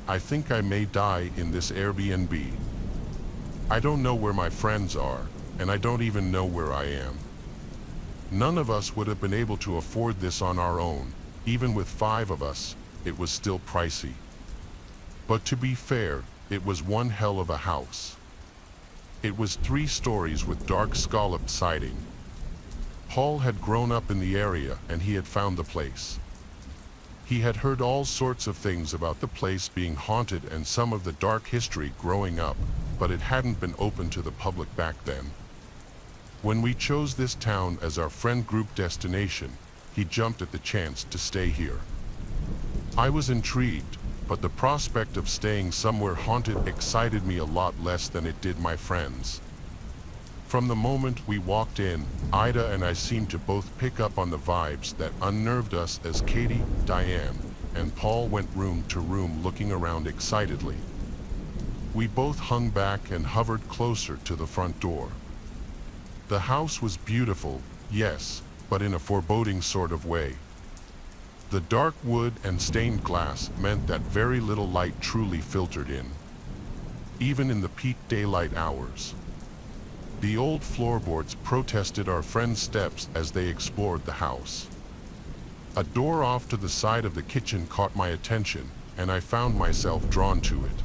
I think I may die in this Airbnb. I don't know where my friends are, and I don't even know where I am. None of us would have been able to afford this on our own. Even with 5 of us, it was still pricey. But to be fair, it was one hell of a house. It was 3 stories with dark scalloped siding. Paul had grown up in the area and he had found the place. He had heard all sorts of things about the place being haunted and some of the dark history growing up, but it hadn't been open to the public back then. When we chose this town as our friend group destination, he jumped at the chance to stay here. I was intrigued, but the prospect of staying somewhere haunted excited me a lot less than it did my friends. From the moment we walked in, Ida and I seemed to both pick up on the vibes that unnerved us as Katie, Diane, and Paul went room to room looking around excitedly. We both hung back and hovered closer to the front door. The house was beautiful, yes, but in a foreboding sort of way. The dark wood and stained glass meant that very little light truly filtered in, even in the peak daylight hours. The old floorboards protested our friends' steps as they explored the house. A door off to the side of the kitchen caught my attention, and I found myself drawn to it.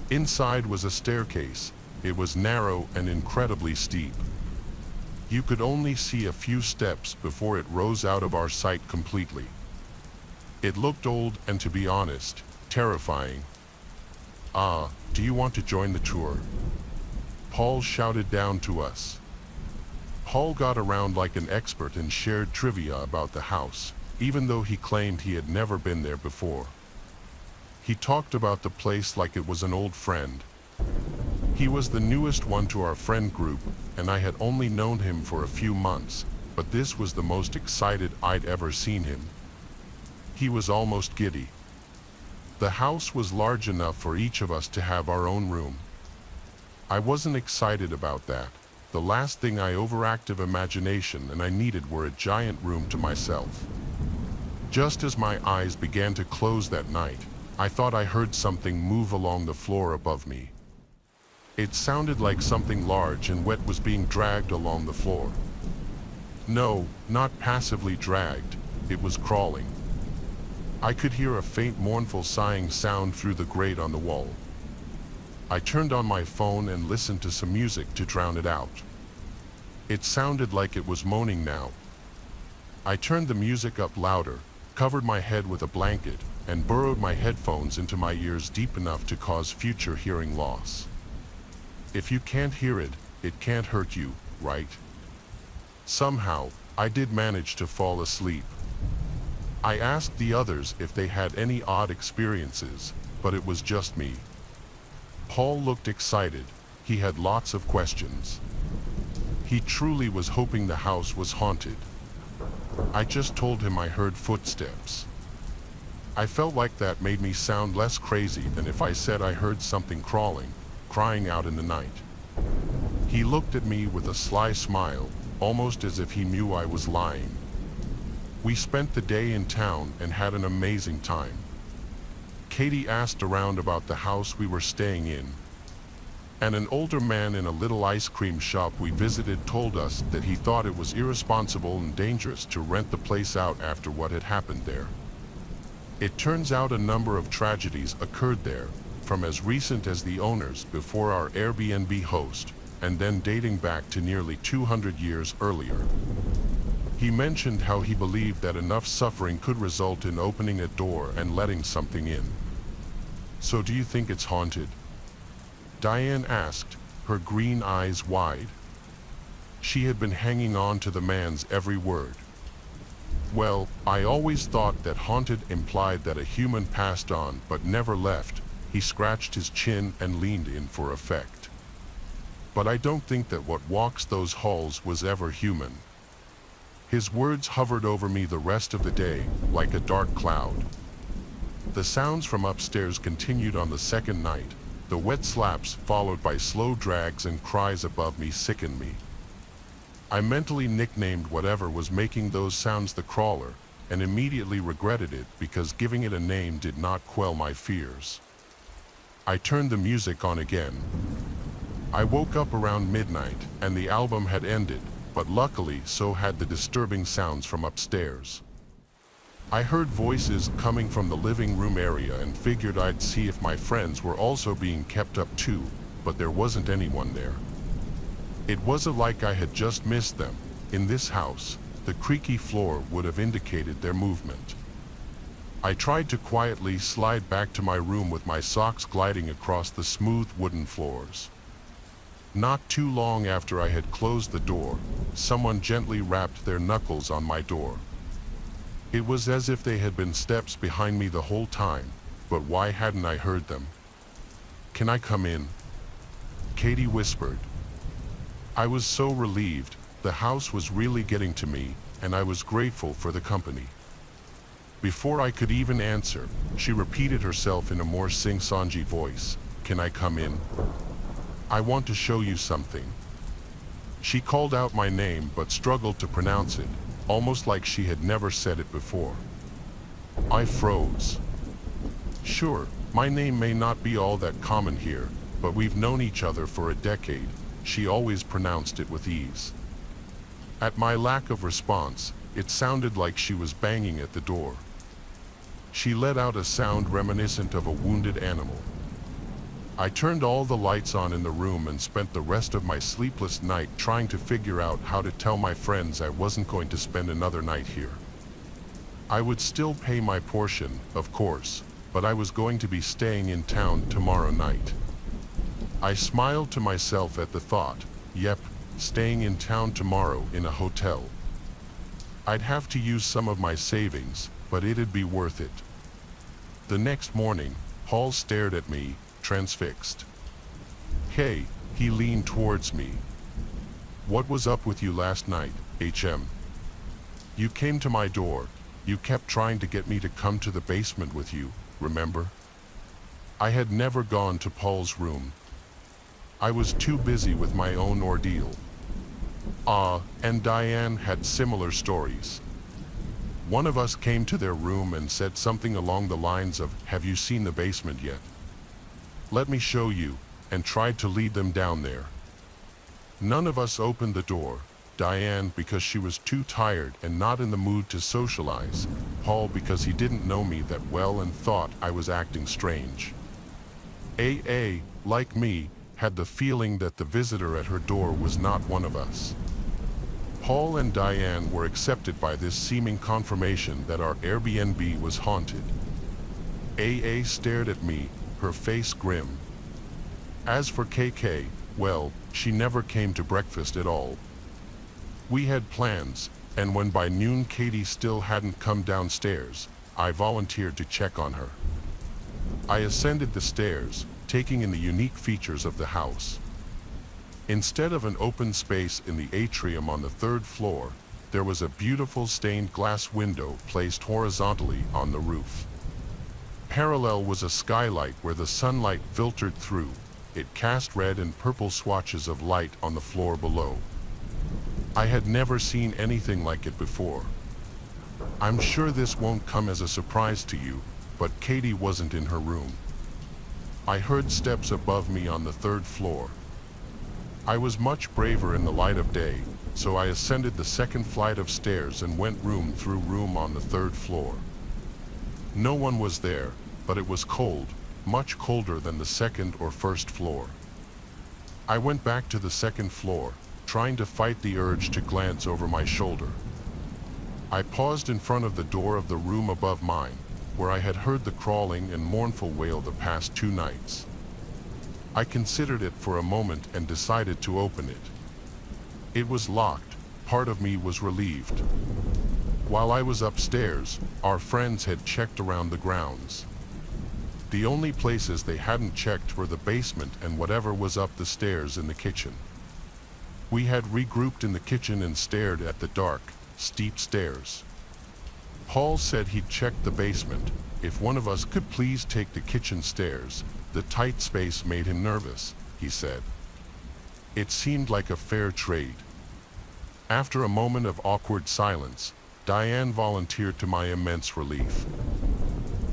Inside was a staircase. It was narrow and incredibly steep. You could only see a few steps before it rose out of our sight completely. It looked old and, to be honest, terrifying. Do you want to join the tour?" Paul shouted down to us. Paul got around like an expert and shared trivia about the house, even though he claimed he had never been there before. He talked about the place like it was an old friend. He was the newest one to our friend group, and I had only known him for a few months, but this was the most excited I'd ever seen him. He was almost giddy. The house was large enough for each of us to have our own room. I wasn't excited about that. The last thing I overactive imagination and I needed were a giant room to myself. Just as my eyes began to close that night, I thought I heard something move along the floor above me. It sounded like something large and wet was being dragged along the floor. No, not passively dragged, it was crawling. I could hear a faint mournful sighing sound through the grate on the wall. I turned on my phone and listened to some music to drown it out. It sounded like it was moaning now. I turned the music up louder, covered my head with a blanket, and burrowed my headphones into my ears deep enough to cause future hearing loss. If you can't hear it, it can't hurt you, right? Somehow, I did manage to fall asleep. I asked the others if they had any odd experiences, but it was just me. Paul looked excited. He had lots of questions. He truly was hoping the house was haunted. I just told him I heard footsteps. I felt like that made me sound less crazy than if I said I heard something crying out in the night. He looked at me with a sly smile, almost as if he knew I was lying. We spent the day in town and had an amazing time. Katie asked around about the house we were staying in, and an older man in a little ice cream shop we visited told us that he thought it was irresponsible and dangerous to rent the place out after what had happened there. It turns out a number of tragedies occurred there, from as recent as the owners before our Airbnb host, and then dating back to nearly 200 years earlier. He mentioned how he believed that enough suffering could result in opening a door and letting something in. "So do you think it's haunted?" Diane asked, her green eyes wide. She had been hanging on to the man's every word. "Well, I always thought that haunted implied that a human passed on but never left." He scratched his chin and leaned in for effect. "But I don't think that what walks those halls was ever human." His words hovered over me the rest of the day, like a dark cloud. The sounds from upstairs continued on the second night. The wet slaps, followed by slow drags and cries above me, sickened me. I mentally nicknamed whatever was making those sounds the crawler, and immediately regretted it because giving it a name did not quell my fears. I turned the music on again. I woke up around midnight, and the album had ended, but luckily so had the disturbing sounds from upstairs. I heard voices coming from the living room area and figured I'd see if my friends were also being kept up too, but there wasn't anyone there. It wasn't like I had just missed them. In this house, the creaky floor would have indicated their movement. I tried to quietly slide back to my room with my socks gliding across the smooth wooden floors. Not too long after I had closed the door, someone gently rapped their knuckles on my door. It was as if they had been steps behind me the whole time, but why hadn't I heard them? "Can I come in?" Katie whispered. I was so relieved. The house was really getting to me, and I was grateful for the company. Before I could even answer, she repeated herself in a more sing-songy voice. "Can I come in? I want to show you something." She called out my name but struggled to pronounce it, almost like she had never said it before. I froze. Sure, my name may not be all that common here, but we've known each other for a decade. She always pronounced it with ease. At my lack of response, it sounded like she was banging at the door. She let out a sound reminiscent of a wounded animal. I turned all the lights on in the room and spent the rest of my sleepless night trying to figure out how to tell my friends I wasn't going to spend another night here. I would still pay my portion, of course, but I was going to be staying in town tomorrow night. I smiled to myself at the thought. Yep, staying in town tomorrow in a hotel. I'd have to use some of my savings, but it'd be worth it. The next morning, Paul stared at me, transfixed. "Hey," he leaned towards me. "What was up with you last night, HM? You came to my door. You kept trying to get me to come to the basement with you, remember?" I had never gone to Paul's room. I was too busy with my own ordeal. And Diane had similar stories. One of us came to their room and said something along the lines of, "Have you seen the basement yet? Let me show you," and tried to lead them down there. None of us opened the door. Diane because she was too tired and not in the mood to socialize, Paul because he didn't know me that well and thought I was acting strange. AA, like me, had the feeling that the visitor at her door was not one of us. Paul and Diane were accepted by this seeming confirmation that our Airbnb was haunted. AA stared at me, her face grim. As for KK, well, she never came to breakfast at all. We had plans, and when by noon Katie still hadn't come downstairs, I volunteered to check on her. I ascended the stairs, taking in the unique features of the house. Instead of an open space in the atrium on the third floor, there was a beautiful stained glass window placed horizontally on the roof. Parallel was a skylight where the sunlight filtered through. It cast red and purple swatches of light on the floor below. I had never seen anything like it before. I'm sure this won't come as a surprise to you, but Katie wasn't in her room. I heard steps above me on the third floor. I was much braver in the light of day, so I ascended the second flight of stairs and went room through room on the third floor. No one was there, but it was cold, much colder than the second or first floor. I went back to the second floor, trying to fight the urge to glance over my shoulder. I paused in front of the door of the room above mine, where I had heard the crawling and mournful wail the past 2 nights. I considered it for a moment and decided to open it. It was locked. Part of me was relieved. While I was upstairs, our friends had checked around the grounds. The only places they hadn't checked were the basement and whatever was up the stairs in the kitchen. We had regrouped in the kitchen and stared at the dark, steep stairs. Paul said he'd checked the basement. If one of us could please take the kitchen stairs. The tight space made him nervous, he said. It seemed like a fair trade. After a moment of awkward silence, Diane volunteered to my immense relief.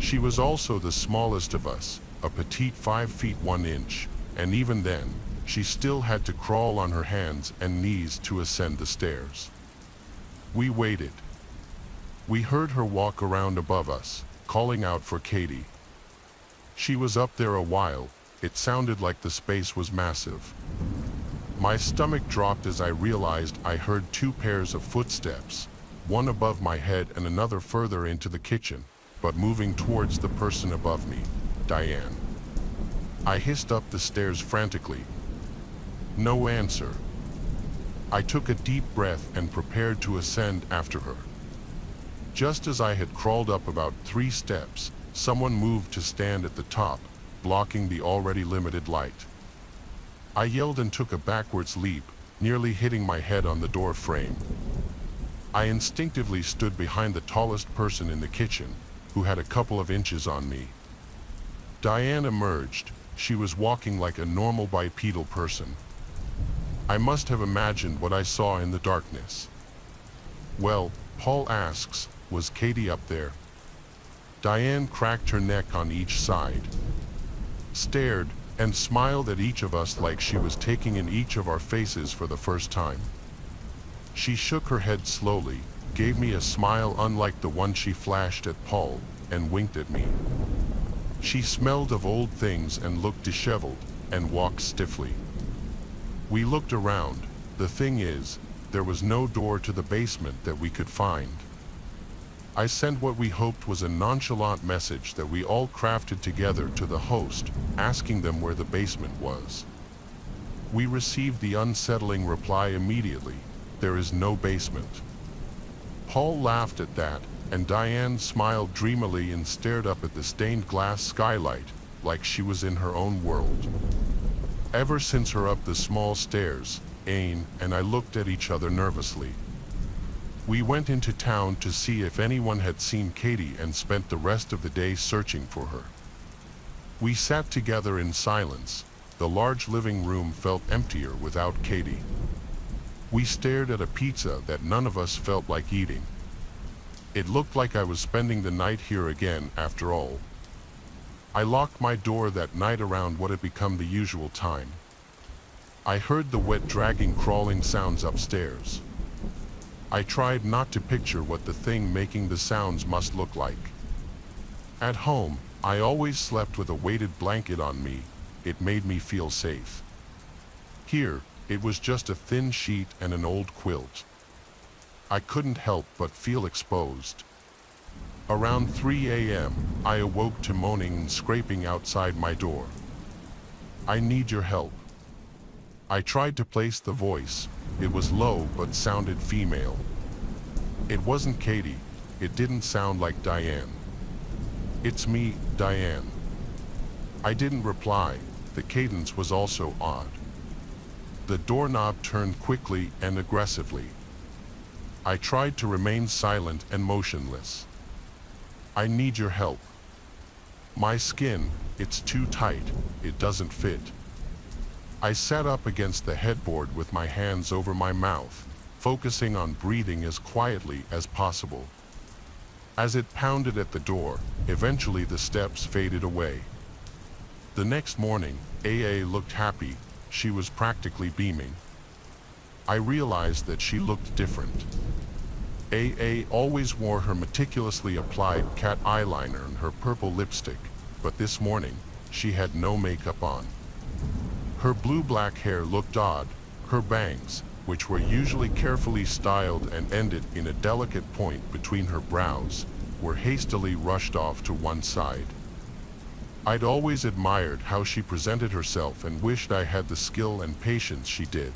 She was also the smallest of us, a petite 5 feet 1 inch, and even then, she still had to crawl on her hands and knees to ascend the stairs. We waited. We heard her walk around above us, calling out for Katie. She was up there a while. It sounded like the space was massive. My stomach dropped as I realized I heard 2 pairs of footsteps, one above my head and another further into the kitchen, but moving towards the person above me, Diane. I hissed up the stairs frantically. No answer. I took a deep breath and prepared to ascend after her. Just as I had crawled up about 3 steps, someone moved to stand at the top, blocking the already limited light. I yelled and took a backwards leap, nearly hitting my head on the door frame. I instinctively stood behind the tallest person in the kitchen, who had a couple of inches on me. Diane emerged. She was walking like a normal bipedal person. I must have imagined what I saw in the darkness. Well, Paul asks, was Katie up there? Diane cracked her neck on each side, stared, and smiled at each of us like she was taking in each of our faces for the first time. She shook her head slowly, gave me a smile unlike the one she flashed at Paul, and winked at me. She smelled of old things and looked disheveled, and walked stiffly. We looked around. The thing is, there was no door to the basement that we could find. I sent what we hoped was a nonchalant message that we all crafted together to the host, asking them where the basement was. We received the unsettling reply immediately: there is no basement. Paul laughed at that, and Diane smiled dreamily and stared up at the stained glass skylight, like she was in her own world. Ever since her up the small stairs, Ain and I looked at each other nervously. We went into town to see if anyone had seen Katie and spent the rest of the day searching for her. We sat together in silence. The large living room felt emptier without Katie. We stared at a pizza that none of us felt like eating. It looked like I was spending the night here again after all. I locked my door that night around what had become the usual time. I heard the wet dragging crawling sounds upstairs. I tried not to picture what the thing making the sounds must look like. At home, I always slept with a weighted blanket on me. It made me feel safe. Here, it was just a thin sheet and an old quilt. I couldn't help but feel exposed. Around 3 a.m., I awoke to moaning and scraping outside my door. I need your help. I tried to place the voice. It was low but sounded female. It wasn't Katie. It didn't sound like Diane. It's me, Diane. I didn't reply. The cadence was also odd. The doorknob turned quickly and aggressively. I tried to remain silent and motionless. I need your help. My skin, it's too tight. It doesn't fit. I sat up against the headboard with my hands over my mouth, focusing on breathing as quietly as possible. As it pounded at the door, eventually the steps faded away. The next morning, AA looked happy. She was practically beaming. I realized that she looked different. AA always wore her meticulously applied cat eyeliner and her purple lipstick, but this morning, she had no makeup on. Her blue-black hair looked odd. Her bangs, which were usually carefully styled and ended in a delicate point between her brows, were hastily rushed off to one side. I'd always admired how she presented herself and wished I had the skill and patience she did.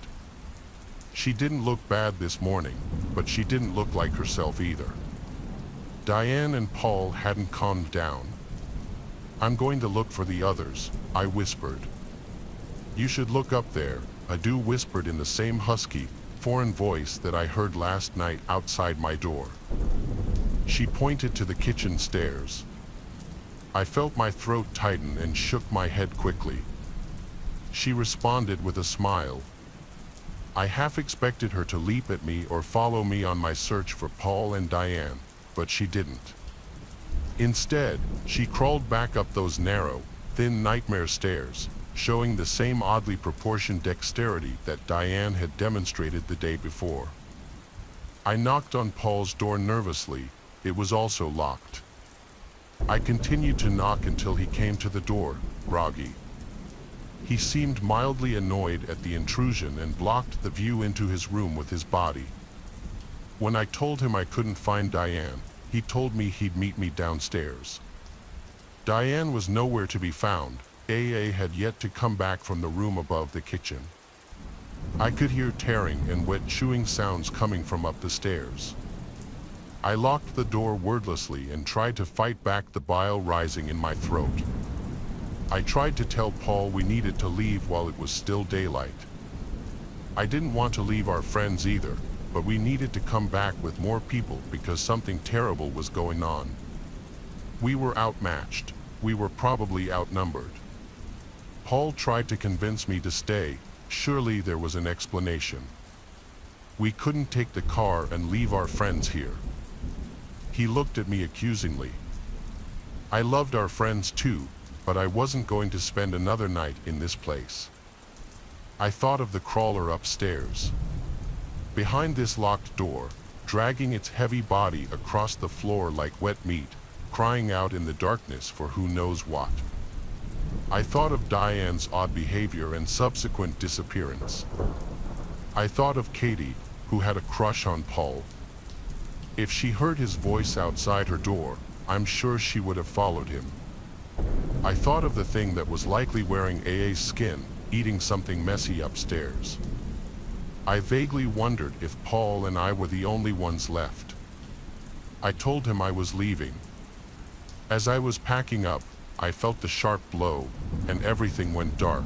She didn't look bad this morning, but she didn't look like herself either. Diane and Paul hadn't calmed down. I'm going to look for the others, I whispered. You should look up there, Adu whispered in the same husky, foreign voice that I heard last night outside my door. She pointed to the kitchen stairs. I felt my throat tighten and shook my head quickly. She responded with a smile. I half expected her to leap at me or follow me on my search for Paul and Diane, but she didn't. Instead, she crawled back up those narrow, thin nightmare stairs, showing the same oddly proportioned dexterity that Diane had demonstrated the day before. I knocked on Paul's door nervously. It was also locked. I continued to knock until he came to the door, groggy. He seemed mildly annoyed at the intrusion and blocked the view into his room with his body. When I told him I couldn't find Diane, he told me he'd meet me downstairs. Diane was nowhere to be found. AA had yet to come back from the room above the kitchen. I could hear tearing and wet chewing sounds coming from up the stairs. I locked the door wordlessly and tried to fight back the bile rising in my throat. I tried to tell Paul we needed to leave while it was still daylight. I didn't want to leave our friends either, but we needed to come back with more people because something terrible was going on. We were outmatched. We were probably outnumbered. Paul tried to convince me to stay. Surely there was an explanation. We couldn't take the car and leave our friends here. He looked at me accusingly. I loved our friends too, but I wasn't going to spend another night in this place. I thought of the crawler upstairs. Behind this locked door, dragging its heavy body across the floor like wet meat, crying out in the darkness for who knows what. I thought of Diane's odd behavior and subsequent disappearance. I thought of Katie, who had a crush on Paul. If she heard his voice outside her door, I'm sure she would have followed him. I thought of the thing that was likely wearing AA's skin, eating something messy upstairs. I vaguely wondered if Paul and I were the only ones left. I told him I was leaving. As I was packing up, I felt the sharp blow, and everything went dark.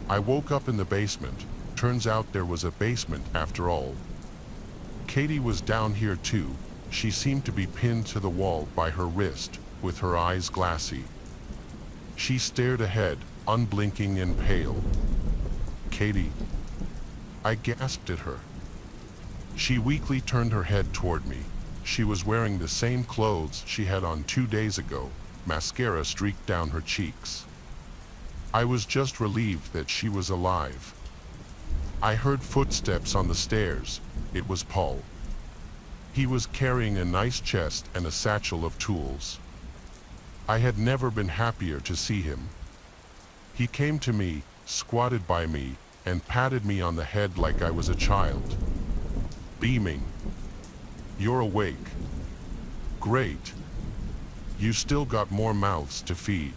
I woke up in the basement. Turns out there was a basement after all. Katie was down here too. She seemed to be pinned to the wall by her wrist, with her eyes glassy. She stared ahead, unblinking and pale. Katie. I gasped at her. She weakly turned her head toward me. She was wearing the same clothes she had on 2 days ago. Mascara streaked down her cheeks. I was just relieved that she was alive. I heard footsteps on the stairs. It was Paul. He was carrying a nice chest and a satchel of tools. I had never been happier to see him. He came to me, squatted by me, and patted me on the head like I was a child. Beaming. You're awake. Great. You still got more mouths to feed.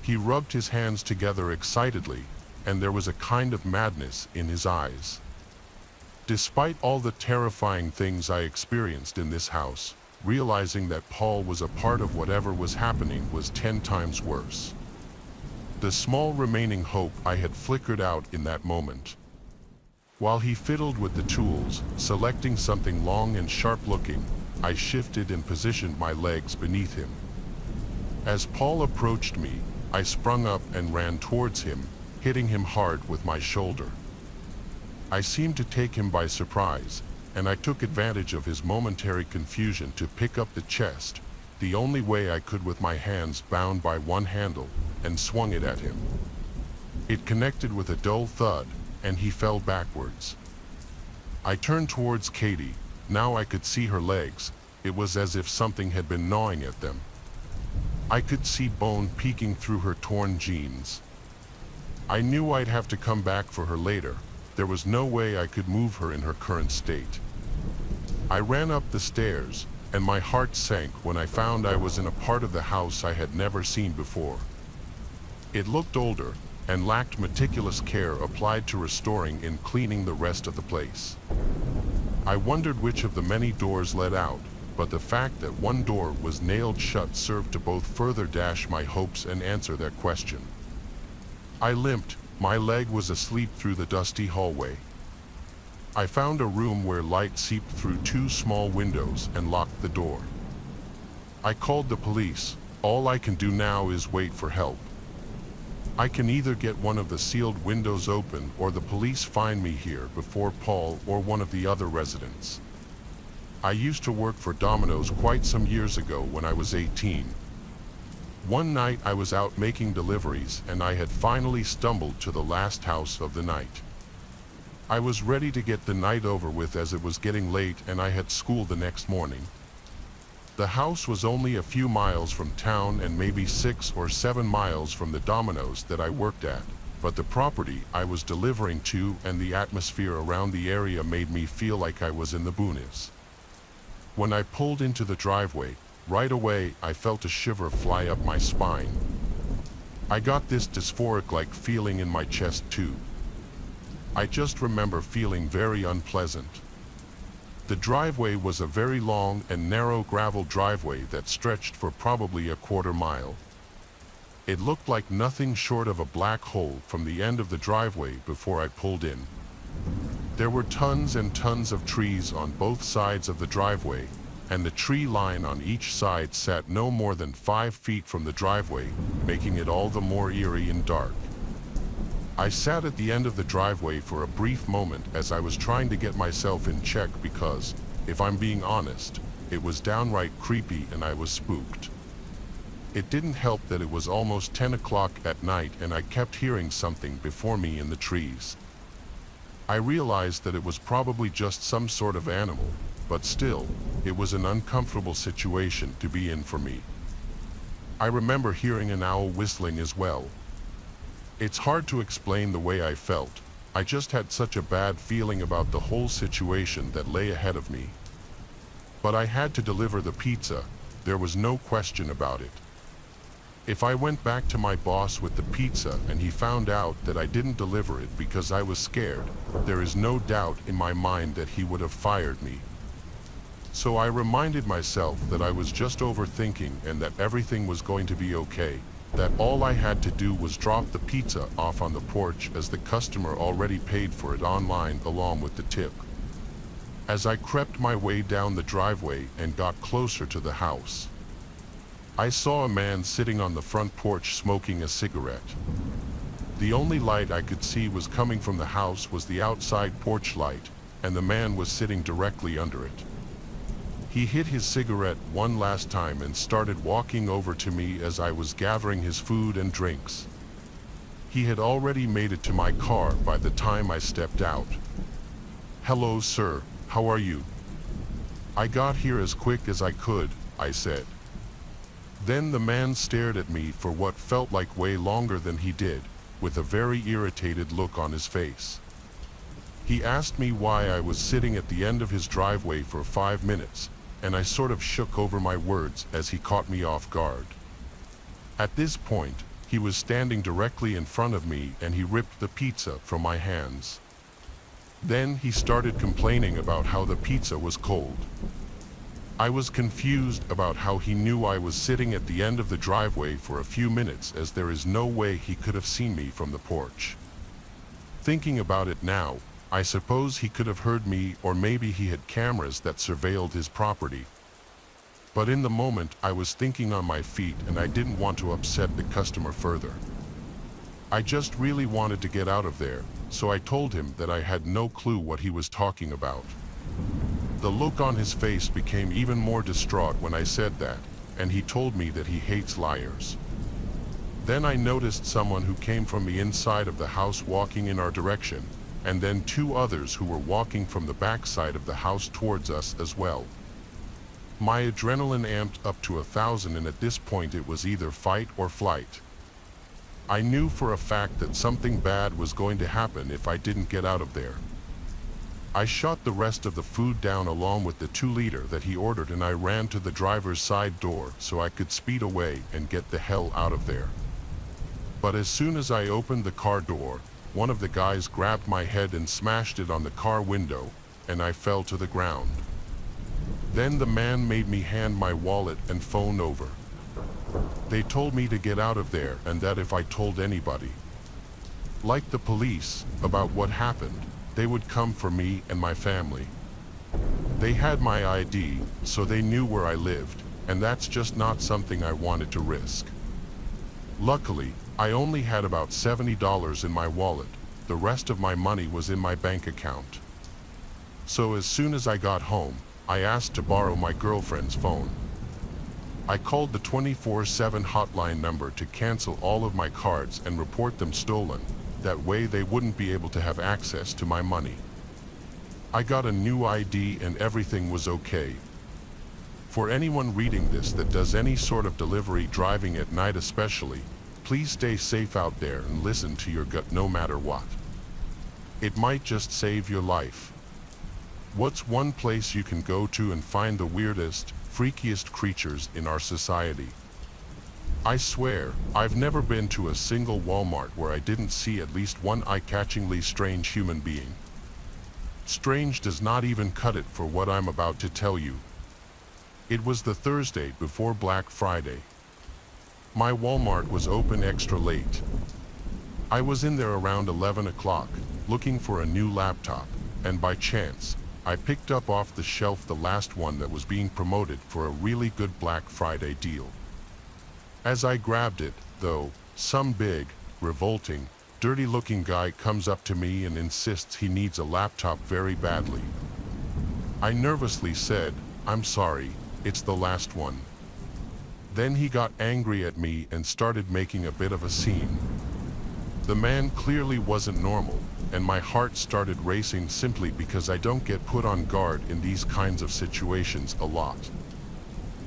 He rubbed his hands together excitedly, and there was a kind of madness in his eyes. Despite all the terrifying things I experienced in this house, realizing that Paul was a part of whatever was happening was 10 times worse. The small remaining hope I had flickered out in that moment. While he fiddled with the tools, selecting something long and sharp-looking, I shifted and positioned my legs beneath him. As Paul approached me, I sprung up and ran towards him, hitting him hard with my shoulder. I seemed to take him by surprise, and I took advantage of his momentary confusion to pick up the chest, the only way I could with my hands bound by one handle, and swung it at him. It connected with a dull thud, and he fell backwards. I turned towards Katie. Now I could see her legs. It was as if something had been gnawing at them. I could see bone peeking through her torn jeans. I knew I'd have to come back for her later. There was no way I could move her in her current state. I ran up the stairs, and my heart sank when I found I was in a part of the house I had never seen before. It looked older, and lacked meticulous care applied to restoring and cleaning the rest of the place. I wondered which of the many doors led out, but the fact that one door was nailed shut served to both further dash my hopes and answer their question. I limped. My leg was asleep through the dusty hallway. I found a room where light seeped through 2 small windows and locked the door. I called the police. All I can do now is wait for help. I can either get one of the sealed windows open or the police find me here before Paul or one of the other residents. I used to work for Domino's quite some years ago when I was 18. One night I was out making deliveries and I had finally stumbled to the last house of the night. I was ready to get the night over with as it was getting late and I had school the next morning. The house was only a few miles from town and maybe 6 or 7 miles from the Domino's that I worked at, but the property I was delivering to and the atmosphere around the area made me feel like I was in the boonies. When I pulled into the driveway, right away I felt a shiver fly up my spine. I got this dysphoric-like feeling in my chest too. I just remember feeling very unpleasant. The driveway was a very long and narrow gravel driveway that stretched for probably a quarter mile. It looked like nothing short of a black hole from the end of the driveway before I pulled in. There were tons and tons of trees on both sides of the driveway, and the tree line on each side sat no more than 5 feet from the driveway, making it all the more eerie and dark. I sat at the end of the driveway for a brief moment as I was trying to get myself in check because, if I'm being honest, it was downright creepy and I was spooked. It didn't help that it was almost 10 o'clock at night and I kept hearing something before me in the trees. I realized that it was probably just some sort of animal, but still, it was an uncomfortable situation to be in for me. I remember hearing an owl whistling as well. It's hard to explain the way I felt. I just had such a bad feeling about the whole situation that lay ahead of me. But I had to deliver the pizza. There was no question about it. If I went back to my boss with the pizza and he found out that I didn't deliver it because I was scared, there is no doubt in my mind that he would have fired me. So I reminded myself that I was just overthinking and that everything was going to be okay, that all I had to do was drop the pizza off on the porch as the customer already paid for it online along with the tip. As I crept my way down the driveway and got closer to the house, I saw a man sitting on the front porch smoking a cigarette. The only light I could see was coming from the house was the outside porch light, and the man was sitting directly under it. He hit his cigarette one last time and started walking over to me as I was gathering his food and drinks. He had already made it to my car by the time I stepped out. "Hello, sir, how are you?" "I got here as quick as I could," I said. Then the man stared at me for what felt like way longer than he did, with a very irritated look on his face. He asked me why I was sitting at the end of his driveway for 5 minutes, and I sort of shook over my words as he caught me off guard. At this point, he was standing directly in front of me and he ripped the pizza from my hands. Then he started complaining about how the pizza was cold. I was confused about how he knew I was sitting at the end of the driveway for a few minutes, as there is no way he could have seen me from the porch. Thinking about it now, I suppose he could have heard me, or maybe he had cameras that surveilled his property. But in the moment I was thinking on my feet and I didn't want to upset the customer further. I just really wanted to get out of there, so I told him that I had no clue what he was talking about. The look on his face became even more distraught when I said that, and he told me that he hates liars. Then I noticed someone who came from the inside of the house walking in our direction, and then 2 others who were walking from the back side of the house towards us as well. My adrenaline amped up to 1,000, and at this point it was either fight or flight. I knew for a fact that something bad was going to happen if I didn't get out of there. I shot the rest of the food down along with the 2-liter that he ordered, and I ran to the driver's side door so I could speed away and get the hell out of there. But as soon as I opened the car door, one of the guys grabbed my head and smashed it on the car window, and I fell to the ground. Then the man made me hand my wallet and phone over. They told me to get out of there and that if I told anybody, like the police, about what happened, they would come for me and my family. They had my ID, so they knew where I lived, and that's just not something I wanted to risk. Luckily, I only had about $70 in my wallet. The rest of my money was in my bank account. So as soon as I got home, I asked to borrow my girlfriend's phone. I called the 24/7 hotline number to cancel all of my cards and report them stolen. That way they wouldn't be able to have access to my money. I got a new ID and everything was okay. For anyone reading this that does any sort of delivery driving at night especially, please stay safe out there and listen to your gut no matter what. It might just save your life. What's one place you can go to and find the weirdest, freakiest creatures in our society? I swear, I've never been to a single Walmart where I didn't see at least one eye-catchingly strange human being. Strange does not even cut it for what I'm about to tell you. It was the Thursday before Black Friday. My Walmart was open extra late. I was in there around 11 o'clock, looking for a new laptop, and by chance, I picked up off the shelf the last one that was being promoted for a really good Black Friday deal. As I grabbed it, though, some big, revolting, dirty-looking guy comes up to me and insists he needs a laptop very badly. I nervously said, "I'm sorry, it's the last one." Then he got angry at me and started making a bit of a scene. The man clearly wasn't normal, and my heart started racing simply because I don't get put on guard in these kinds of situations a lot.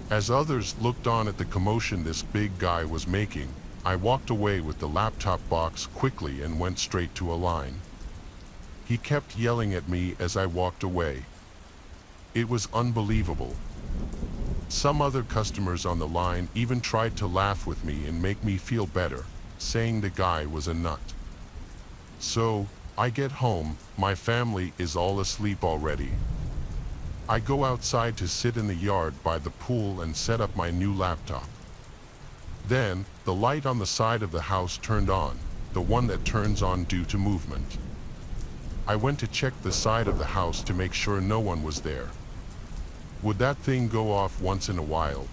As others looked on at the commotion this big guy was making, I walked away with the laptop box quickly and went straight to a line. He kept yelling at me as I walked away. It was unbelievable. Some other customers on the line even tried to laugh with me and make me feel better, saying the guy was a nut. So, I get home, my family is all asleep already. I go outside to sit in the yard by the pool and set up my new laptop. Then, the light on the side of the house turned on, the one that turns on due to movement. I went to check the side of the house to make sure no one was there. Would that thing go off once in a while?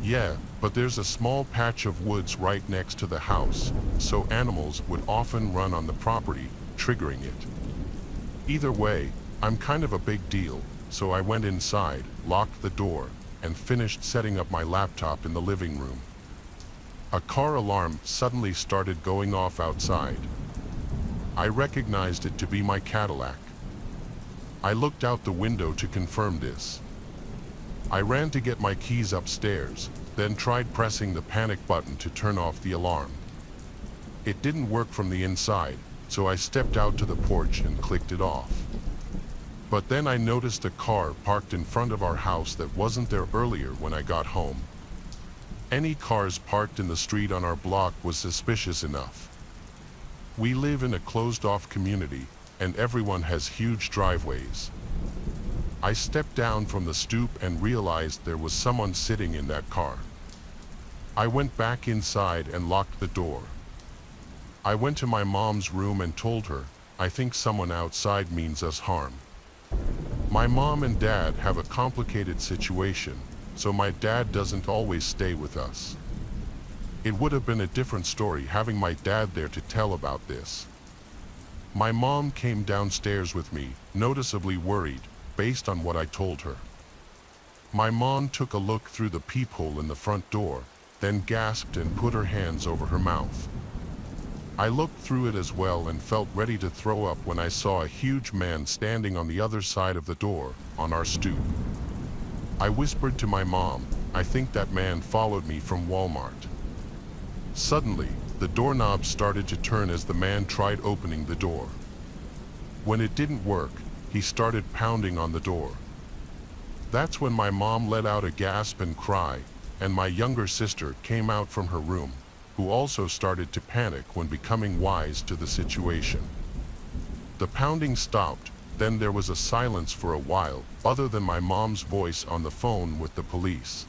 Yeah, but there's a small patch of woods right next to the house, so animals would often run on the property, triggering it. Either way, I'm kind of a big deal, so I went inside, locked the door, and finished setting up my laptop in the living room. A car alarm suddenly started going off outside. I recognized it to be my Cadillac. I looked out the window to confirm this. I ran to get my keys upstairs, then tried pressing the panic button to turn off the alarm. It didn't work from the inside, so I stepped out to the porch and clicked it off. But then I noticed a car parked in front of our house that wasn't there earlier when I got home. Any cars parked in the street on our block was suspicious enough. We live in a closed-off community, and everyone has huge driveways. I stepped down from the stoop and realized there was someone sitting in that car. I went back inside and locked the door. I went to my mom's room and told her, "I think someone outside means us harm." My mom and dad have a complicated situation, so my dad doesn't always stay with us. It would have been a different story having my dad there to tell about this. My mom came downstairs with me, noticeably worried, based on what I told her. My mom took a look through the peephole in the front door, then gasped and put her hands over her mouth. I looked through it as well and felt ready to throw up when I saw a huge man standing on the other side of the door, on our stoop. I whispered to my mom, "I think that man followed me from Walmart." Suddenly, the doorknob started to turn as the man tried opening the door. When it didn't work, he started pounding on the door. That's when my mom let out a gasp and cry, and my younger sister came out from her room, who also started to panic when becoming wise to the situation. The pounding stopped, then there was a silence for a while, other than my mom's voice on the phone with the police.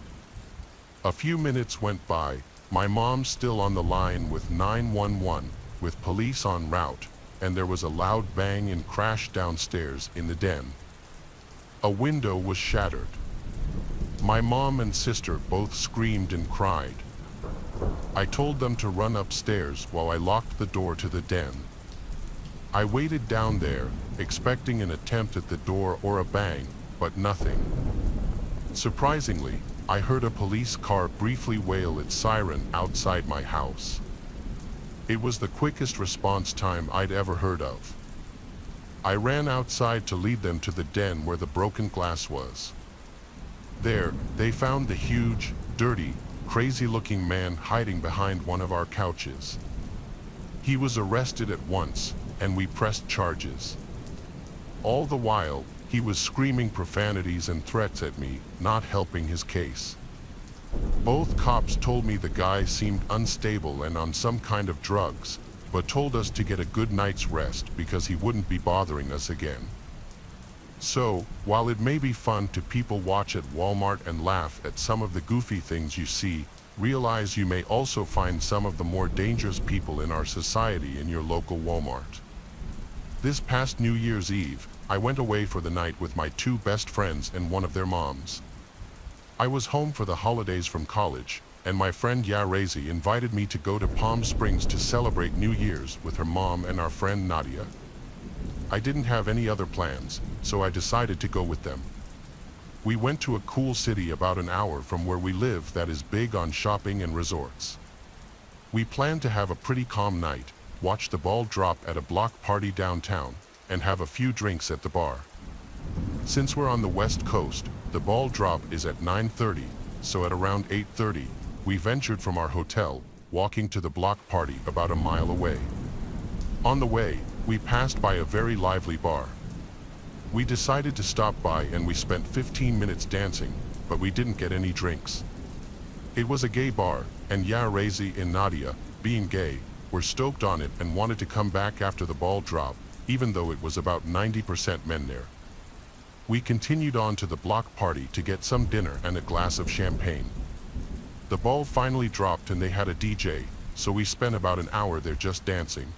A few minutes went by, my mom still on the line with 911, with police en route, and there was a loud bang and crash downstairs in the den. A window was shattered. My mom and sister both screamed and cried. I told them to run upstairs while I locked the door to the den. I waited down there, expecting an attempt at the door or a bang, but nothing. Surprisingly, I heard a police car briefly wail its siren outside my house. It was the quickest response time I'd ever heard of. I ran outside to lead them to the den where the broken glass was. There, they found the huge, dirty, crazy-looking man hiding behind one of our couches. He was arrested at once, and we pressed charges. All the while, he was screaming profanities and threats at me, not helping his case. Both cops told me the guy seemed unstable and on some kind of drugs, but told us to get a good night's rest because he wouldn't be bothering us again. So, while it may be fun to people watch at Walmart and laugh at some of the goofy things you see, realize you may also find some of the more dangerous people in our society in your local Walmart. This past New Year's Eve, I went away for the night with my two best friends and one of their moms. I was home for the holidays from college, and my friend Yarezi invited me to go to Palm Springs to celebrate New Year's with her mom and our friend Nadia. I didn't have any other plans, so I decided to go with them. We went to a cool city about an hour from where we live that is big on shopping and resorts. We planned to have a pretty calm night, watch the ball drop at a block party downtown, and have a few drinks at the bar. Since we're on the West Coast, the ball drop is at 9:30, so at around 8:30, we ventured from our hotel, walking to the block party about a mile away. On the way, we passed by a very lively bar. We decided to stop by and we spent 15 minutes dancing, but we didn't get any drinks. It was a gay bar, and Yarezi and Nadia, being gay, were stoked on it and wanted to come back after the ball drop, even though it was about 90% men there. We continued on to the block party to get some dinner and a glass of champagne. The ball finally dropped and they had a DJ, so we spent about an hour there just dancing.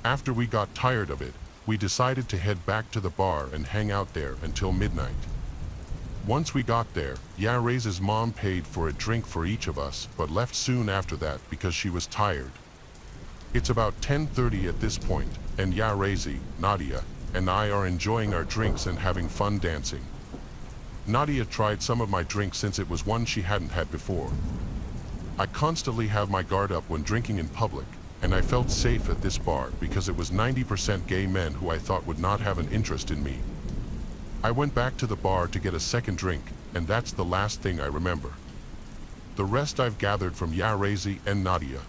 After we got tired of it, we decided to head back to the bar and hang out there until midnight. Once we got there, Yarezi's mom paid for a drink for each of us, but left soon after that because she was tired. It's about 10:30 at this point, and Yarezi, Nadia, and I are enjoying our drinks and having fun dancing. Nadia tried some of my drinks since it was one she hadn't had before. I constantly have my guard up when drinking in public, and I felt safe at this bar because it was 90% gay men who I thought would not have an interest in me. I went back to the bar to get a second drink, and that's the last thing I remember. The rest I've gathered from Yarezi and Nadia.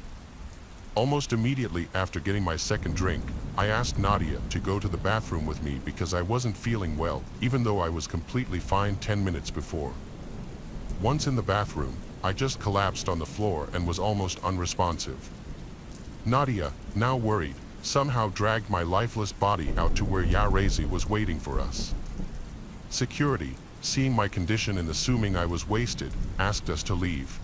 Almost immediately after getting my second drink, I asked Nadia to go to the bathroom with me because I wasn't feeling well, even though I was completely fine 10 minutes before. Once in the bathroom, I just collapsed on the floor and was almost unresponsive. Nadia, now worried, somehow dragged my lifeless body out to where Yarezi was waiting for us. Security, seeing my condition and assuming I was wasted, asked us to leave.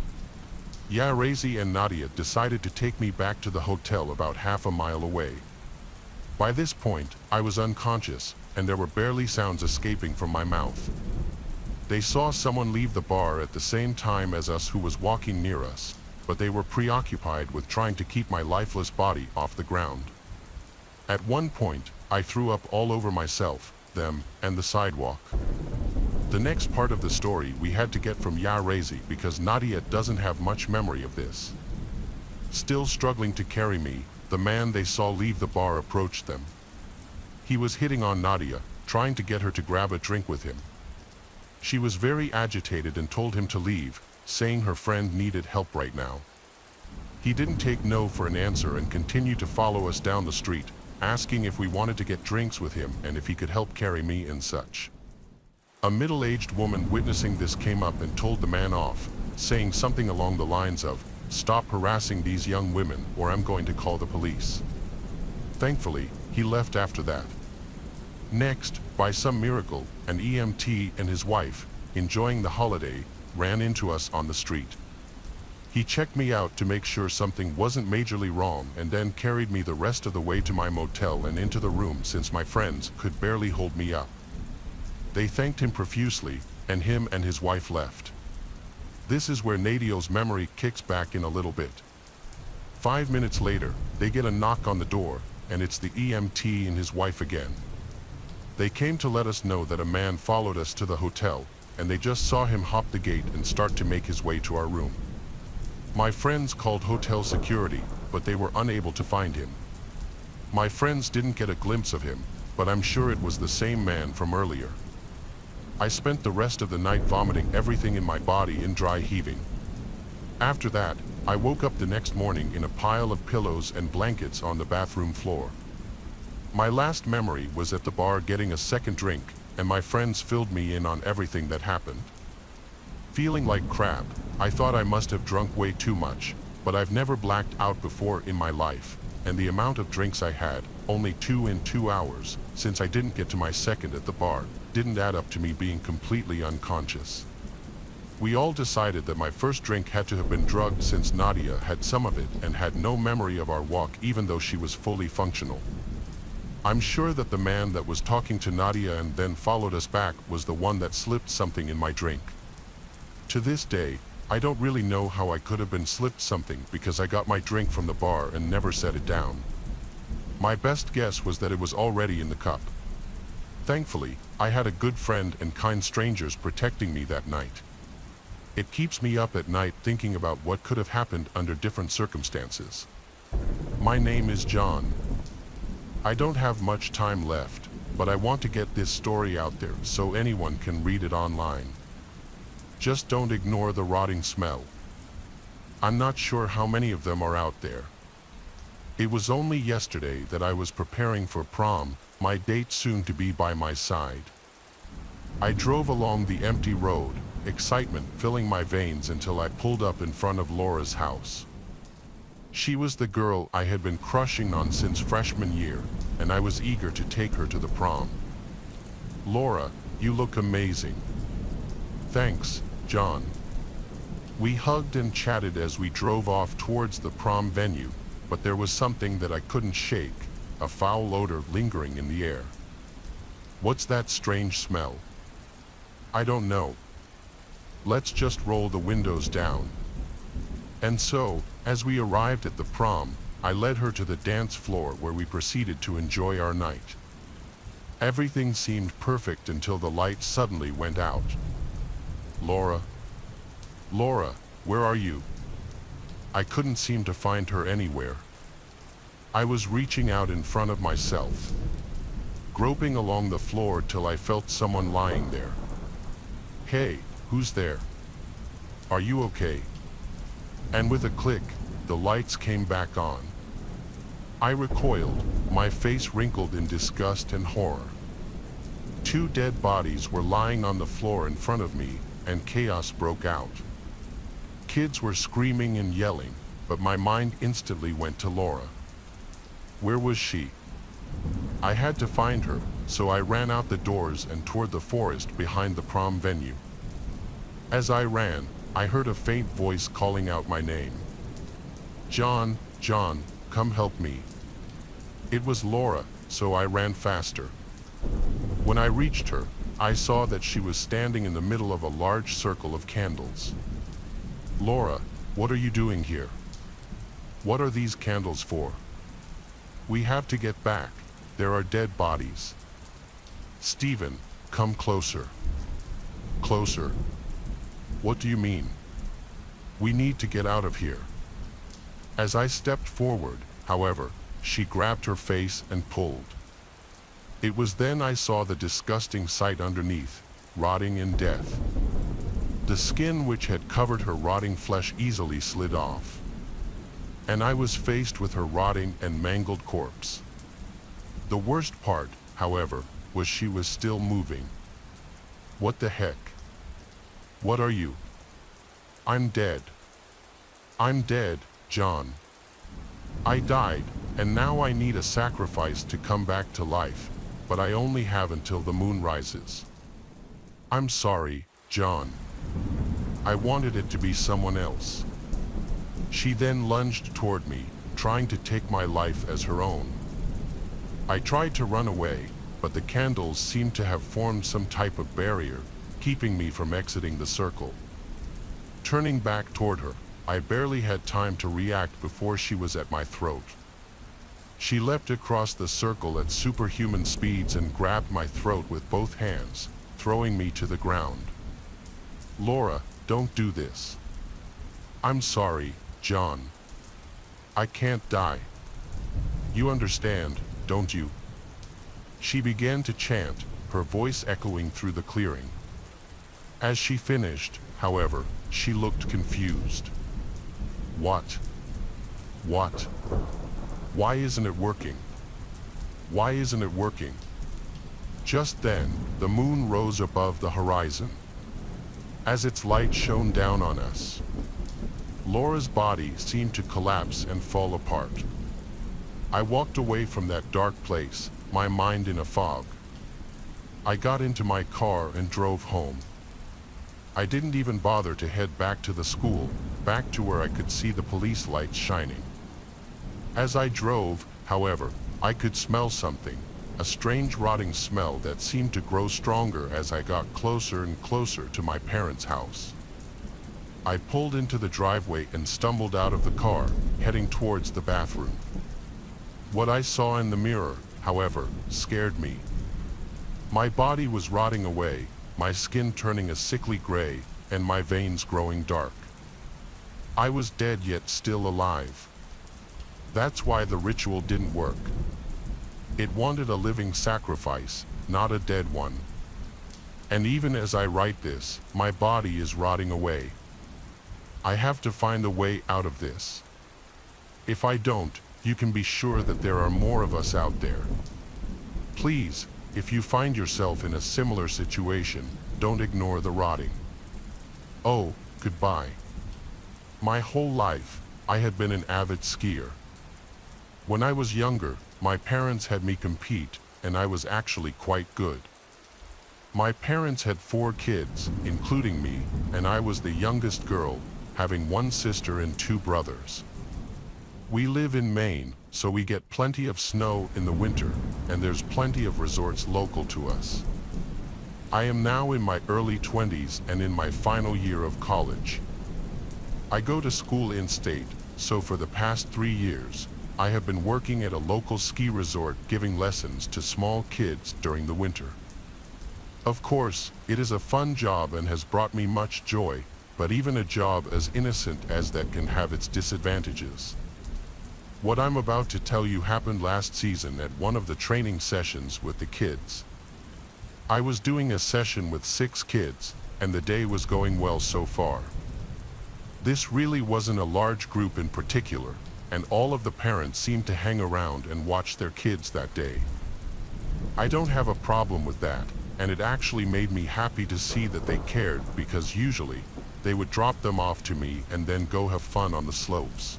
Yarezi and Nadia decided to take me back to the hotel about half a mile away. By this point, I was unconscious, and there were barely sounds escaping from my mouth. They saw someone leave the bar at the same time as us who was walking near us, but they were preoccupied with trying to keep my lifeless body off the ground. At one point, I threw up all over myself, them, and the sidewalk. The next part of the story we had to get from Yarezi because Nadia doesn't have much memory of this. Still struggling to carry me, the man they saw leave the bar approached them. He was hitting on Nadia, trying to get her to grab a drink with him. She was very agitated and told him to leave, saying her friend needed help right now. He didn't take no for an answer and continued to follow us down the street, asking if we wanted to get drinks with him and if he could help carry me and such. A middle-aged woman witnessing this came up and told the man off, saying something along the lines of, "Stop harassing these young women or I'm going to call the police." Thankfully, he left after that. Next, by some miracle, an EMT and his wife, enjoying the holiday, ran into us on the street. He checked me out to make sure something wasn't majorly wrong and then carried me the rest of the way to my motel and into the room since my friends could barely hold me up. They thanked him profusely, and him and his wife left. This is where Nadio's memory kicks back in a little bit. 5 minutes later, they get a knock on the door, and it's the EMT and his wife again. They came to let us know that a man followed us to the hotel, and they just saw him hop the gate and start to make his way to our room. My friends called hotel security, but they were unable to find him. My friends didn't get a glimpse of him, but I'm sure it was the same man from earlier. I spent the rest of the night vomiting everything in my body in dry heaving. After that, I woke up the next morning in a pile of pillows and blankets on the bathroom floor. My last memory was at the bar getting a second drink, and my friends filled me in on everything that happened. Feeling like crap, I thought I must have drunk way too much, but I've never blacked out before in my life, and the amount of drinks I had, only 2 in 2 hours, since I didn't get to my second at the bar, didn't add up to me being completely unconscious. We all decided that my first drink had to have been drugged since Nadia had some of it and had no memory of our walk even though she was fully functional. I'm sure that the man that was talking to Nadia and then followed us back was the one that slipped something in my drink. To this day, I don't really know how I could have been slipped something because I got my drink from the bar and never set it down. My best guess was that it was already in the cup. Thankfully, I had a good friend and kind strangers protecting me that night. It keeps me up at night thinking about what could have happened under different circumstances. My name is John. I don't have much time left, but I want to get this story out there so anyone can read it online. Just don't ignore the rotting smell. I'm not sure how many of them are out there. It was only yesterday that I was preparing for prom, my date soon to be by my side. I drove along the empty road, excitement filling my veins until I pulled up in front of Laura's house. She was the girl I had been crushing on since freshman year, and I was eager to take her to the prom. "Laura, you look amazing." "Thanks, John." We hugged and chatted as we drove off towards the prom venue, but there was something that I couldn't shake, a foul odor lingering in the air. "What's that strange smell?" "I don't know. Let's just roll the windows down." And so, as we arrived at the prom, I led her to the dance floor where we proceeded to enjoy our night. Everything seemed perfect until the light suddenly went out. "Laura? Laura, where are you?" I couldn't seem to find her anywhere. I was reaching out in front of myself, groping along the floor till I felt someone lying there. "Hey, who's there? Are you okay?" And with a click, the lights came back on. I recoiled, my face wrinkled in disgust and horror. 2 dead bodies were lying on the floor in front of me, and chaos broke out. Kids were screaming and yelling, but my mind instantly went to Laura. Where was she? I had to find her, so I ran out the doors and toward the forest behind the prom venue. As I ran, I heard a faint voice calling out my name. "John, John, come help me." It was Laura, so I ran faster. When I reached her, I saw that she was standing in the middle of a large circle of candles. "Laura, what are you doing here? What are these candles for?" "We have to get back. There are dead bodies." "Stephen, come closer." "Closer? What do you mean?" "We need to get out of here." As I stepped forward, however, she grabbed her face and pulled. It was then I saw the disgusting sight underneath, rotting in death. The skin which had covered her rotting flesh easily slid off. And I was faced with her rotting and mangled corpse. The worst part, however, was she was still moving. What the heck? What are you? I'm dead. I'm dead, John. I died, and now I need a sacrifice to come back to life, but I only have until the moon rises. I'm sorry, John. I wanted it to be someone else. She then lunged toward me, trying to take my life as her own. I tried to run away, but the candles seemed to have formed some type of barrier, keeping me from exiting the circle. Turning back toward her, I barely had time to react before she was at my throat. She leapt across the circle at superhuman speeds and grabbed my throat with both hands, throwing me to the ground. "Laura, don't do this." "I'm sorry, John. I can't die. You understand, don't you?" She began to chant, her voice echoing through the clearing. As she finished, however, she looked confused. What? Why isn't it working? Why isn't it working? Just then, the moon rose above the horizon. As its light shone down on us, Laura's body seemed to collapse and fall apart. I walked away from that dark place, my mind in a fog. I got into my car and drove home. I didn't even bother to head back to the school, back to where I could see the police lights shining. As I drove, however, I could smell something, a strange rotting smell that seemed to grow stronger as I got closer and closer to my parents' house. I pulled into the driveway and stumbled out of the car, heading towards the bathroom. What I saw in the mirror, however, scared me. My body was rotting away, my skin turning a sickly gray, and my veins growing dark. I was dead yet still alive. That's why the ritual didn't work. It wanted a living sacrifice, not a dead one. And even as I write this, my body is rotting away. I have to find a way out of this. If I don't, you can be sure that there are more of us out there. Please, if you find yourself in a similar situation, don't ignore the rotting. Oh, goodbye. My whole life, I had been an avid skier. When I was younger, my parents had me compete, and I was actually quite good. My parents had 4 kids, including me, and I was the youngest girl, having 1 sister and 2 brothers. We live in Maine, so we get plenty of snow in the winter, and there's plenty of resorts local to us. I am now in my early 20s and in my final year of college. I go to school in-state, so for the past 3 years, I have been working at a local ski resort giving lessons to small kids during the winter. Of course, it is a fun job and has brought me much joy, but even a job as innocent as that can have its disadvantages. What I'm about to tell you happened last season at one of the training sessions with the kids. I was doing a session with 6 kids, and the day was going well so far. This really wasn't a large group in particular, and all of the parents seemed to hang around and watch their kids that day. I don't have a problem with that, and it actually made me happy to see that they cared, because usually, they would drop them off to me and then go have fun on the slopes.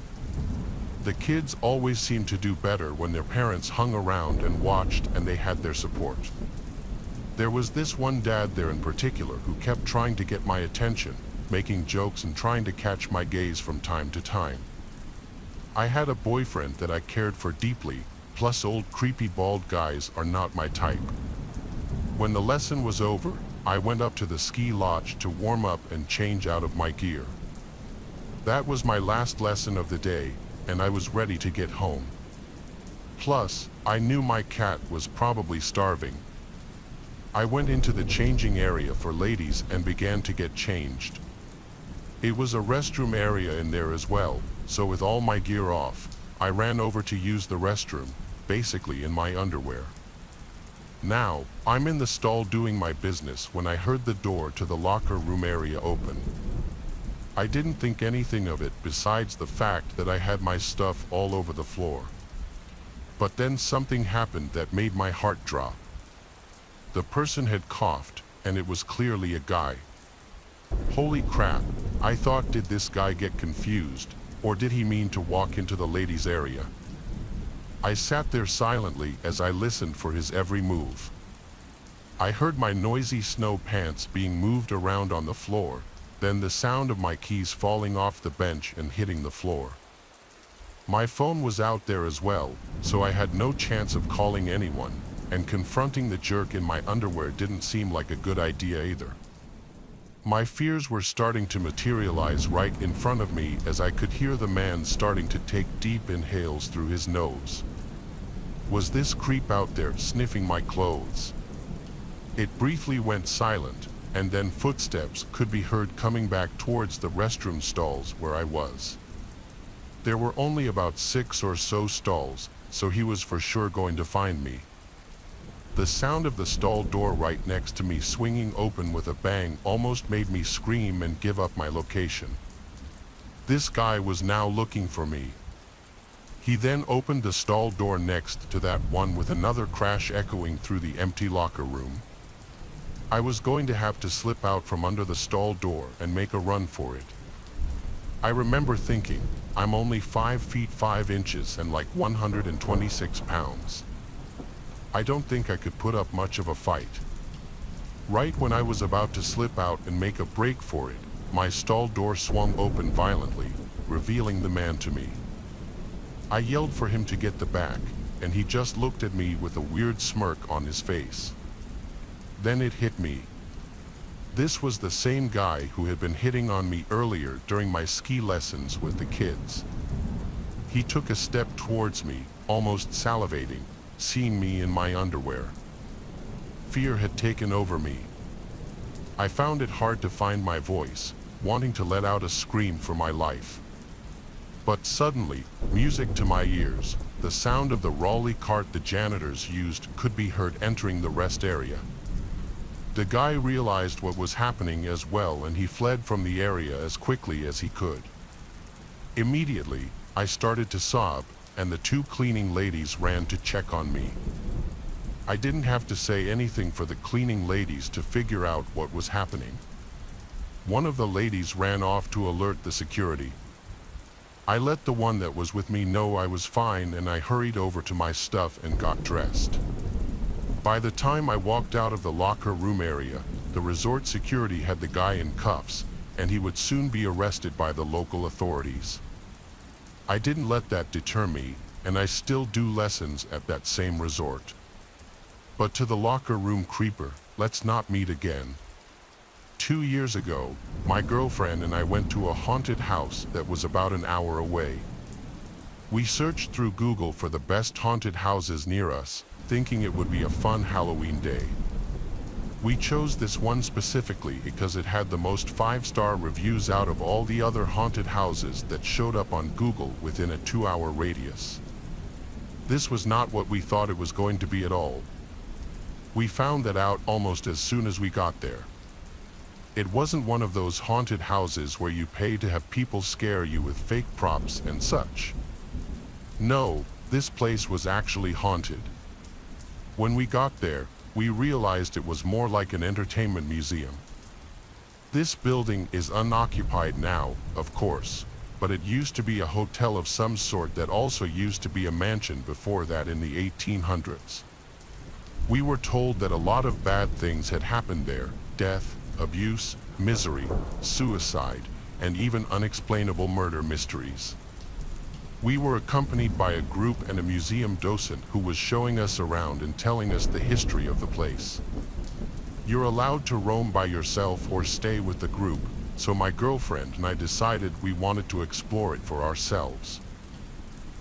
The kids always seemed to do better when their parents hung around and watched and they had their support. There was this one dad there in particular who kept trying to get my attention, making jokes and trying to catch my gaze from time to time. I had a boyfriend that I cared for deeply, plus old creepy bald guys are not my type. When the lesson was over, I went up to the ski lodge to warm up and change out of my gear. That was my last lesson of the day, and I was ready to get home. Plus, I knew my cat was probably starving. I went into the changing area for ladies and began to get changed. It was a restroom area in there as well, so with all my gear off, I ran over to use the restroom, basically in my underwear. Now, I'm in the stall doing my business when I heard the door to the locker room area open. I didn't think anything of it besides the fact that I had my stuff all over the floor. But then something happened that made my heart drop. The person had coughed, and it was clearly a guy. Holy crap, I thought, did this guy get confused, or did he mean to walk into the ladies' area? I sat there silently as I listened for his every move. I heard my noisy snow pants being moved around on the floor, then the sound of my keys falling off the bench and hitting the floor. My phone was out there as well, so I had no chance of calling anyone, and confronting the jerk in my underwear didn't seem like a good idea either. My fears were starting to materialize right in front of me as I could hear the man starting to take deep inhales through his nose. Was this creep out there sniffing my clothes? It briefly went silent, and then footsteps could be heard coming back towards the restroom stalls where I was. There were only about 6 or so stalls, so he was for sure going to find me. The sound of the stall door right next to me swinging open with a bang almost made me scream and give up my location. This guy was now looking for me. He then opened the stall door next to that one with another crash echoing through the empty locker room. I was going to have to slip out from under the stall door and make a run for it. I remember thinking, I'm only 5 feet 5 inches and like 126 pounds. I don't think I could put up much of a fight. Right when I was about to slip out and make a break for it, my stall door swung open violently, revealing the man to me. I yelled for him to get the back, and he just looked at me with a weird smirk on his face. Then it hit me. This was the same guy who had been hitting on me earlier during my ski lessons with the kids. He took a step towards me, almost salivating, seeing me in my underwear. Fear had taken over me. I found it hard to find my voice, wanting to let out a scream for my life. But suddenly, music to my ears, the sound of the Raleigh cart the janitors used could be heard entering the rest area. The guy realized what was happening as well, and he fled from the area as quickly as he could. Immediately, I started to sob, and the 2 cleaning ladies ran to check on me. I didn't have to say anything for the cleaning ladies to figure out what was happening. One of the ladies ran off to alert the security. I let the one that was with me know I was fine, and I hurried over to my stuff and got dressed. By the time I walked out of the locker room area, the resort security had the guy in cuffs, and he would soon be arrested by the local authorities. I didn't let that deter me, and I still do lessons at that same resort. But to the locker room creeper, let's not meet again. 2 years ago, my girlfriend and I went to a haunted house that was about an hour away. We searched through Google for the best haunted houses near us, thinking it would be a fun Halloween day. We chose this one specifically because it had the most 5-star reviews out of all the other haunted houses that showed up on Google within a 2-hour radius. This was not what we thought it was going to be at all. We found that out almost as soon as we got there. It wasn't one of those haunted houses where you pay to have people scare you with fake props and such. No, this place was actually haunted. When we got there, we realized it was more like an entertainment museum. This building is unoccupied now, of course, but it used to be a hotel of some sort that also used to be a mansion before that in the 1800s. We were told that a lot of bad things had happened there: death, abuse, misery, suicide, and even unexplainable murder mysteries. We were accompanied by a group and a museum docent who was showing us around and telling us the history of the place. You're allowed to roam by yourself or stay with the group, so my girlfriend and I decided we wanted to explore it for ourselves.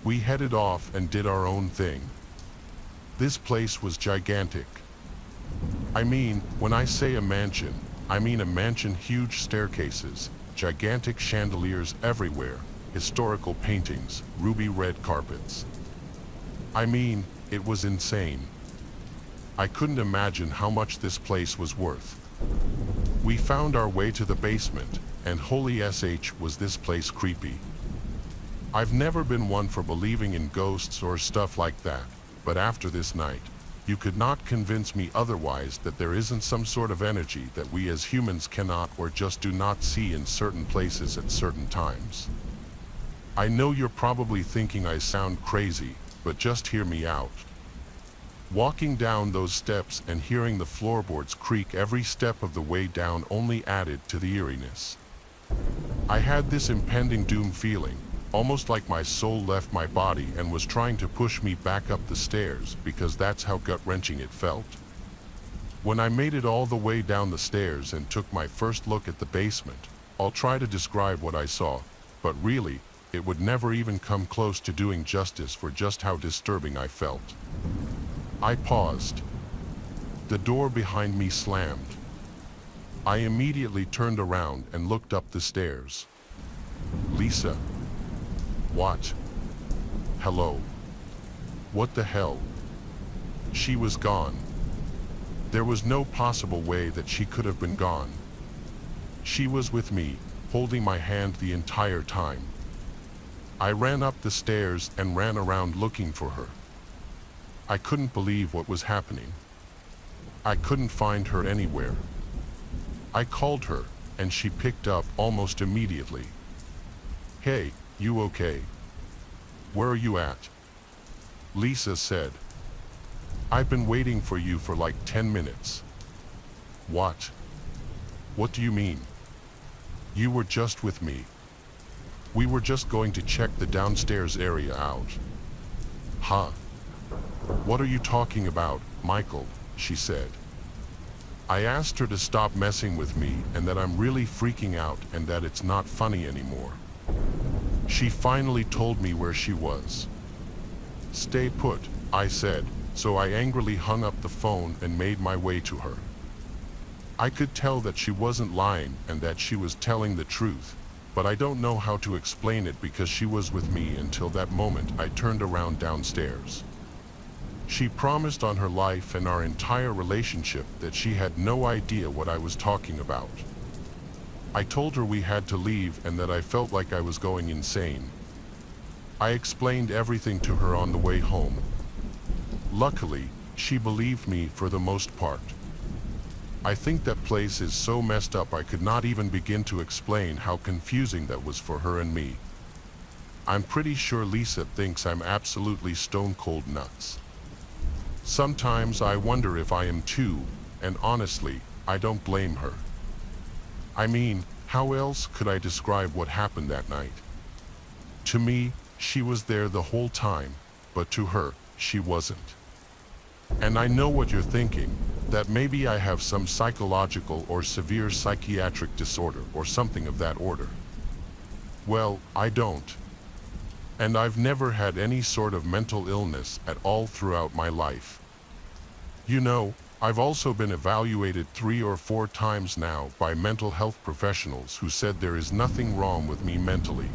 We headed off and did our own thing. This place was gigantic. I mean, when I say a mansion, I mean a mansion: huge staircases, gigantic chandeliers everywhere, historical paintings, ruby red carpets. I mean, it was insane. I couldn't imagine how much this place was worth. We found our way to the basement, and holy sh was this place creepy. I've never been one for believing in ghosts or stuff like that, but after this night, you could not convince me otherwise that there isn't some sort of energy that we as humans cannot or just do not see in certain places at certain times. I know you're probably thinking I sound crazy, but just hear me out. Walking down those steps and hearing the floorboards creak every step of the way down only added to the eeriness. I had this impending doom feeling, almost like my soul left my body and was trying to push me back up the stairs, because that's how gut-wrenching it felt. When I made it all the way down the stairs and took my first look at the basement, I'll try to describe what I saw, but really, it would never even come close to doing justice for just how disturbing I felt. I paused. The door behind me slammed. I immediately turned around and looked up the stairs. Lisa. What? Hello. What the hell? She was gone. There was no possible way that she could have been gone. She was with me, holding my hand the entire time. I ran up the stairs and ran around looking for her. I couldn't believe what was happening. I couldn't find her anywhere. I called her, and she picked up almost immediately. Hey, you okay? Where are you at? Lisa said. I've been waiting for you for like 10 minutes. What? What do you mean? You were just with me. We were just going to check the downstairs area out. Huh? What are you talking about, Michael? She said. I asked her to stop messing with me and that I'm really freaking out and that it's not funny anymore. She finally told me where she was. Stay put, I said, so I angrily hung up the phone and made my way to her. I could tell that she wasn't lying and that she was telling the truth, but I don't know how to explain it because she was with me until that moment I turned around downstairs. She promised on her life and our entire relationship that she had no idea what I was talking about. I told her we had to leave and that I felt like I was going insane. I explained everything to her on the way home. Luckily, she believed me for the most part. I think that place is so messed up I could not even begin to explain how confusing that was for her and me. I'm pretty sure Lisa thinks I'm absolutely stone cold nuts. Sometimes I wonder if I am too, and honestly, I don't blame her. I mean, how else could I describe what happened that night? To me, she was there the whole time, but to her, she wasn't. And I know what you're thinking, that maybe I have some psychological or severe psychiatric disorder or something of that order. Well, I don't. And I've never had any sort of mental illness at all throughout my life. You know, I've also been evaluated 3 or 4 times now by mental health professionals who said there is nothing wrong with me mentally.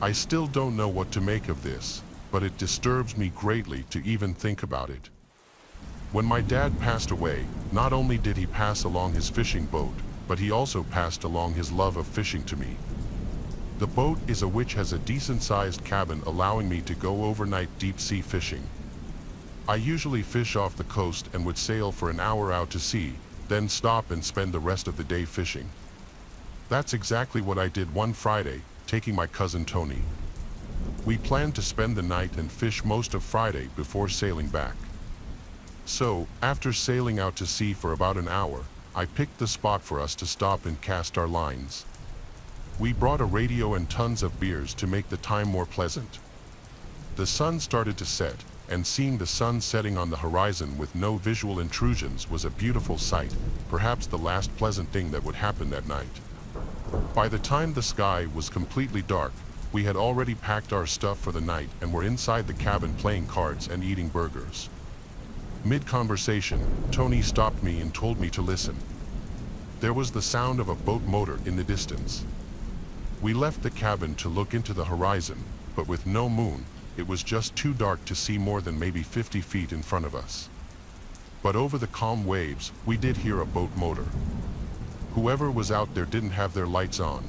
I still don't know what to make of this, but it disturbs me greatly to even think about it. When my dad passed away, not only did he pass along his fishing boat, but he also passed along his love of fishing to me. The boat is which has a decent-sized cabin allowing me to go overnight deep-sea fishing. I usually fish off the coast and would sail for an hour out to sea, then stop and spend the rest of the day fishing. That's exactly what I did one Friday, taking my cousin Tony. We planned to spend the night and fish most of Friday before sailing back. So, after sailing out to sea for about an hour, I picked the spot for us to stop and cast our lines. We brought a radio and tons of beers to make the time more pleasant. The sun started to set, and seeing the sun setting on the horizon with no visual intrusions was a beautiful sight, perhaps the last pleasant thing that would happen that night. By the time the sky was completely dark, we had already packed our stuff for the night and were inside the cabin playing cards and eating burgers. Mid-conversation, Tony stopped me and told me to listen. There was the sound of a boat motor in the distance. We left the cabin to look into the horizon, but with no moon, it was just too dark to see more than maybe 50 feet in front of us. But over the calm waves, we did hear a boat motor. Whoever was out there didn't have their lights on.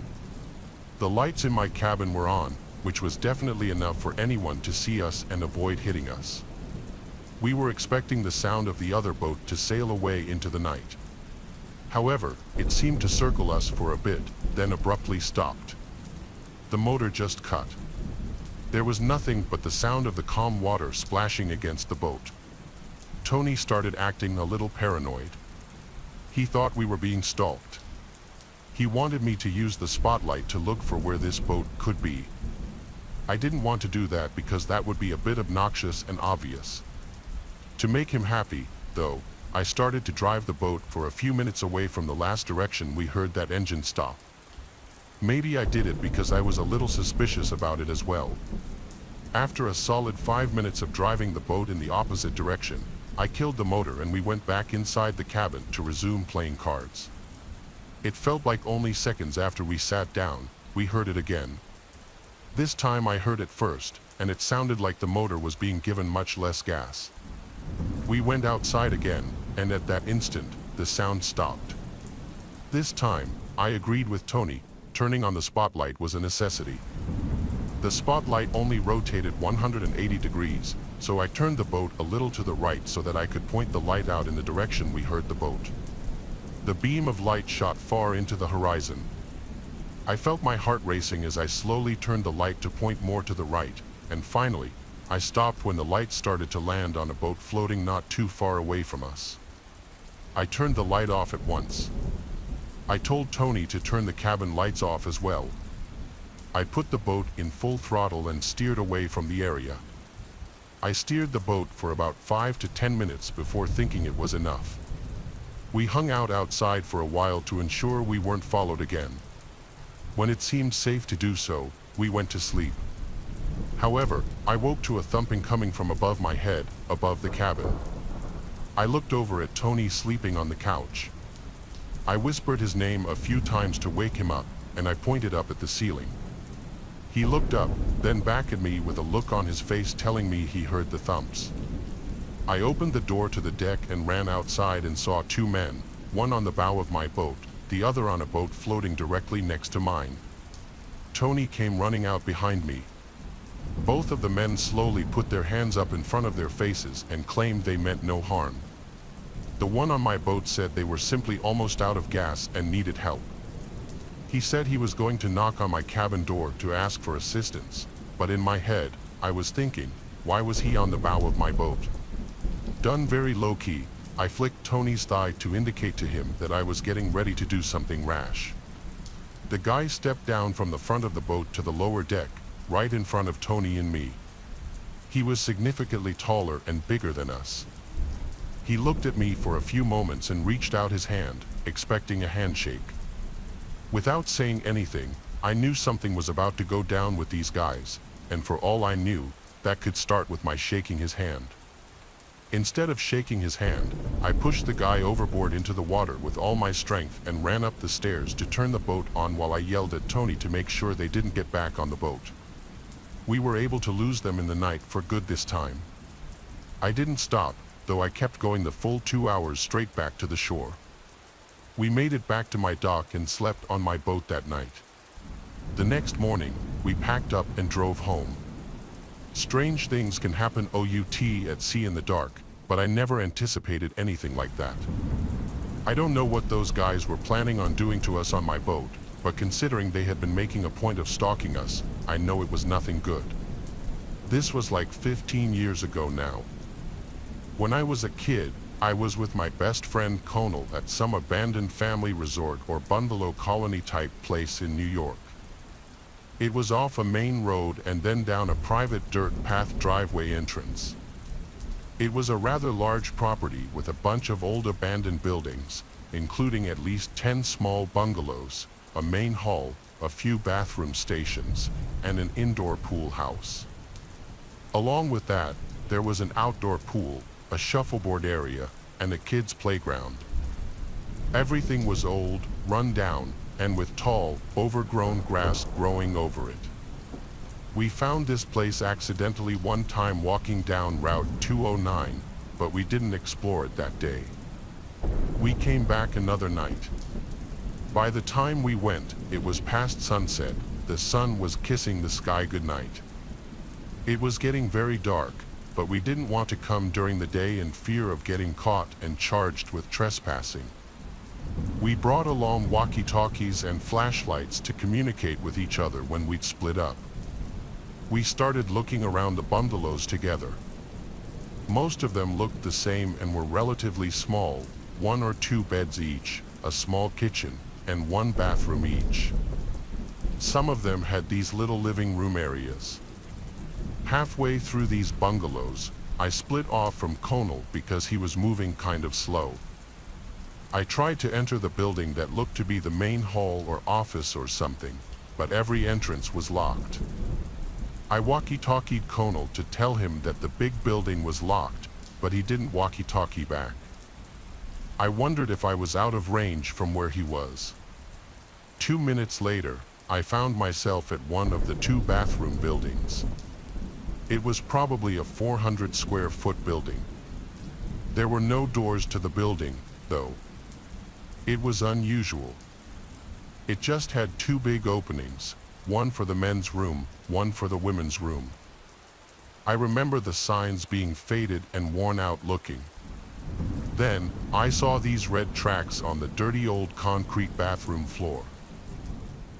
The lights in my cabin were on, which was definitely enough for anyone to see us and avoid hitting us. We were expecting the sound of the other boat to sail away into the night. However, it seemed to circle us for a bit, then abruptly stopped. The motor just cut. There was nothing but the sound of the calm water splashing against the boat. Tony started acting a little paranoid. He thought we were being stalked. He wanted me to use the spotlight to look for where this boat could be. I didn't want to do that because that would be a bit obnoxious and obvious. To make him happy, though, I started to drive the boat for a few minutes away from the last direction we heard that engine stop. Maybe I did it because I was a little suspicious about it as well. After a solid 5 minutes of driving the boat in the opposite direction, I killed the motor and we went back inside the cabin to resume playing cards. It felt like only seconds after we sat down, we heard it again. This time I heard it first, and it sounded like the motor was being given much less gas. We went outside again, and at that instant, the sound stopped. This time, I agreed with Tony, turning on the spotlight was a necessity. The spotlight only rotated 180 degrees, so I turned the boat a little to the right so that I could point the light out in the direction we heard the boat. The beam of light shot far into the horizon. I felt my heart racing as I slowly turned the light to point more to the right, and finally, I stopped when the light started to land on a boat floating not too far away from us. I turned the light off at once. I told Tony to turn the cabin lights off as well. I put the boat in full throttle and steered away from the area. I steered the boat for about 5 to 10 minutes before thinking it was enough. We hung out outside for a while to ensure we weren't followed again. When it seemed safe to do so, we went to sleep. However, I woke to a thumping coming from above my head, above the cabin. I looked over at Tony sleeping on the couch. I whispered his name a few times to wake him up, and I pointed up at the ceiling. He looked up, then back at me with a look on his face telling me he heard the thumps. I opened the door to the deck and ran outside and saw 2 men, one on the bow of my boat, the other on a boat floating directly next to mine. Tony came running out behind me. Both of the men slowly put their hands up in front of their faces and claimed they meant no harm. The one on my boat said they were simply almost out of gas and needed help. He said he was going to knock on my cabin door to ask for assistance, but in my head, I was thinking, why was he on the bow of my boat? Done very low-key, I flicked Tony's thigh to indicate to him that I was getting ready to do something rash. The guy stepped down from the front of the boat to the lower deck, right in front of Tony and me. He was significantly taller and bigger than us. He looked at me for a few moments and reached out his hand, expecting a handshake. Without saying anything, I knew something was about to go down with these guys, and for all I knew, that could start with my shaking his hand. Instead of shaking his hand, I pushed the guy overboard into the water with all my strength and ran up the stairs to turn the boat on while I yelled at Tony to make sure they didn't get back on the boat. We were able to lose them in the night for good this time. I didn't stop, though I kept going the full 2 hours straight back to the shore. We made it back to my dock and slept on my boat that night. The next morning, we packed up and drove home. Strange things can happen at sea in the dark, but I never anticipated anything like that. I don't know what those guys were planning on doing to us on my boat, but considering they had been making a point of stalking us, I know it was nothing good. This was like 15 years ago now. When I was a kid, I was with my best friend Conal at some abandoned family resort or bungalow colony type place in New York. It was off a main road and then down a private dirt path driveway entrance. It was a rather large property with a bunch of old abandoned buildings, including at least 10 small bungalows, a main hall, a few bathroom stations, and an indoor pool house. Along with that, there was an outdoor pool, a shuffleboard area, and a kids' playground. Everything was old, run down, and with tall, overgrown grass growing over it. We found this place accidentally one time walking down Route 209, but we didn't explore it that day. We came back another night. By the time we went, it was past sunset. The sun was kissing the sky goodnight. It was getting very dark, but we didn't want to come during the day in fear of getting caught and charged with trespassing. We brought along walkie-talkies and flashlights to communicate with each other when we'd split up. We started looking around the bungalows together. Most of them looked the same and were relatively small, 1 or 2 beds each, a small kitchen, and 1 bathroom each. Some of them had these little living room areas. Halfway through these bungalows, I split off from Conal because he was moving kind of slow. I tried to enter the building that looked to be the main hall or office or something, but every entrance was locked. I walkie-talkied Conal to tell him that the big building was locked, but he didn't walkie-talkie back. I wondered if I was out of range from where he was. 2 minutes later, I found myself at one of the 2 bathroom buildings. It was probably a 400 square foot building. There were no doors to the building, though. It was unusual. It just had 2 big openings, one for the men's room, one for the women's room. I remember the signs being faded and worn out looking. Then, I saw these red tracks on the dirty old concrete bathroom floor.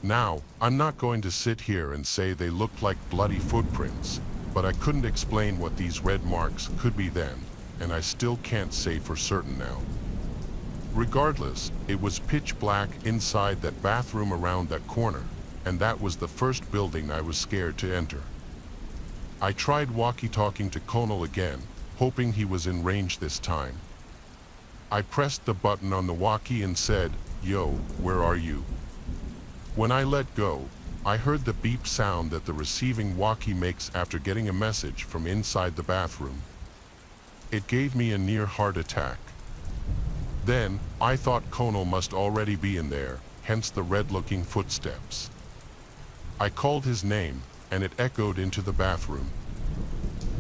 Now, I'm not going to sit here and say they looked like bloody footprints, but I couldn't explain what these red marks could be then, and I still can't say for certain now. Regardless, it was pitch black inside that bathroom around that corner, and that was the first building I was scared to enter. I tried walkie-talking to Conal again, hoping he was in range this time. I pressed the button on the walkie and said, "Yo, where are you?" When I let go, I heard the beep sound that the receiving walkie makes after getting a message from inside the bathroom. It gave me a near heart attack. Then, I thought Conal must already be in there, hence the red-looking footsteps. I called his name, and it echoed into the bathroom.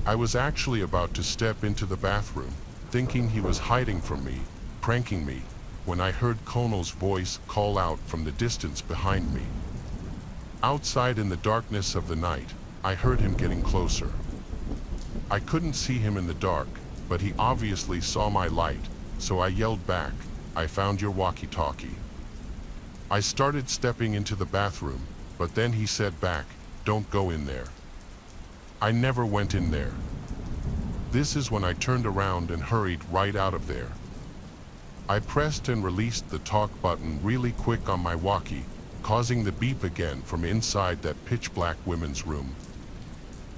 I was actually about to step into the bathroom, thinking he was hiding from me, pranking me, when I heard Conal's voice call out from the distance behind me. Outside in the darkness of the night, I heard him getting closer. I couldn't see him in the dark, but he obviously saw my light, so I yelled back, "I found your walkie-talkie." I started stepping into the bathroom, but then he said back, "Don't go in there." I never went in there. This is when I turned around and hurried right out of there. I pressed and released the talk button really quick on my walkie, causing the beep again from inside that pitch-black women's room.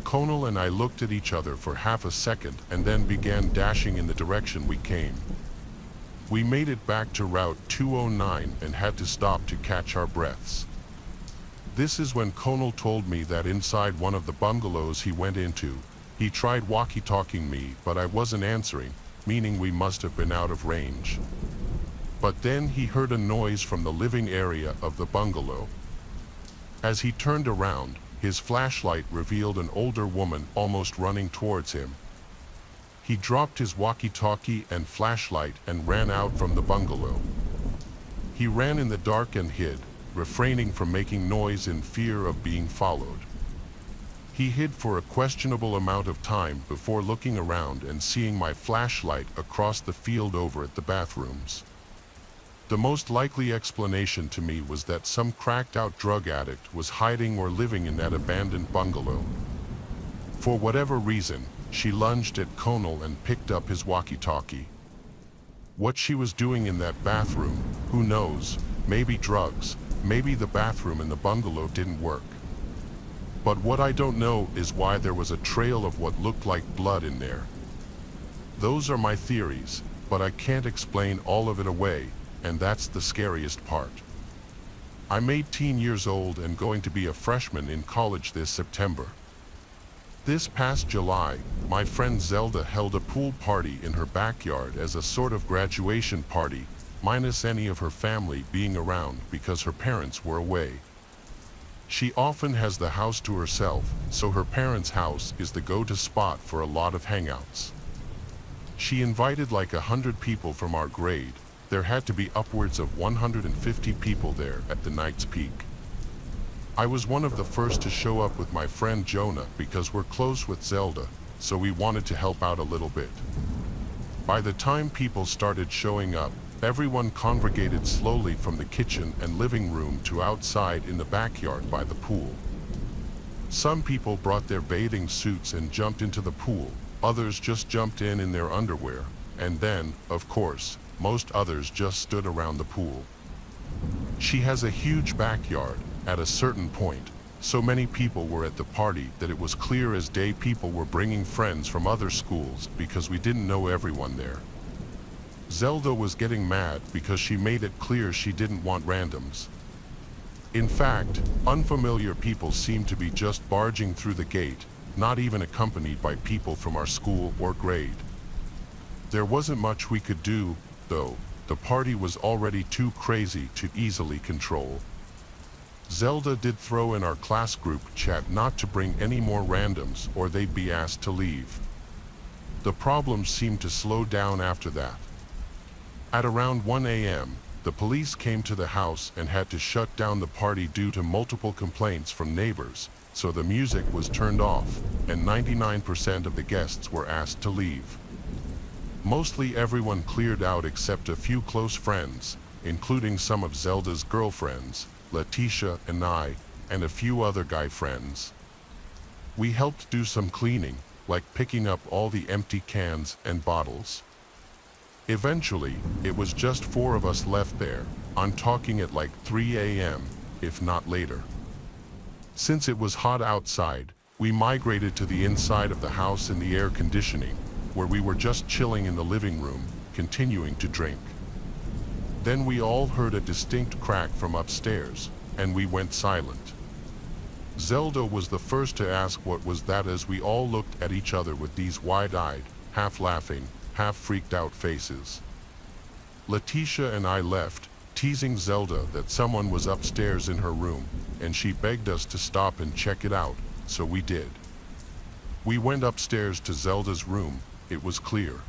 Conal and I looked at each other for half a second and then began dashing in the direction we came. We made it back to Route 209 and had to stop to catch our breaths. This is when Conal told me that inside one of the bungalows he went into, he tried walkie-talking me, but I wasn't answering, meaning we must have been out of range. But then he heard a noise from the living area of the bungalow. As he turned around, his flashlight revealed an older woman almost running towards him. He dropped his walkie-talkie and flashlight and ran out from the bungalow. He ran in the dark and hid, refraining from making noise in fear of being followed. He hid for a questionable amount of time before looking around and seeing my flashlight across the field over at the bathrooms. The most likely explanation to me was that some cracked-out drug addict was hiding or living in that abandoned bungalow. For whatever reason, she lunged at Conal and picked up his walkie-talkie. What she was doing in that bathroom, who knows? Maybe drugs, maybe the bathroom in the bungalow didn't work. But what I don't know is why there was a trail of what looked like blood in there. Those are my theories, but I can't explain all of it away, and that's the scariest part. I'm 18 years old and going to be a freshman in college this September. This past July, my friend Zelda held a pool party in her backyard as a sort of graduation party, minus any of her family being around because her parents were away. She often has the house to herself, so her parents' house is the go-to spot for a lot of hangouts. She invited like 100 people from our grade. There had to be upwards of 150 people there at the night's peak. I was one of the first to show up with my friend Jonah because we're close with Zelda, so we wanted to help out a little bit. By the time people started showing up, everyone congregated slowly from the kitchen and living room to outside in the backyard by the pool. Some people brought their bathing suits and jumped into the pool, others just jumped in their underwear, and then, of course, most others just stood around the pool. She has a huge backyard. At a certain point, So many people were at the party that it was clear as day people were bringing friends from other schools because we didn't know everyone there. Zelda was getting mad because she made it clear she didn't want randoms. In fact, unfamiliar people seemed to be just barging through the gate, not even accompanied by people from our school or grade. There wasn't much we could do, though. The party was already too crazy to easily control. Zelda did throw in our class group chat not to bring any more randoms or they'd be asked to leave. The problems seemed to slow down after that. At around 1 a.m., the police came to the house and had to shut down the party due to multiple complaints from neighbors, so the music was turned off, and 99% of the guests were asked to leave. Mostly everyone cleared out except a few close friends, including some of Zelda's girlfriends, Letitia and I, and a few other guy friends. We helped do some cleaning, like picking up all the empty cans and bottles. Eventually, it was just 4 of us left there. I'm talking at like 3 a.m., if not later. Since it was hot outside, we migrated to the inside of the house in the air conditioning, where we were just chilling in the living room, continuing to drink. Then we all heard a distinct crack from upstairs, and we went silent. Zelda was the first to ask what was that as we all looked at each other with these wide-eyed, half-laughing, half-freaked-out faces. Letitia and I left, teasing Zelda that someone was upstairs in her room, and she begged us to stop and check it out, so we did. We went upstairs to Zelda's room. It was clear.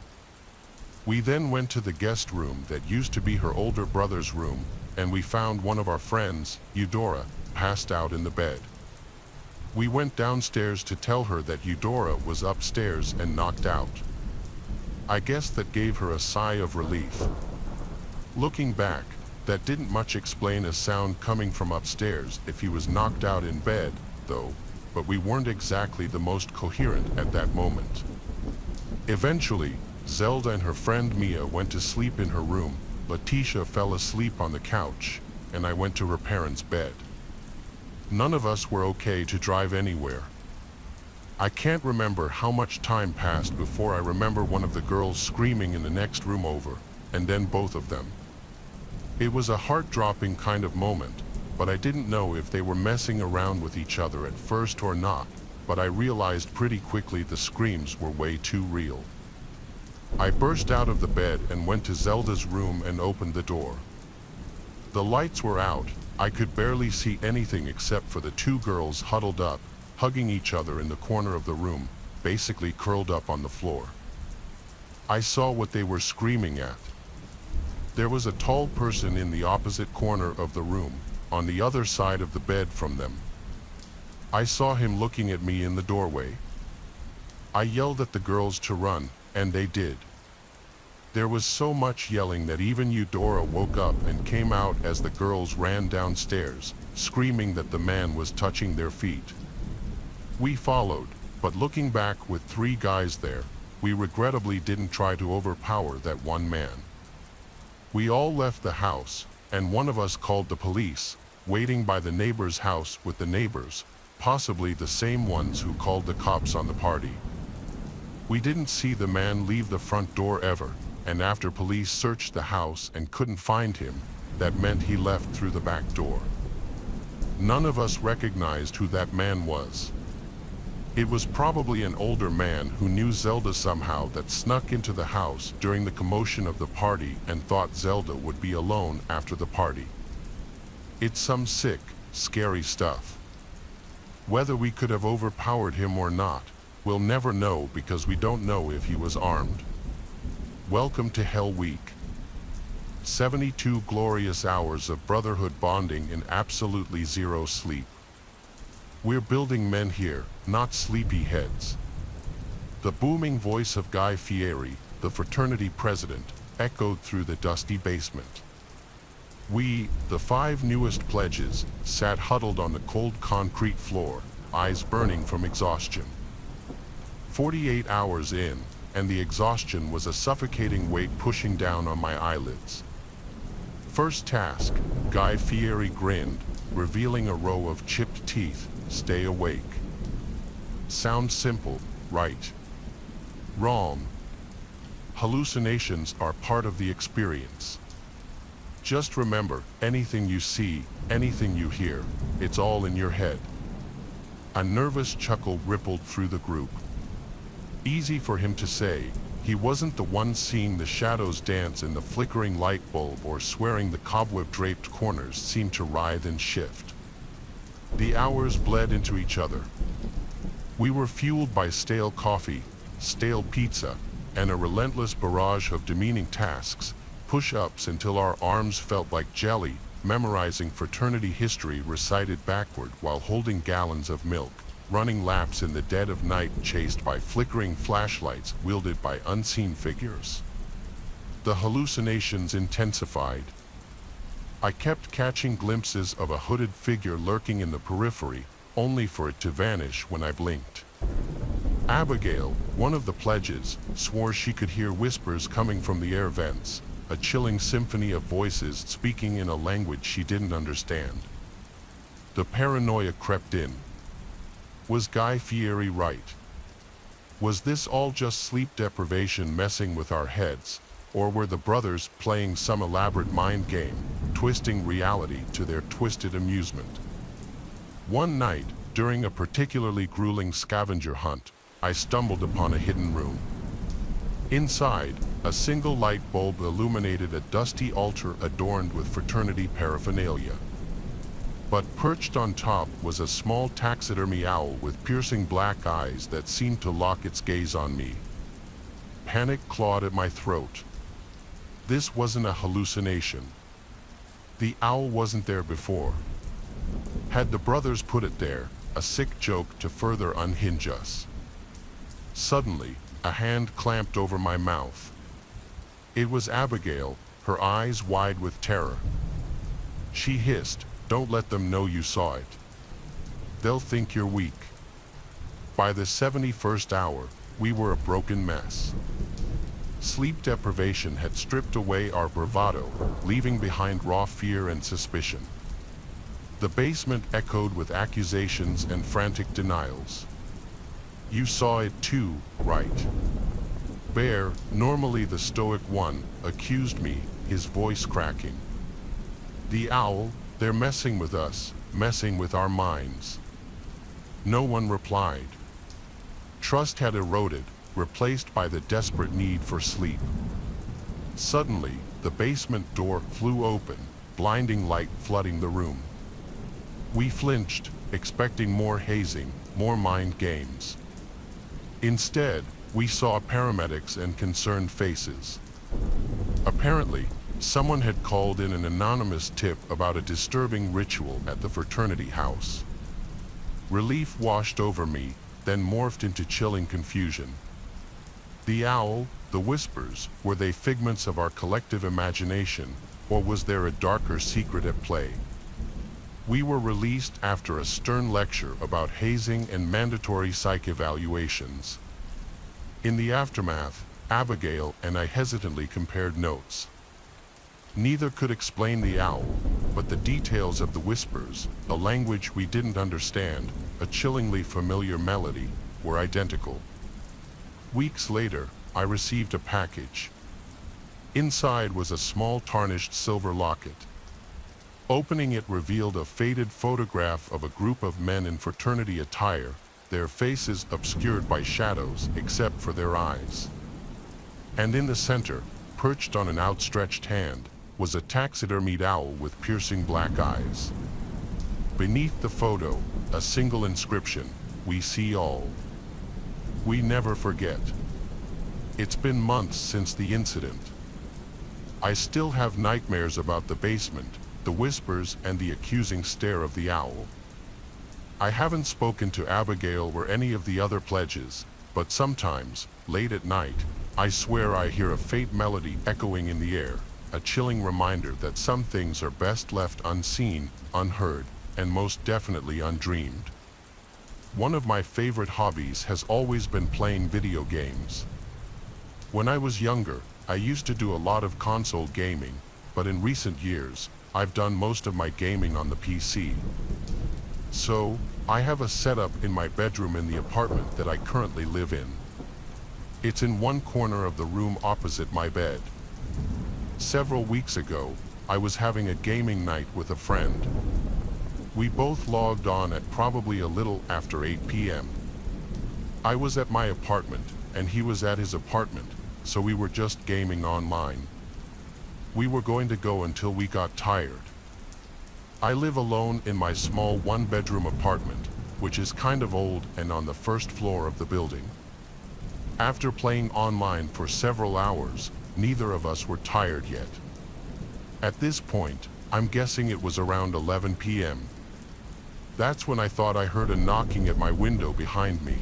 We then went to the guest room that used to be her older brother's room, and we found one of our friends, Eudora, passed out in the bed. We went downstairs to tell her that Eudora was upstairs and knocked out. I guess that gave her a sigh of relief. Looking back, that didn't much explain a sound coming from upstairs if he was knocked out in bed, though, but we weren't exactly the most coherent at that moment. Eventually, Zelda and her friend Mia went to sleep in her room, Letitia fell asleep on the couch, and I went to her parents' bed. None of us were okay to drive anywhere. I can't remember how much time passed before I remember one of the girls screaming in the next room over, and then both of them. It was a heart-dropping kind of moment, but I didn't know if they were messing around with each other at first or not, but I realized pretty quickly the screams were way too real. I burst out of the bed and went to Zelda's room and opened the door. The lights were out. I could barely see anything except for the 2 girls huddled up, hugging each other in the corner of the room, basically curled up on the floor. I saw what they were screaming at. There was a tall person in the opposite corner of the room, on the other side of the bed from them. I saw him looking at me in the doorway. I yelled at the girls to run, and they did. There was so much yelling that even Eudora woke up and came out as the girls ran downstairs, screaming that the man was touching their feet. We followed, but looking back with 3 guys there, we regrettably didn't try to overpower that one man. We all left the house, and one of us called the police, waiting by the neighbor's house with the neighbors, possibly the same ones who called the cops on the party. We didn't see the man leave the front door ever, and after police searched the house and couldn't find him, that meant he left through the back door. None of us recognized who that man was. It was probably an older man who knew Zelda somehow that snuck into the house during the commotion of the party and thought Zelda would be alone after the party. It's some sick, scary stuff. Whether we could have overpowered him or not, we'll never know because we don't know if he was armed. Welcome to Hell Week. 72 glorious hours of brotherhood bonding and absolutely zero sleep. We're building men here, not sleepy heads. The booming voice of Guy Fieri, the fraternity president, echoed through the dusty basement. We, the 5 newest pledges, sat huddled on the cold concrete floor, eyes burning from exhaustion. 48 hours in, and the exhaustion was a suffocating weight pushing down on my eyelids. First task, Guy Fieri grinned, revealing a row of chipped teeth, stay awake. Sounds simple, right? Wrong. Hallucinations are part of the experience. Just remember, anything you see, anything you hear, it's all in your head. A nervous chuckle rippled through the group. Easy for him to say, he wasn't the one seeing the shadows dance in the flickering light bulb or swearing the cobweb-draped corners seemed to writhe and shift. The hours bled into each other. We were fueled by stale coffee, stale pizza, and a relentless barrage of demeaning tasks, push-ups until our arms felt like jelly, memorizing fraternity history recited backward while holding gallons of milk, running laps in the dead of night chased by flickering flashlights wielded by unseen figures. The hallucinations intensified. I kept catching glimpses of a hooded figure lurking in the periphery, only for it to vanish when I blinked. Abigail, one of the pledges, swore she could hear whispers coming from the air vents, a chilling symphony of voices speaking in a language she didn't understand. The paranoia crept in. Was Guy Fieri right? Was this all just sleep deprivation messing with our heads, or were the brothers playing some elaborate mind game, twisting reality to their twisted amusement? One night, during a particularly grueling scavenger hunt, I stumbled upon a hidden room. Inside, a single light bulb illuminated a dusty altar adorned with fraternity paraphernalia. But perched on top was a small taxidermy owl with piercing black eyes that seemed to lock its gaze on me. Panic clawed at my throat. This wasn't a hallucination. The owl wasn't there before. Had the brothers put it there, a sick joke to further unhinge us? Suddenly, a hand clamped over my mouth. It was Abigail, her eyes wide with terror. She hissed, "Don't let them know you saw it. They'll think you're weak." By the 71st hour, we were a broken mess. Sleep deprivation had stripped away our bravado, leaving behind raw fear and suspicion. The basement echoed with accusations and frantic denials. "You saw it too, right?" Bear, normally the stoic one, accused me, his voice cracking. "The owl, they're messing with us, messing with our minds." No one replied. Trust had eroded, replaced by the desperate need for sleep. Suddenly, the basement door flew open, blinding light flooding the room. We flinched, expecting more hazing, more mind games. Instead, we saw paramedics and concerned faces. Apparently, someone had called in an anonymous tip about a disturbing ritual at the fraternity house. Relief washed over me, then morphed into chilling confusion. The owl, the whispers, were they figments of our collective imagination, or was there a darker secret at play? We were released after a stern lecture about hazing and mandatory psych evaluations. In the aftermath, Abigail and I hesitantly compared notes. Neither could explain the owl, but the details of the whispers, a language we didn't understand, a chillingly familiar melody, were identical. Weeks later, I received a package. Inside was a small tarnished silver locket. Opening it revealed a faded photograph of a group of men in fraternity attire, their faces obscured by shadows except for their eyes. And in the center, perched on an outstretched hand, was a taxidermied owl with piercing black eyes. Beneath the photo, a single inscription, "We see all. We never forget." It's been months since the incident. I still have nightmares about the basement, the whispers and the accusing stare of the owl. I haven't spoken to Abigail or any of the other pledges, but sometimes, late at night, I swear I hear a faint melody echoing in the air, a chilling reminder that some things are best left unseen, unheard, and most definitely undreamed. One of my favorite hobbies has always been playing video games. When I was younger, I used to do a lot of console gaming, but in recent years, I've done most of my gaming on the PC. So, I have a setup in my bedroom in the apartment that I currently live in. It's in one corner of the room opposite my bed. Several weeks ago, I was having a gaming night with a friend. We both logged on at probably a little after 8 p.m. I was at my apartment, and he was at his apartment, so we were just gaming online. We were going to go until we got tired. I live alone in my small one-bedroom apartment, which is kind of old and on the first floor of the building. After playing online for several hours, neither of us were tired yet. At this point, I'm guessing it was around 11 p.m. That's when I thought I heard a knocking at my window behind me.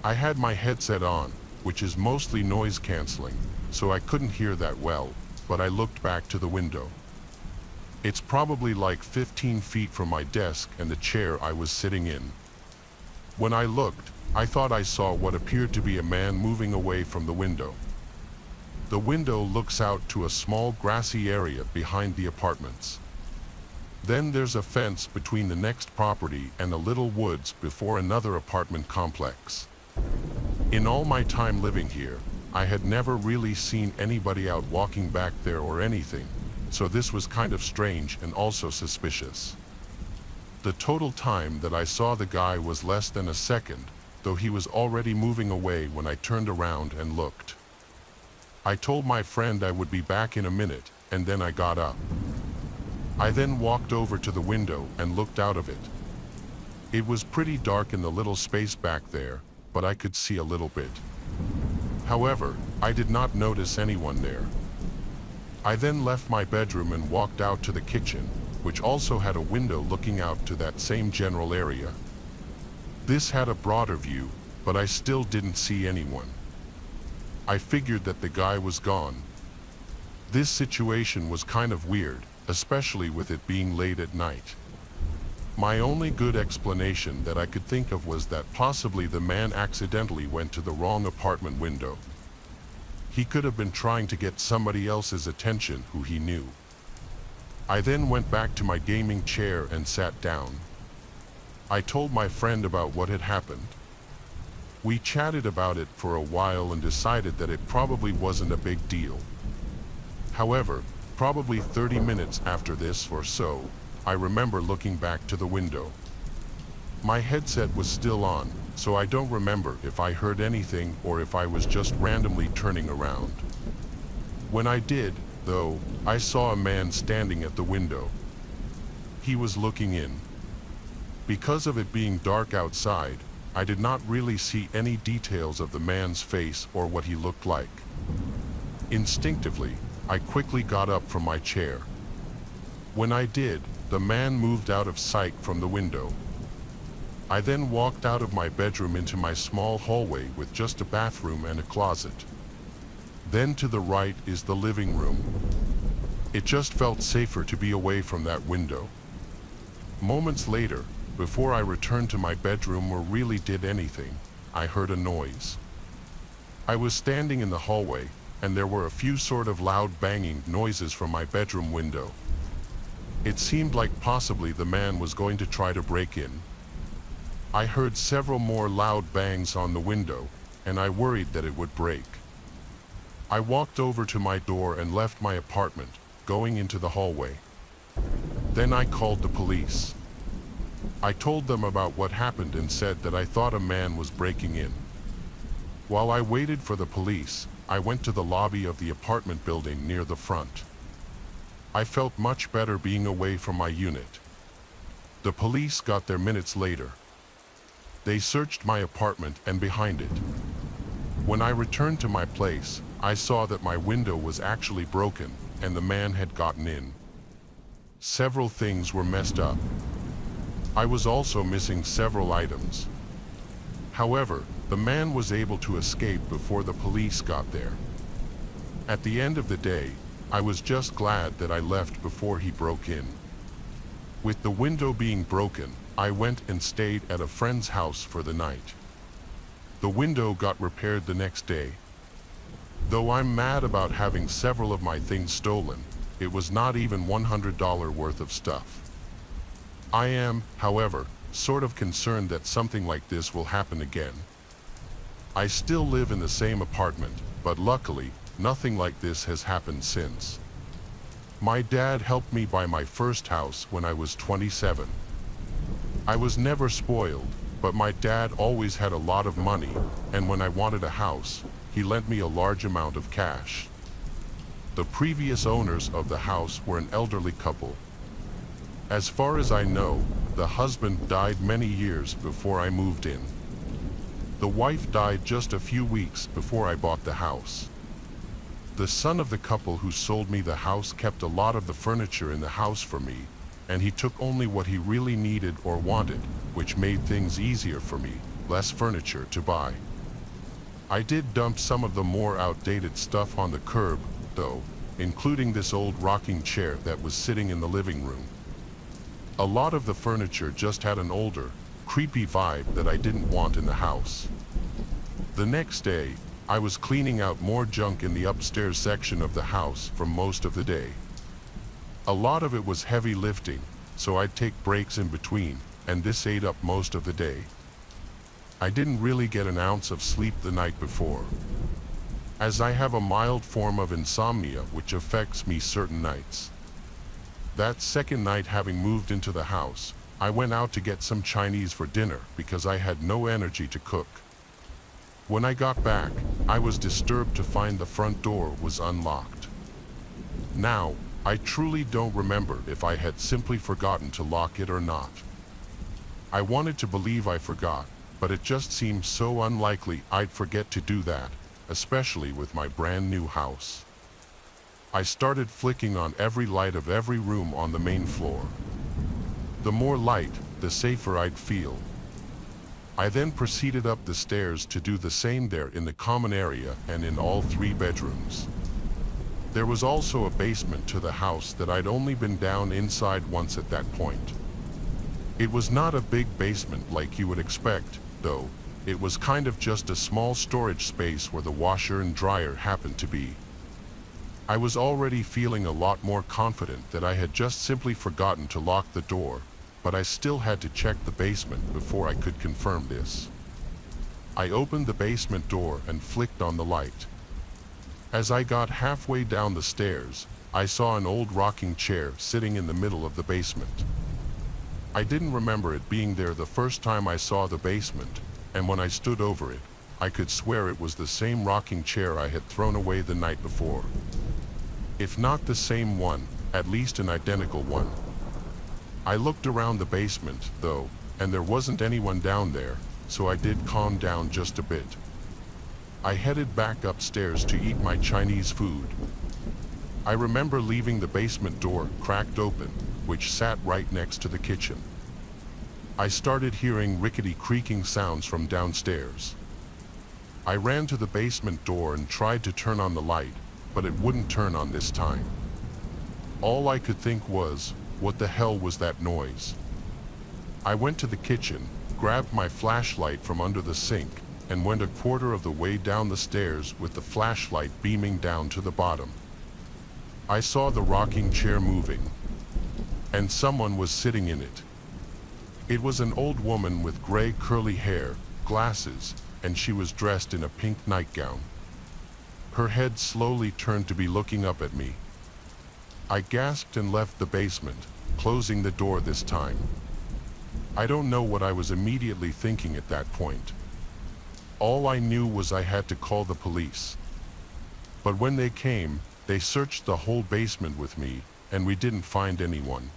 I had my headset on, which is mostly noise canceling, so I couldn't hear that well, but I looked back to the window. It's probably like 15 feet from my desk and the chair I was sitting in. When I looked, I thought I saw what appeared to be a man moving away from the window. The window looks out to a small grassy area behind the apartments. Then there's a fence between the next property and the little woods before another apartment complex. In all my time living here, I had never really seen anybody out walking back there or anything, so this was kind of strange and also suspicious. The total time that I saw the guy was less than a second, though he was already moving away when I turned around and looked. I told my friend I would be back in a minute, and then I got up. I then walked over to the window and looked out of it. It was pretty dark in the little space back there, but I could see a little bit. However, I did not notice anyone there. I then left my bedroom and walked out to the kitchen, which also had a window looking out to that same general area. This had a broader view, but I still didn't see anyone. I figured that the guy was gone. This situation was kind of weird, especially with it being late at night. My only good explanation that I could think of was that possibly the man accidentally went to the wrong apartment window. He could have been trying to get somebody else's attention who he knew. I then went back to my gaming chair and sat down. I told my friend about what had happened. We chatted about it for a while and decided that it probably wasn't a big deal. However, probably 30 minutes after this or so, I remember looking back to the window. My headset was still on, so I don't remember if I heard anything or if I was just randomly turning around. When I did, though, I saw a man standing at the window. He was looking in. Because of it being dark outside, I did not really see any details of the man's face or what he looked like. Instinctively, I quickly got up from my chair. When I did, the man moved out of sight from the window. I then walked out of my bedroom into my small hallway with just a bathroom and a closet. Then to the right is the living room. It just felt safer to be away from that window. Moments later, before I returned to my bedroom or really did anything, I heard a noise. I was standing in the hallway, and there were a few sort of loud banging noises from my bedroom window. It seemed like possibly the man was going to try to break in. I heard several more loud bangs on the window, and I worried that it would break. I walked over to my door and left my apartment, going into the hallway. Then I called the police. I told them about what happened and said that I thought a man was breaking in. While I waited for the police, I went to the lobby of the apartment building near the front. I felt much better being away from my unit. The police got there minutes later. They searched my apartment and behind it. When I returned to my place, I saw that my window was actually broken and the man had gotten in. Several things were messed up. I was also missing several items. However, the man was able to escape before the police got there. At the end of the day, I was just glad that I left before he broke in. With the window being broken, I went and stayed at a friend's house for the night. The window got repaired the next day. Though I'm mad about having several of my things stolen, it was not even $100 worth of stuff. I am, however, sort of concerned that something like this will happen again. I still live in the same apartment, but luckily, nothing like this has happened since. My dad helped me buy my first house when I was 27. I was never spoiled, but my dad always had a lot of money, and when I wanted a house, he lent me a large amount of cash. The previous owners of the house were an elderly couple. As far as I know, the husband died many years before I moved in. The wife died just a few weeks before I bought the house. The son of the couple who sold me the house kept a lot of the furniture in the house for me, and he took only what he really needed or wanted, which made things easier for me, less furniture to buy. I did dump some of the more outdated stuff on the curb, though, including this old rocking chair that was sitting in the living room. A lot of the furniture just had an older, creepy vibe that I didn't want in the house. The next day, I was cleaning out more junk in the upstairs section of the house for most of the day. A lot of it was heavy lifting, so I'd take breaks in between, and this ate up most of the day. I didn't really get an ounce of sleep the night before, as I have a mild form of insomnia which affects me certain nights. That second night, having moved into the house, I went out to get some Chinese for dinner because I had no energy to cook. When I got back, I was disturbed to find the front door was unlocked. Now, I truly don't remember if I had simply forgotten to lock it or not. I wanted to believe I forgot, but it just seemed so unlikely I'd forget to do that, especially with my brand new house. I started flicking on every light of every room on the main floor. The more light, the safer I'd feel. I then proceeded up the stairs to do the same there in the common area and in all 3 bedrooms. There was also a basement to the house that I'd only been down inside once at that point. It was not a big basement like you would expect, though. It was kind of just a small storage space where the washer and dryer happened to be. I was already feeling a lot more confident that I had just simply forgotten to lock the door, but I still had to check the basement before I could confirm this. I opened the basement door and flicked on the light. As I got halfway down the stairs, I saw an old rocking chair sitting in the middle of the basement. I didn't remember it being there the first time I saw the basement, and when I stood over it, I could swear it was the same rocking chair I had thrown away the night before. If not the same one, at least an identical one. I looked around the basement, though, and there wasn't anyone down there, so I did calm down just a bit. I headed back upstairs to eat my Chinese food. I remember leaving the basement door cracked open, which sat right next to the kitchen. I started hearing rickety creaking sounds from downstairs. I ran to the basement door and tried to turn on the light, but it wouldn't turn on this time. All I could think was, what the hell was that noise? I went to the kitchen, grabbed my flashlight from under the sink, and went a quarter of the way down the stairs with the flashlight beaming down to the bottom. I saw the rocking chair moving, and someone was sitting in it. It was an old woman with gray curly hair, glasses, and she was dressed in a pink nightgown. Her head slowly turned to be looking up at me. I gasped and left the basement, closing the door this time. I don't know what I was immediately thinking at that point. All I knew was I had to call the police. But when they came, they searched the whole basement with me, and we didn't find anyone.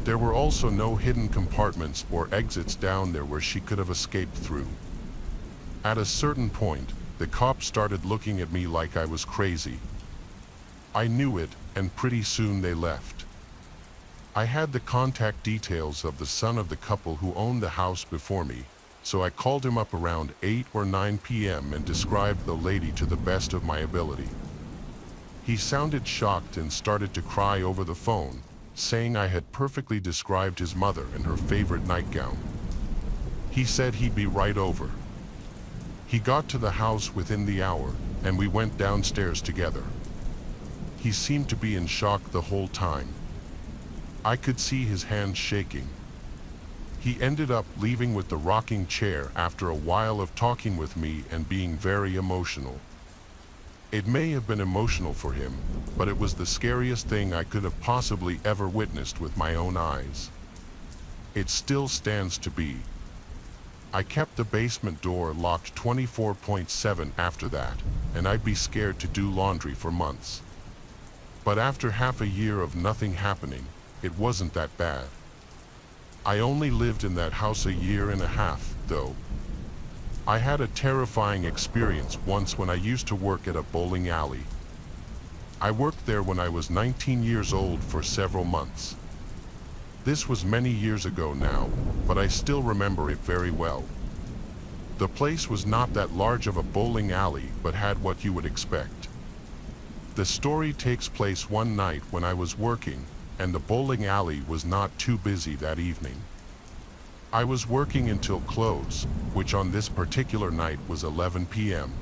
There were also no hidden compartments or exits down there where she could have escaped through. At a certain point, the cops started looking at me like I was crazy. I knew it, and pretty soon they left. I had the contact details of the son of the couple who owned the house before me, so I called him up around 8 or 9 p.m. and described the lady to the best of my ability. He sounded shocked and started to cry over the phone, saying I had perfectly described his mother in her favorite nightgown. He said he'd be right over. He got to the house within the hour, and we went downstairs together. He seemed to be in shock the whole time. I could see his hands shaking. He ended up leaving with the rocking chair after a while of talking with me and being very emotional. It may have been emotional for him, but it was the scariest thing I could have possibly ever witnessed with my own eyes. It still stands to be. I kept the basement door locked 24/7 after that, and I'd be scared to do laundry for months. But after half a year of nothing happening, it wasn't that bad. I only lived in that house a year and a half, though. I had a terrifying experience once when I used to work at a bowling alley. I worked there when I was 19 years old for several months. This was many years ago now, but I still remember it very well. The place was not that large of a bowling alley, but had what you would expect. The story takes place one night when I was working, and the bowling alley was not too busy that evening. I was working until close, which on this particular night was 11 p.m.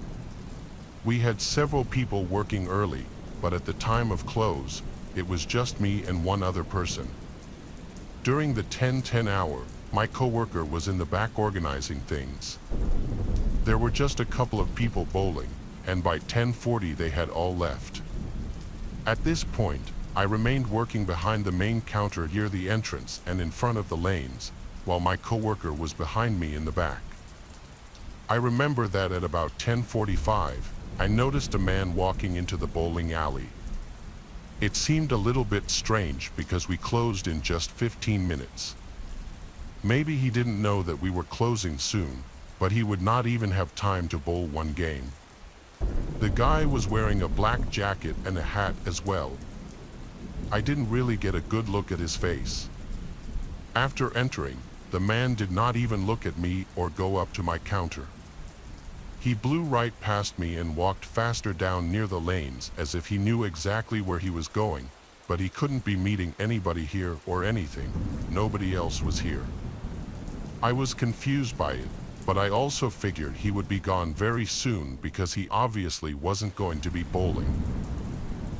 We had several people working early, but at the time of close, it was just me and one other person. During the 10:10 hour, my coworker was in the back organizing things. There were just a couple of people bowling, and by 10:40 they had all left. At this point, I remained working behind the main counter near the entrance and in front of the lanes, while my coworker was behind me in the back. I remember that at about 10:45, I noticed a man walking into the bowling alley. It seemed a little bit strange because we closed in just 15 minutes. Maybe he didn't know that we were closing soon, but he would not even have time to bowl one game. The guy was wearing a black jacket and a hat as well. I didn't really get a good look at his face. After entering, the man did not even look at me or go up to my counter. He blew right past me and walked faster down near the lanes as if he knew exactly where he was going, but he couldn't be meeting anybody here or anything. Nobody else was here. I was confused by it, but I also figured he would be gone very soon because he obviously wasn't going to be bowling.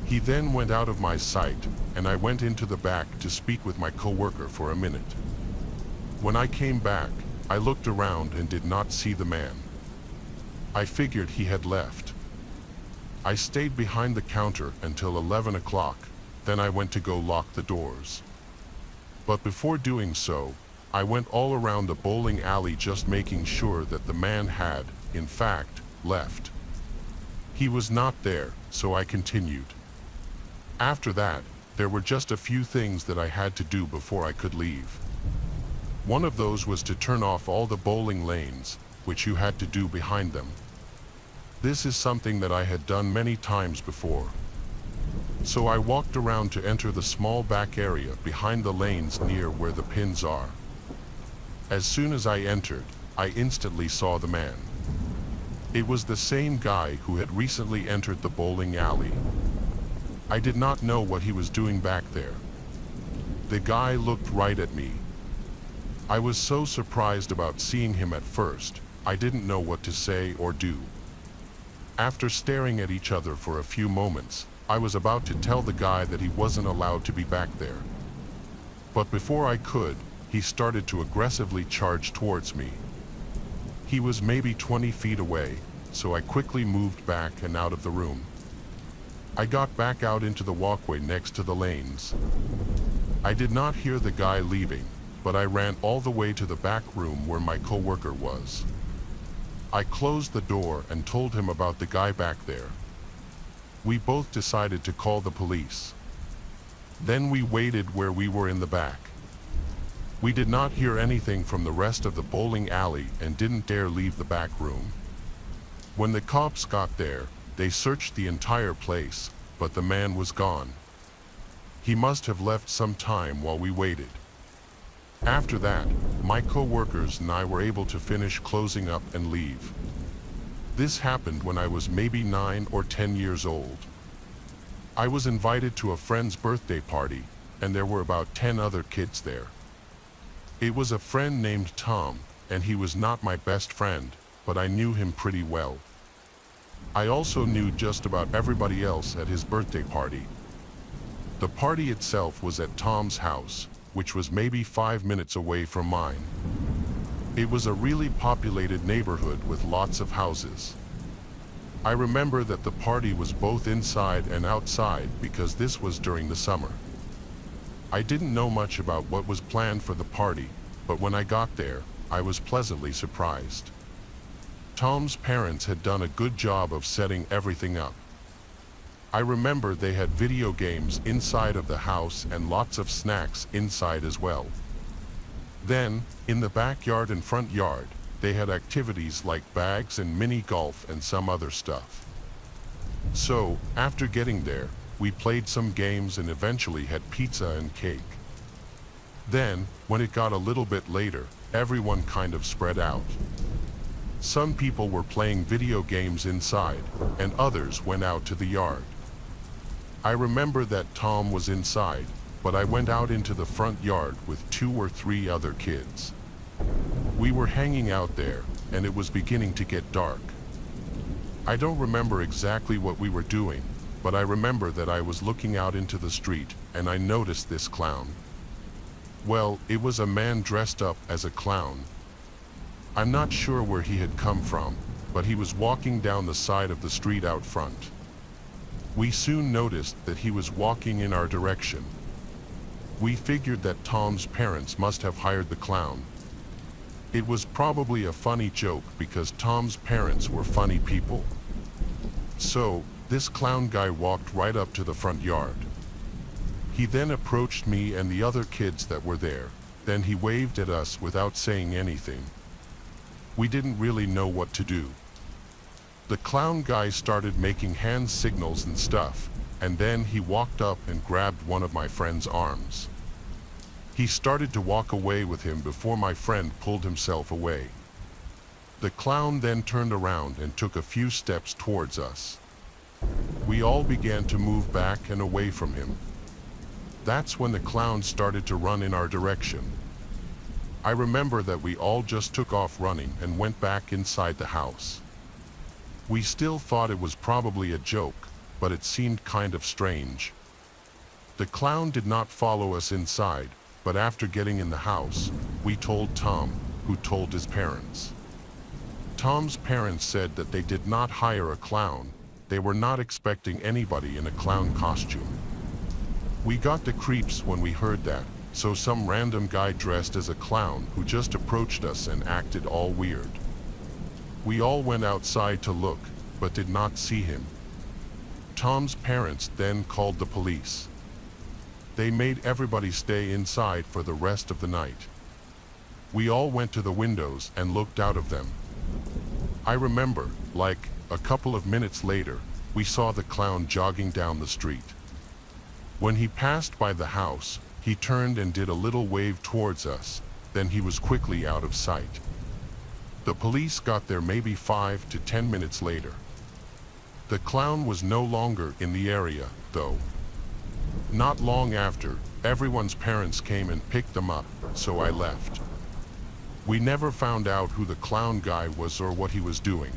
He then went out of my sight, and I went into the back to speak with my coworker for a minute. When I came back, I looked around and did not see the man. I figured he had left. I stayed behind the counter until 11 o'clock, then I went to go lock the doors. But before doing so, I went all around the bowling alley just making sure that the man had, in fact, left. He was not there, so I continued. After that, there were just a few things that I had to do before I could leave. One of those was to turn off all the bowling lanes, which you had to do behind them. This is something that I had done many times before. So I walked around to enter the small back area behind the lanes near where the pins are. As soon as I entered, I instantly saw the man. It was the same guy who had recently entered the bowling alley. I did not know what he was doing back there. The guy looked right at me. I was so surprised about seeing him at first, I didn't know what to say or do. After staring at each other for a few moments, I was about to tell the guy that he wasn't allowed to be back there. But before I could, he started to aggressively charge towards me. He was maybe 20 feet away, so I quickly moved back and out of the room. I got back out into the walkway next to the lanes. I did not hear the guy leaving, but I ran all the way to the back room where my coworker was. I closed the door and told him about the guy back there. We both decided to call the police. Then we waited where we were in the back. We did not hear anything from the rest of the bowling alley and didn't dare leave the back room. When the cops got there, they searched the entire place, but the man was gone. He must have left some time while we waited. After that, my co-workers and I were able to finish closing up and leave. This happened when I was maybe 9 or 10 years old. I was invited to a friend's birthday party, and there were about 10 other kids there. It was a friend named Tom, and he was not my best friend, but I knew him pretty well. I also knew just about everybody else at his birthday party. The party itself was at Tom's house, which was maybe 5 minutes away from mine. It was a really populated neighborhood with lots of houses. I remember that the party was both inside and outside because this was during the summer. I didn't know much about what was planned for the party, but when I got there, I was pleasantly surprised. Tom's parents had done a good job of setting everything up. I remember they had video games inside of the house and lots of snacks inside as well. Then, in the backyard and front yard, they had activities like bags and mini golf and some other stuff. So, after getting there, we played some games and eventually had pizza and cake. Then, when it got a little bit later, everyone kind of spread out. Some people were playing video games inside, and others went out to the yard. I remember that Tom was inside, but I went out into the front yard with 2 or 3 other kids. We were hanging out there, and it was beginning to get dark. I don't remember exactly what we were doing, but I remember that I was looking out into the street, and I noticed this clown. Well, it was a man dressed up as a clown. I'm not sure where he had come from, but he was walking down the side of the street out front. We soon noticed that he was walking in our direction. We figured that Tom's parents must have hired the clown. It was probably a funny joke because Tom's parents were funny people. So, this clown guy walked right up to the front yard. He then approached me and the other kids that were there. Then he waved at us without saying anything. We didn't really know what to do. The clown guy started making hand signals and stuff, and then he walked up and grabbed one of my friend's arms. He started to walk away with him before my friend pulled himself away. The clown then turned around and took a few steps towards us. We all began to move back and away from him. That's when the clown started to run in our direction. I remember that we all just took off running and went back inside the house. We still thought it was probably a joke, but it seemed kind of strange. The clown did not follow us inside, but after getting in the house, we told Tom, who told his parents. Tom's parents said that they did not hire a clown. They were not expecting anybody in a clown costume. We got the creeps when we heard that, so some random guy dressed as a clown who just approached us and acted all weird. We all went outside to look, but did not see him. Tom's parents then called the police. They made everybody stay inside for the rest of the night. We all went to the windows and looked out of them. I remember, like, a couple of minutes later, we saw the clown jogging down the street. When he passed by the house, he turned and did a little wave towards us, then he was quickly out of sight. The police got there maybe 5 to 10 minutes later. The clown was no longer in the area, though. Not long after, everyone's parents came and picked them up, so I left. We never found out who the clown guy was or what he was doing.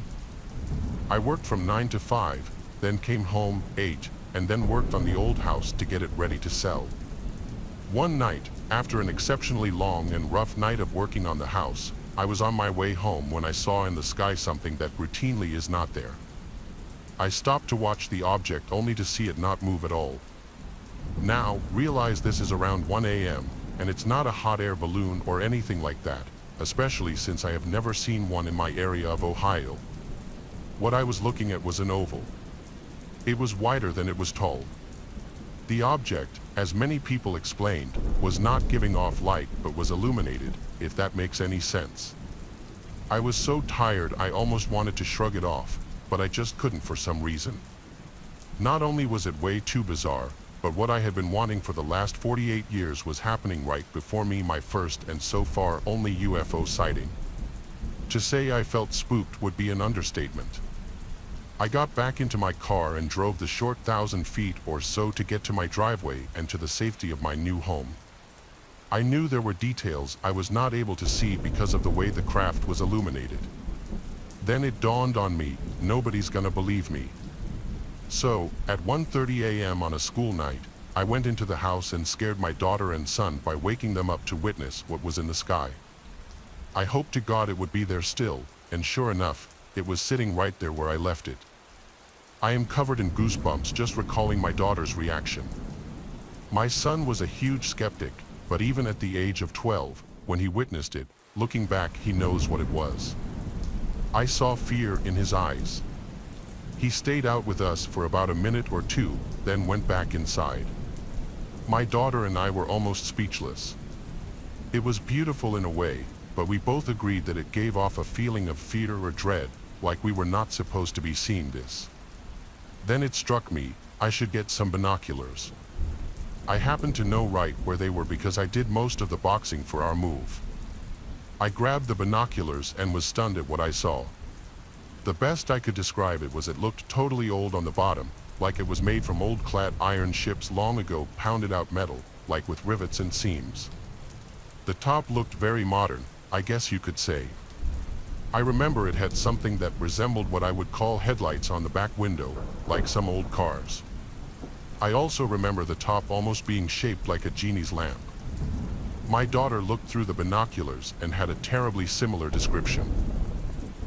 I worked from 9 to 5, then came home, ate, and then worked on the old house to get it ready to sell. One night, after an exceptionally long and rough night of working on the house, I was on my way home when I saw in the sky something that routinely is not there. I stopped to watch the object only to see it not move at all. Now, realize this is around 1 a.m., and it's not a hot air balloon or anything like that, especially since I have never seen one in my area of Ohio. What I was looking at was an oval. It was wider than it was tall. The object, as many people explained, was not giving off light but was illuminated, if that makes any sense. I was so tired I almost wanted to shrug it off, but I just couldn't for some reason. Not only was it way too bizarre, but what I had been wanting for the last 48 years was happening right before me, my first and so far only UFO sighting. To say I felt spooked would be an understatement. I got back into my car and drove the short 1,000 feet or so to get to my driveway and to the safety of my new home. I knew there were details I was not able to see because of the way the craft was illuminated. Then it dawned on me, nobody's gonna believe me. So, at 1:30 a.m. on a school night, I went into the house and scared my daughter and son by waking them up to witness what was in the sky. I hoped to God it would be there still, and sure enough, it was sitting right there where I left it. I am covered in goosebumps just recalling my daughter's reaction. My son was a huge skeptic, but even at the age of 12, when he witnessed it, looking back, he knows what it was. I saw fear in his eyes. He stayed out with us for about a minute or two, then went back inside. My daughter and I were almost speechless. It was beautiful in a way, but we both agreed that it gave off a feeling of fear or dread, like we were not supposed to be seeing this. Then it struck me, I should get some binoculars. I happened to know right where they were because I did most of the boxing for our move. I grabbed the binoculars and was stunned at what I saw. The best I could describe it was it looked totally old on the bottom, like it was made from old clad iron ships long ago, pounded out metal, like with rivets and seams. The top looked very modern, I guess you could say. I remember it had something that resembled what I would call headlights on the back window, like some old cars. I also remember the top almost being shaped like a genie's lamp. My daughter looked through the binoculars and had a terribly similar description.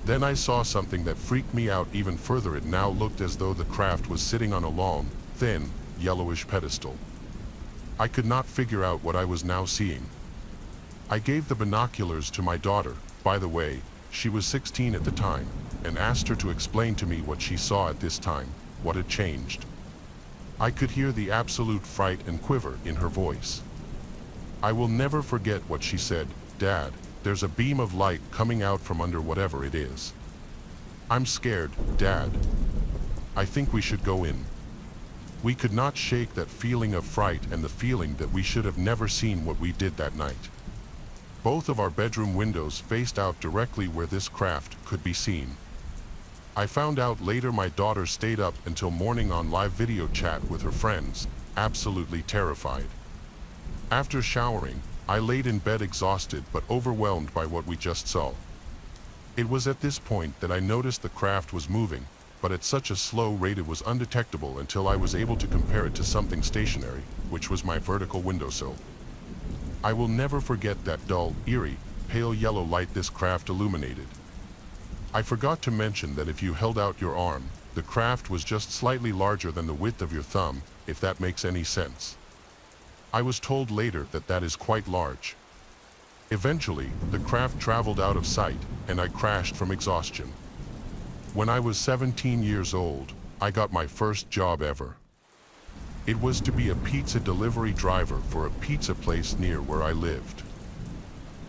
Then I saw something that freaked me out even further. It now looked as though the craft was sitting on a long, thin, yellowish pedestal. I could not figure out what I was now seeing. I gave the binoculars to my daughter, by the way, she was 16 at the time, and asked her to explain to me what she saw at this time, what had changed. I could hear the absolute fright and quiver in her voice. I will never forget what she said. "Dad, there's a beam of light coming out from under whatever it is. I'm scared, Dad. I think we should go in." We could not shake that feeling of fright and the feeling that we should have never seen what we did that night. Both of our bedroom windows faced out directly where this craft could be seen. I found out later my daughter stayed up until morning on live video chat with her friends, absolutely terrified. After showering, I laid in bed exhausted but overwhelmed by what we just saw. It was at this point that I noticed the craft was moving, but at such a slow rate it was undetectable until I was able to compare it to something stationary, which was my vertical windowsill. I will never forget that dull, eerie, pale yellow light this craft illuminated. I forgot to mention that if you held out your arm, the craft was just slightly larger than the width of your thumb, if that makes any sense. I was told later that that is quite large. Eventually, the craft traveled out of sight, and I crashed from exhaustion. When I was 17 years old, I got my first job ever. It was to be a pizza delivery driver for a pizza place near where I lived.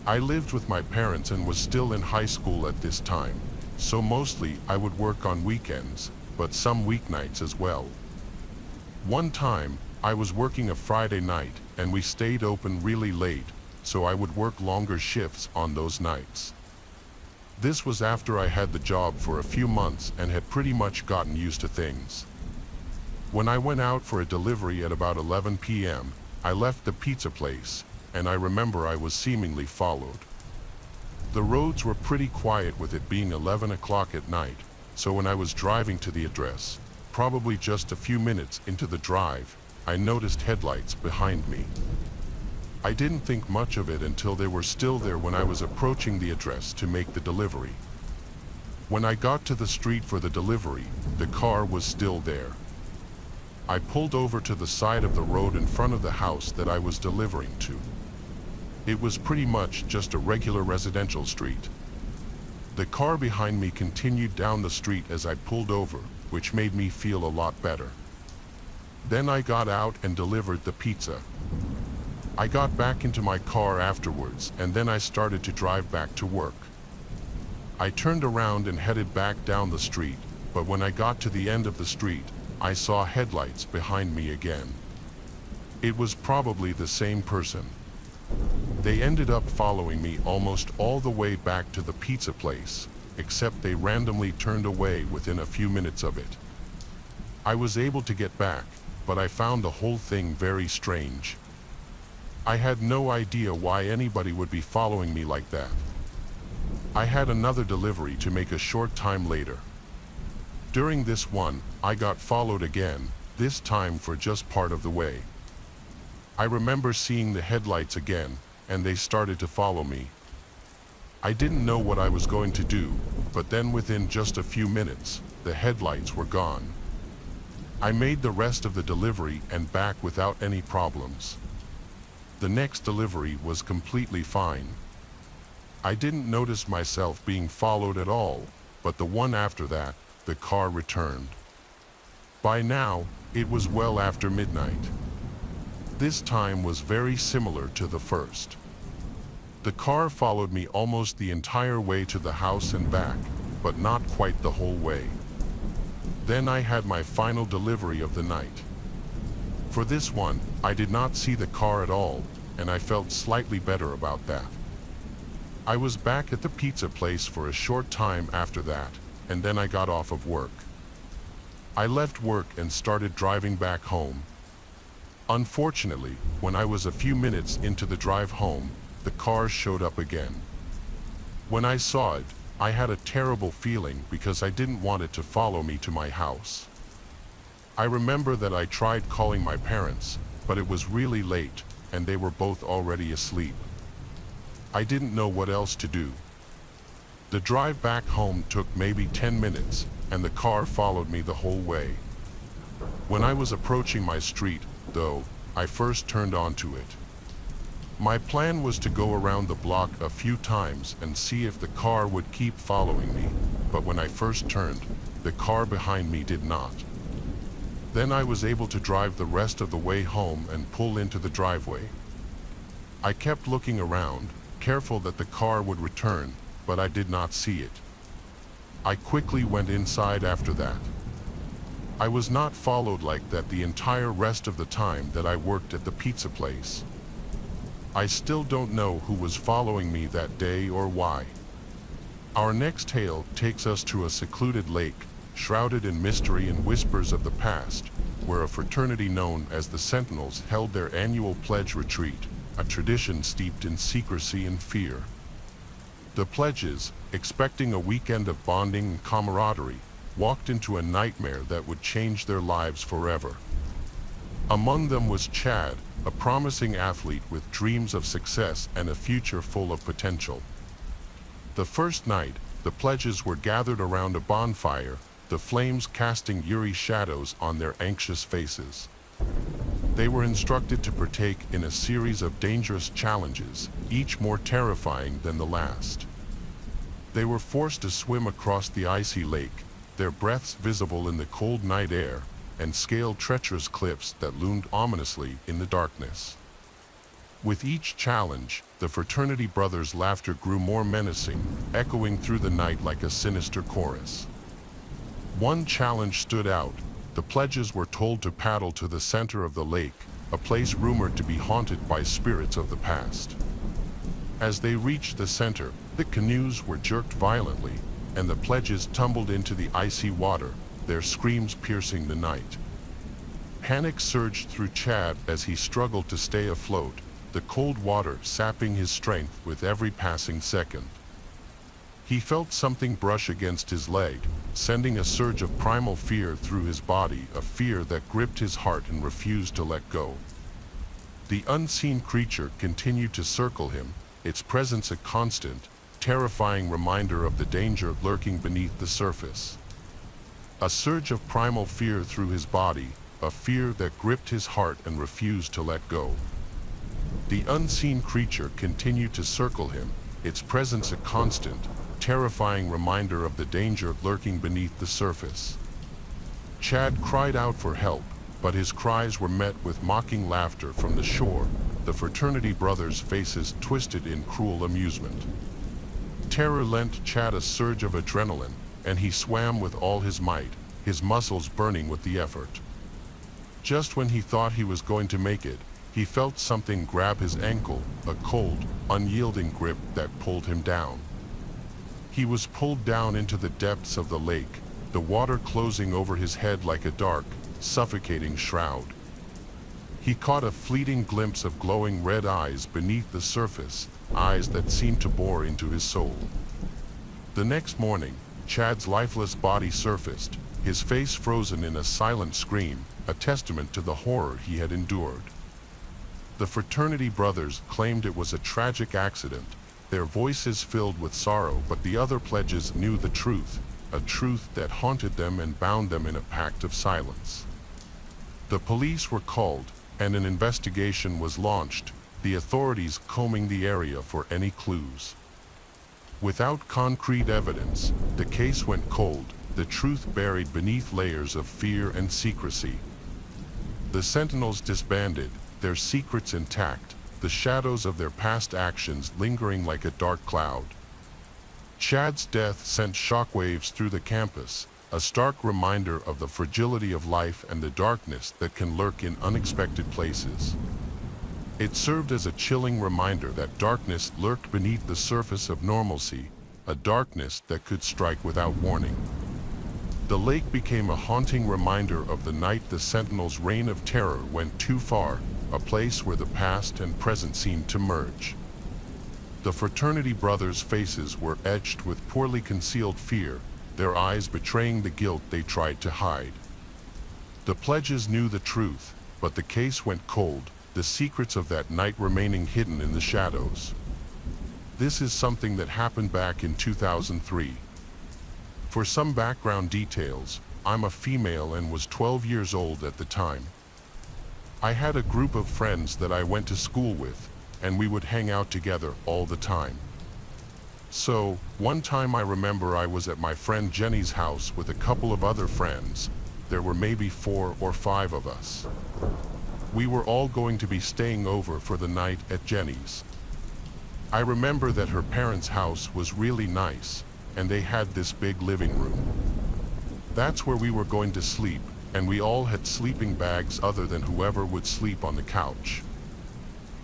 I lived with my parents and was still in high school at this time, so mostly I would work on weekends, but some weeknights as well. One time, I was working a Friday night, and we stayed open really late, so I would work longer shifts on those nights. This was after I had the job for a few months and had pretty much gotten used to things. When I went out for a delivery at about 11 p.m., I left the pizza place, and I remember I was seemingly followed. The roads were pretty quiet with it being 11 o'clock at night, so when I was driving to the address, probably just a few minutes into the drive, I noticed headlights behind me. I didn't think much of it until they were still there when I was approaching the address to make the delivery. When I got to the street for the delivery, the car was still there. I pulled over to the side of the road in front of the house that I was delivering to. It was pretty much just a regular residential street. The car behind me continued down the street as I pulled over, which made me feel a lot better. Then I got out and delivered the pizza. I got back into my car afterwards, and then I started to drive back to work. I turned around and headed back down the street, but when I got to the end of the street, I saw headlights behind me again. It was probably the same person. They ended up following me almost all the way back to the pizza place, except they randomly turned away within a few minutes of it. I was able to get back, but I found the whole thing very strange. I had no idea why anybody would be following me like that. I had another delivery to make a short time later. During this one, I got followed again, this time for just part of the way. I remember seeing the headlights again, and they started to follow me. I didn't know what I was going to do, but then within just a few minutes, the headlights were gone. I made the rest of the delivery and back without any problems. The next delivery was completely fine. I didn't notice myself being followed at all, but the one after that, the car returned. By now, it was well after midnight. This time was very similar to the first. The car followed me almost the entire way to the house and back, but not quite the whole way. Then I had my final delivery of the night. For this one, I did not see the car at all, and I felt slightly better about that. I was back at the pizza place for a short time after that, and then I got off of work. I left work and started driving back home. Unfortunately, when I was a few minutes into the drive home, the car showed up again. When I saw it, I had a terrible feeling because I didn't want it to follow me to my house. I remember that I tried calling my parents, but it was really late, and they were both already asleep. I didn't know what else to do. The drive back home took maybe 10 minutes, and the car followed me the whole way. When I was approaching my street, though, I first turned onto it. My plan was to go around the block a few times and see if the car would keep following me, but when I first turned, the car behind me did not. Then I was able to drive the rest of the way home and pull into the driveway. I kept looking around, careful that the car would return, but I did not see it. I quickly went inside after that. I was not followed like that the entire rest of the time that I worked at the pizza place. I still don't know who was following me that day or why. Our next tale takes us to a secluded lake, shrouded in mystery and whispers of the past, where a fraternity known as the Sentinels held their annual pledge retreat, a tradition steeped in secrecy and fear. The pledges, expecting a weekend of bonding and camaraderie, walked into a nightmare that would change their lives forever. Among them was Chad, a promising athlete with dreams of success and a future full of potential. The first night, the pledges were gathered around a bonfire, the flames casting eerie shadows on their anxious faces. They were instructed to partake in a series of dangerous challenges, each more terrifying than the last. They were forced to swim across the icy lake, their breaths visible in the cold night air, and scale treacherous cliffs that loomed ominously in the darkness. With each challenge, the fraternity brothers' laughter grew more menacing, echoing through the night like a sinister chorus. One challenge stood out. The pledges were told to paddle to the center of the lake, a place rumored to be haunted by spirits of the past. As they reached the center, the canoes were jerked violently, and the pledges tumbled into the icy water, their screams piercing the night. Panic surged through Chad as he struggled to stay afloat, the cold water sapping his strength with every passing second. He felt something brush against his leg, sending a surge of primal fear through his body, a fear that gripped his heart and refused to let go. The unseen creature continued to circle him, its presence a constant, terrifying reminder of the danger lurking beneath the surface. A surge of primal fear through his body, a fear that gripped his heart and refused to let go. The unseen creature continued to circle him, its presence a constant, terrifying reminder of the danger lurking beneath the surface. Chad cried out for help, but his cries were met with mocking laughter from the shore, the fraternity brothers' faces twisted in cruel amusement. Terror lent Chad a surge of adrenaline, and he swam with all his might, his muscles burning with the effort. Just when he thought he was going to make it, he felt something grab his ankle, a cold, unyielding grip that pulled him down. He was pulled down into the depths of the lake, the water closing over his head like a dark, suffocating shroud. He caught a fleeting glimpse of glowing red eyes beneath the surface, eyes that seemed to bore into his soul. The next morning, Chad's lifeless body surfaced, his face frozen in a silent scream, a testament to the horror he had endured. The fraternity brothers claimed it was a tragic accident, their voices filled with sorrow, but the other pledges knew the truth, a truth that haunted them and bound them in a pact of silence. The police were called, and an investigation was launched, the authorities combing the area for any clues. Without concrete evidence, the case went cold, the truth buried beneath layers of fear and secrecy. The Sentinels disbanded, their secrets intact, the shadows of their past actions lingering like a dark cloud. Chad's death sent shockwaves through the campus, a stark reminder of the fragility of life and the darkness that can lurk in unexpected places. It served as a chilling reminder that darkness lurked beneath the surface of normalcy, a darkness that could strike without warning. The lake became a haunting reminder of the night the Sentinels' reign of terror went too far, a place where the past and present seemed to merge. The fraternity brothers' faces were etched with poorly concealed fear, their eyes betraying the guilt they tried to hide. The pledges knew the truth, but the case went cold, the secrets of that night remaining hidden in the shadows. This is something that happened back in 2003. For some background details, I'm a female and was 12 years old at the time. I had a group of friends that I went to school with, and we would hang out together all the time. So, one time I remember I was at my friend Jenny's house with a couple of other friends. There were maybe 4 or 5 of us. We were all going to be staying over for the night at Jenny's. I remember that her parents' house was really nice, and they had this big living room. That's where we were going to sleep, and we all had sleeping bags other than whoever would sleep on the couch.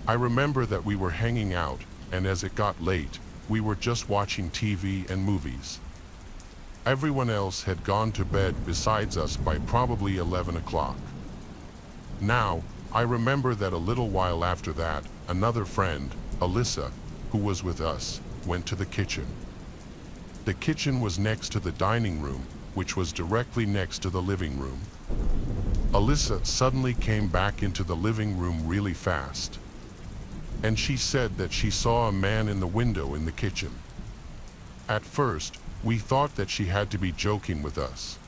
I remember that we were hanging out, and as it got late, we were just watching TV and movies. Everyone else had gone to bed besides us by probably 11 o'clock. Now, I remember that a little while after that, another friend, Alyssa, who was with us, went to the kitchen. The kitchen was next to the dining room, which was directly next to the living room. Alyssa suddenly came back into the living room really fast. And she said that she saw a man in the window in the kitchen. At first, we thought that she had to be joking with us.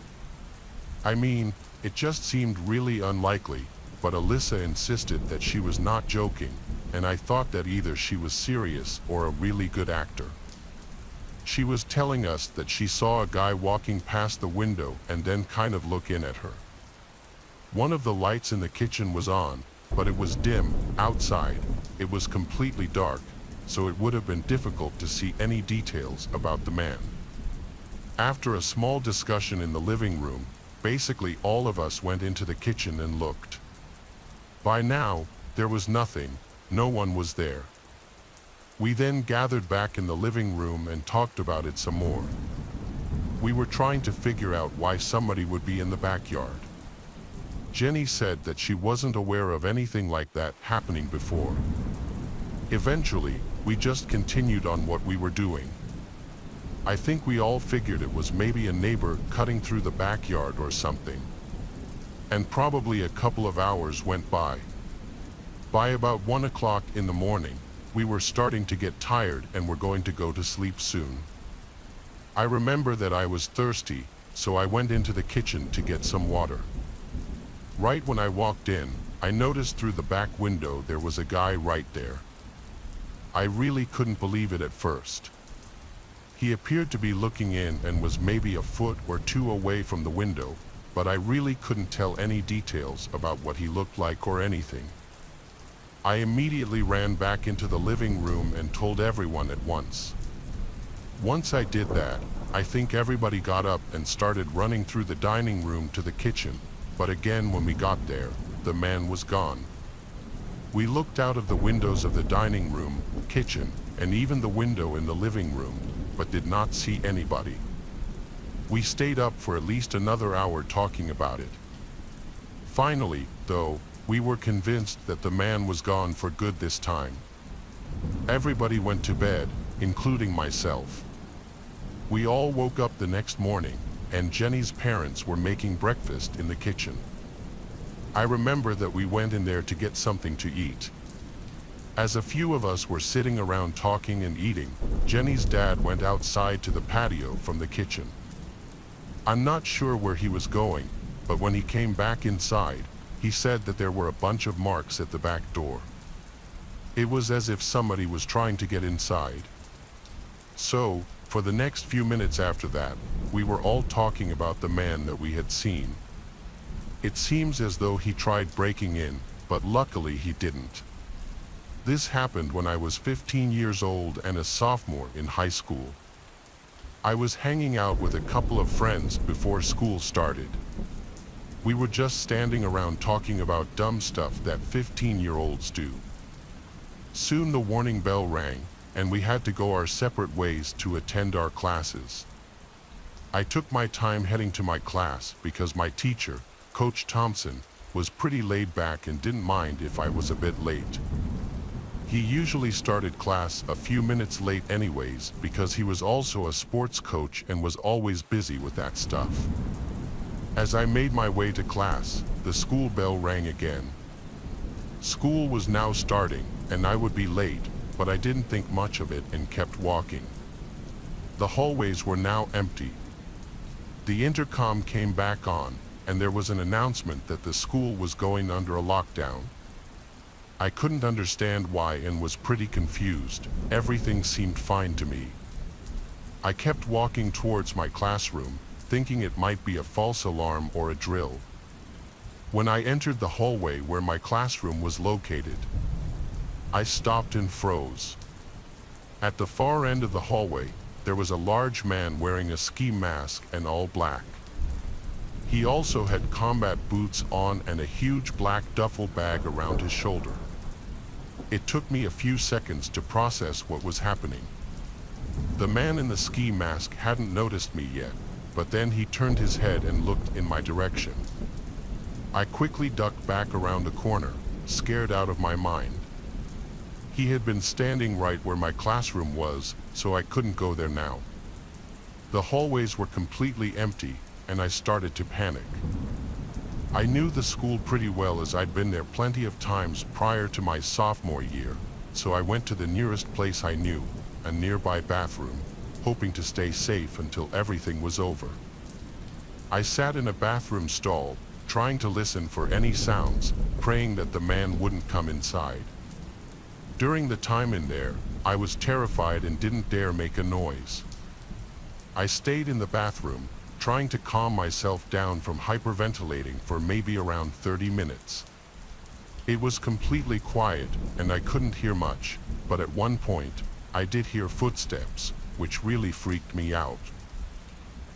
I mean, it just seemed really unlikely, but Alyssa insisted that she was not joking, and I thought that either she was serious or a really good actor. She was telling us that she saw a guy walking past the window and then kind of look in at her. One of the lights in the kitchen was on, but it was dim, outside. It was completely dark, so it would have been difficult to see any details about the man. After a small discussion in the living room, basically all of us went into the kitchen and looked. By now, there was nothing, no one was there. We then gathered back in the living room and talked about it some more. We were trying to figure out why somebody would be in the backyard. Jenny said that she wasn't aware of anything like that happening before. Eventually, we just continued on what we were doing. I think we all figured it was maybe a neighbor cutting through the backyard or something. And probably a couple of hours went by. By about 1 o'clock in the morning, we were starting to get tired and were going to go to sleep soon. I remember that I was thirsty, so I went into the kitchen to get some water. Right when I walked in, I noticed through the back window there was a guy right there. I really couldn't believe it at first. He appeared to be looking in and was maybe a foot or 2 away from the window, but I really couldn't tell any details about what he looked like or anything. I immediately ran back into the living room and told everyone at once. Once I did that, I think everybody got up and started running through the dining room to the kitchen, but again when we got there, the man was gone. We looked out of the windows of the dining room, kitchen, and even the window in the living room, but did not see anybody. We stayed up for at least another hour talking about it. Finally, though, we were convinced that the man was gone for good this time. Everybody went to bed, including myself. We all woke up the next morning, and Jenny's parents were making breakfast in the kitchen. I remember that we went in there to get something to eat. As a few of us were sitting around talking and eating, Jenny's dad went outside to the patio from the kitchen. I'm not sure where he was going, but when he came back inside, he said that there were a bunch of marks at the back door. It was as if somebody was trying to get inside. So, for the next few minutes after that, we were all talking about the man that we had seen. It seems as though he tried breaking in, but luckily he didn't. This happened when I was 15 years old and a sophomore in high school. I was hanging out with a couple of friends before school started. We were just standing around talking about dumb stuff that 15-year-olds do. Soon the warning bell rang, and we had to go our separate ways to attend our classes. I took my time heading to my class because my teacher, Coach Thompson, was pretty laid back and didn't mind if I was a bit late. He usually started class a few minutes late anyways because he was also a sports coach and was always busy with that stuff. As I made my way to class, the school bell rang again. School was now starting, and I would be late, but I didn't think much of it and kept walking. The hallways were now empty. The intercom came back on, and there was an announcement that the school was going under a lockdown. I couldn't understand why and was pretty confused. Everything seemed fine to me. I kept walking towards my classroom, thinking it might be a false alarm or a drill. When I entered the hallway where my classroom was located, I stopped and froze. At the far end of the hallway, there was a large man wearing a ski mask and all black. He also had combat boots on and a huge black duffel bag around his shoulder. It took me a few seconds to process what was happening. The man in the ski mask hadn't noticed me yet, but then he turned his head and looked in my direction. I quickly ducked back around the corner, scared out of my mind. He had been standing right where my classroom was, so I couldn't go there now. The hallways were completely empty, and I started to panic. I knew the school pretty well as I'd been there plenty of times prior to my sophomore year, so I went to the nearest place I knew, a nearby bathroom, hoping to stay safe until everything was over. I sat in a bathroom stall, trying to listen for any sounds, praying that the man wouldn't come inside. During the time in there, I was terrified and didn't dare make a noise. I stayed in the bathroom, trying to calm myself down from hyperventilating for maybe around 30 minutes. It was completely quiet, and I couldn't hear much, but at one point, I did hear footsteps, which really freaked me out.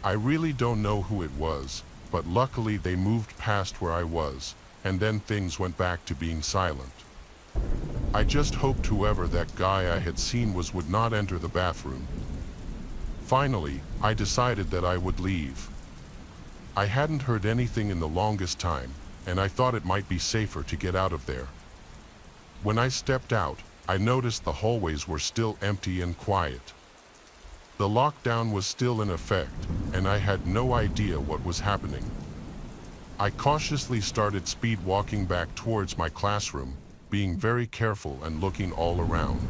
I really don't know who it was, but luckily they moved past where I was, and then things went back to being silent. I just hoped whoever that guy I had seen would not enter the bathroom. Finally, I decided that I would leave. I hadn't heard anything in the longest time, and I thought it might be safer to get out of there. When I stepped out, I noticed the hallways were still empty and quiet. The lockdown was still in effect, and I had no idea what was happening. I cautiously started speed walking back towards my classroom, being very careful and looking all around.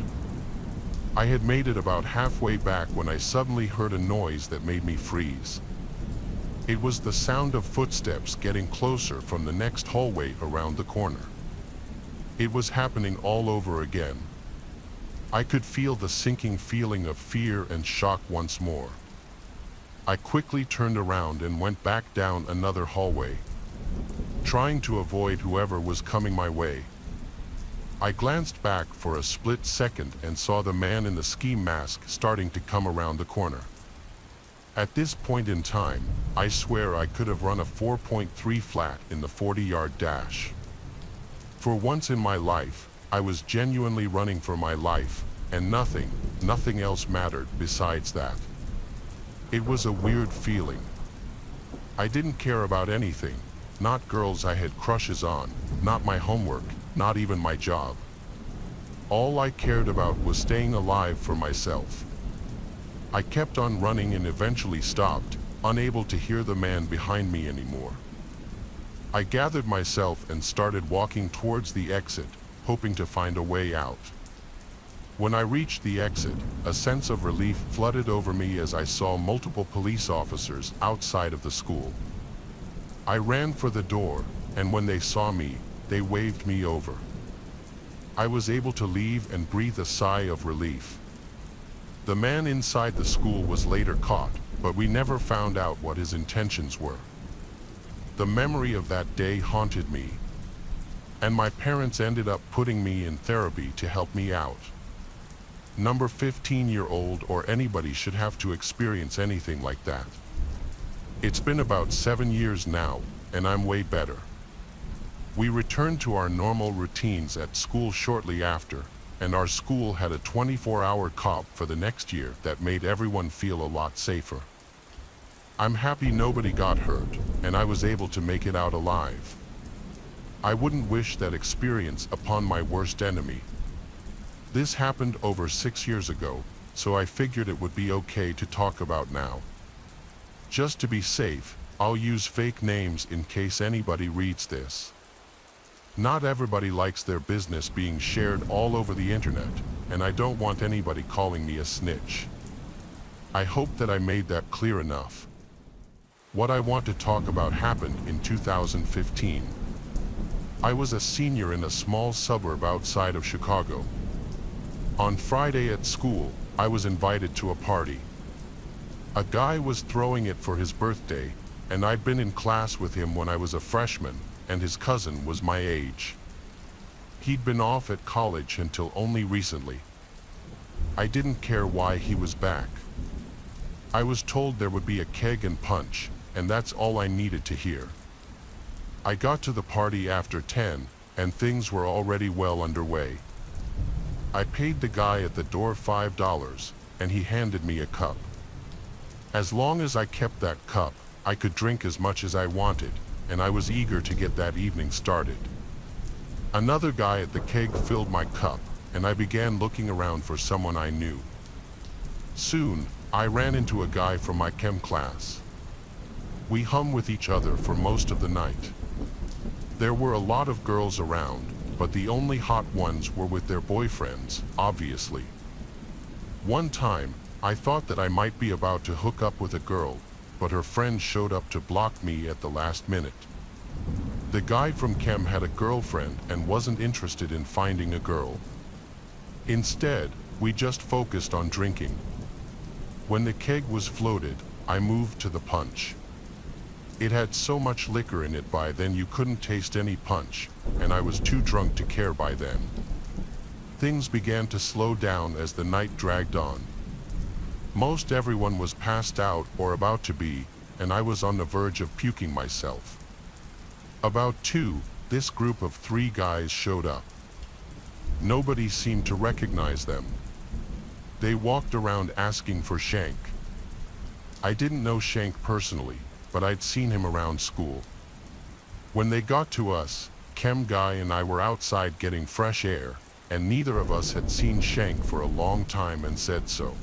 I had made it about halfway back when I suddenly heard a noise that made me freeze. It was the sound of footsteps getting closer from the next hallway around the corner. It was happening all over again. I could feel the sinking feeling of fear and shock once more. I quickly turned around and went back down another hallway, trying to avoid whoever was coming my way. I glanced back for a split second and saw the man in the ski mask starting to come around the corner. At this point in time, I swear I could have run a 4.3 flat in the 40-yard dash. For once in my life, I was genuinely running for my life, and nothing else mattered besides that. It was a weird feeling. I didn't care about anything, not girls I had crushes on, not my homework, not even my job. All I cared about was staying alive for myself. I kept on running and eventually stopped, unable to hear the man behind me anymore. I gathered myself and started walking towards the exit, hoping to find a way out. When I reached the exit, a sense of relief flooded over me as I saw multiple police officers outside of the school. I ran for the door, and when they saw me, they waved me over. I was able to leave and breathe a sigh of relief. The man inside the school was later caught, but we never found out what his intentions were. The memory of that day haunted me, and my parents ended up putting me in therapy to help me out. Number 15-year-old or anybody should have to experience anything like that. It's been about 7 years now, and I'm way better. We returned to our normal routines at school shortly after, and our school had a 24-hour cop for the next year that made everyone feel a lot safer. I'm happy nobody got hurt, and I was able to make it out alive. I wouldn't wish that experience upon my worst enemy. This happened over 6 years ago, so I figured it would be okay to talk about now. Just to be safe, I'll use fake names in case anybody reads this. Not everybody likes their business being shared all over the internet, and I don't want anybody calling me a snitch. I hope that I made that clear enough. What I want to talk about happened in 2015. I was a senior in a small suburb outside of Chicago. On Friday at school, I was invited to a party. A guy was throwing it for his birthday, and I'd been in class with him when I was a freshman, and his cousin was my age. He'd been off at college until only recently. I didn't care why he was back. I was told there would be a keg and punch, and that's all I needed to hear. I got to the party after 10, and things were already well underway. I paid the guy at the door $5, and he handed me a cup. As long as I kept that cup, I could drink as much as I wanted, and I was eager to get that evening started. Another guy at the keg filled my cup, and I began looking around for someone I knew. Soon, I ran into a guy from my chem class. We hung with each other for most of the night. There were a lot of girls around, but the only hot ones were with their boyfriends, obviously. One time, I thought that I might be about to hook up with a girl, but her friend showed up to block me at the last minute. The guy from chem had a girlfriend and wasn't interested in finding a girl. Instead, we just focused on drinking. When the keg was floated, I moved to the punch. It had so much liquor in it by then you couldn't taste any punch, and I was too drunk to care by then. Things began to slow down as the night dragged on. Most everyone was passed out or about to be, and I was on the verge of puking myself. About 2, this group of 3 guys showed up. Nobody seemed to recognize them. They walked around asking for Shank. I didn't know Shank personally, but I'd seen him around school. When they got to us, Chem Guy and I were outside getting fresh air, and neither of us had seen Shank for a long time and said so.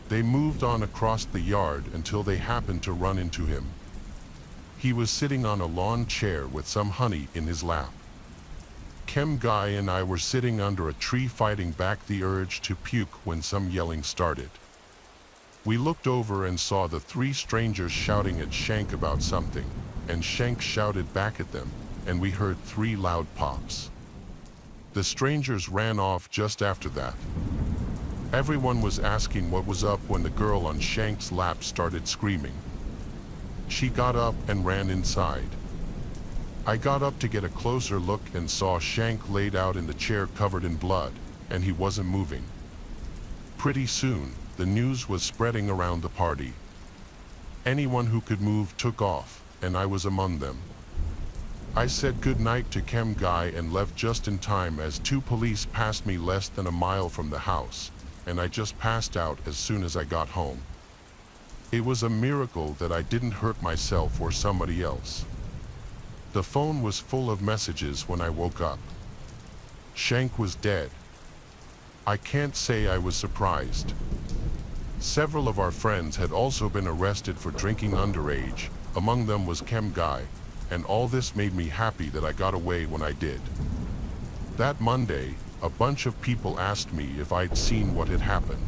They moved on across the yard until they happened to run into him. He was sitting on a lawn chair with some honey in his lap. Chem Guy and I were sitting under a tree fighting back the urge to puke when some yelling started. We looked over and saw the 3 strangers shouting at Shank about something, and Shank shouted back at them, and we heard 3 loud pops. The strangers ran off just after that. Everyone was asking what was up when the girl on Shank's lap started screaming. She got up and ran inside. I got up to get a closer look and saw Shank laid out in the chair covered in blood, and he wasn't moving. Pretty soon, the news was spreading around the party. Anyone who could move took off, and I was among them. I said goodnight to Chem Guy and left just in time as 2 police passed me less than a mile from the house, and I just passed out as soon as I got home. It was a miracle that I didn't hurt myself or somebody else. The phone was full of messages when I woke up. Shank was dead. I can't say I was surprised. Several of our friends had also been arrested for drinking underage, among them was Chem Guy, and all this made me happy that I got away when I did. That Monday, a bunch of people asked me if I'd seen what had happened.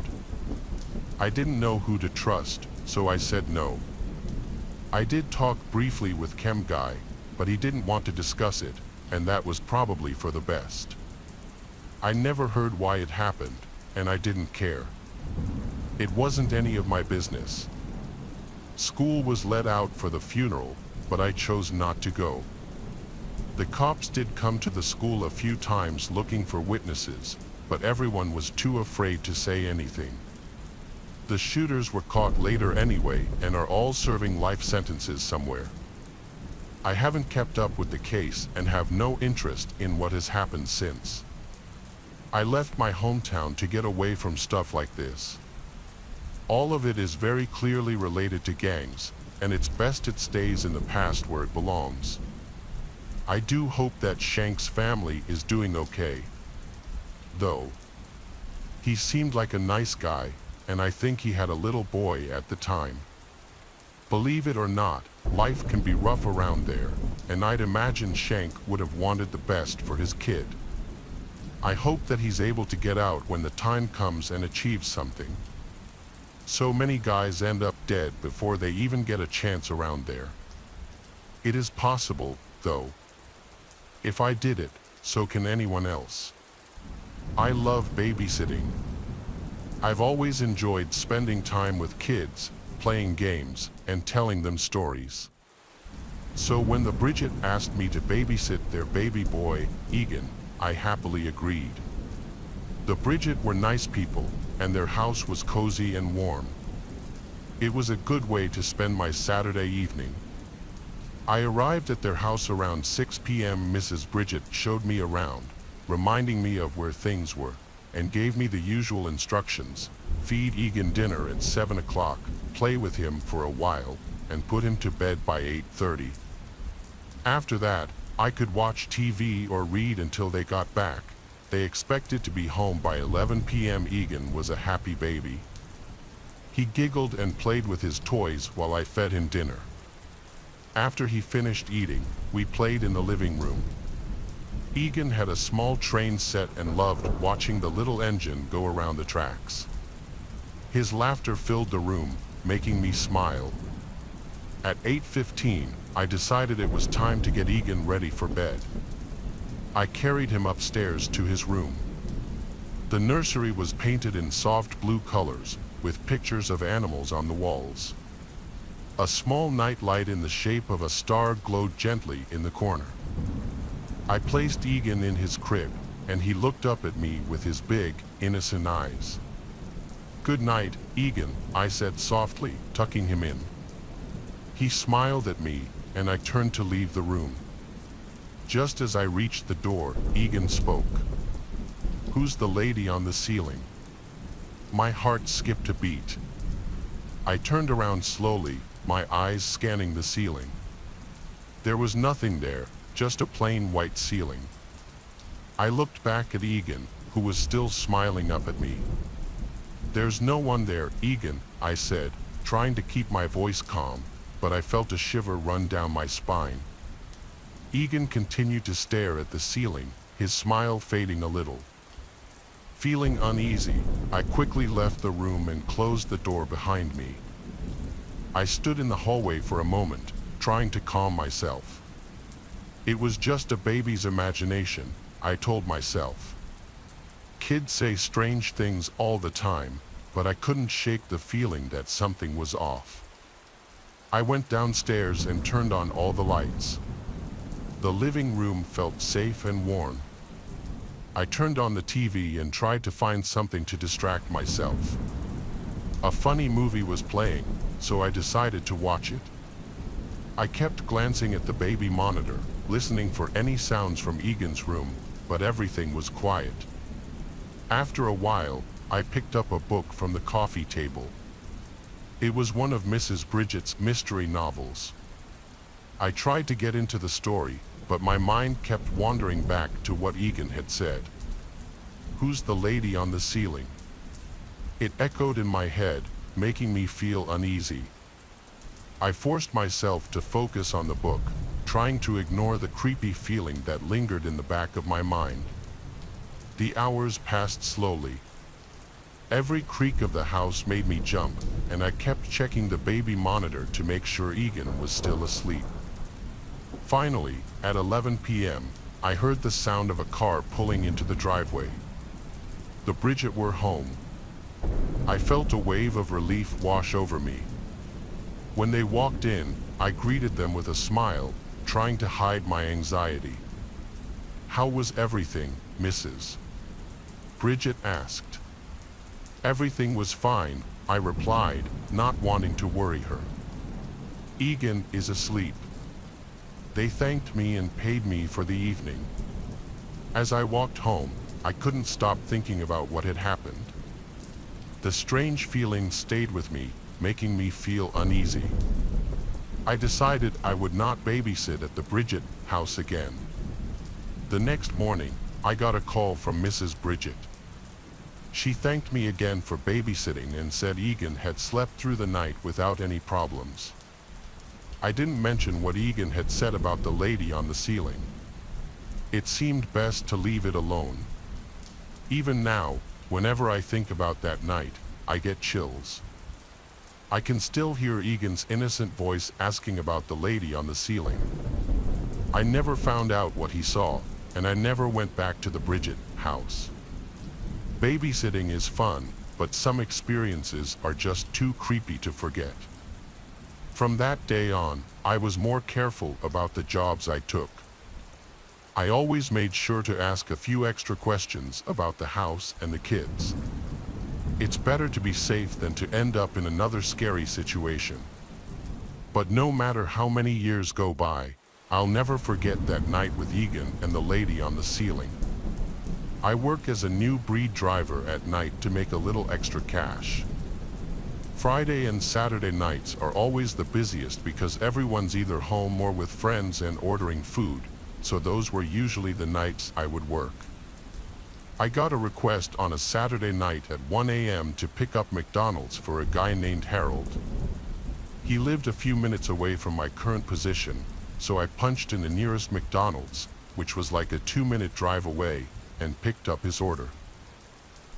I didn't know who to trust, so I said no. I did talk briefly with Chem Guy, but he didn't want to discuss it, and that was probably for the best. I never heard why it happened, and I didn't care. It wasn't any of my business. School was let out for the funeral, but I chose not to go. The cops did come to the school a few times looking for witnesses, but everyone was too afraid to say anything. The shooters were caught later anyway and are all serving life sentences somewhere. I haven't kept up with the case and have no interest in what has happened since. I left my hometown to get away from stuff like this. All of it is very clearly related to gangs, and it's best it stays in the past where it belongs. I do hope that Shank's family is doing okay. Though, he seemed like a nice guy, and I think he had a little boy at the time. Believe it or not, life can be rough around there, and I'd imagine Shank would have wanted the best for his kid. I hope that he's able to get out when the time comes and achieve something. So many guys end up dead before they even get a chance around there. It is possible, though. If I did it, so can anyone else. I love babysitting. I've always enjoyed spending time with kids, playing games, and telling them stories. So when the Bridget asked me to babysit their baby boy, Egan, I happily agreed. The Bridget were nice people, and their house was cozy and warm. It was a good way to spend my Saturday evening. I arrived at their house around 6 p.m. Mrs. Bridget showed me around, reminding me of where things were, and gave me the usual instructions: feed Egan dinner at 7 o'clock, play with him for a while, and put him to bed by 8:30. After that, I could watch TV or read until they got back. They expected to be home by 11 p.m. Egan was a happy baby. He giggled and played with his toys while I fed him dinner. After he finished eating, we played in the living room. Egan had a small train set and loved watching the little engine go around the tracks. His laughter filled the room, making me smile. At 8:15, I decided it was time to get Egan ready for bed. I carried him upstairs to his room. The nursery was painted in soft blue colors, with pictures of animals on the walls. A small night light in the shape of a star glowed gently in the corner. I placed Egan in his crib, and he looked up at me with his big, innocent eyes. "Good night, Egan," I said softly, tucking him in. He smiled at me, and I turned to leave the room. Just as I reached the door, Egan spoke. "Who's the lady on the ceiling?" My heart skipped a beat. I turned around slowly, my eyes scanning the ceiling. There was nothing there, just a plain white ceiling. I looked back at Egan, who was still smiling up at me. "There's no one there, Egan," I said, trying to keep my voice calm, but I felt a shiver run down my spine. Egan continued to stare at the ceiling, his smile fading a little. Feeling uneasy, I quickly left the room and closed the door behind me. I stood in the hallway for a moment, trying to calm myself. It was just a baby's imagination, I told myself. Kids say strange things all the time, but I couldn't shake the feeling that something was off. I went downstairs and turned on all the lights. The living room felt safe and warm. I turned on the TV and tried to find something to distract myself. A funny movie was playing, so I decided to watch it. I kept glancing at the baby monitor, listening for any sounds from Egan's room, but everything was quiet. After a while, I picked up a book from the coffee table. It was one of Mrs. Bridget's mystery novels. I tried to get into the story, but my mind kept wandering back to what Egan had said. "Who's the lady on the ceiling?" It echoed in my head, making me feel uneasy. I forced myself to focus on the book, trying to ignore the creepy feeling that lingered in the back of my mind. The hours passed slowly. Every creak of the house made me jump, and I kept checking the baby monitor to make sure Egan was still asleep. Finally, at 11 p.m., I heard the sound of a car pulling into the driveway. The Bridget were home. I felt a wave of relief wash over me. When they walked in, I greeted them with a smile, trying to hide my anxiety. "How was everything, Mrs.?" Bridget asked. "Everything was fine," I replied, not wanting to worry her. "Egan is asleep." They thanked me and paid me for the evening. As I walked home, I couldn't stop thinking about what had happened. The strange feeling stayed with me, making me feel uneasy. I decided I would not babysit at the Bridget house again. The next morning, I got a call from Mrs. Bridget. She thanked me again for babysitting and said Egan had slept through the night without any problems. I didn't mention what Egan had said about the lady on the ceiling. It seemed best to leave it alone. Even now, whenever I think about that night, I get chills. I can still hear Egan's innocent voice asking about the lady on the ceiling. I never found out what he saw, and I never went back to the Bridget house. Babysitting is fun, but some experiences are just too creepy to forget. From that day on, I was more careful about the jobs I took. I always made sure to ask a few extra questions about the house and the kids. It's better to be safe than to end up in another scary situation. But no matter how many years go by, I'll never forget that night with Egan and the lady on the ceiling. I work as a new breed driver at night to make a little extra cash. Friday and Saturday nights are always the busiest because everyone's either home or with friends and ordering food, so those were usually the nights I would work. I got a request on a Saturday night at 1 a.m. to pick up McDonald's for a guy named Harold. He lived a few minutes away from my current position, so I punched in the nearest McDonald's, which was like a 2-minute drive away, and picked up his order.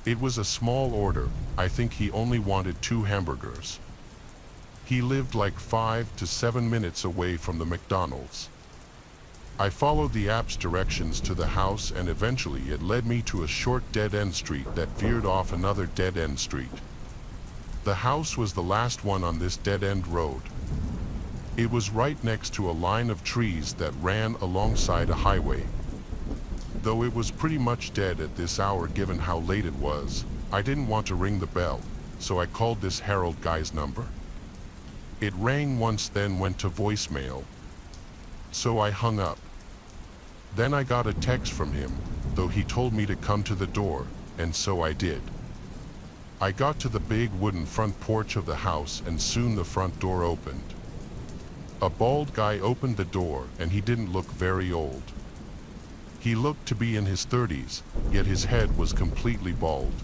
It was a small order. I think he only wanted 2 hamburgers. He lived like 5 to 7 minutes away from the McDonald's. I followed the app's directions to the house, and eventually it led me to a short dead-end street that veered off another dead-end street. The house was the last one on this dead-end road. It was right next to a line of trees that ran alongside a highway. Though it was pretty much dead at this hour given how late it was, I didn't want to ring the bell, so I called this Harold guy's number. It rang once, then went to voicemail. So I hung up. Then I got a text from him, though he told me to come to the door, and so I did. I got to the big wooden front porch of the house, and soon the front door opened. A bald guy opened the door, and he didn't look very old. He looked to be in his 30s, yet his head was completely bald.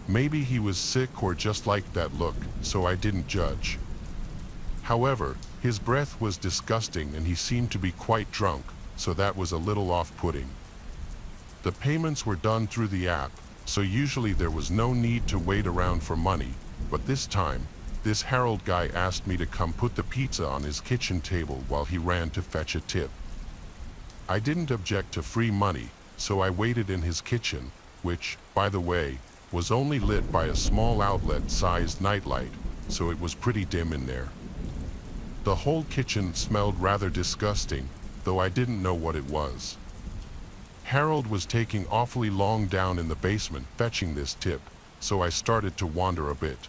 Maybe he was sick or just liked that look, so I didn't judge. However, his breath was disgusting and he seemed to be quite drunk, so that was a little off-putting. The payments were done through the app, so usually there was no need to wait around for money, but this time, this Harold guy asked me to come put the pizza on his kitchen table while he ran to fetch a tip. I didn't object to free money, so I waited in his kitchen, which, by the way, was only lit by a small outlet-sized nightlight, so it was pretty dim in there. The whole kitchen smelled rather disgusting, though I didn't know what it was. Harold was taking awfully long down in the basement fetching this tip, so I started to wander a bit.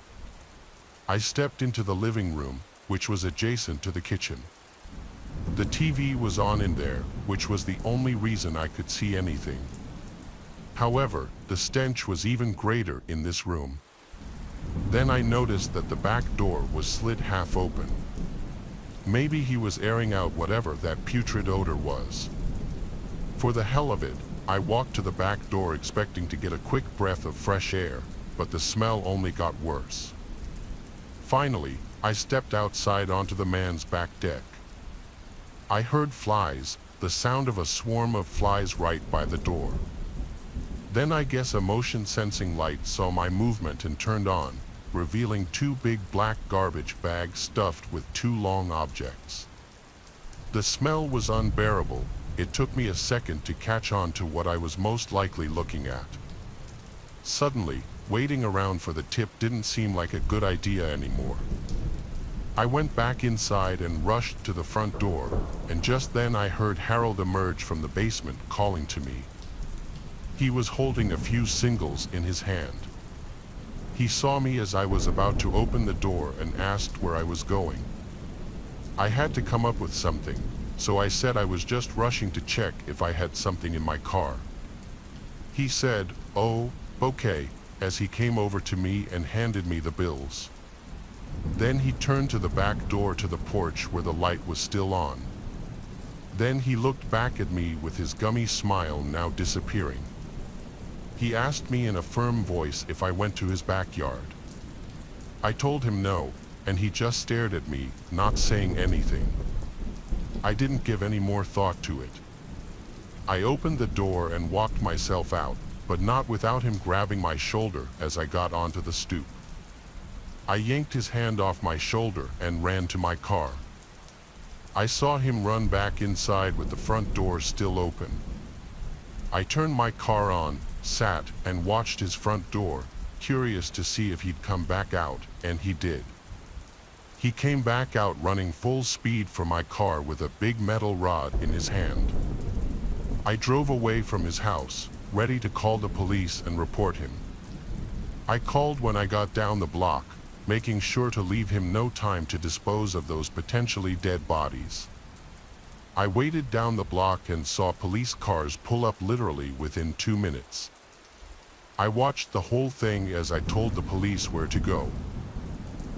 I stepped into the living room, which was adjacent to the kitchen. The TV was on in there, which was the only reason I could see anything. However, the stench was even greater in this room. Then I noticed that the back door was slit half open. Maybe he was airing out whatever that putrid odor was. For the hell of it, I walked to the back door expecting to get a quick breath of fresh air, but the smell only got worse. Finally, I stepped outside onto the man's back deck. I heard flies, the sound of a swarm of flies right by the door. Then I guess a motion-sensing light saw my movement and turned on, revealing two big black garbage bags stuffed with two long objects. The smell was unbearable. It took me a second to catch on to what I was most likely looking at. Suddenly, waiting around for the tip didn't seem like a good idea anymore. I went back inside and rushed to the front door, and just then I heard Harold emerge from the basement calling to me. He was holding a few singles in his hand. He saw me as I was about to open the door and asked where I was going. I had to come up with something, so I said I was just rushing to check if I had something in my car. He said, "Oh, okay," as he came over to me and handed me the bills. Then he turned to the back door to the porch where the light was still on. Then he looked back at me with his gummy smile now disappearing. He asked me in a firm voice if I went to his backyard. I told him no, and he just stared at me, not saying anything. I didn't give any more thought to it. I opened the door and walked myself out, but not without him grabbing my shoulder as I got onto the stoop. I yanked his hand off my shoulder and ran to my car. I saw him run back inside with the front door still open. I turned my car on, sat, and watched his front door, curious to see if he'd come back out, and he did. He came back out running full speed for my car with a big metal rod in his hand. I drove away from his house, ready to call the police and report him. I called when I got down the block, making sure to leave him no time to dispose of those potentially dead bodies. I waited down the block and saw police cars pull up literally within 2 minutes. I watched the whole thing as I told the police where to go.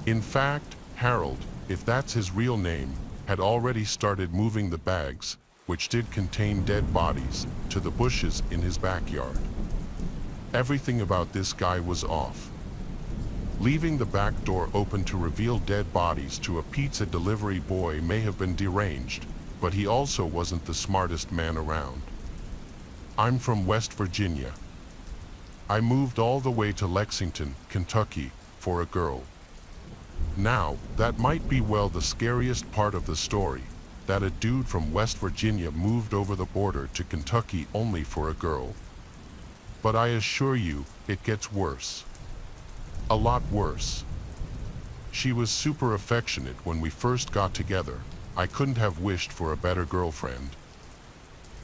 In fact, Harold, if that's his real name, had already started moving the bags, which did contain dead bodies, to the bushes in his backyard. Everything about this guy was off. Leaving the back door open to reveal dead bodies to a pizza delivery boy may have been deranged, but he also wasn't the smartest man around. I'm from West Virginia. I moved all the way to Lexington, Kentucky, for a girl. Now, that might be the scariest part of the story, that a dude from West Virginia moved over the border to Kentucky only for a girl. But I assure you, it gets worse. A lot worse. She was super affectionate when we first got together. I couldn't have wished for a better girlfriend.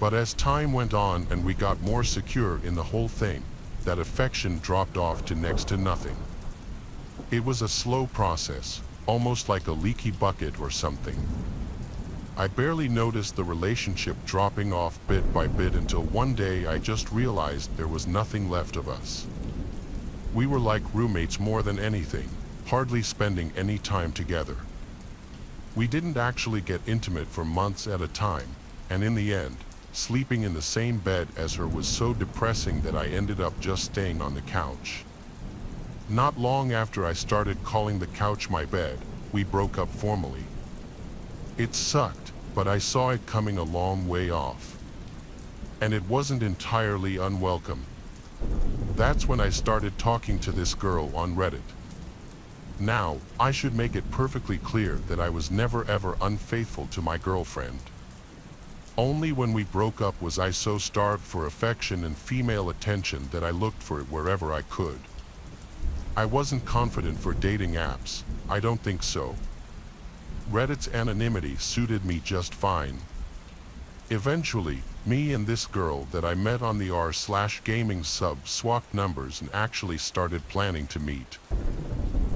But as time went on and we got more secure in the whole thing, that affection dropped off to next to nothing. It was a slow process, almost like a leaky bucket or something. I barely noticed the relationship dropping off bit by bit until one day I just realized there was nothing left of us. We were like roommates more than anything, hardly spending any time together. We didn't actually get intimate for months at a time, and in the end, sleeping in the same bed as her was so depressing that I ended up just staying on the couch. Not long after I started calling the couch my bed, we broke up formally. It sucked, but I saw it coming a long way off. And it wasn't entirely unwelcome. That's when I started talking to this girl on Reddit. Now, I should make it perfectly clear that I was never ever unfaithful to my girlfriend. Only when we broke up was I so starved for affection and female attention that I looked for it wherever I could. I wasn't confident for dating apps, I don't think so. Reddit's anonymity suited me just fine. Eventually, me and this girl that I met on the r/gaming sub swapped numbers and actually started planning to meet.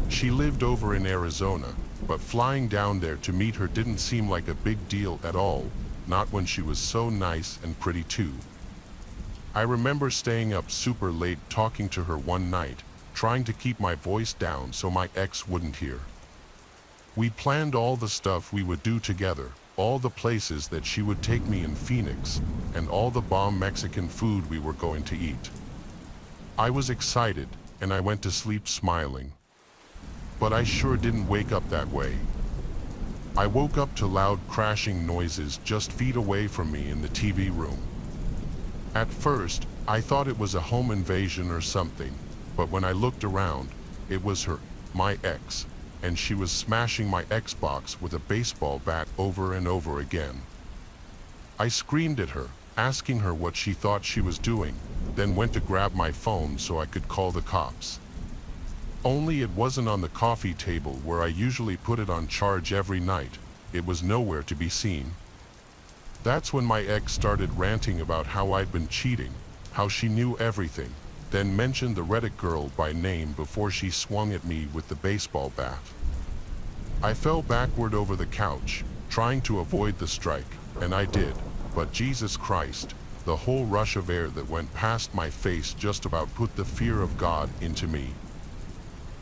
She lived over in Arizona, but flying down there to meet her didn't seem like a big deal at all, not when she was so nice and pretty too. I remember staying up super late talking to her one night, trying to keep my voice down so my ex wouldn't hear. We planned all the stuff we would do together, all the places that she would take me in Phoenix, and all the bomb Mexican food we were going to eat. I was excited, and I went to sleep smiling. But I sure didn't wake up that way. I woke up to loud crashing noises just feet away from me in the TV room. At first, I thought it was a home invasion or something, but when I looked around, it was her, my ex, and she was smashing my Xbox with a baseball bat over and over again. I screamed at her, asking her what she thought she was doing, then went to grab my phone so I could call the cops. Only it wasn't on the coffee table where I usually put it on charge every night. It was nowhere to be seen. That's when my ex started ranting about how I'd been cheating, how she knew everything, then mentioned the Reddit girl by name before she swung at me with the baseball bat. I fell backward over the couch, trying to avoid the strike, and I did, but Jesus Christ, the whole rush of air that went past my face just about put the fear of God into me.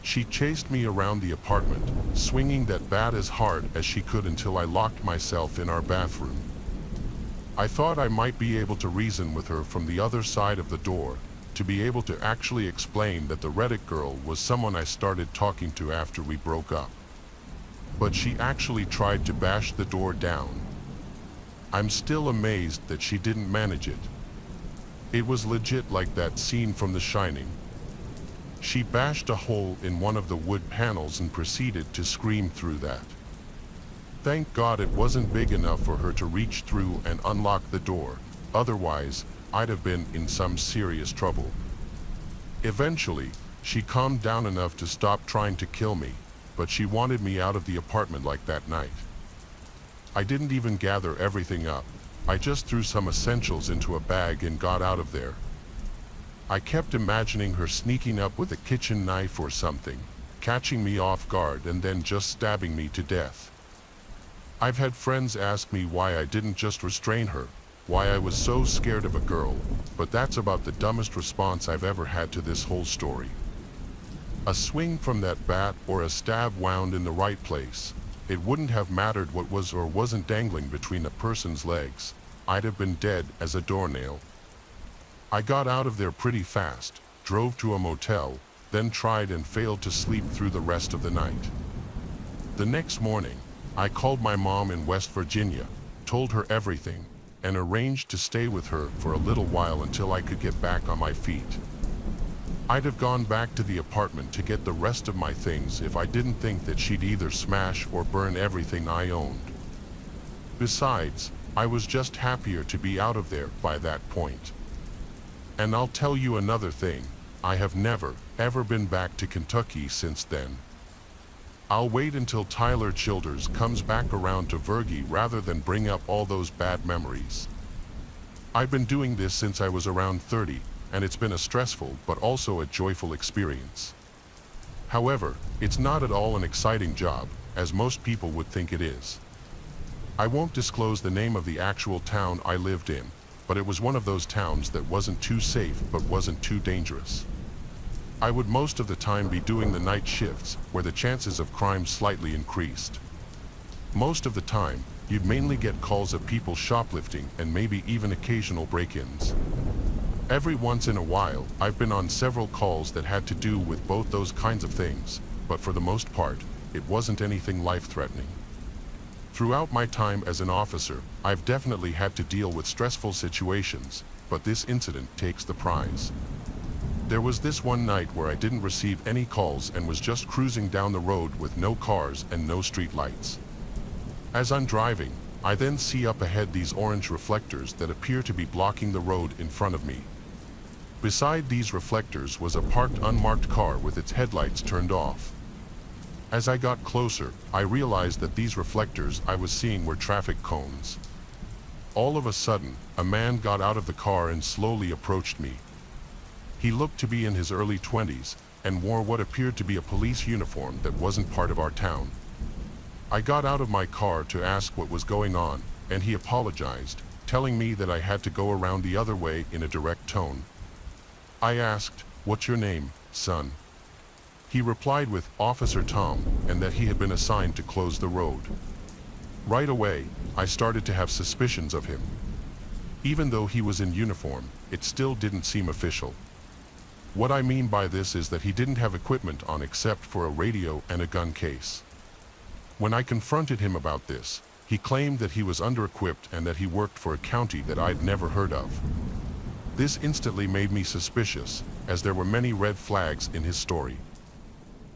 She chased me around the apartment, swinging that bat as hard as she could until I locked myself in our bathroom. I thought I might be able to reason with her from the other side of the door, to be able to actually explain that the Reddit girl was someone I started talking to after we broke up. But she actually tried to bash the door down. I'm still amazed that she didn't manage it. It was legit like that scene from The Shining. She bashed a hole in one of the wood panels and proceeded to scream through that. Thank God it wasn't big enough for her to reach through and unlock the door, otherwise, I'd have been in some serious trouble. Eventually, she calmed down enough to stop trying to kill me, but she wanted me out of the apartment like that night. I didn't even gather everything up. I just threw some essentials into a bag and got out of there. I kept imagining her sneaking up with a kitchen knife or something, catching me off guard and then just stabbing me to death. I've had friends ask me why I didn't just restrain her, why I was so scared of a girl, but that's about the dumbest response I've ever had to this whole story. A swing from that bat or a stab wound in the right place, it wouldn't have mattered what was or wasn't dangling between a person's legs. I'd have been dead as a doornail. I got out of there pretty fast, drove to a motel, then tried and failed to sleep through the rest of the night. The next morning, I called my mom in West Virginia, told her everything, and arranged to stay with her for a little while until I could get back on my feet. I'd have gone back to the apartment to get the rest of my things if I didn't think that she'd either smash or burn everything I owned. Besides, I was just happier to be out of there by that point. And I'll tell you another thing, I have never, ever been back to Kentucky since then. I'll wait until Tyler Childers comes back around to Vergie rather than bring up all those bad memories. I've been doing this since I was around 30, and it's been a stressful but also a joyful experience. However, it's not at all an exciting job, as most people would think it is. I won't disclose the name of the actual town I lived in, but it was one of those towns that wasn't too safe but wasn't too dangerous. I would most of the time be doing the night shifts, where the chances of crime slightly increased. Most of the time, you'd mainly get calls of people shoplifting and maybe even occasional break-ins. Every once in a while, I've been on several calls that had to do with both those kinds of things, but for the most part, it wasn't anything life-threatening. Throughout my time as an officer, I've definitely had to deal with stressful situations, but this incident takes the prize. There was this one night where I didn't receive any calls and was just cruising down the road with no cars and no street lights. As I'm driving, I then see up ahead these orange reflectors that appear to be blocking the road in front of me. Beside these reflectors was a parked unmarked car with its headlights turned off. As I got closer, I realized that these reflectors I was seeing were traffic cones. All of a sudden, a man got out of the car and slowly approached me. He looked to be in his early 20s and wore what appeared to be a police uniform that wasn't part of our town. I got out of my car to ask what was going on, and he apologized, telling me that I had to go around the other way in a direct tone. I asked, "What's your name, son?" He replied with Officer Tom, and that he had been assigned to close the road. Right away, I started to have suspicions of him. Even though he was in uniform, it still didn't seem official. What I mean by this is that he didn't have equipment on except for a radio and a gun case. When I confronted him about this, he claimed that he was under-equipped and that he worked for a county that I'd never heard of. This instantly made me suspicious, as there were many red flags in his story.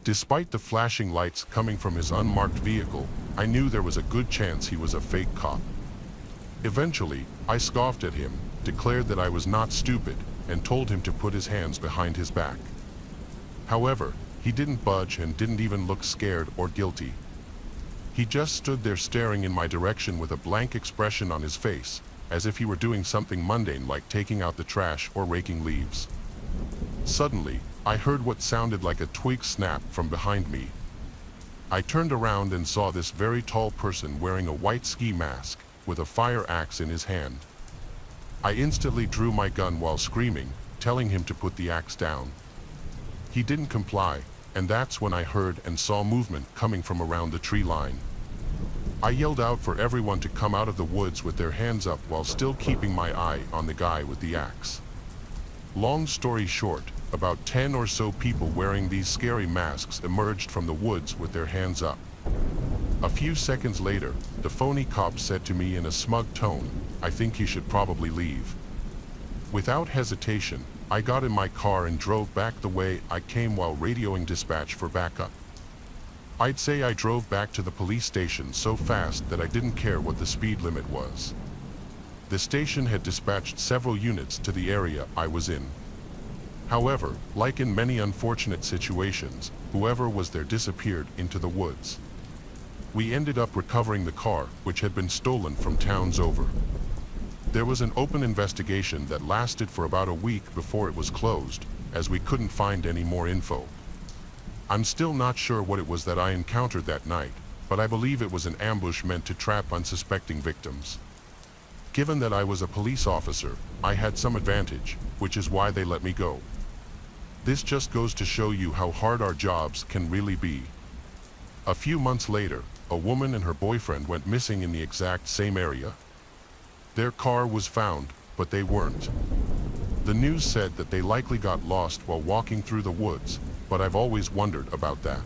Despite the flashing lights coming from his unmarked vehicle, I knew there was a good chance he was a fake cop. Eventually, I scoffed at him, declared that I was not stupid, and told him to put his hands behind his back. However, he didn't budge and didn't even look scared or guilty. He just stood there staring in my direction with a blank expression on his face, as if he were doing something mundane like taking out the trash or raking leaves. Suddenly, I heard what sounded like a twig snap from behind me. I turned around and saw this very tall person wearing a white ski mask, with a fire axe in his hand. I instantly drew my gun while screaming, telling him to put the axe down. He didn't comply, and that's when I heard and saw movement coming from around the tree line. I yelled out for everyone to come out of the woods with their hands up while still keeping my eye on the guy with the axe. Long story short, about 10 or so people wearing these scary masks emerged from the woods with their hands up. A few seconds later, the phony cop said to me in a smug tone, "I think you should probably leave." Without hesitation, I got in my car and drove back the way I came while radioing dispatch for backup. I'd say I drove back to the police station so fast that I didn't care what the speed limit was. The station had dispatched several units to the area I was in. However, like in many unfortunate situations, whoever was there disappeared into the woods. We ended up recovering the car, which had been stolen from towns over. There was an open investigation that lasted for about a week before it was closed, as we couldn't find any more info. I'm still not sure what it was that I encountered that night, but I believe it was an ambush meant to trap unsuspecting victims. Given that I was a police officer, I had some advantage, which is why they let me go. This just goes to show you how hard our jobs can really be. A few months later, a woman and her boyfriend went missing in the exact same area. Their car was found, but they weren't. The news said that they likely got lost while walking through the woods, but I've always wondered about that.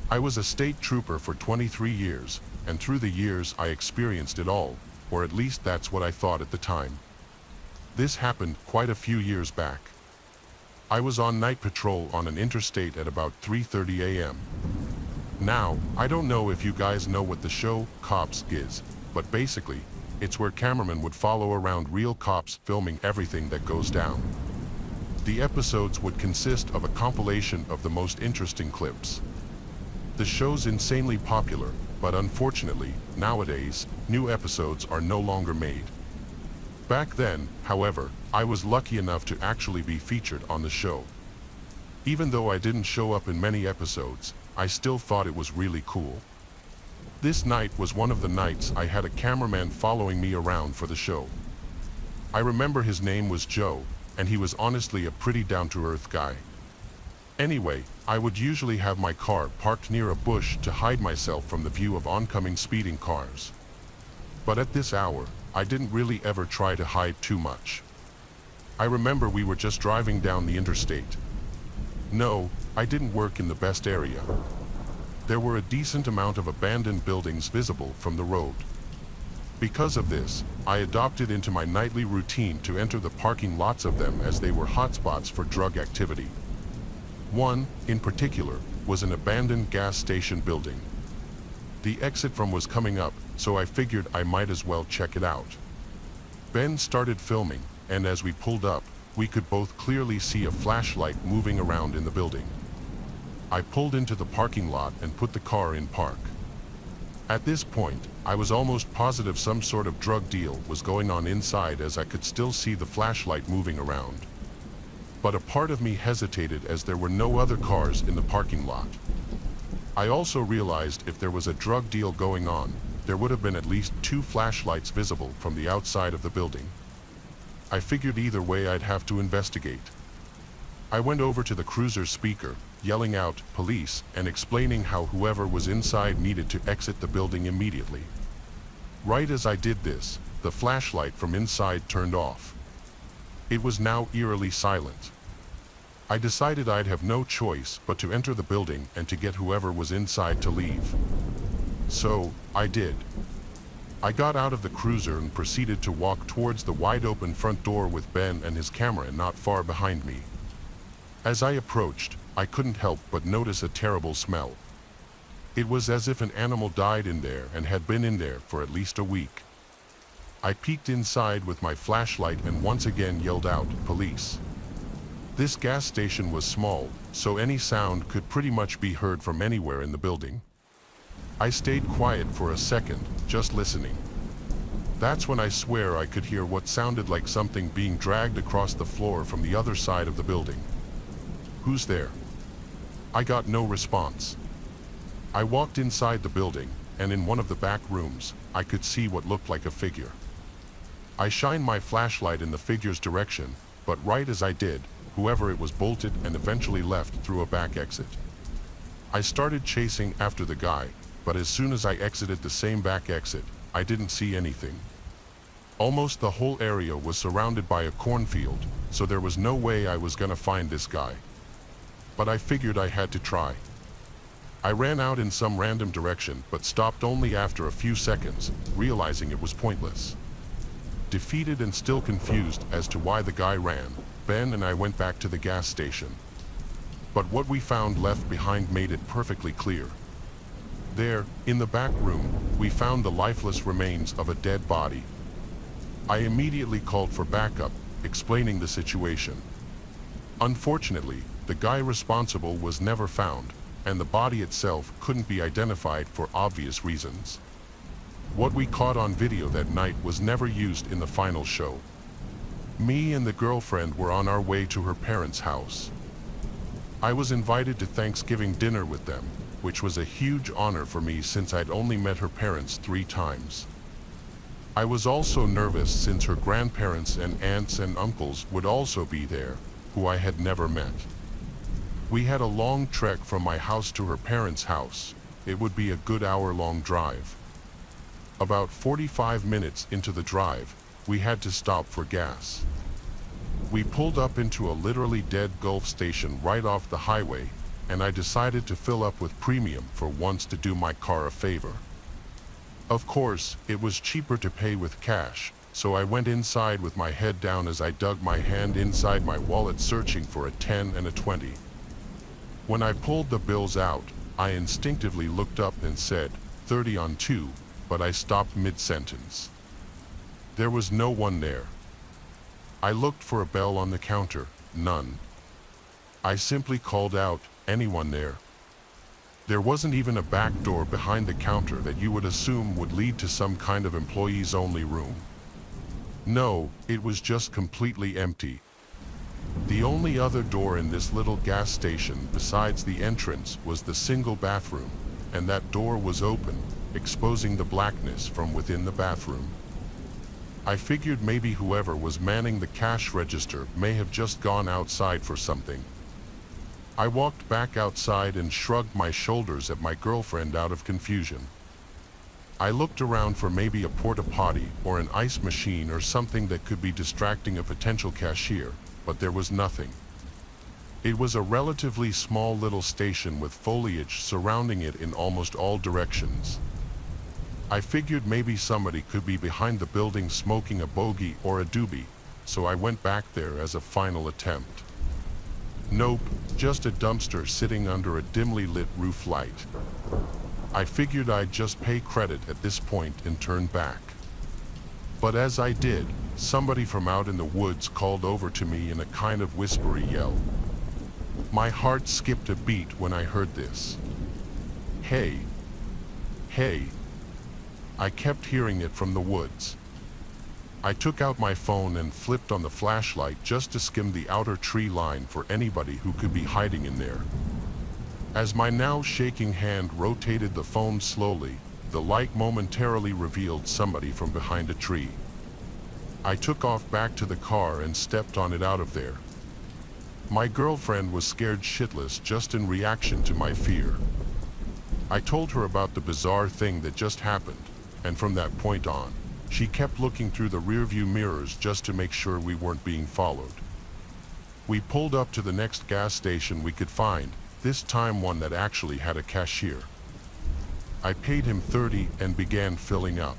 I was a state trooper for 23 years, and through the years I experienced it all, or at least that's what I thought at the time. This happened quite a few years back. I was on night patrol on an interstate at about 3:30 a.m. Now, I don't know if you guys know what the show Cops is, but basically, it's where cameramen would follow around real cops filming everything that goes down. The episodes would consist of a compilation of the most interesting clips. The show's insanely popular, but unfortunately, nowadays, new episodes are no longer made. Back then, however, I was lucky enough to actually be featured on the show. Even though I didn't show up in many episodes, I still thought it was really cool. This night was one of the nights I had a cameraman following me around for the show. I remember his name was Joe, and he was honestly a pretty down-to-earth guy. Anyway, I would usually have my car parked near a bush to hide myself from the view of oncoming speeding cars. But at this hour, I didn't really ever try to hide too much. I remember we were just driving down the interstate. No, I didn't work in the best area. There were a decent amount of abandoned buildings visible from the road. Because of this, I adopted into my nightly routine to enter the parking lots of them as they were hotspots for drug activity. One, in particular, was an abandoned gas station building. The exit from was coming up, so I figured I might as well check it out. Ben started filming, and as we pulled up, we could both clearly see a flashlight moving around in the building. I pulled into the parking lot and put the car in park. At this point, I was almost positive some sort of drug deal was going on inside as I could still see the flashlight moving around. But a part of me hesitated as there were no other cars in the parking lot. I also realized if there was a drug deal going on, there would have been at least 2 flashlights visible from the outside of the building. I figured either way I'd have to investigate. I went over to the cruiser's speaker, yelling out, "Police," and explaining how whoever was inside needed to exit the building immediately. Right as I did this, the flashlight from inside turned off. It was now eerily silent. I decided I'd have no choice but to enter the building and to get whoever was inside to leave. So, I did. I got out of the cruiser and proceeded to walk towards the wide-open front door with Ben and his camera not far behind me. As I approached, I couldn't help but notice a terrible smell. It was as if an animal died in there and had been in there for at least a week. I peeked inside with my flashlight and once again yelled out, "Police." This gas station was small, so any sound could pretty much be heard from anywhere in the building. I stayed quiet for a second, just listening. That's when I swear I could hear what sounded like something being dragged across the floor from the other side of the building. "Who's there?" I got no response. I walked inside the building, and in one of the back rooms, I could see what looked like a figure. I shined my flashlight in the figure's direction, but right as I did, whoever it was bolted and eventually left through a back exit. I started chasing after the guy, but as soon as I exited the same back exit, I didn't see anything. Almost the whole area was surrounded by a cornfield, so there was no way I was gonna find this guy. But I figured I had to try. I ran out in some random direction, but stopped only after a few seconds, realizing it was pointless. Defeated and still confused as to why the guy ran, Ben and I went back to the gas station. But what we found left behind made it perfectly clear. There, in the back room, we found the lifeless remains of a dead body. I immediately called for backup, explaining the situation. Unfortunately, the guy responsible was never found, and the body itself couldn't be identified for obvious reasons. What we caught on video that night was never used in the final show. Me and the girlfriend were on our way to her parents' house. I was invited to Thanksgiving dinner with them, which was a huge honor for me since I'd only met her parents 3 times. I was also nervous since her grandparents and aunts and uncles would also be there, who I had never met. We had a long trek from my house to her parents' house. It would be a good hour-long drive. About 45 minutes into the drive, we had to stop for gas. We pulled up into a literally dead Gulf station right off the highway, and I decided to fill up with premium for once to do my car a favor. Of course, it was cheaper to pay with cash, so I went inside with my head down as I dug my hand inside my wallet searching for a 10 and a 20. When I pulled the bills out, I instinctively looked up and said, 30 on 2, but I stopped mid-sentence. There was no one there. I looked for a bell on the counter, none. I simply called out, "Anyone there?" There wasn't even a back door behind the counter that you would assume would lead to some kind of employees-only room. No, it was just completely empty. The only other door in this little gas station besides the entrance was the single bathroom, and that door was open, exposing the blackness from within the bathroom. I figured maybe whoever was manning the cash register may have just gone outside for something. I walked back outside and shrugged my shoulders at my girlfriend out of confusion. I looked around for maybe a porta-potty or an ice machine or something that could be distracting a potential cashier, but there was nothing. It was a relatively small little station with foliage surrounding it in almost all directions. I figured maybe somebody could be behind the building smoking a bogey or a doobie, so I went back there as a final attempt. Nope, just a dumpster sitting under a dimly lit roof light. I figured I'd just pay credit at this point and turn back. But as I did, somebody from out in the woods called over to me in a kind of whispery yell. My heart skipped a beat when I heard this. "Hey! Hey!" I kept hearing it from the woods. I took out my phone and flipped on the flashlight just to skim the outer tree line for anybody who could be hiding in there. As my now shaking hand rotated the phone slowly, the light momentarily revealed somebody from behind a tree. I took off back to the car and stepped on it out of there. My girlfriend was scared shitless just in reaction to my fear. I told her about the bizarre thing that just happened, and from that point on, she kept looking through the rearview mirrors just to make sure we weren't being followed. We pulled up to the next gas station we could find, this time one that actually had a cashier. I paid him $30 and began filling up.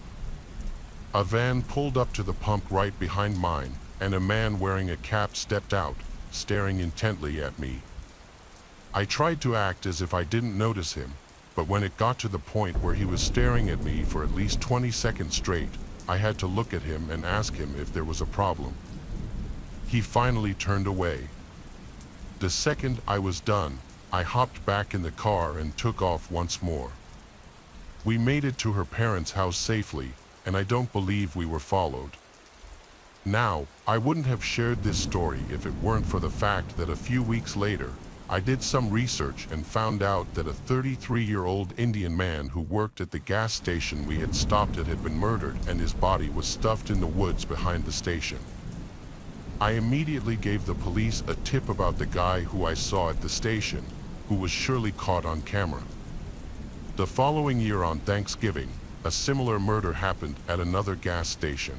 A van pulled up to the pump right behind mine, and a man wearing a cap stepped out, staring intently at me. I tried to act as if I didn't notice him, but when it got to the point where he was staring at me for at least 20 seconds straight, I had to look at him and ask him if there was a problem. He finally turned away. The second I was done, I hopped back in the car and took off once more. We made it to her parents' house safely, and I don't believe we were followed. Now, I wouldn't have shared this story if it weren't for the fact that a few weeks later, I did some research and found out that a 33-year-old Indian man who worked at the gas station we had stopped at had been murdered, and his body was stuffed in the woods behind the station. I immediately gave the police a tip about the guy who I saw at the station, who was surely caught on camera. The following year on Thanksgiving, a similar murder happened at another gas station.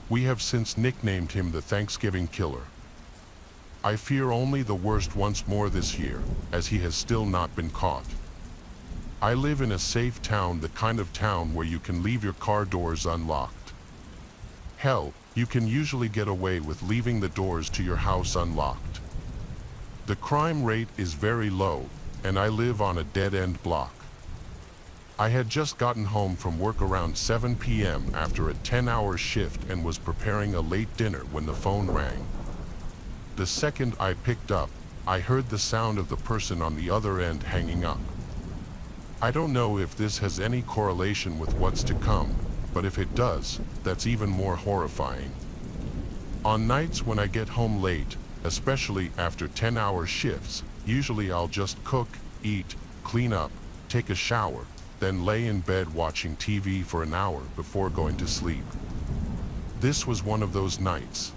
We have since nicknamed him the Thanksgiving Killer. I fear only the worst once more this year, as he has still not been caught. I live in a safe town, the kind of town where you can leave your car doors unlocked. Hell, you can usually get away with leaving the doors to your house unlocked. The crime rate is very low, and I live on a dead-end block. I had just gotten home from work around 7 p.m. after a 10-hour shift and was preparing a late dinner when the phone rang. The second I picked up, I heard the sound of the person on the other end hanging up. I don't know if this has any correlation with what's to come, but if it does, that's even more horrifying. On nights when I get home late, especially after 10-hour shifts, usually I'll just cook, eat, clean up, take a shower, then lay in bed watching TV for an hour before going to sleep. This was one of those nights.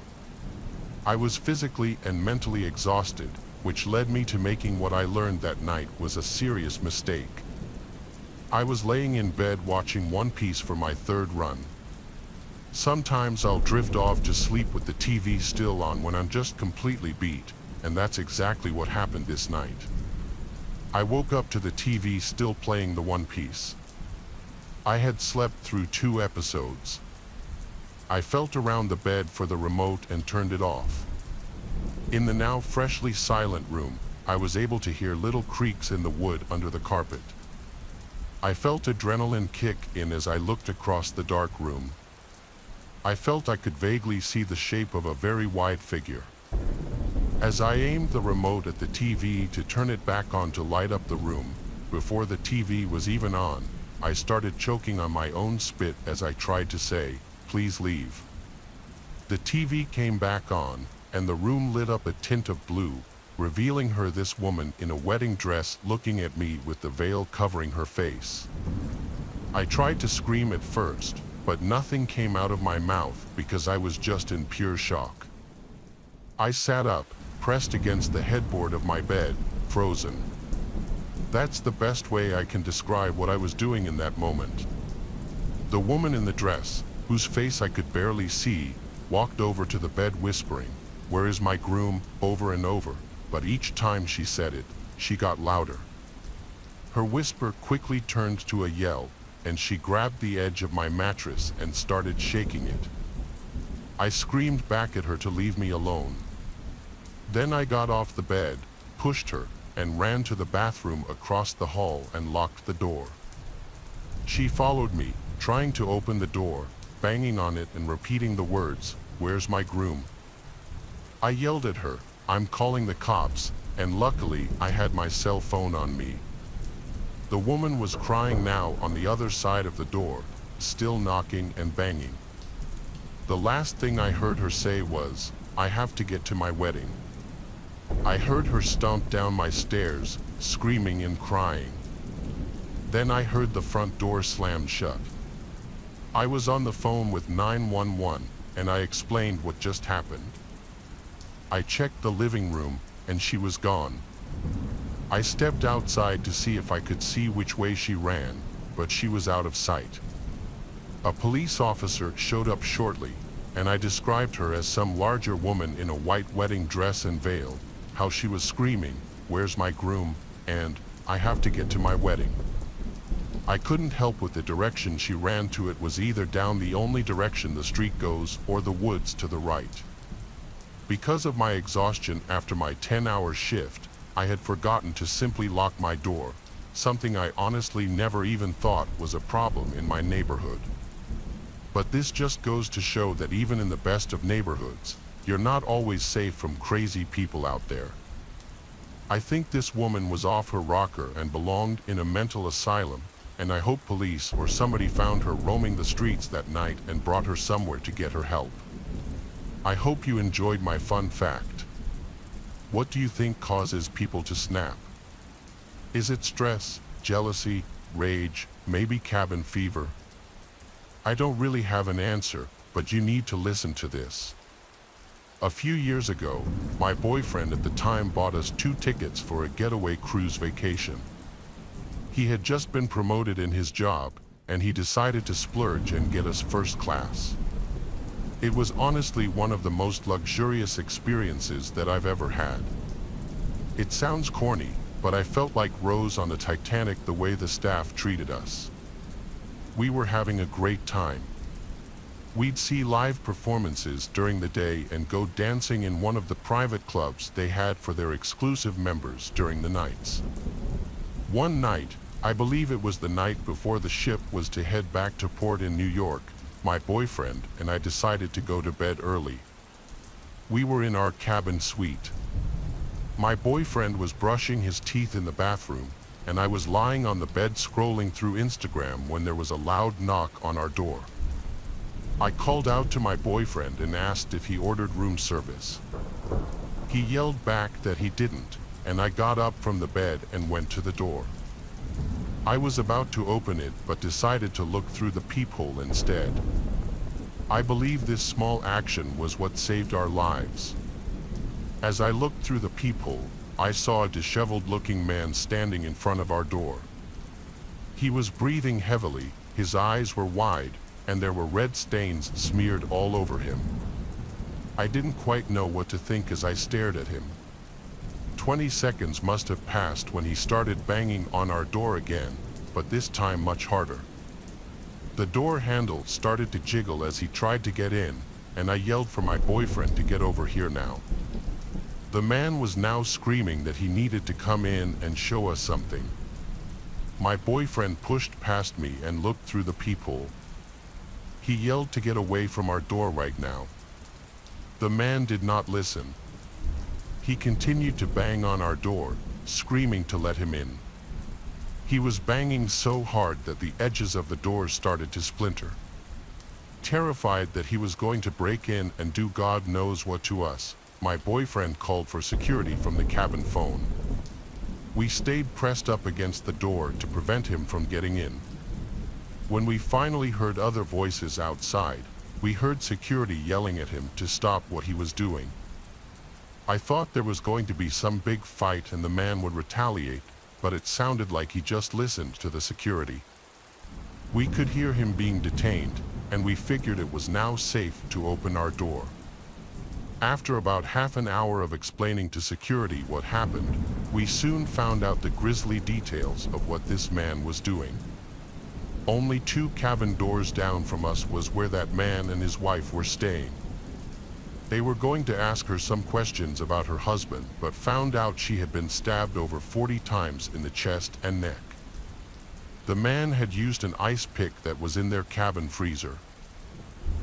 I was physically and mentally exhausted, which led me to making what I learned that night was a serious mistake. I was laying in bed watching One Piece for my third run. Sometimes I'll drift off to sleep with the TV still on when I'm just completely beat, and that's exactly what happened this night. I woke up to the TV still playing the One Piece. I had slept through 2 episodes. I felt around the bed for the remote and turned it off. In the now freshly silent room, I was able to hear little creaks in the wood under the carpet. I felt adrenaline kick in as I looked across the dark room. I felt I could vaguely see the shape of a very wide figure. As I aimed the remote at the TV to turn it back on to light up the room, before the TV was even on, I started choking on my own spit as I tried to say, "Please leave." The TV came back on, and the room lit up a tint of blue, revealing this woman in a wedding dress looking at me with the veil covering her face. I tried to scream at first, but nothing came out of my mouth because I was just in pure shock. I sat up, pressed against the headboard of my bed, frozen. That's the best way I can describe what I was doing in that moment. The woman in the dress, whose face I could barely see, walked over to the bed whispering, "Where is my groom?" over and over, but each time she said it, she got louder. Her whisper quickly turned to a yell, and she grabbed the edge of my mattress and started shaking it. I screamed back at her to leave me alone. Then I got off the bed, pushed her, and ran to the bathroom across the hall and locked the door. She followed me, trying to open the door, banging on it and repeating the words, "Where's my groom?" I yelled at her, "I'm calling the cops," and luckily I had my cell phone on me. The woman was crying now on the other side of the door, still knocking and banging. The last thing I heard her say was, "I have to get to my wedding." I heard her stomp down my stairs, screaming and crying. Then I heard the front door slam shut. I was on the phone with 911, and I explained what just happened. I checked the living room, and she was gone. I stepped outside to see if I could see which way she ran, but she was out of sight. A police officer showed up shortly, and I described her as some larger woman in a white wedding dress and veil, how she was screaming, "Where's my groom?" and "I have to get to my wedding." I couldn't help with the direction she ran to. It was either down the only direction the street goes or the woods to the right. Because of my exhaustion after my 10-hour shift, I had forgotten to simply lock my door, something I honestly never even thought was a problem in my neighborhood. But this just goes to show that even in the best of neighborhoods, you're not always safe from crazy people out there. I think this woman was off her rocker and belonged in a mental asylum, and I hope police or somebody found her roaming the streets that night and brought her somewhere to get her help. I hope you enjoyed my fun fact. What do you think causes people to snap? Is it stress, jealousy, rage, maybe cabin fever? I don't really have an answer, but you need to listen to this. A few years ago, my boyfriend at the time bought us 2 tickets for a getaway cruise vacation. He had just been promoted in his job, and he decided to splurge and get us first class. It was honestly one of the most luxurious experiences that I've ever had. It sounds corny, but I felt like Rose on the Titanic the way the staff treated us. We were having a great time. We'd see live performances during the day and go dancing in one of the private clubs they had for their exclusive members during the nights. One night, I believe it was the night before the ship was to head back to port in New York, my boyfriend and I decided to go to bed early. We were in our cabin suite. My boyfriend was brushing his teeth in the bathroom, and I was lying on the bed scrolling through Instagram when there was a loud knock on our door. I called out to my boyfriend and asked if he ordered room service. He yelled back that he didn't, and I got up from the bed and went to the door. I was about to open it but decided to look through the peephole instead. I believe this small action was what saved our lives. As I looked through the peephole, I saw a disheveled-looking man standing in front of our door. He was breathing heavily, his eyes were wide, and there were red stains smeared all over him. I didn't quite know what to think as I stared at him. 20 seconds must have passed when he started banging on our door again, but this time much harder. The door handle started to jiggle as he tried to get in, and I yelled for my boyfriend to get over here now. The man was now screaming that he needed to come in and show us something. My boyfriend pushed past me and looked through the peephole. He yelled to get away from our door right now. The man did not listen. He continued to bang on our door, screaming to let him in. He was banging so hard that the edges of the door started to splinter. Terrified that he was going to break in and do God knows what to us, my boyfriend called for security from the cabin phone. We stayed pressed up against the door to prevent him from getting in. When we finally heard other voices outside, we heard security yelling at him to stop what he was doing. I thought there was going to be some big fight and the man would retaliate, but it sounded like he just listened to the security. We could hear him being detained, and we figured it was now safe to open our door. After about half an hour of explaining to security what happened, we soon found out the grisly details of what this man was doing. Only 2 cabin doors down from us was where that man and his wife were staying. They were going to ask her some questions about her husband, but found out she had been stabbed over 40 times in the chest and neck. The man had used an ice pick that was in their cabin freezer.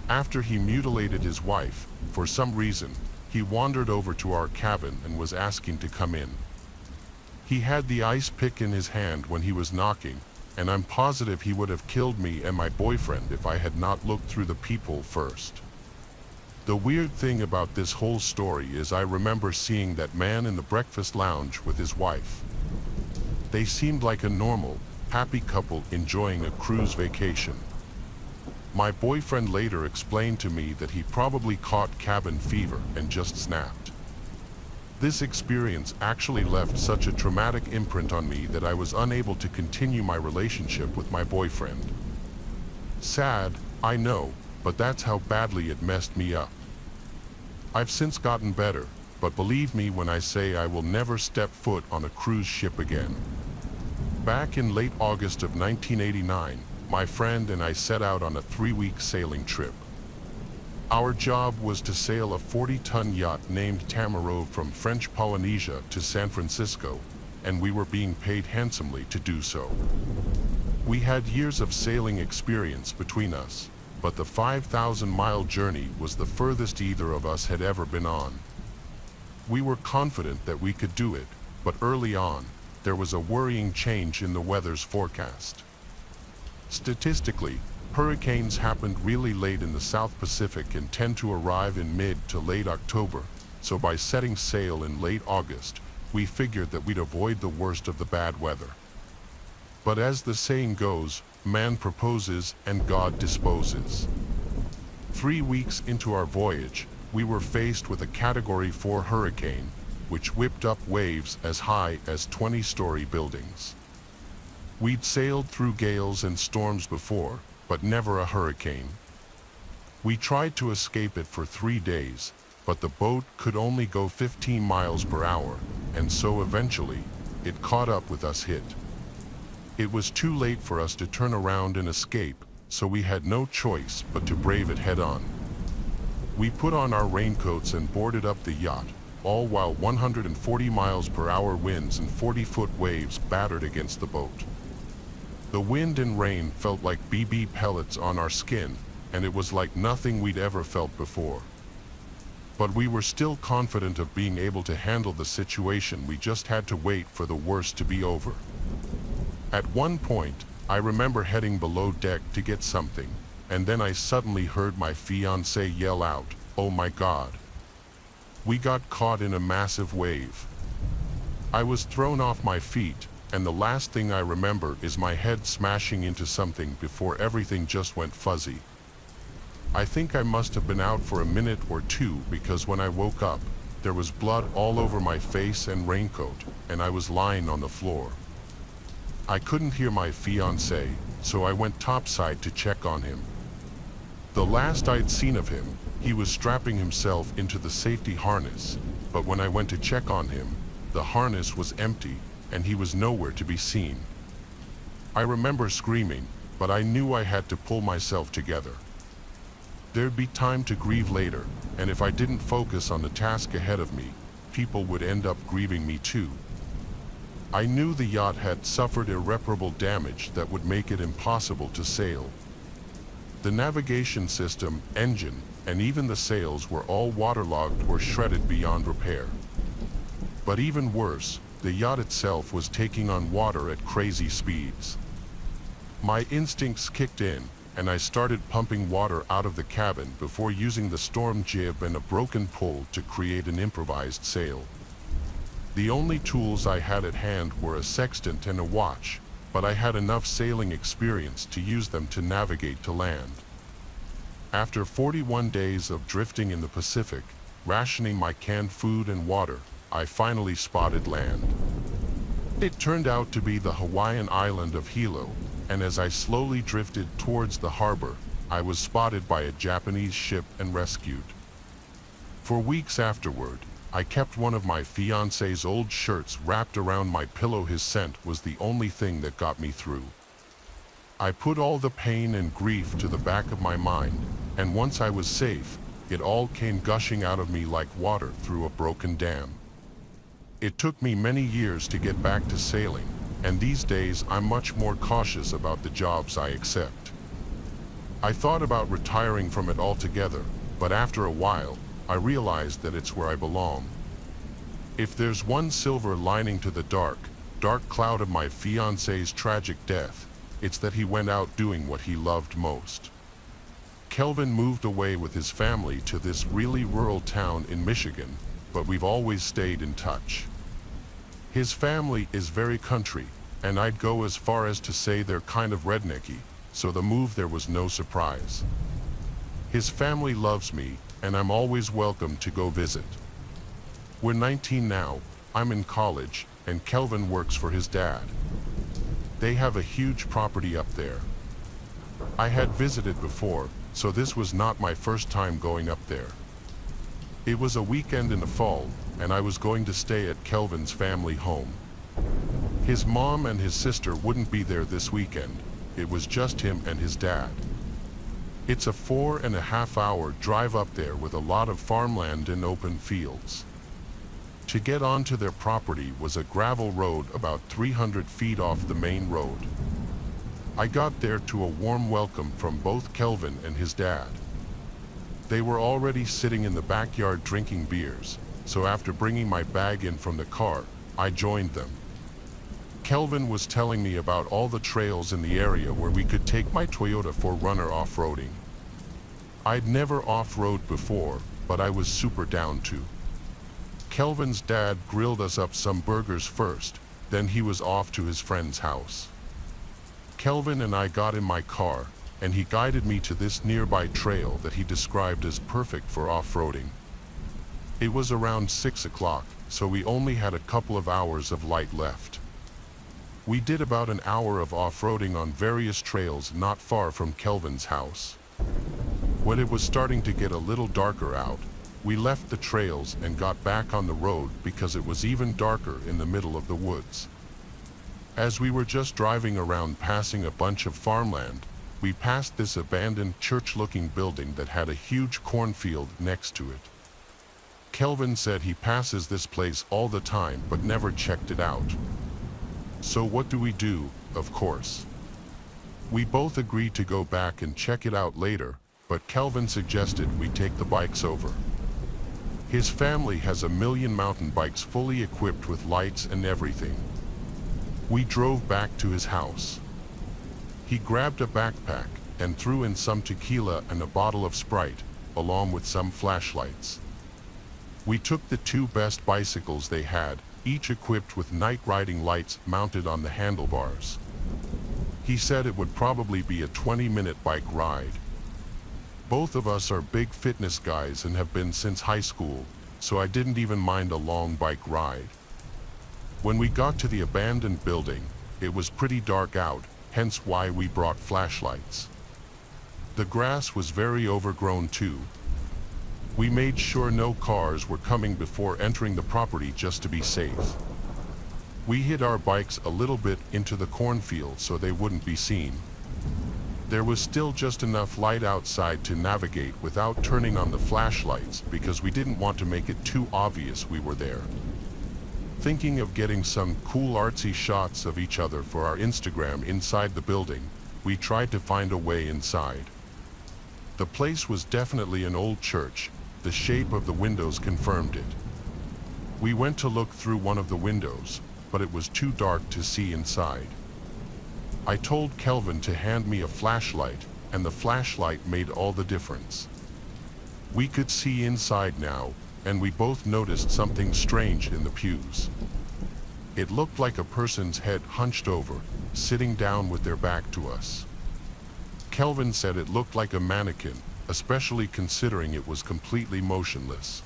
After he mutilated his wife, for some reason, he wandered over to our cabin and was asking to come in. He had the ice pick in his hand when he was knocking, and I'm positive he would have killed me and my boyfriend if I had not looked through the peephole first. The weird thing about this whole story is I remember seeing that man in the breakfast lounge with his wife. They seemed like a normal, happy couple enjoying a cruise vacation. My boyfriend later explained to me that he probably caught cabin fever and just snapped. This experience actually left such a traumatic imprint on me that I was unable to continue my relationship with my boyfriend. Sad, I know, but that's how badly it messed me up. I've since gotten better, but believe me when I say I will never step foot on a cruise ship again. Back in late August of 1989, my friend and I set out on a 3-week sailing trip. Our job was to sail a 40-ton yacht named Tamaro from French Polynesia to San Francisco, and we were being paid handsomely to do so. We had years of sailing experience between us, but the 5,000-mile journey was the furthest either of us had ever been on. We were confident that we could do it, but early on, there was a worrying change in the weather's forecast. Statistically, hurricanes happened really late in the South Pacific and tend to arrive in mid to late October, so by setting sail in late August, we figured that we'd avoid the worst of the bad weather. But as the saying goes, man proposes and God disposes. 3 weeks into our voyage, we were faced with a Category 4 hurricane, which whipped up waves as high as 20-story buildings. We'd sailed through gales and storms before, but never a hurricane. We tried to escape it for 3 days, but the boat could only go 15 miles per hour, and so eventually, it caught up with us hit. It was too late for us to turn around and escape, so we had no choice but to brave it head-on. We put on our raincoats and boarded up the yacht, all while 140 miles per hour winds and 40-foot waves battered against the boat. The wind and rain felt like BB pellets on our skin, and it was like nothing we'd ever felt before. But we were still confident of being able to handle the situation. We just had to wait for the worst to be over. At one point, I remember heading below deck to get something, and then I suddenly heard my fiancé yell out, "Oh my God." We got caught in a massive wave. I was thrown off my feet, and the last thing I remember is my head smashing into something before everything just went fuzzy. I think I must have been out for a minute or two because when I woke up, there was blood all over my face and raincoat, and I was lying on the floor. I couldn't hear my fiancé, so I went topside to check on him. The last I'd seen of him, he was strapping himself into the safety harness, but when I went to check on him, the harness was empty, and he was nowhere to be seen. I remember screaming, but I knew I had to pull myself together. There'd be time to grieve later, and if I didn't focus on the task ahead of me, people would end up grieving me too. I knew the yacht had suffered irreparable damage that would make it impossible to sail. The navigation system, engine, and even the sails were all waterlogged or shredded beyond repair. But even worse, the yacht itself was taking on water at crazy speeds. My instincts kicked in, and I started pumping water out of the cabin before using the storm jib and a broken pole to create an improvised sail. The only tools I had at hand were a sextant and a watch, but I had enough sailing experience to use them to navigate to land. After 41 days of drifting in the Pacific, rationing my canned food and water, I finally spotted land. It turned out to be the Hawaiian island of Hilo, and as I slowly drifted towards the harbor, I was spotted by a Japanese ship and rescued. For weeks afterward, I kept one of my fiancé's old shirts wrapped around my pillow. His scent was the only thing that got me through. I put all the pain and grief to the back of my mind, and once I was safe, it all came gushing out of me like water through a broken dam. It took me many years to get back to sailing, and these days I'm much more cautious about the jobs I accept. I thought about retiring from it altogether, but after a while, I realized that it's where I belong. If there's one silver lining to the dark cloud of my fiancé's tragic death, it's that he went out doing what he loved most. Kelvin moved away with his family to this really rural town in Michigan, but we've always stayed in touch. His family is very country, and I'd go as far as to say they're kind of rednecky, so the move there was no surprise. His family loves me, and I'm always welcome to go visit. We're 19 now, I'm in college, and Kelvin works for his dad. They have a huge property up there. I had visited before, so this was not my first time going up there. It was a weekend in the fall, and I was going to stay at Kelvin's family home. His mom and his sister wouldn't be there this weekend. It was just him and his dad. It's a 4.5-hour drive up there with a lot of farmland and open fields. To get onto their property was a gravel road about 300 feet off the main road. I got there to a warm welcome from both Kelvin and his dad. They were already sitting in the backyard drinking beers, so after bringing my bag in from the car, I joined them. Kelvin was telling me about all the trails in the area where we could take my Toyota 4Runner off-roading. I'd never off-road before, but I was super down to. Kelvin's dad grilled us up some burgers first, then he was off to his friend's house. Kelvin and I got in my car, and he guided me to this nearby trail that he described as perfect for off-roading. It was around 6 o'clock, so we only had a couple of hours of light left. We did about an hour of off-roading on various trails not far from Kelvin's house. When it was starting to get a little darker out, we left the trails and got back on the road because it was even darker in the middle of the woods. As we were just driving around passing a bunch of farmland, we passed this abandoned church-looking building that had a huge cornfield next to it. Kelvin said he passes this place all the time but never checked it out. So what do we do, of course? We both agreed to go back and check it out later, but Kelvin suggested we take the bikes over. His family has 1,000,000 mountain bikes fully equipped with lights and everything. We drove back to his house. He grabbed a backpack and threw in some tequila and a bottle of Sprite, along with some flashlights. We took the two best bicycles they had, each equipped with night riding lights mounted on the handlebars. He said it would probably be a 20-minute bike ride. Both of us are big fitness guys and have been since high school, so I didn't even mind a long bike ride. When we got to the abandoned building, it was pretty dark out, hence why we brought flashlights. The grass was very overgrown too. We made sure no cars were coming before entering the property just to be safe. We hid our bikes a little bit into the cornfield so they wouldn't be seen. There was still just enough light outside to navigate without turning on the flashlights because we didn't want to make it too obvious we were there. Thinking of getting some cool artsy shots of each other for our Instagram inside the building, we tried to find a way inside. The place was definitely an old church. The shape of the windows confirmed it. We went to look through one of the windows, but it was too dark to see inside. I told Kelvin to hand me a flashlight, and the flashlight made all the difference. We could see inside now, and we both noticed something strange in the pews. It looked like a person's head hunched over, sitting down with their back to us. Kelvin said it looked like a mannequin, especially considering it was completely motionless.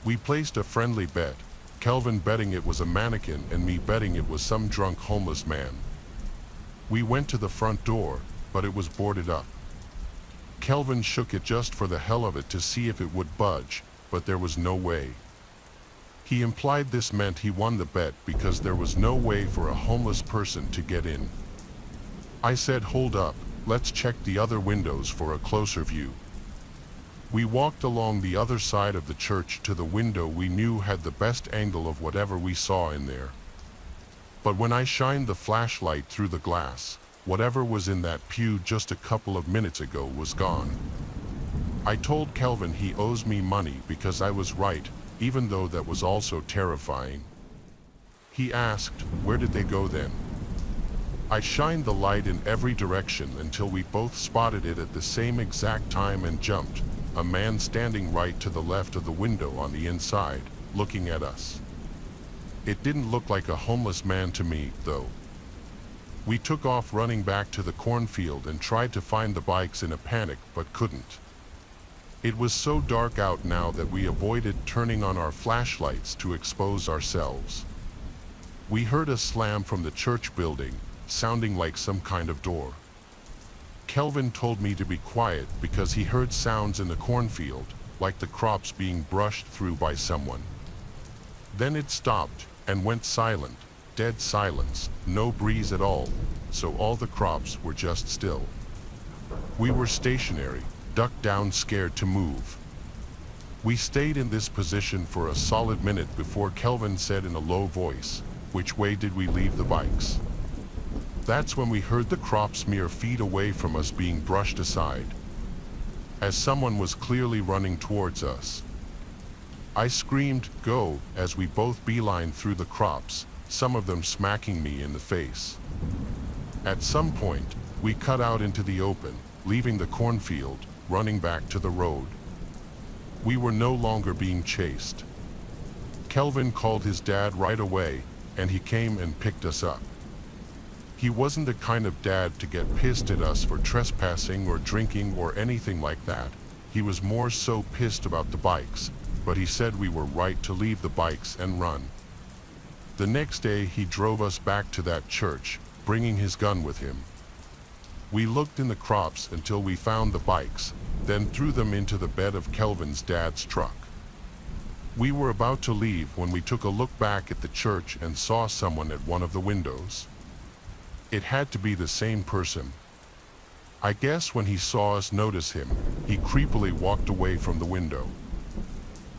We placed a friendly bet, Kelvin betting it was a mannequin and me betting it was some drunk homeless man. We went to the front door, but it was boarded up. Kelvin shook it just for the hell of it to see if it would budge, but there was no way. He implied this meant he won the bet because there was no way for a homeless person to get in. I said, hold up, let's check the other windows for a closer view. We walked along the other side of the church to the window we knew had the best angle of whatever we saw in there. But when I shined the flashlight through the glass, whatever was in that pew just a couple of minutes ago was gone. I told Kelvin he owes me money because I was right, even though that was also terrifying. He asked, where did they go then? I shined the light in every direction until we both spotted it at the same exact time and jumped, a man standing right to the left of the window on the inside, looking at us. It didn't look like a homeless man to me, though. We took off running back to the cornfield and tried to find the bikes in a panic but couldn't. It was so dark out now that we avoided turning on our flashlights to expose ourselves. We heard a slam from the church building, sounding like some kind of door. Kelvin told me to be quiet because he heard sounds in the cornfield, like the crops being brushed through by someone. Then it stopped and went silent, dead silence, no breeze at all, so all the crops were just still. We were stationary, ducked down, scared to move. We stayed in this position for a solid minute before Kelvin said in a low voice, "Which way did we leave the bikes?" That's when we heard the crops mere feet away from us being brushed aside, as someone was clearly running towards us. I screamed, "Go," as we both beelined through the crops, some of them smacking me in the face. At some point, we cut out into the open, leaving the cornfield, running back to the road. We were no longer being chased. Kelvin called his dad right away, and he came and picked us up. He wasn't the kind of dad to get pissed at us for trespassing or drinking or anything like that. He was more so pissed about the bikes, but he said we were right to leave the bikes and run. The next day he drove us back to that church, bringing his gun with him. We looked in the crops until we found the bikes, then threw them into the bed of Kelvin's dad's truck. We were about to leave when we took a look back at the church and saw someone at one of the windows. It had to be the same person. I guess when he saw us notice him, he creepily walked away from the window.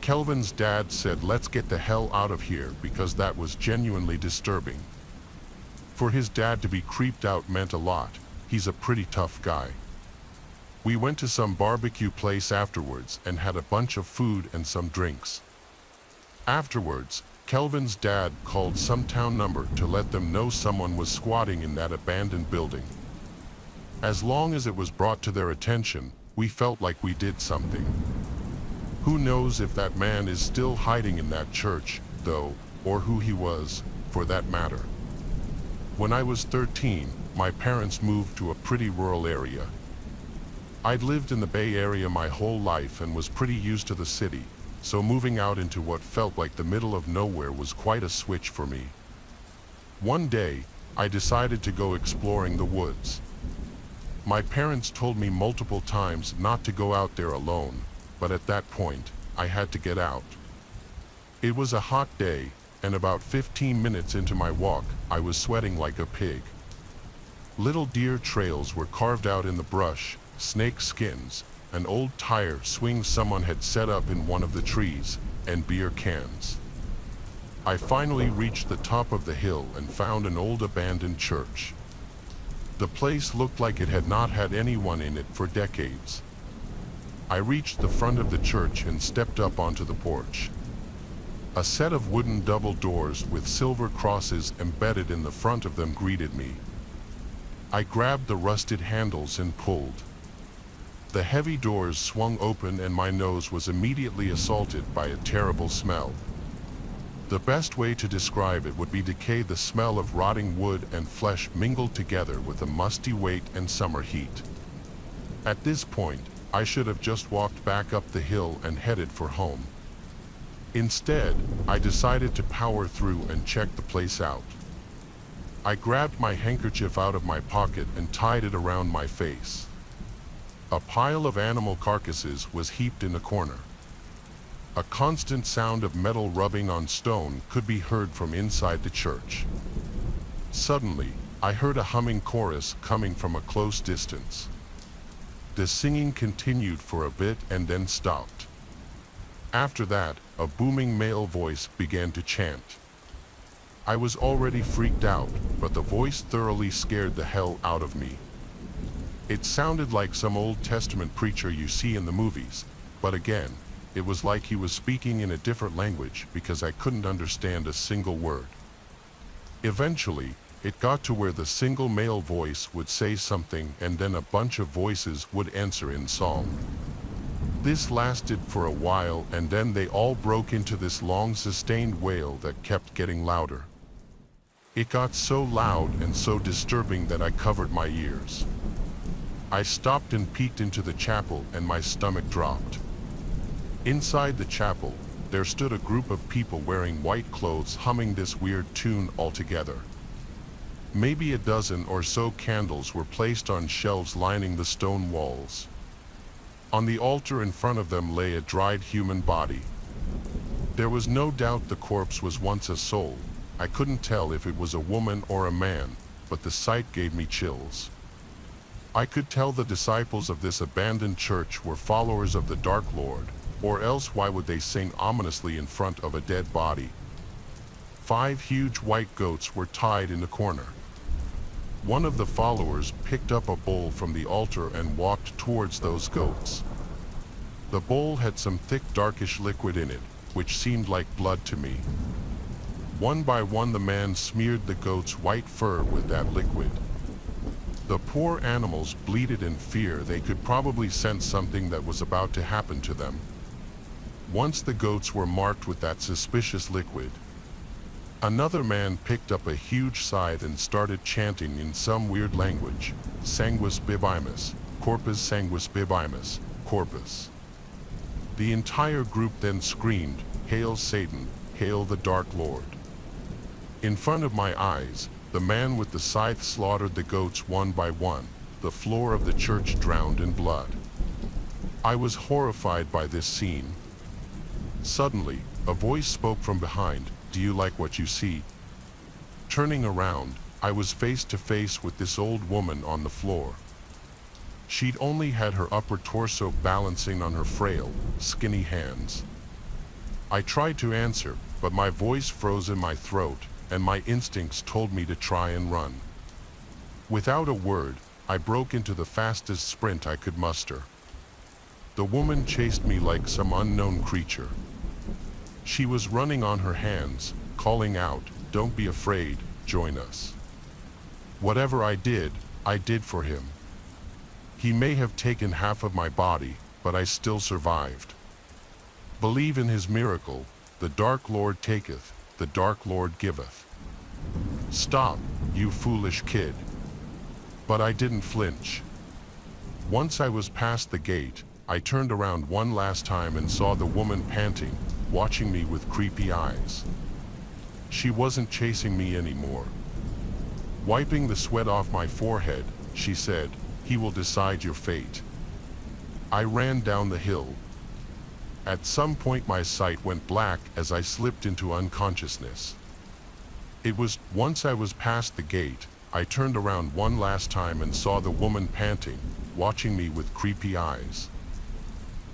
Kelvin's dad said, "Let's get the hell out of here," because that was genuinely disturbing. For his dad to be creeped out meant a lot. He's a pretty tough guy. We went to some barbecue place afterwards and had a bunch of food and some drinks. Afterwards, Kelvin's dad called some town number to let them know someone was squatting in that abandoned building. As long as it was brought to their attention, we felt like we did something. Who knows if that man is still hiding in that church, though, or who he was, for that matter. When I was 13, my parents moved to a pretty rural area. I'd lived in the Bay Area my whole life and was pretty used to the city, so moving out into what felt like the middle of nowhere was quite a switch for me. One day, I decided to go exploring the woods. My parents told me multiple times not to go out there alone, but at that point, I had to get out. It was a hot day, and about 15 minutes into my walk, I was sweating like a pig. Little deer trails were carved out in the brush, snake skins, an old tire swing someone had set up in one of the trees, and beer cans. I finally reached the top of the hill and found an old abandoned church. The place looked like it had not had anyone in it for decades. I reached the front of the church and stepped up onto the porch. A set of wooden double doors with silver crosses embedded in the front of them greeted me. I grabbed the rusted handles and pulled. The heavy doors swung open and my nose was immediately assaulted by a terrible smell. The best way to describe it would be decay. The smell of rotting wood and flesh mingled together with a musty weight and summer heat. At this point, I should have just walked back up the hill and headed for home. Instead, I decided to power through and check the place out. I grabbed my handkerchief out of my pocket and tied it around my face. A pile of animal carcasses was heaped in a corner. A constant sound of metal rubbing on stone could be heard from inside the church. Suddenly, I heard a humming chorus coming from a close distance. The singing continued for a bit and then stopped. After that, a booming male voice began to chant. I was already freaked out, but the voice thoroughly scared the hell out of me. It sounded like some Old Testament preacher you see in the movies, but again, it was like he was speaking in a different language because I couldn't understand a single word. Eventually, it got to where the single male voice would say something and then a bunch of voices would answer in song. This lasted for a while and then they all broke into this long sustained wail that kept getting louder. It got so loud and so disturbing that I covered my ears. I stopped and peeked into the chapel and my stomach dropped. Inside the chapel, there stood a group of people wearing white clothes humming this weird tune all together. Maybe a dozen or so candles were placed on shelves lining the stone walls. On the altar in front of them lay a dried human body. There was no doubt the corpse was once a soul, I couldn't tell if it was a woman or a man, but the sight gave me chills. I could tell the disciples of this abandoned church were followers of the Dark Lord, or else why would they sing ominously in front of a dead body? 5 huge white goats were tied in the corner. One of the followers picked up a bowl from the altar and walked towards those goats. The bowl had some thick darkish liquid in it, which seemed like blood to me. One by one the man smeared the goat's white fur with that liquid. The poor animals bleated in fear. They could probably sense something that was about to happen to them. Once the goats were marked with that suspicious liquid, another man picked up a huge scythe and started chanting in some weird language, Sanguis bibimus, corpus sanguis bibimus, corpus. The entire group then screamed, "Hail Satan, hail the Dark Lord." In front of my eyes, the man with the scythe slaughtered the goats one by one. The floor of the church drowned in blood. I was horrified by this scene. Suddenly, a voice spoke from behind, "Do you like what you see?" Turning around, I was face to face with this old woman on the floor. She'd only had her upper torso balancing on her frail, skinny hands. I tried to answer, but my voice froze in my throat, and my instincts told me to try and run. Without a word, I broke into the fastest sprint I could muster. The woman chased me like some unknown creature. She was running on her hands, calling out, "Don't be afraid, join us." Whatever I did for him. He may have taken half of my body, but I still survived. Believe in his miracle, the Dark Lord taketh, the Dark Lord giveth. Stop, you foolish kid. But I didn't flinch. Once I was past the gate, I turned around one last time and saw the woman panting, watching me with creepy eyes. She wasn't chasing me anymore. Wiping the sweat off my forehead, she said, "He will decide your fate." I ran down the hill. At some point my sight went black as I slipped into unconsciousness. It was once I was past the gate, I turned around one last time and saw the woman panting, watching me with creepy eyes.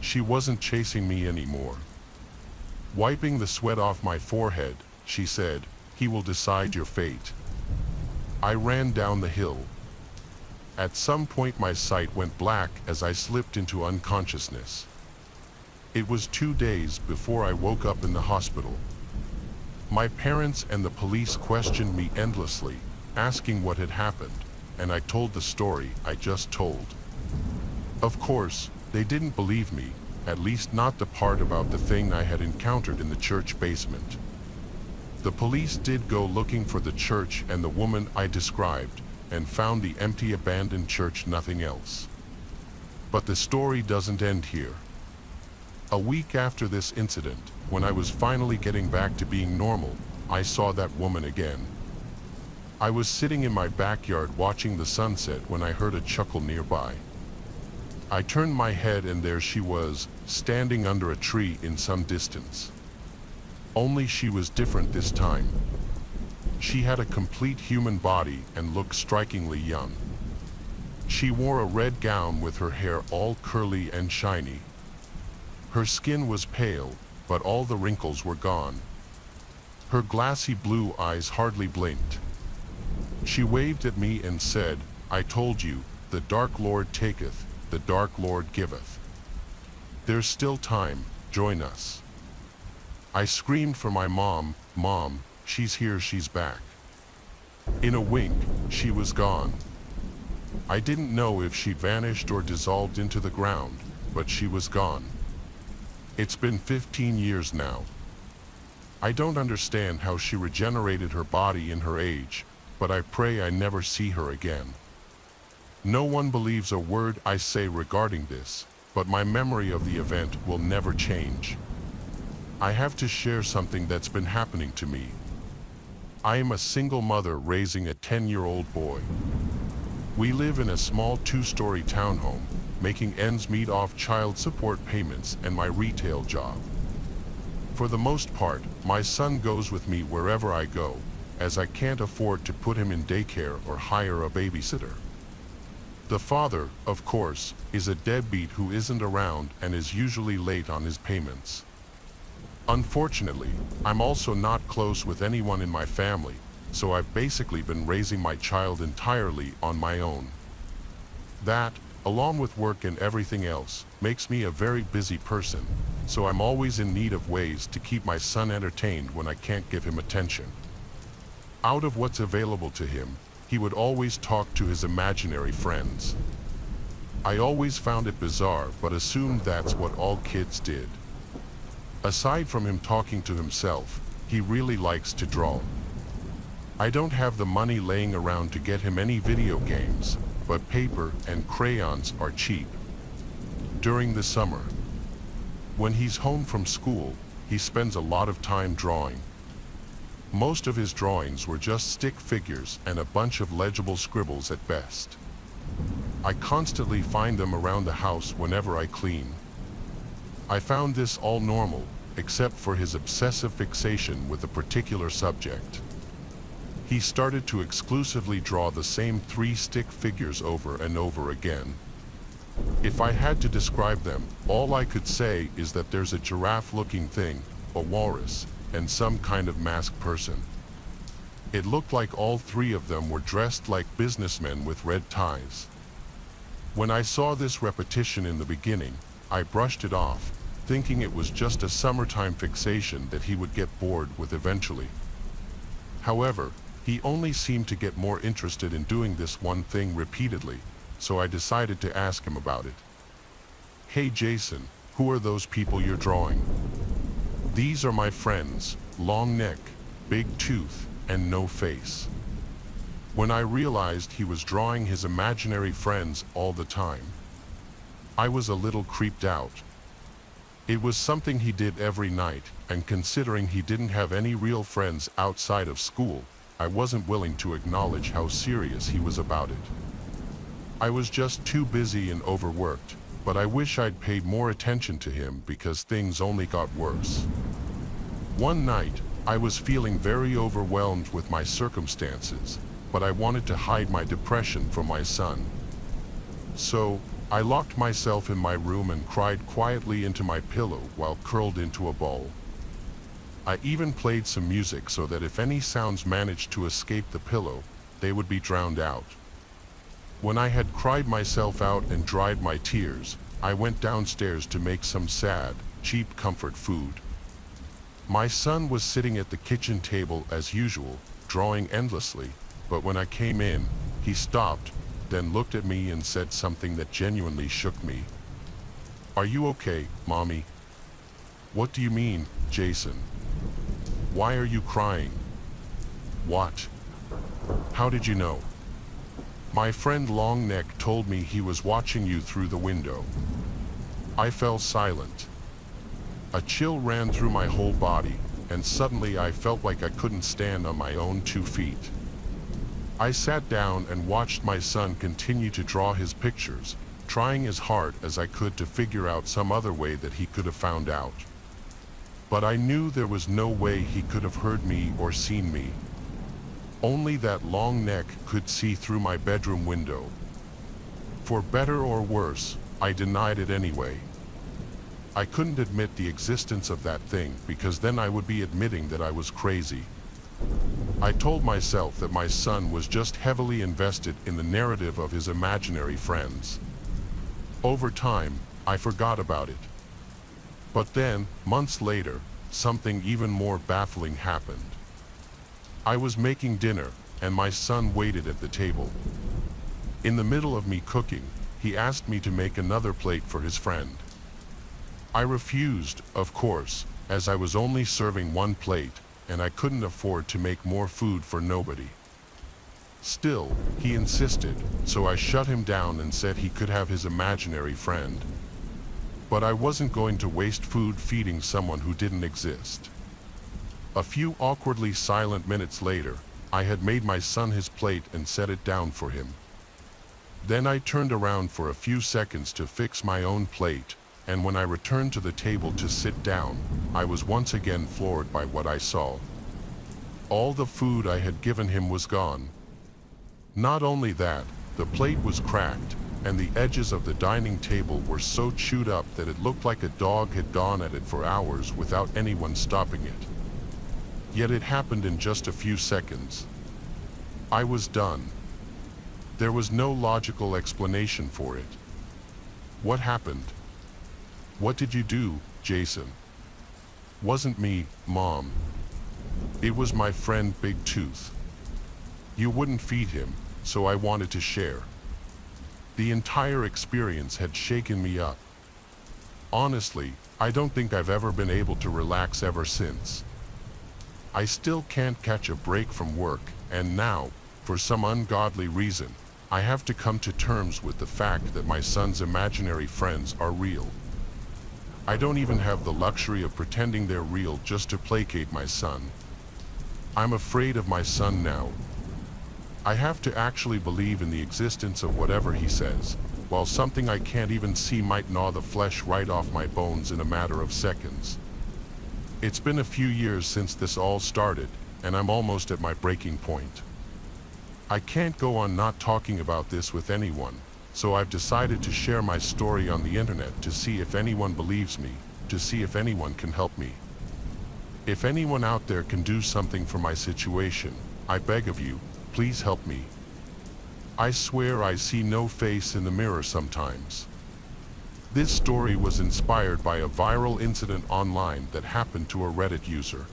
She wasn't chasing me anymore. Wiping the sweat off my forehead, she said, "He will decide your fate." I ran down the hill. At some point my sight went black as I slipped into unconsciousness. It was 2 days before I woke up in the hospital. My parents and the police questioned me endlessly, asking what had happened, and I told the story I just told. Of course, they didn't believe me, at least not the part about the thing I had encountered in the church basement. The police did go looking for the church and the woman I described, and found the empty abandoned church, nothing else. But the story doesn't end here. A week after this incident, when I was finally getting back to being normal, I saw that woman again. I was sitting in my backyard watching the sunset when I heard a chuckle nearby. I turned my head and there she was, standing under a tree in some distance. Only she was different this time. She had a complete human body and looked strikingly young. She wore a red gown with her hair all curly and shiny. Her skin was pale, but all the wrinkles were gone. Her glassy blue eyes hardly blinked. She waved at me and said, "I told you, the Dark Lord taketh, the Dark Lord giveth. There's still time, join us." I screamed for my mom, "Mom, she's here, she's back." In a wink, she was gone. I didn't know if she vanished or dissolved into the ground, but she was gone. It's been 15 years now. I don't understand how she regenerated her body in her age, but I pray I never see her again. No one believes a word I say regarding this, but my memory of the event will never change. I have to share something that's been happening to me. I am a single mother raising a 10-year-old boy. We live in a small 2-story townhome, making ends meet off child support payments and my retail job. For the most part, my son goes with me wherever I go, as I can't afford to put him in daycare or hire a babysitter. The father, of course, is a deadbeat who isn't around and is usually late on his payments. Unfortunately, I'm also not close with anyone in my family, so I've basically been raising my child entirely on my own. That, along with work and everything else, makes me a very busy person, so I'm always in need of ways to keep my son entertained when I can't give him attention. Out of what's available to him, he would always talk to his imaginary friends. I always found it bizarre but assumed that's what all kids did. Aside from him talking to himself, he really likes to draw. I don't have the money laying around to get him any video games, but paper and crayons are cheap. During the summer, when he's home from school, he spends a lot of time drawing. Most of his drawings were just stick figures and a bunch of legible scribbles at best. I constantly find them around the house whenever I clean. I found this all normal, except for his obsessive fixation with a particular subject. He started to exclusively draw the same 3 stick figures over and over again. If I had to describe them, all I could say is that there's a giraffe-looking thing, a walrus, and some kind of masked person. It looked like all 3 of them were dressed like businessmen with red ties. When I saw this repetition in the beginning, I brushed it off, thinking it was just a summertime fixation that he would get bored with eventually. However, he only seemed to get more interested in doing this one thing repeatedly, so I decided to ask him about it. "Hey Jason, who are those people you're drawing?" "These are my friends, long neck, big tooth, and no face." When I realized he was drawing his imaginary friends all the time, I was a little creeped out. It was something he did every night, and considering he didn't have any real friends outside of school, I wasn't willing to acknowledge how serious he was about it. I was just too busy and overworked, but I wish I'd paid more attention to him because things only got worse. One night, I was feeling very overwhelmed with my circumstances, but I wanted to hide my depression from my son. So, I locked myself in my room and cried quietly into my pillow while curled into a ball. I even played some music so that if any sounds managed to escape the pillow, they would be drowned out. When I had cried myself out and dried my tears, I went downstairs to make some sad, cheap comfort food. My son was sitting at the kitchen table as usual, drawing endlessly, but when I came in, he stopped, then looked at me and said something that genuinely shook me. "Are you okay, Mommy?" "What do you mean, Jason? Why are you crying?" "What? How did you know?" "My friend Longneck told me he was watching you through the window." I fell silent. A chill ran through my whole body, and suddenly I felt like I couldn't stand on my own 2 feet. I sat down and watched my son continue to draw his pictures, trying as hard as I could to figure out some other way that he could have found out. But I knew there was no way he could have heard me or seen me. Only that long neck could see through my bedroom window. For better or worse, I denied it anyway. I couldn't admit the existence of that thing because then I would be admitting that I was crazy. I told myself that my son was just heavily invested in the narrative of his imaginary friends. Over time, I forgot about it. But then, months later, something even more baffling happened. I was making dinner, and my son waited at the table. In the middle of me cooking, he asked me to make another plate for his friend. I refused, of course, as I was only serving 1 plate, and I couldn't afford to make more food for nobody. Still, he insisted, so I shut him down and said he could have his imaginary friend. But I wasn't going to waste food feeding someone who didn't exist. A few awkwardly silent minutes later, I had made my son his plate and set it down for him. Then I turned around for a few seconds to fix my own plate, and when I returned to the table to sit down, I was once again floored by what I saw. All the food I had given him was gone. Not only that, the plate was cracked, and the edges of the dining table were so chewed up that it looked like a dog had gone at it for hours without anyone stopping it. Yet it happened in just a few seconds. I was done. There was no logical explanation for it. What happened? What did you do, Jason? Wasn't me, Mom. It was my friend Big Tooth. You wouldn't feed him, so I wanted to share. The entire experience had shaken me up. Honestly, I don't think I've ever been able to relax ever since. I still can't catch a break from work, and now, for some ungodly reason, I have to come to terms with the fact that my son's imaginary friends are real. I don't even have the luxury of pretending they're real just to placate my son. I'm afraid of my son now. I have to actually believe in the existence of whatever he says, while something I can't even see might gnaw the flesh right off my bones in a matter of seconds. It's been a few years since this all started, and I'm almost at my breaking point. I can't go on not talking about this with anyone, so I've decided to share my story on the internet to see if anyone believes me, to see if anyone can help me. If anyone out there can do something for my situation, I beg of you, please help me. I swear I see no face in the mirror sometimes. This story was inspired by a viral incident online that happened to a Reddit user.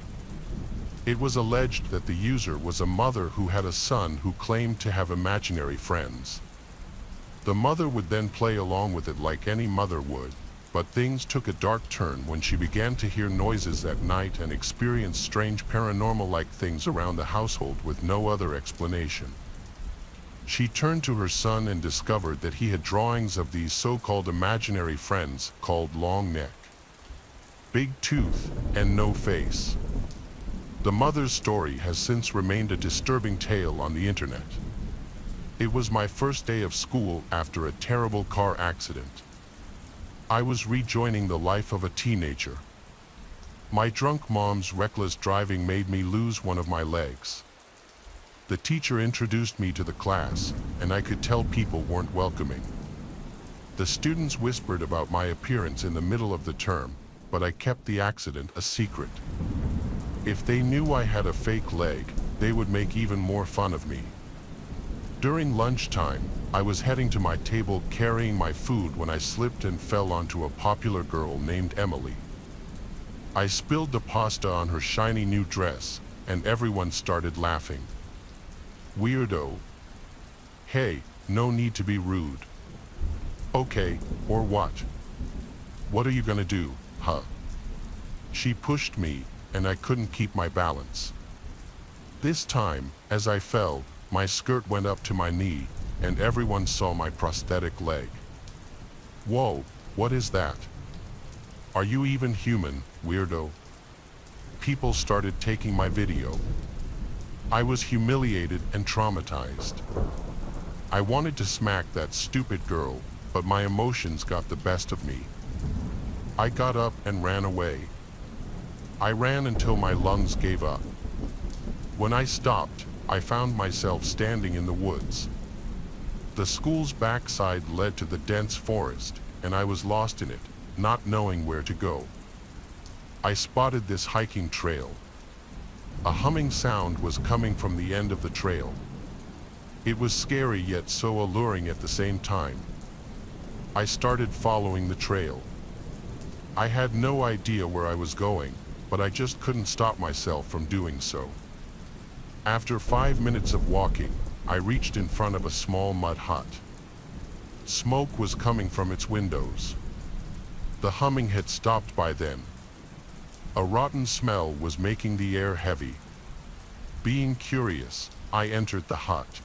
It was alleged that the user was a mother who had a son who claimed to have imaginary friends. The mother would then play along with it like any mother would, but things took a dark turn when she began to hear noises at night and experience strange paranormal-like things around the household with no other explanation. She turned to her son and discovered that he had drawings of these so-called imaginary friends called Long Neck, Big Tooth, and No Face. The mother's story has since remained a disturbing tale on the internet. It was my first day of school after a terrible car accident. I was rejoining the life of a teenager. My drunk mom's reckless driving made me lose one of my legs. The teacher introduced me to the class, and I could tell people weren't welcoming. The students whispered about my appearance in the middle of the term, but I kept the accident a secret. If they knew I had a fake leg, they would make even more fun of me. During lunchtime, I was heading to my table carrying my food when I slipped and fell onto a popular girl named Emily. I spilled the pasta on her shiny new dress, and everyone started laughing. Weirdo. Hey, no need to be rude. Okay, or what? What are you gonna do, huh? She pushed me, and I couldn't keep my balance. This time, as I fell, my skirt went up to my knee, and everyone saw my prosthetic leg. Whoa, what is that? Are you even human, weirdo? People started taking my video. I was humiliated and traumatized. I wanted to smack that stupid girl, but my emotions got the best of me. I got up and ran away. I ran until my lungs gave up. When I stopped, I found myself standing in the woods. The school's backside led to the dense forest, and I was lost in it, not knowing where to go. I spotted this hiking trail. A humming sound was coming from the end of the trail. It was scary yet so alluring at the same time. I started following the trail. I had no idea where I was going, but I just couldn't stop myself from doing so. After 5 minutes of walking, I reached in front of a small mud hut. Smoke was coming from its windows. The humming had stopped by then. A rotten smell was making the air heavy. Being curious, I entered the hut.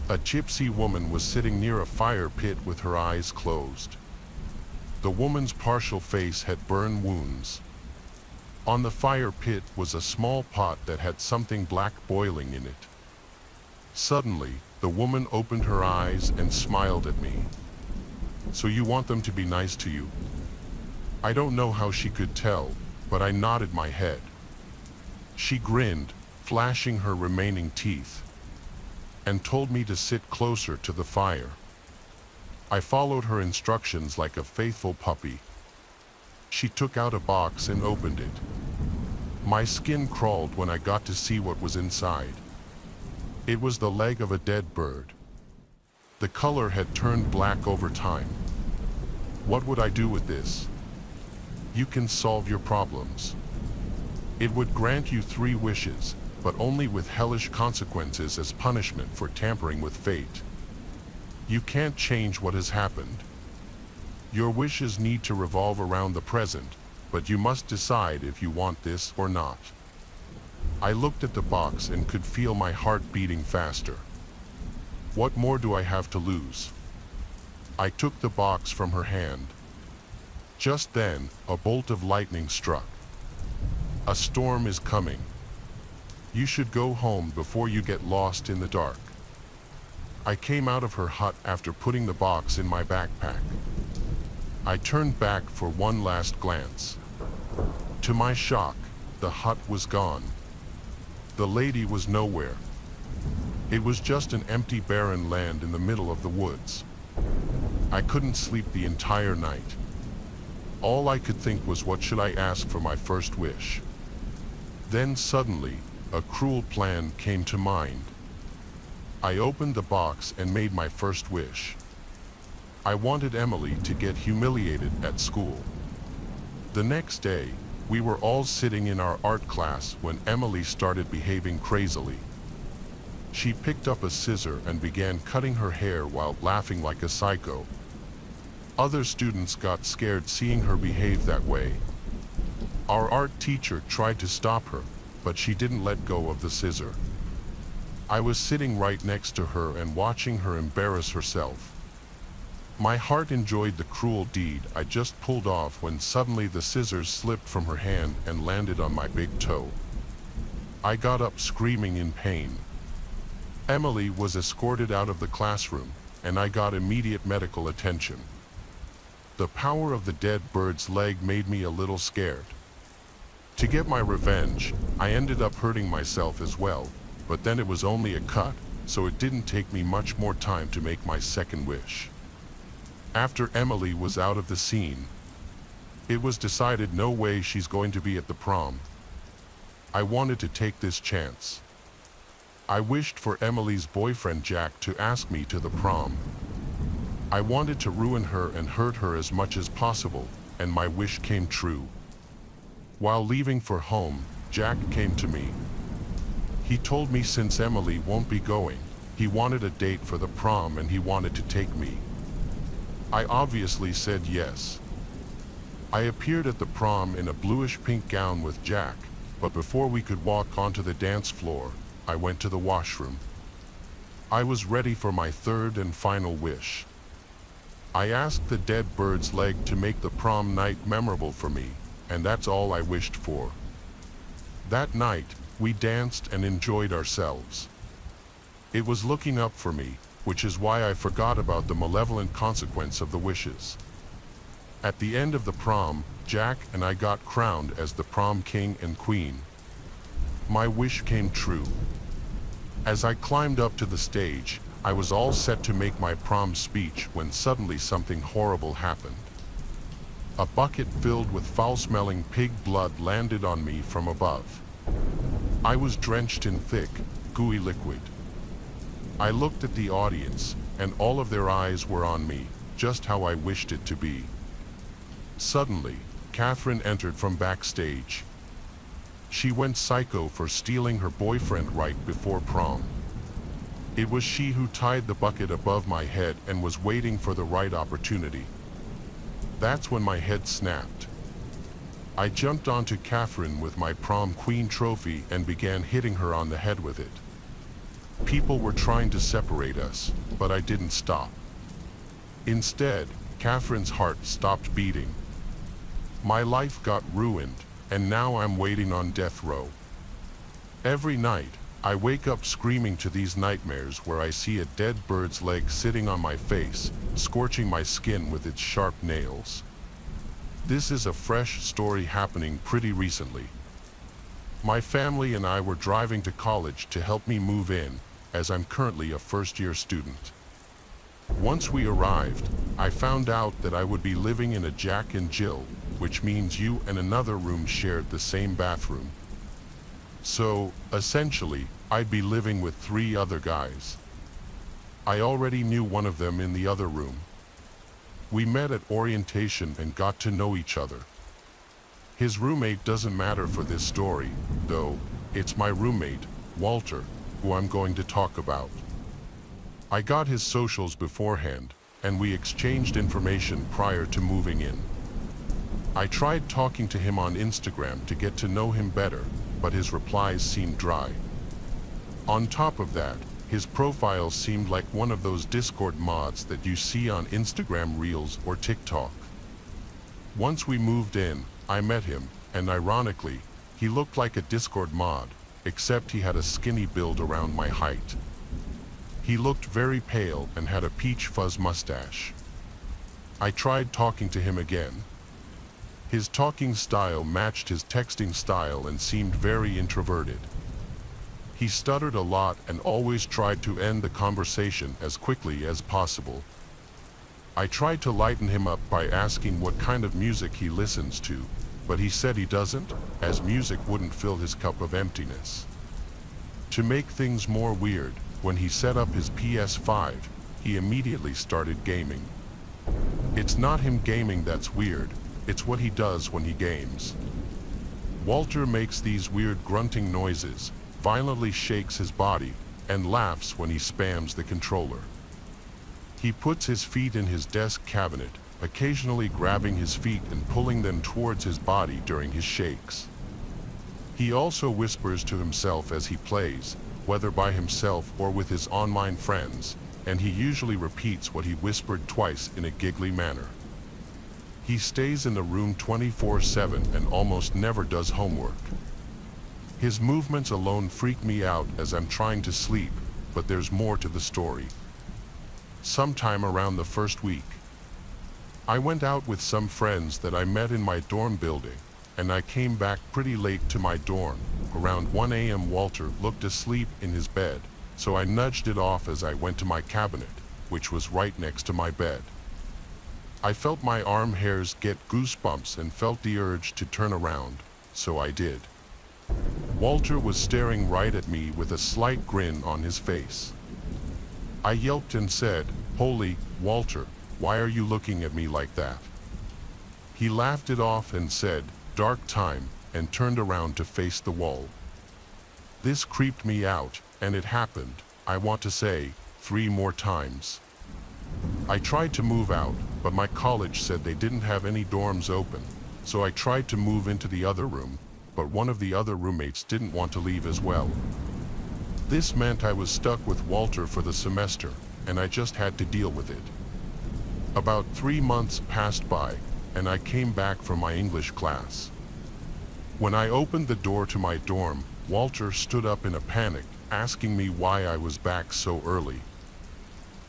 A gypsy woman was sitting near a fire pit with her eyes closed. The woman's partial face had burn wounds. On the fire pit was a small pot that had something black boiling in it. Suddenly, the woman opened her eyes and smiled at me. "So you want them to be nice to you?" I don't know how she could tell, but I nodded my head. She grinned, flashing her remaining teeth, and told me to sit closer to the fire. I followed her instructions like a faithful puppy. She took out a box and opened it. My skin crawled when I got to see what was inside. It was the leg of a dead bird. The color had turned black over time. What would I do with this? You can solve your problems. It would grant you 3 wishes, but only with hellish consequences as punishment for tampering with fate. You can't change what has happened. Your wishes need to revolve around the present, but you must decide if you want this or not. I looked at the box and could feel my heart beating faster. What more do I have to lose? I took the box from her hand. Just then, a bolt of lightning struck. A storm is coming. You should go home before you get lost in the dark. I came out of her hut after putting the box in my backpack. I turned back for one last glance. To my shock, the hut was gone. The lady was nowhere. It was just an empty barren land in the middle of the woods. I couldn't sleep the entire night. All I could think was, what should I ask for my first wish? Then suddenly, a cruel plan came to mind. I opened the box and made my first wish. I wanted Emily to get humiliated at school. The next day, we were all sitting in our art class when Emily started behaving crazily. She picked up a scissor and began cutting her hair while laughing like a psycho. Other students got scared seeing her behave that way. Our art teacher tried to stop her, but she didn't let go of the scissor. I was sitting right next to her and watching her embarrass herself. My heart enjoyed the cruel deed I just pulled off when suddenly the scissors slipped from her hand and landed on my big toe. I got up screaming in pain. Emily was escorted out of the classroom, and I got immediate medical attention. The power of the dead bird's leg made me a little scared. To get my revenge, I ended up hurting myself as well, but then it was only a cut, so it didn't take me much more time to make my second wish. After Emily was out of the scene, it was decided no way she's going to be at the prom. I wanted to take this chance. I wished for Emily's boyfriend Jack to ask me to the prom. I wanted to ruin her and hurt her as much as possible, and my wish came true. While leaving for home, Jack came to me. He told me since Emily won't be going, he wanted a date for the prom and he wanted to take me. I obviously said yes. I appeared at the prom in a bluish-pink gown with Jack, but before we could walk onto the dance floor, I went to the washroom. I was ready for my third and final wish. I asked the dead bird's leg to make the prom night memorable for me, and that's all I wished for. That night, we danced and enjoyed ourselves. It was looking up for me, which is why I forgot about the malevolent consequence of the wishes. At the end of the prom, Jack and I got crowned as the prom king and queen. My wish came true. As I climbed up to the stage, I was all set to make my prom speech when suddenly something horrible happened. A bucket filled with foul-smelling pig blood landed on me from above. I was drenched in thick, gooey liquid. I looked at the audience, and all of their eyes were on me, just how I wished it to be. Suddenly, Catherine entered from backstage. She went psycho for stealing her boyfriend right before prom. It was she who tied the bucket above my head and was waiting for the right opportunity. That's when my head snapped. I jumped onto Catherine with my prom queen trophy and began hitting her on the head with it. People were trying to separate us, but I didn't stop. Instead, Catherine's heart stopped beating. My life got ruined, and now I'm waiting on death row. Every night, I wake up screaming to these nightmares where I see a dead bird's leg sitting on my face, scorching my skin with its sharp nails. This is a fresh story happening pretty recently. My family and I were driving to college to help me move in, as I'm currently a first-year student. Once we arrived, I found out that I would be living in a Jack and Jill, which means you and another room shared the same bathroom. So, essentially, I'd be living with 3 other guys. I already knew one of them in the other room. We met at orientation and got to know each other. His roommate doesn't matter for this story, though. It's my roommate, Walter, who I'm going to talk about. I got his socials beforehand, and we exchanged information prior to moving in. I tried talking to him on Instagram to get to know him better, but his replies seemed dry. On top of that, his profile seemed like one of those Discord mods that you see on Instagram Reels or TikTok. Once we moved in, I met him, and ironically, he looked like a Discord mod, except he had a skinny build around my height. He looked very pale and had a peach fuzz mustache. I tried talking to him again. His talking style matched his texting style and seemed very introverted. He stuttered a lot and always tried to end the conversation as quickly as possible. I tried to lighten him up by asking what kind of music he listens to, but he said he doesn't, as music wouldn't fill his cup of emptiness. To make things more weird, when he set up his PS5, he immediately started gaming. It's not him gaming that's weird, it's what he does when he games. Walter makes these weird grunting noises, violently shakes his body, and laughs when he spams the controller. He puts his feet in his desk cabinet, occasionally grabbing his feet and pulling them towards his body during his shakes. He also whispers to himself as he plays, whether by himself or with his online friends, and he usually repeats what he whispered twice in a giggly manner. He stays in the room 24/7 and almost never does homework. His movements alone freak me out as I'm trying to sleep, but there's more to the story. Sometime around the first week, I went out with some friends that I met in my dorm building, and I came back pretty late to my dorm. Around 1 a.m. Walter looked asleep in his bed, so I nudged it off as I went to my cabinet, which was right next to my bed. I felt my arm hairs get goosebumps and felt the urge to turn around, so I did. Walter was staring right at me with a slight grin on his face. I yelped and said, "Holy, Walter, why are you looking at me like that?" He laughed it off and said, "Dark time," and turned around to face the wall. This creeped me out, and it happened, I want to say, 3 more times. I tried to move out, but my college said they didn't have any dorms open, so I tried to move into the other room, but one of the other roommates didn't want to leave as well. This meant I was stuck with Walter for the semester, and I just had to deal with it. About 3 months passed by, and I came back from my English class. When I opened the door to my dorm, Walter stood up in a panic, asking me why I was back so early.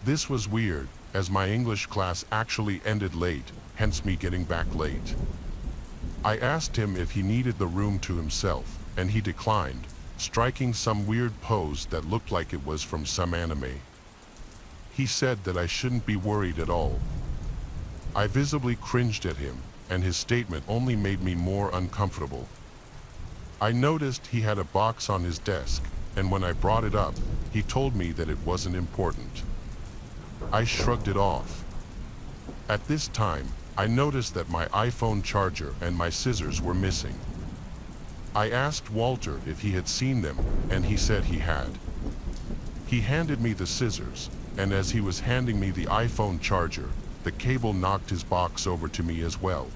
This was weird, as my English class actually ended late, hence me getting back late. I asked him if he needed the room to himself, and he declined, striking some weird pose that looked like it was from some anime. He said that I shouldn't be worried at all. I visibly cringed at him, and his statement only made me more uncomfortable. I noticed he had a box on his desk, and when I brought it up, he told me that it wasn't important. I shrugged it off. At this time, I noticed that my iPhone charger and my scissors were missing. I asked Walter if he had seen them, and he said he had. He handed me the scissors, and as he was handing me the iPhone charger, the cable knocked his box over to me as well.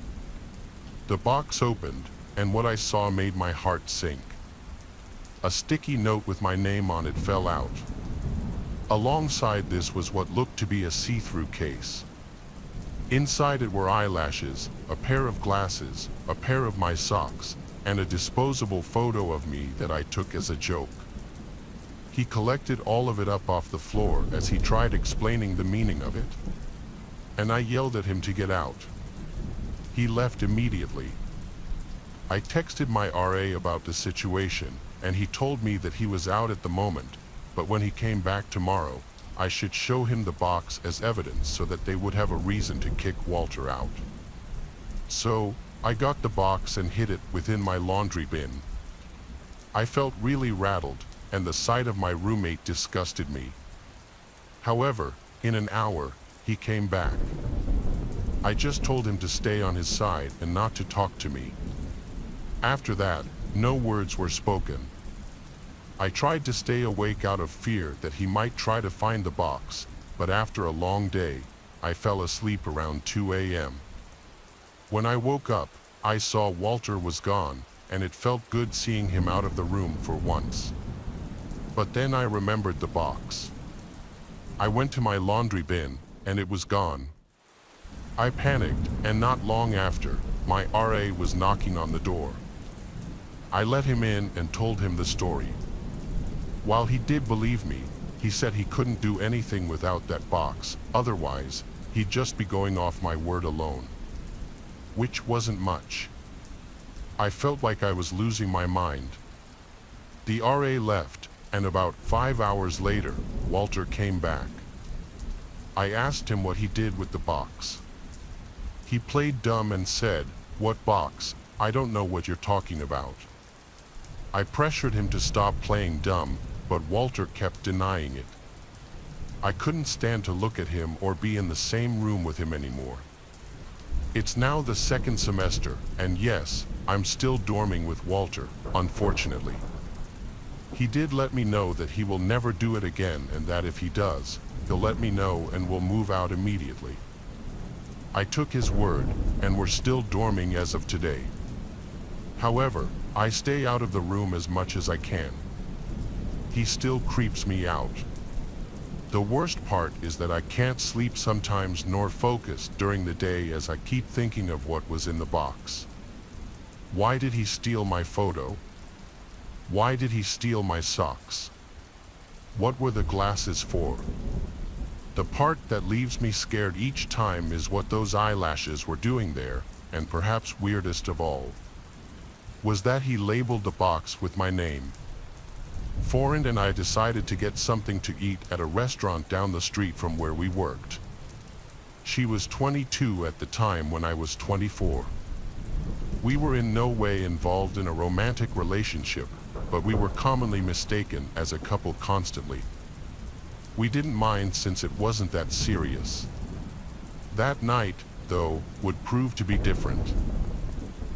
The box opened, and what I saw made my heart sink. A sticky note with my name on it fell out. Alongside this was what looked to be a see-through case. Inside it were eyelashes, a pair of glasses, a pair of my socks, and a disposable photo of me that I took as a joke. He collected all of it up off the floor as he tried explaining the meaning of it, and I yelled at him to get out. He left immediately. I texted my RA about the situation, and he told me that he was out at the moment, but when he came back tomorrow, I should show him the box as evidence so that they would have a reason to kick Walter out. So, I got the box and hid it within my laundry bin. I felt really rattled, and the sight of my roommate disgusted me. However, in an hour, he came back. I just told him to stay on his side and not to talk to me. After that, no words were spoken. I tried to stay awake out of fear that he might try to find the box, but after a long day, I fell asleep around 2 a.m. When I woke up, I saw Walter was gone, and it felt good seeing him out of the room for once. But then I remembered the box. I went to my laundry bin, and it was gone. I panicked, and not long after, my RA was knocking on the door. I let him in and told him the story. While he did believe me, he said he couldn't do anything without that box, otherwise, he'd just be going off my word alone. Which wasn't much. I felt like I was losing my mind. The RA left, and about 5 hours later, Walter came back. I asked him what he did with the box. He played dumb and said, "What box? I don't know what you're talking about." I pressured him to stop playing dumb, but Walter kept denying it. I couldn't stand to look at him or be in the same room with him anymore. It's now the second semester, and yes, I'm still dorming with Walter, unfortunately. He did let me know that he will never do it again, and that if he does, he'll let me know and we'll move out immediately. I took his word, and we're still dorming as of today. However, I stay out of the room as much as I can. He still creeps me out. The worst part is that I can't sleep sometimes nor focus during the day as I keep thinking of what was in the box. Why did he steal my photo? Why did he steal my socks? What were the glasses for? The part that leaves me scared each time is what those eyelashes were doing there, and perhaps weirdest of all, was that he labeled the box with my name. Foreign and I decided to get something to eat at a restaurant down the street from where we worked. She was 22 at the time when I was 24. We were in no way involved in a romantic relationship, but we were commonly mistaken as a couple constantly. We didn't mind since it wasn't that serious. That night, though, would prove to be different.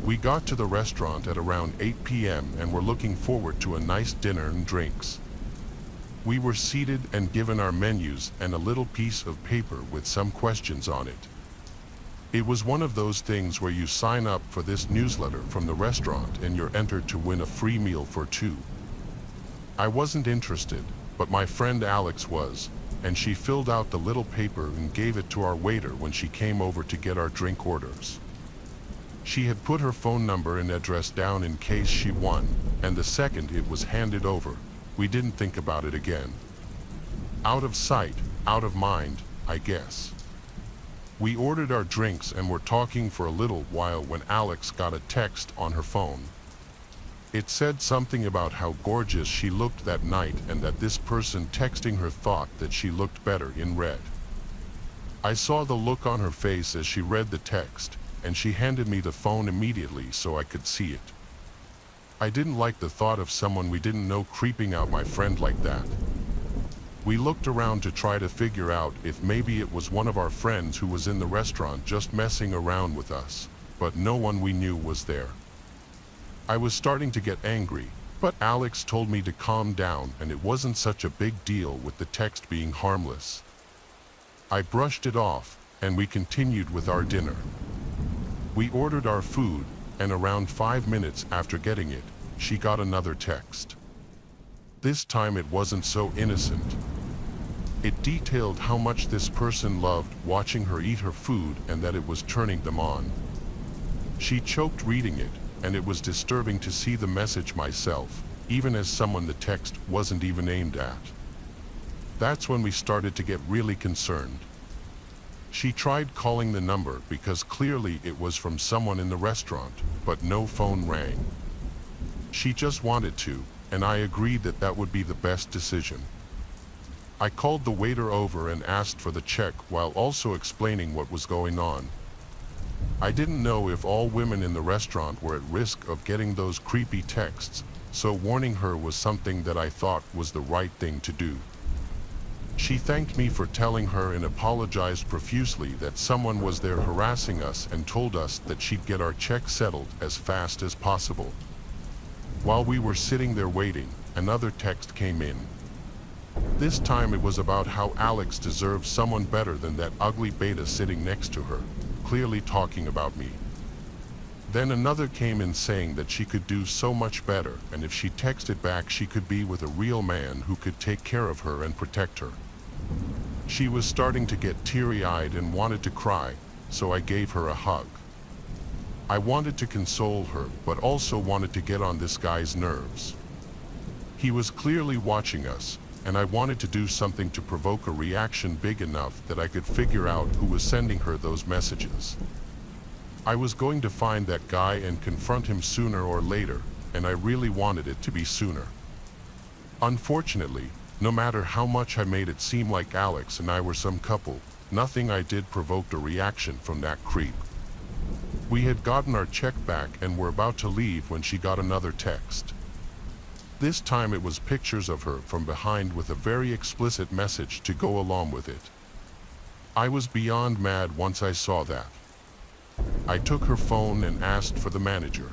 We got to the restaurant at around 8 p.m. and were looking forward to a nice dinner and drinks. We were seated and given our menus and a little piece of paper with some questions on it. It was one of those things where you sign up for this newsletter from the restaurant and you're entered to win a free meal for two. I wasn't interested, but my friend Alex was, and she filled out the little paper and gave it to our waiter when she came over to get our drink orders. She had put her phone number and address down in case she won, and the second it was handed over, we didn't think about it again. Out of sight, out of mind, I guess. We ordered our drinks and were talking for a little while when Alex got a text on her phone. It said something about how gorgeous she looked that night and that this person texting her thought that she looked better in red. I saw the look on her face as she read the text, and she handed me the phone immediately so I could see it. I didn't like the thought of someone we didn't know creeping out my friend like that. We looked around to try to figure out if maybe it was one of our friends who was in the restaurant just messing around with us, but no one we knew was there. I was starting to get angry, but Alex told me to calm down and it wasn't such a big deal with the text being harmless. I brushed it off, and we continued with our dinner. We ordered our food, and around 5 minutes after getting it, she got another text. This time it wasn't so innocent. It detailed how much this person loved watching her eat her food and that it was turning them on. She choked reading it, and it was disturbing to see the message myself, even as someone the text wasn't even aimed at. That's when we started to get really concerned. She tried calling the number because clearly it was from someone in the restaurant, but no phone rang. She just wanted to, and I agreed that that would be the best decision. I called the waiter over and asked for the check while also explaining what was going on. I didn't know if all women in the restaurant were at risk of getting those creepy texts, so warning her was something that I thought was the right thing to do. She thanked me for telling her and apologized profusely that someone was there harassing us and told us that she'd get our check settled as fast as possible. While we were sitting there waiting, another text came in. This time it was about how Alex deserves someone better than that ugly beta sitting next to her, clearly talking about me. Then another came in saying that she could do so much better, and if she texted back she could be with a real man who could take care of her and protect her. She was starting to get teary-eyed and wanted to cry, so I gave her a hug. I wanted to console her, but also wanted to get on this guy's nerves. He was clearly watching us, and I wanted to do something to provoke a reaction big enough that I could figure out who was sending her those messages. I was going to find that guy and confront him sooner or later, and I really wanted it to be sooner. Unfortunately, no matter how much I made it seem like Alex and I were some couple, nothing I did provoked a reaction from that creep. We had gotten our check back and were about to leave when she got another text. This time it was pictures of her from behind with a very explicit message to go along with it. I was beyond mad once I saw that. I took her phone and asked for the manager.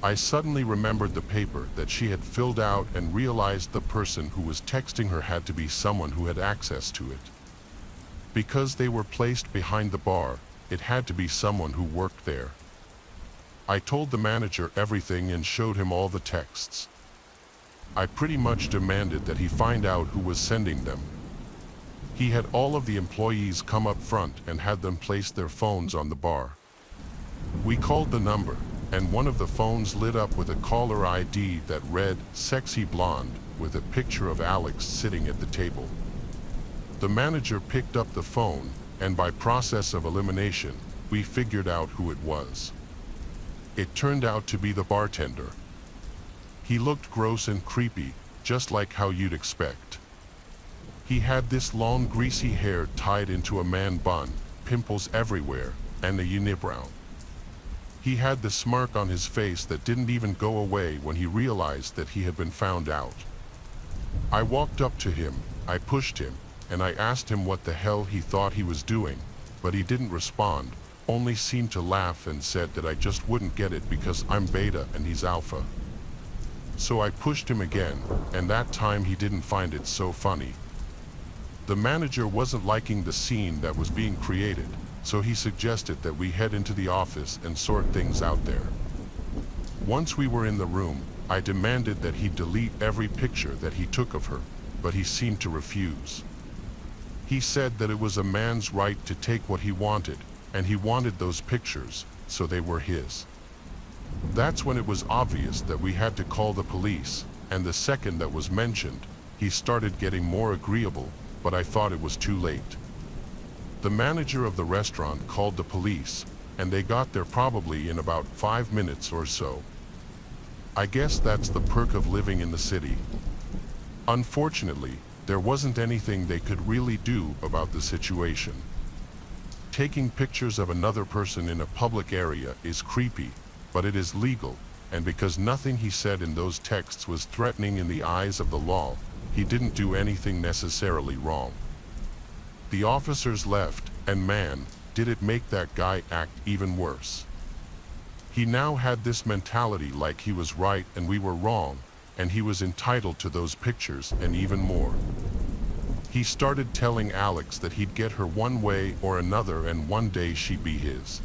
I suddenly remembered the paper that she had filled out and realized the person who was texting her had to be someone who had access to it. Because they were placed behind the bar, it had to be someone who worked there. I told the manager everything and showed him all the texts. I pretty much demanded that he find out who was sending them. He had all of the employees come up front and had them place their phones on the bar. We called the number, and one of the phones lit up with a caller ID that read "Sexy Blonde" with a picture of Alex sitting at the table. The manager picked up the phone, and by process of elimination, we figured out who it was. It turned out to be the bartender. He looked gross and creepy, just like how you'd expect. He had this long greasy hair tied into a man bun, pimples everywhere, and a unibrow. He had the smirk on his face that didn't even go away when he realized that he had been found out. I walked up to him, I pushed him, and I asked him what the hell he thought he was doing, but he didn't respond, only seemed to laugh and said that I just wouldn't get it because I'm beta and he's alpha. So I pushed him again, and that time he didn't find it so funny. The manager wasn't liking the scene that was being created, so he suggested that we head into the office and sort things out there. Once we were in the room, I demanded that he delete every picture that he took of her, but he seemed to refuse. He said that it was a man's right to take what he wanted, and he wanted those pictures, so they were his. That's when it was obvious that we had to call the police, and the second that was mentioned, he started getting more agreeable, but I thought it was too late. The manager of the restaurant called the police, and they got there probably in about 5 minutes or so. I guess that's the perk of living in the city. Unfortunately, there wasn't anything they could really do about the situation. Taking pictures of another person in a public area is creepy, but it is legal, and because nothing he said in those texts was threatening in the eyes of the law, he didn't do anything necessarily wrong. The officers left, and man, did it make that guy act even worse. He now had this mentality like he was right and we were wrong, and he was entitled to those pictures and even more. He started telling Alex that he'd get her one way or another and one day she'd be his.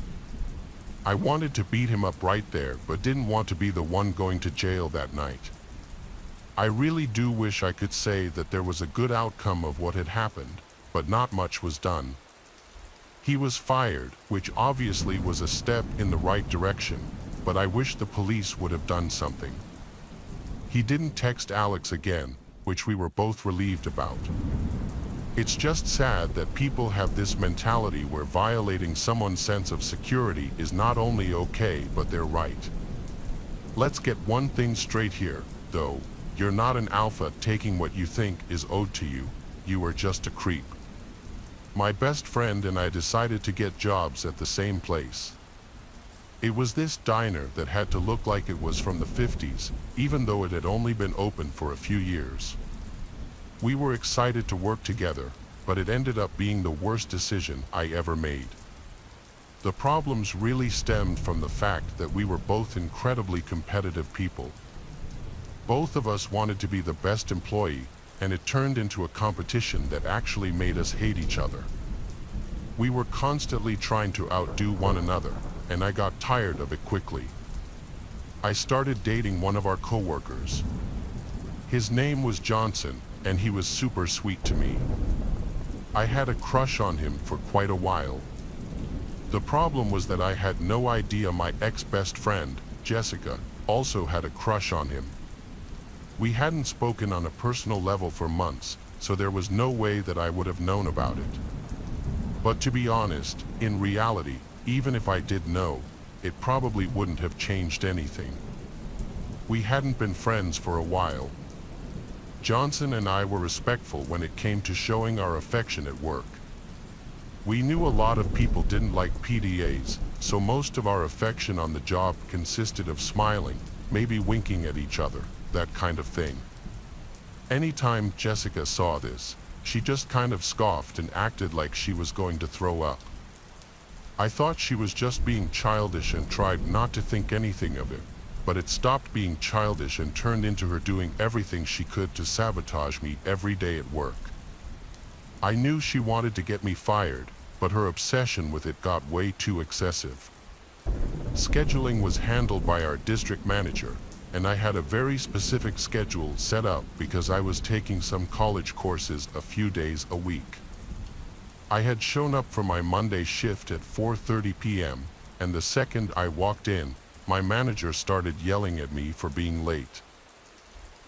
I wanted to beat him up right there, but didn't want to be the one going to jail that night. I really do wish I could say that there was a good outcome of what had happened, but not much was done. He was fired, which obviously was a step in the right direction, but I wish the police would have done something. He didn't text Alex again, which we were both relieved about. It's just sad that people have this mentality where violating someone's sense of security is not only okay, but they're right. Let's get one thing straight here, though. You're not an alpha taking what you think is owed to you. You are just a creep. My best friend and I decided to get jobs at the same place. It was this diner that had to look like it was from the 50s, even though it had only been open for a few years. We were excited to work together, but it ended up being the worst decision I ever made. The problems really stemmed from the fact that we were both incredibly competitive people. Both of us wanted to be the best employee, and it turned into a competition that actually made us hate each other. We were constantly trying to outdo one another, and I got tired of it quickly. I started dating one of our coworkers. His name was Johnson, and he was super sweet to me. I had a crush on him for quite a while. The problem was that I had no idea my ex-best friend, Jessica, also had a crush on him. We hadn't spoken on a personal level for months, so there was no way that I would have known about it. But to be honest, in reality, even if I did know, it probably wouldn't have changed anything. We hadn't been friends for a while. Johnson and I were respectful when it came to showing our affection at work. We knew a lot of people didn't like PDAs, so most of our affection on the job consisted of smiling, maybe winking at each other, that kind of thing. Anytime Jessica saw this, she just kind of scoffed and acted like she was going to throw up. I thought she was just being childish and tried not to think anything of it, but it stopped being childish and turned into her doing everything she could to sabotage me every day at work. I knew she wanted to get me fired, but her obsession with it got way too excessive. Scheduling was handled by our district manager, and I had a very specific schedule set up because I was taking some college courses a few days a week. I had shown up for my Monday shift at 4:30 p.m., and the second I walked in, my manager started yelling at me for being late.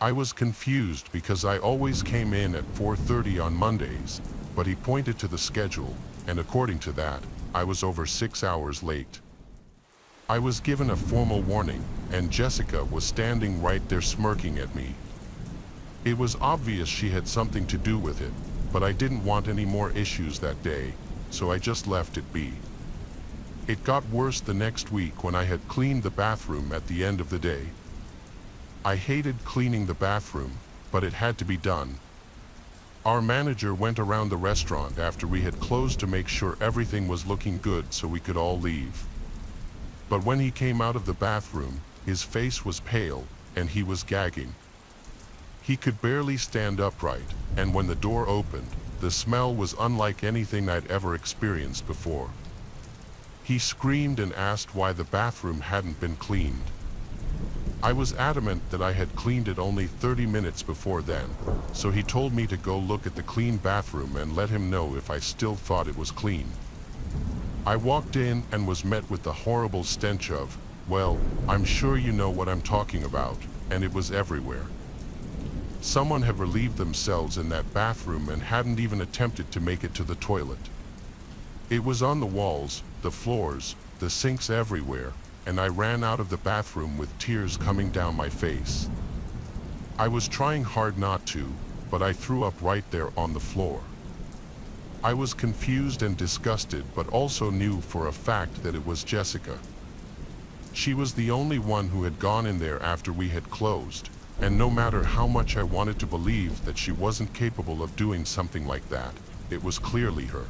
I was confused because I always came in at 4:30 on Mondays, but he pointed to the schedule, and according to that, I was over 6 hours late. I was given a formal warning, and Jessica was standing right there smirking at me. It was obvious she had something to do with it, but I didn't want any more issues that day, so I just left it be. It got worse the next week when I had cleaned the bathroom at the end of the day. I hated cleaning the bathroom, but it had to be done. Our manager went around the restaurant after we had closed to make sure everything was looking good so we could all leave. But when he came out of the bathroom, his face was pale, and he was gagging. He could barely stand upright, and when the door opened, the smell was unlike anything I'd ever experienced before. He screamed and asked why the bathroom hadn't been cleaned. I was adamant that I had cleaned it only 30 minutes before then, so he told me to go look at the clean bathroom and let him know if I still thought it was clean. I walked in and was met with the horrible stench of, well, I'm sure you know what I'm talking about, and it was everywhere. Someone had relieved themselves in that bathroom and hadn't even attempted to make it to the toilet. It was on the walls, the floors, the sinks everywhere, and I ran out of the bathroom with tears coming down my face. I was trying hard not to, but I threw up right there on the floor. I was confused and disgusted, but also knew for a fact that it was Jessica. She was the only one who had gone in there after we had closed, and no matter how much I wanted to believe that she wasn't capable of doing something like that, it was clearly her.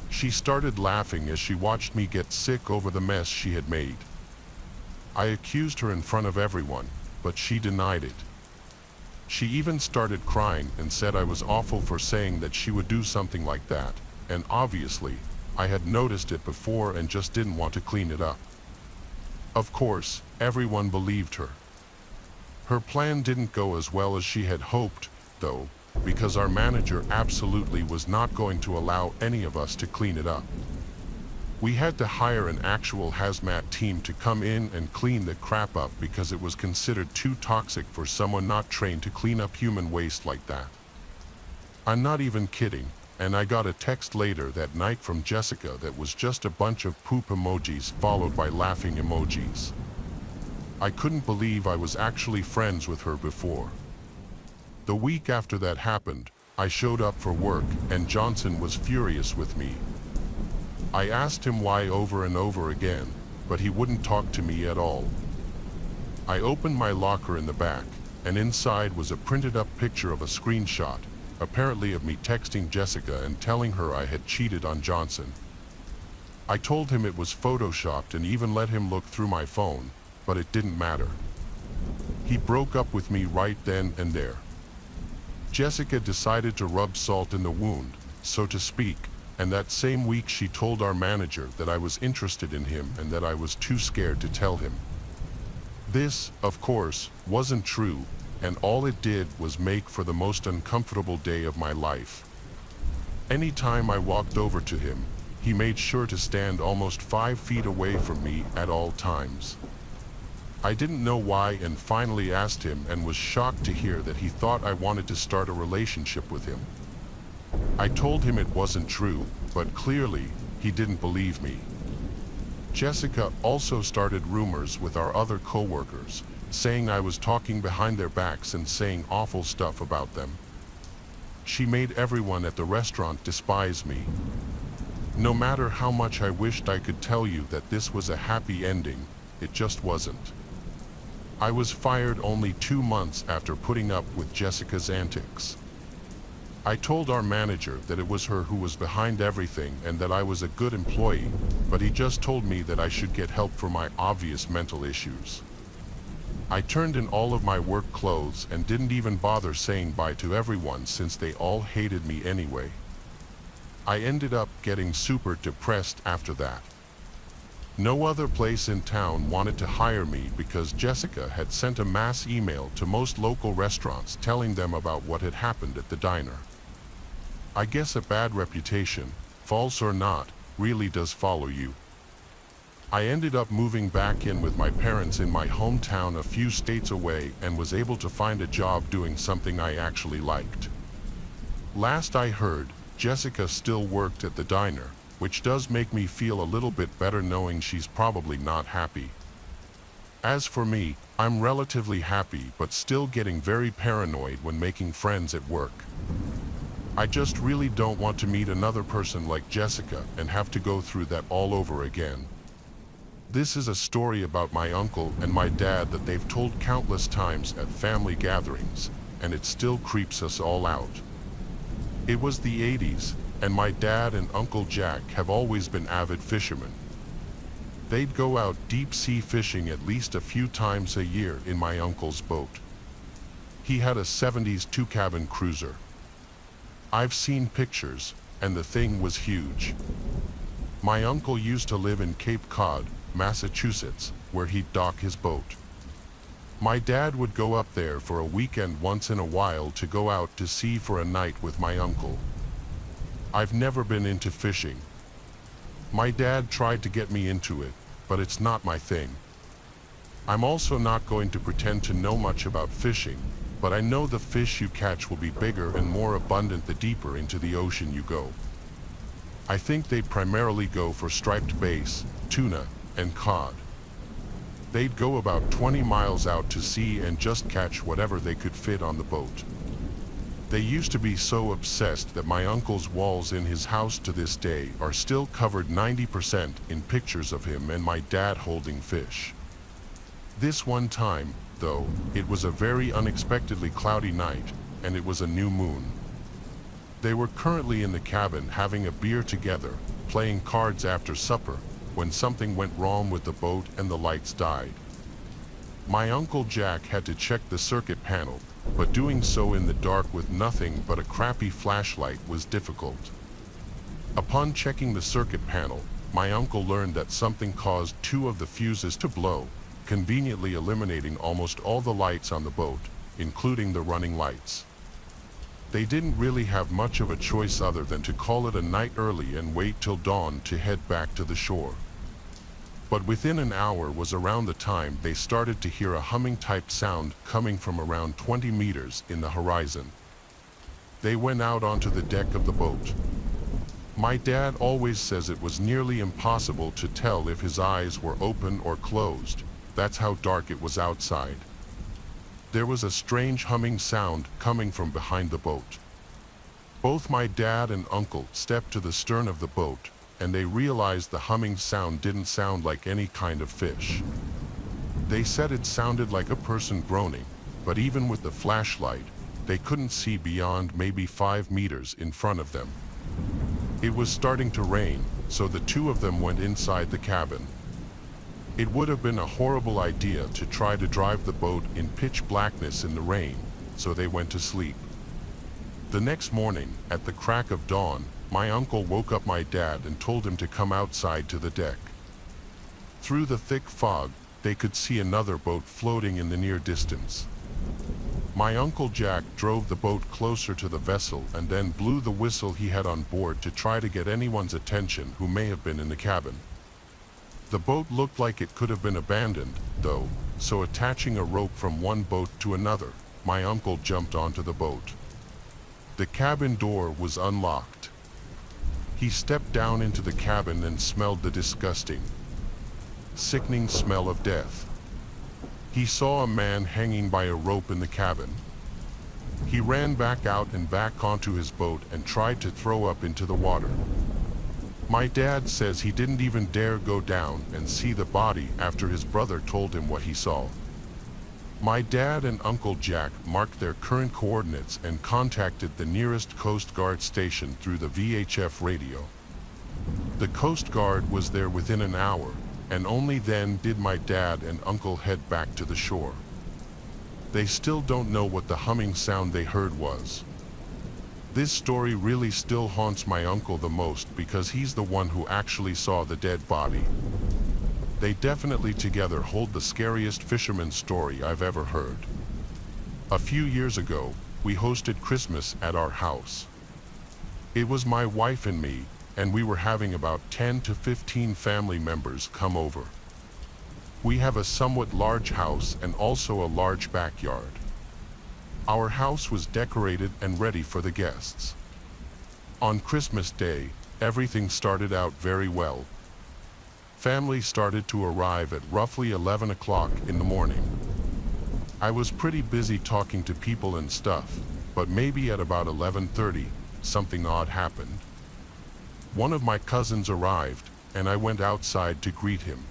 She started laughing as she watched me get sick over the mess she had made. I accused her in front of everyone, but she denied it. She even started crying and said I was awful for saying that she would do something like that, and obviously, I had noticed it before and just didn't want to clean it up. Of course, everyone believed her. Her plan didn't go as well as she had hoped, though, because our manager absolutely was not going to allow any of us to clean it up. We had to hire an actual hazmat team to come in and clean the crap up because it was considered too toxic for someone not trained to clean up human waste like that. I'm not even kidding, and I got a text later that night from Jessica that was just a bunch of poop emojis followed by laughing emojis. I couldn't believe I was actually friends with her before. The week after that happened, I showed up for work and Johnson was furious with me. I asked him why over and over again, but he wouldn't talk to me at all. I opened my locker in the back, and inside was a printed up picture of a screenshot, apparently of me texting Jessica and telling her I had cheated on Johnson. I told him it was photoshopped and even let him look through my phone, but it didn't matter. He broke up with me right then and there. Jessica decided to rub salt in the wound, so to speak, and that same week she told our manager that I was interested in him and that I was too scared to tell him. This, of course, wasn't true, and all it did was make for the most uncomfortable day of my life. Any time I walked over to him, he made sure to stand almost 5 feet away from me at all times. I didn't know why and finally asked him and was shocked to hear that he thought I wanted to start a relationship with him. I told him it wasn't true, but clearly, he didn't believe me. Jessica also started rumors with our other co-workers, saying I was talking behind their backs and saying awful stuff about them. She made everyone at the restaurant despise me. No matter how much I wished I could tell you that this was a happy ending, it just wasn't. I was fired only 2 months after putting up with Jessica's antics. I told our manager that it was her who was behind everything and that I was a good employee, but he just told me that I should get help for my obvious mental issues. I turned in all of my work clothes and didn't even bother saying bye to everyone since they all hated me anyway. I ended up getting super depressed after that. No other place in town wanted to hire me because Jessica had sent a mass email to most local restaurants telling them about what had happened at the diner. I guess a bad reputation, false or not, really does follow you. I ended up moving back in with my parents in my hometown a few states away and was able to find a job doing something I actually liked. Last I heard, Jessica still worked at the diner, which does make me feel a little bit better knowing she's probably not happy. As for me, I'm relatively happy but still getting very paranoid when making friends at work. I just really don't want to meet another person like Jessica and have to go through that all over again. This is a story about my uncle and my dad that they've told countless times at family gatherings, and it still creeps us all out. It was the 80s, and my dad and Uncle Jack have always been avid fishermen. They'd go out deep-sea fishing at least a few times a year in my uncle's boat. He had a 70s 2-cabin cruiser. I've seen pictures, and the thing was huge. My uncle used to live in Cape Cod, Massachusetts, where he'd dock his boat. My dad would go up there for a weekend once in a while to go out to sea for a night with my uncle. I've never been into fishing. My dad tried to get me into it, but it's not my thing. I'm also not going to pretend to know much about fishing, but I know the fish you catch will be bigger and more abundant the deeper into the ocean you go. I think they primarily go for striped bass, tuna, and cod. They'd go about 20 miles out to sea and just catch whatever they could fit on the boat. They used to be so obsessed that my uncle's walls in his house to this day are still covered 90% in pictures of him and my dad holding fish. This one time, though, it was a very unexpectedly cloudy night, and it was a new moon. They were currently in the cabin having a beer together, playing cards after supper, when something went wrong with the boat and the lights died. My Uncle Jack had to check the circuit panel, but doing so in the dark with nothing but a crappy flashlight was difficult. Upon checking the circuit panel, my uncle learned that something caused 2 of the fuses to blow, conveniently eliminating almost all the lights on the boat, including the running lights. They didn't really have much of a choice other than to call it a night early and wait till dawn to head back to the shore. But within an hour was around the time they started to hear a humming type sound coming from around 20 meters in the horizon. They went out onto the deck of the boat. My dad always says it was nearly impossible to tell if his eyes were open or closed. That's how dark it was outside. There was a strange humming sound coming from behind the boat. Both my dad and uncle stepped to the stern of the boat, and they realized the humming sound didn't sound like any kind of fish. They said it sounded like a person groaning, but even with the flashlight, they couldn't see beyond maybe 5 meters in front of them. It was starting to rain, so the two of them went inside the cabin. It would have been a horrible idea to try to drive the boat in pitch blackness in the rain, so they went to sleep. The next morning, at the crack of dawn, my uncle woke up my dad and told him to come outside to the deck. Through the thick fog, they could see another boat floating in the near distance. My Uncle Jack drove the boat closer to the vessel and then blew the whistle he had on board to try to get anyone's attention who may have been in the cabin. The boat looked like it could have been abandoned, though, so attaching a rope from one boat to another, my uncle jumped onto the boat. The cabin door was unlocked. He stepped down into the cabin and smelled the disgusting, sickening smell of death. He saw a man hanging by a rope in the cabin. He ran back out and back onto his boat and tried to throw up into the water. My dad says he didn't even dare go down and see the body after his brother told him what he saw. My dad and Uncle Jack marked their current coordinates and contacted the nearest Coast Guard station through the VHF radio. The Coast Guard was there within an hour, and only then did my dad and uncle head back to the shore. They still don't know what the humming sound they heard was. This story really still haunts my uncle the most because he's the one who actually saw the dead body. They definitely together hold the scariest fisherman story I've ever heard. A few years ago, we hosted Christmas at our house. It was my wife and me, and we were having about 10 to 15 family members come over. We have a somewhat large house and also a large backyard. Our house was decorated and ready for the guests. On Christmas Day, everything started out very well. Family started to arrive at roughly 11 o'clock in the morning. I was pretty busy talking to people and stuff, but maybe at about 11:30, something odd happened. One of my cousins arrived, and I went outside to greet him.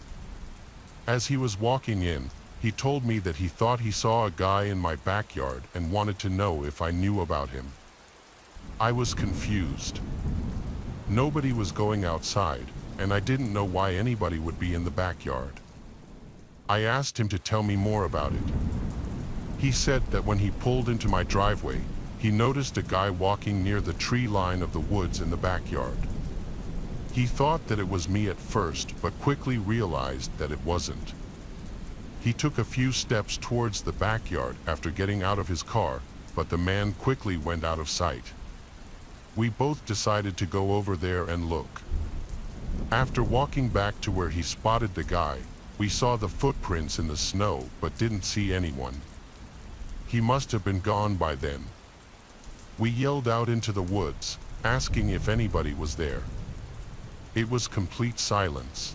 As he was walking in, he told me that he thought he saw a guy in my backyard and wanted to know if I knew about him. I was confused. Nobody was going outside, and I didn't know why anybody would be in the backyard. I asked him to tell me more about it. He said that when he pulled into my driveway, he noticed a guy walking near the tree line of the woods in the backyard. He thought that it was me at first, but quickly realized that it wasn't. He took a few steps towards the backyard after getting out of his car, but the man quickly went out of sight. We both decided to go over there and look. After walking back to where he spotted the guy, we saw the footprints in the snow but didn't see anyone. He must have been gone by then. We yelled out into the woods, asking if anybody was there. It was complete silence.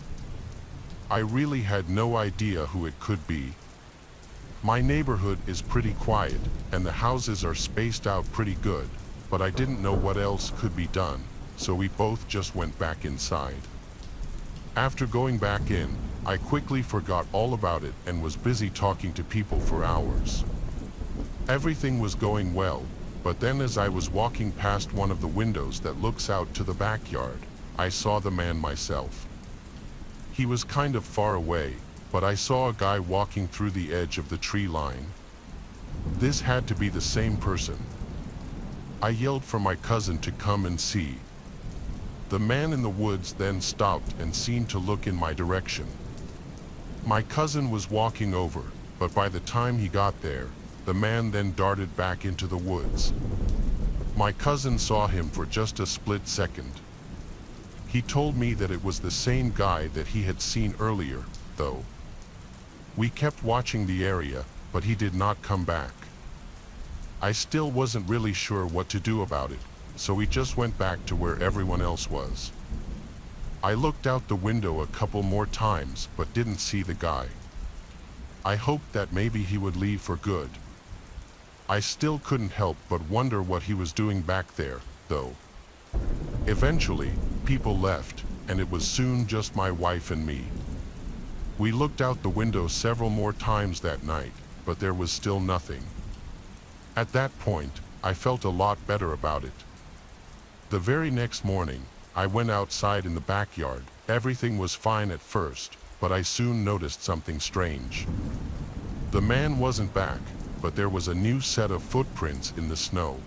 I really had no idea who it could be. My neighborhood is pretty quiet, and the houses are spaced out pretty good, but I didn't know what else could be done, so we both just went back inside. After going back in, I quickly forgot all about it and was busy talking to people for hours. Everything was going well, but then as I was walking past one of the windows that looks out to the backyard, I saw the man myself. He was kind of far away, but I saw a guy walking through the edge of the tree line. This had to be the same person. I yelled for my cousin to come and see. The man in the woods then stopped and seemed to look in my direction. My cousin was walking over, but by the time he got there, the man then darted back into the woods. My cousin saw him for just a split second. He told me that it was the same guy that he had seen earlier, though. We kept watching the area, but he did not come back. I still wasn't really sure what to do about it, so we just went back to where everyone else was. I looked out the window a couple more times but didn't see the guy. I hoped that maybe he would leave for good. I still couldn't help but wonder what he was doing back there, though. Eventually, people left, and it was soon just my wife and me. We looked out the window several more times that night, but there was still nothing. At that point, I felt a lot better about it. The very next morning, I went outside in the backyard. Everything was fine at first, but I soon noticed something strange. The man wasn't back, but there was a new set of footprints in the snow.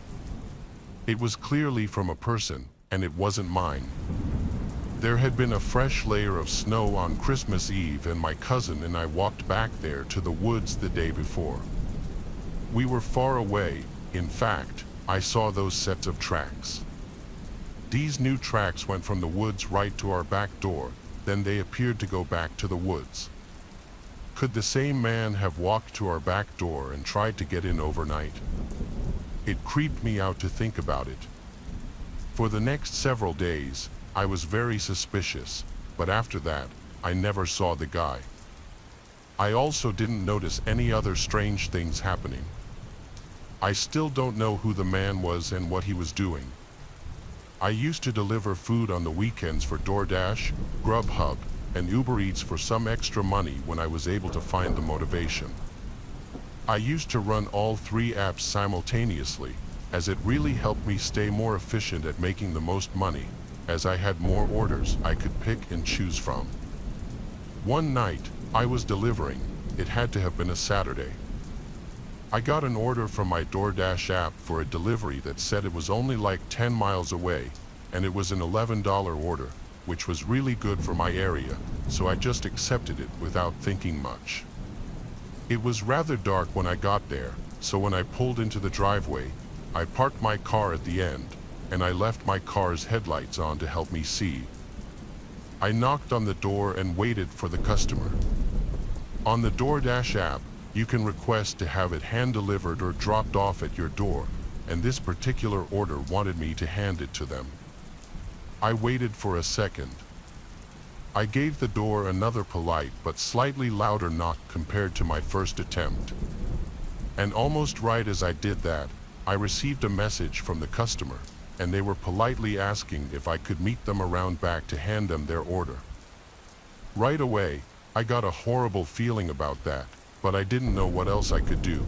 It was clearly from a person, and it wasn't mine. There had been a fresh layer of snow on Christmas Eve, and my cousin and I walked back there to the woods the day before. We were far away. In fact, I saw those sets of tracks. These new tracks went from the woods right to our back door, then they appeared to go back to the woods. Could the same man have walked to our back door and tried to get in overnight? It creeped me out to think about it. For the next several days, I was very suspicious, but after that, I never saw the guy. I also didn't notice any other strange things happening. I still don't know who the man was and what he was doing. I used to deliver food on the weekends for DoorDash, Grubhub, and Uber Eats for some extra money when I was able to find the motivation. I used to run all three apps simultaneously, as it really helped me stay more efficient at making the most money, as I had more orders I could pick and choose from. One night, I was delivering. It had to have been a Saturday. I got an order from my DoorDash app for a delivery that said it was only like 10 miles away, and it was an $11 order, which was really good for my area, so I just accepted it without thinking much. It was rather dark when I got there, so when I pulled into the driveway, I parked my car at the end, and I left my car's headlights on to help me see. I knocked on the door and waited for the customer. On the DoorDash app, you can request to have it hand-delivered or dropped off at your door, and this particular order wanted me to hand it to them. I waited for a second. I gave the door another polite but slightly louder knock compared to my first attempt. And almost right as I did that, I received a message from the customer, and they were politely asking if I could meet them around back to hand them their order. Right away, I got a horrible feeling about that, but I didn't know what else I could do.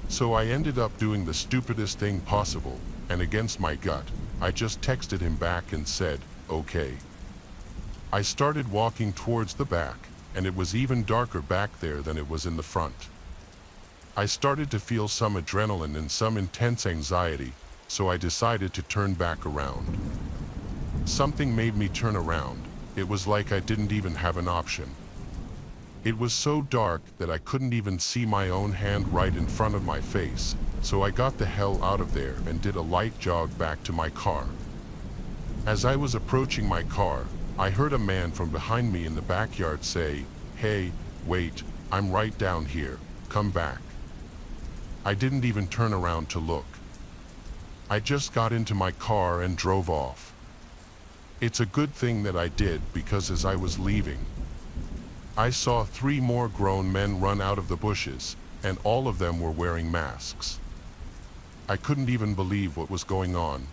So I ended up doing the stupidest thing possible, and against my gut, I just texted him back and said, "Okay." I started walking towards the back, and it was even darker back there than it was in the front. I started to feel some adrenaline and some intense anxiety, so I decided to turn back around. Something made me turn around. It was like I didn't even have an option. It was so dark that I couldn't even see my own hand right in front of my face, so I got the hell out of there and did a light jog back to my car. As I was approaching my car, I heard a man from behind me in the backyard say, "Hey, wait, I'm right down here, come back." I didn't even turn around to look. I just got into my car and drove off. It's a good thing that I did, because as I was leaving, I saw 3 more grown men run out of the bushes, and all of them were wearing masks. I couldn't even believe what was going on.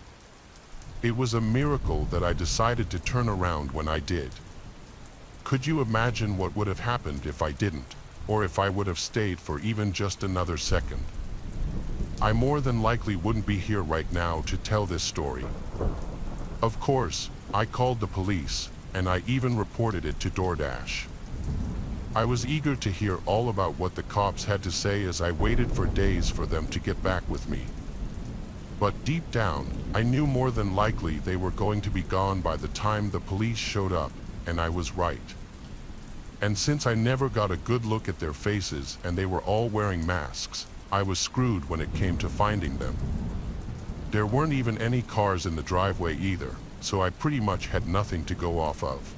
It was a miracle that I decided to turn around when I did. Could you imagine what would have happened if I didn't, or if I would have stayed for even just another second? I more than likely wouldn't be here right now to tell this story. Of course, I called the police, and I even reported it to DoorDash. I was eager to hear all about what the cops had to say as I waited for days for them to get back with me. But deep down, I knew more than likely they were going to be gone by the time the police showed up, and I was right. And since I never got a good look at their faces and they were all wearing masks, I was screwed when it came to finding them. There weren't even any cars in the driveway either, so I pretty much had nothing to go off of.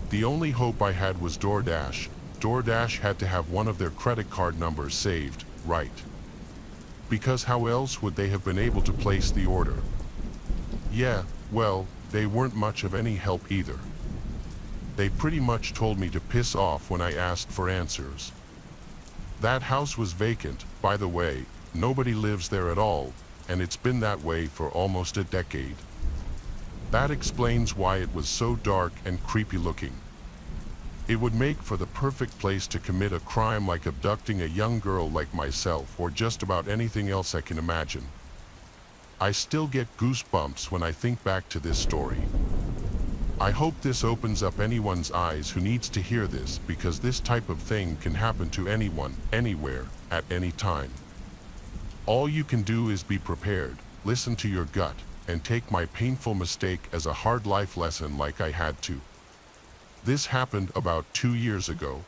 The only hope I had was DoorDash. DoorDash had to have one of their credit card numbers saved, right? Because how else would they have been able to place the order? Yeah, well, they weren't much of any help either. They pretty much told me to piss off when I asked for answers. That house was vacant, by the way, nobody lives there at all, and it's been that way for almost a decade. That explains why it was so dark and creepy looking. It would make for the perfect place to commit a crime like abducting a young girl like myself or just about anything else I can imagine. I still get goosebumps when I think back to this story. I hope this opens up anyone's eyes who needs to hear this, because this type of thing can happen to anyone, anywhere, at any time. All you can do is be prepared, listen to your gut, and take my painful mistake as a hard life lesson like I had to. This happened about 2 years ago.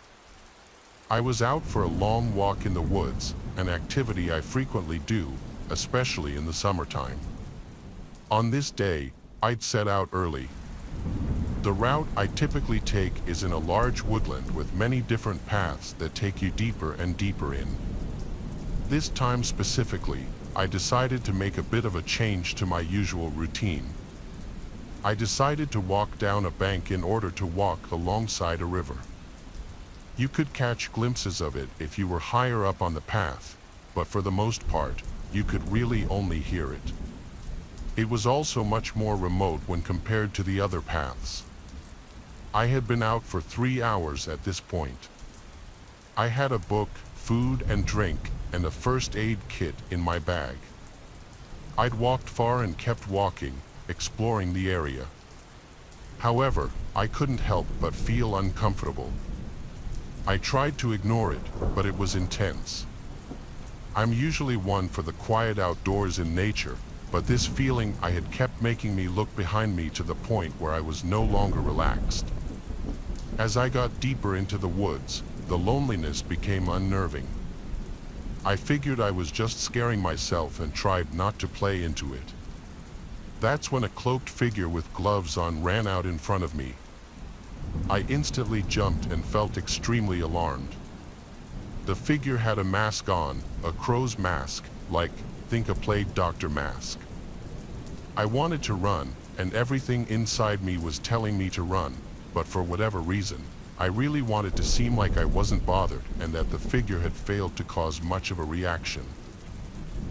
I was out for a long walk in the woods, an activity I frequently do, especially in the summertime. On this day, I'd set out early. The route I typically take is in a large woodland with many different paths that take you deeper and deeper in. This time specifically, I decided to make a bit of a change to my usual routine. I decided to walk down a bank in order to walk alongside a river. You could catch glimpses of it if you were higher up on the path, but for the most part, you could really only hear it. It was also much more remote when compared to the other paths. I had been out for 3 hours at this point. I had a book, food and drink, and a first aid kit in my bag. I'd walked far and kept walking, exploring the area. However, I couldn't help but feel uncomfortable. I tried to ignore it, but it was intense. I'm usually one for the quiet outdoors in nature, but this feeling I had kept making me look behind me to the point where I was no longer relaxed. As I got deeper into the woods, the loneliness became unnerving. I figured I was just scaring myself and tried not to play into it. That's when a cloaked figure with gloves on ran out in front of me. I instantly jumped and felt extremely alarmed. The figure had a mask on, a crow's mask, like, think a plague doctor mask. I wanted to run, and everything inside me was telling me to run, but for whatever reason, I really wanted to seem like I wasn't bothered and that the figure had failed to cause much of a reaction.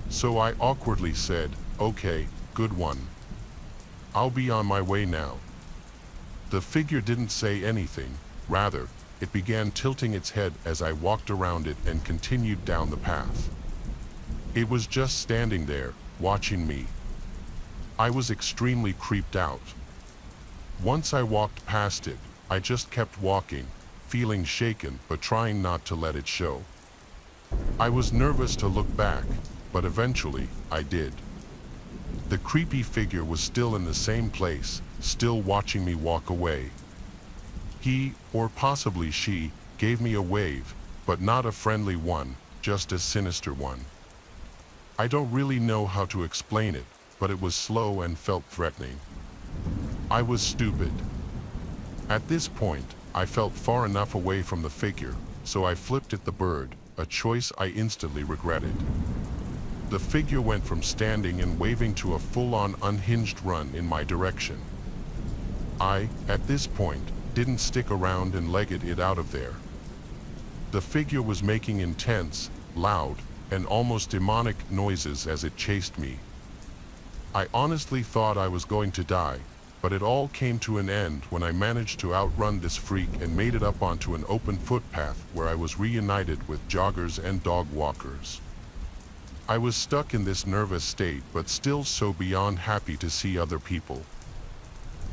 So I awkwardly said, "Okay, good one. I'll be on my way now." The figure didn't say anything, rather, it began tilting its head as I walked around it and continued down the path. It was just standing there, watching me. I was extremely creeped out. Once I walked past it, I just kept walking, feeling shaken but trying not to let it show. I was nervous to look back, but eventually, I did. The creepy figure was still in the same place, still watching me walk away. He, or possibly she, gave me a wave, but not a friendly one, just a sinister one. I don't really know how to explain it, but it was slow and felt threatening. I was stupid. At this point, I felt far enough away from the figure, so I flipped at the bird, a choice I instantly regretted. The figure went from standing and waving to a full-on unhinged run in my direction. I, at this point, didn't stick around and legged it out of there. The figure was making intense, loud, and almost demonic noises as it chased me. I honestly thought I was going to die, but it all came to an end when I managed to outrun this freak and made it up onto an open footpath where I was reunited with joggers and dog walkers. I was stuck in this nervous state but still so beyond happy to see other people.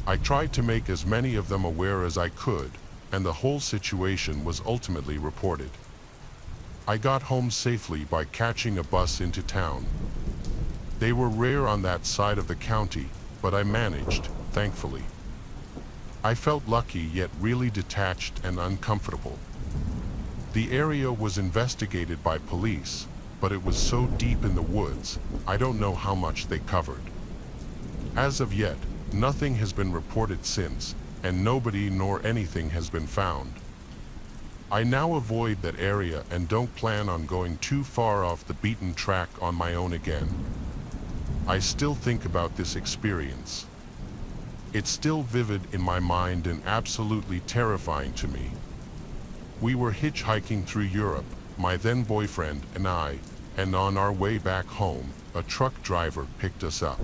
I tried to make as many of them aware as I could, and the whole situation was ultimately reported. I got home safely by catching a bus into town. They were rare on that side of the county, but I managed, thankfully. I felt lucky yet really detached and uncomfortable. The area was investigated by police, but it was so deep in the woods, I don't know how much they covered. As of yet, nothing has been reported since, and nobody nor anything has been found. I now avoid that area and don't plan on going too far off the beaten track on my own again. I still think about this experience. It's still vivid in my mind and absolutely terrifying to me. We were hitchhiking through Europe, my then boyfriend and I, and on our way back home, a truck driver picked us up.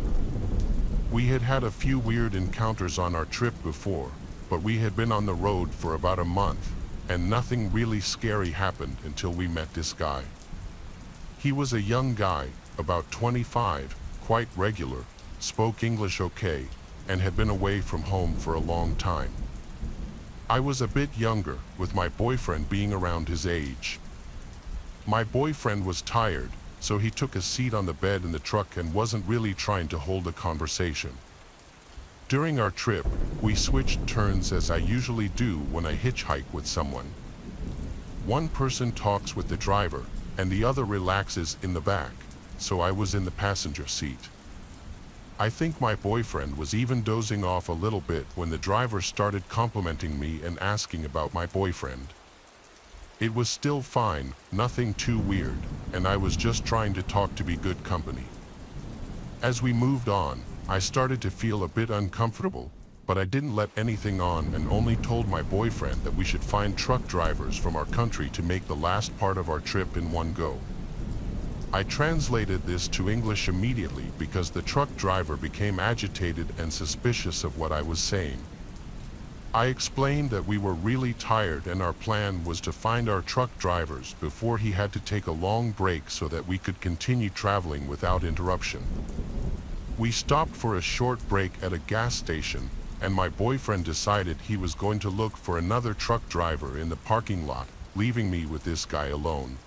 We had had a few weird encounters on our trip before, but we had been on the road for about a month, and nothing really scary happened until we met this guy. He was a young guy, about 25, quite regular, spoke English okay, and had been away from home for a long time. I was a bit younger, with my boyfriend being around his age. My boyfriend was tired, so he took a seat on the bed in the truck and wasn't really trying to hold a conversation. During our trip, we switched turns as I usually do when I hitchhike with someone. One person talks with the driver, and the other relaxes in the back, so I was in the passenger seat. I think my boyfriend was even dozing off a little bit when the driver started complimenting me and asking about my boyfriend. It was still fine, nothing too weird, and I was just trying to talk to be good company. As we moved on, I started to feel a bit uncomfortable, but I didn't let anything on and only told my boyfriend that we should find truck drivers from our country to make the last part of our trip in one go. I translated this to English immediately because the truck driver became agitated and suspicious of what I was saying. I explained that we were really tired and our plan was to find our truck drivers before he had to take a long break so that we could continue traveling without interruption. We stopped for a short break at a gas station, and my boyfriend decided he was going to look for another truck driver in the parking lot, leaving me with this guy alone.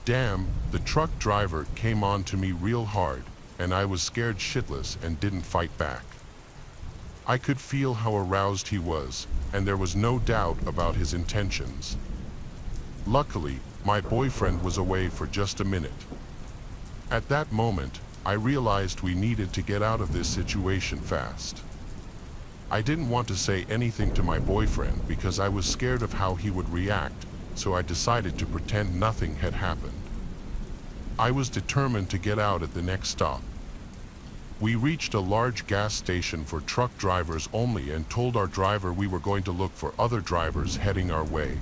Damn, the truck driver came on to me real hard, and I was scared shitless and didn't fight back. I could feel how aroused he was, and there was no doubt about his intentions. Luckily, my boyfriend was away for just a minute. At that moment, I realized we needed to get out of this situation fast. I didn't want to say anything to my boyfriend because I was scared of how he would react, so I decided to pretend nothing had happened. I was determined to get out at the next stop. We reached a large gas station for truck drivers only and told our driver we were going to look for other drivers heading our way.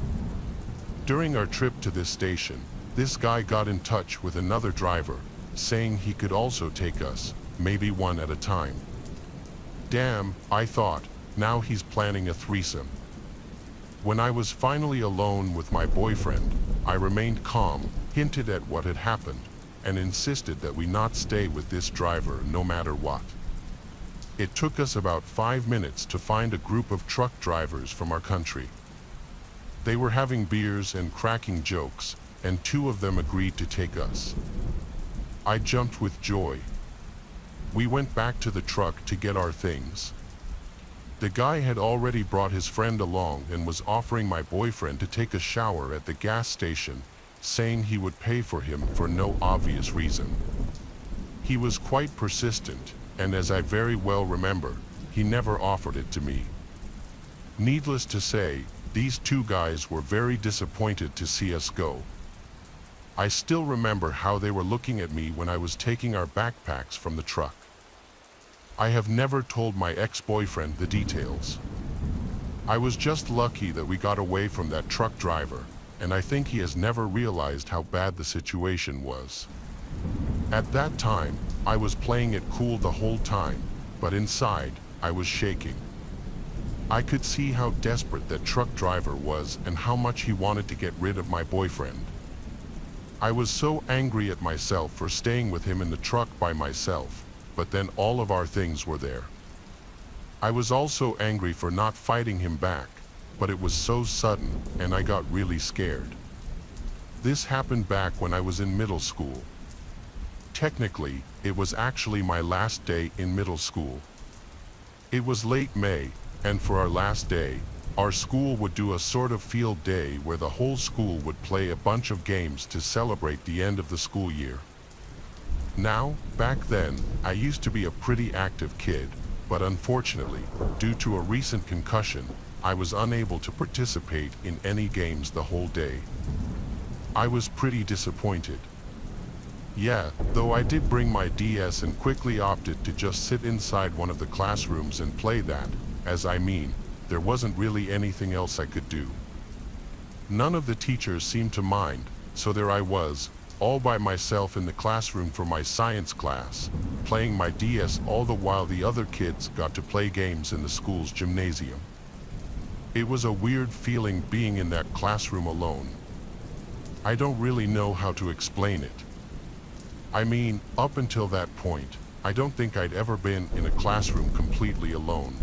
During our trip to this station, this guy got in touch with another driver, saying he could also take us, maybe one at a time. Damn, I thought, now he's planning a threesome. When I was finally alone with my boyfriend, I remained calm, hinted at what had happened, and insisted that we not stay with this driver no matter what. It took us about 5 minutes to find a group of truck drivers from our country. They were having beers and cracking jokes, and 2 of them agreed to take us. I jumped with joy. We went back to the truck to get our things. The guy had already brought his friend along and was offering my boyfriend to take a shower at the gas station, saying he would pay for him for no obvious reason. He was quite persistent, and as I very well remember, he never offered it to me. Needless to say, these 2 guys were very disappointed to see us go. I still remember how they were looking at me when I was taking our backpacks from the truck. I have never told my ex-boyfriend the details. I was just lucky that we got away from that truck driver, and I think he has never realized how bad the situation was. At that time, I was playing it cool the whole time, but inside, I was shaking. I could see how desperate that truck driver was and how much he wanted to get rid of my boyfriend. I was so angry at myself for staying with him in the truck by myself, but then all of our things were there. I was also angry for not fighting him back, but it was so sudden, and I got really scared. This happened back when I was in middle school. Technically, it was actually my last day in middle school. It was late May, and for our last day, our school would do a sort of field day where the whole school would play a bunch of games to celebrate the end of the school year. Now, back then, I used to be a pretty active kid, but unfortunately, due to a recent concussion, I was unable to participate in any games the whole day. I was pretty disappointed. Yeah, though I did bring my DS and quickly opted to just sit inside one of the classrooms and play that, there wasn't really anything else I could do. None of the teachers seemed to mind, so there I was, all by myself in the classroom for my science class, playing my DS all the while the other kids got to play games in the school's gymnasium. It was a weird feeling being in that classroom alone. I don't really know how to explain it. Up until that point, I don't think I'd ever been in a classroom completely alone.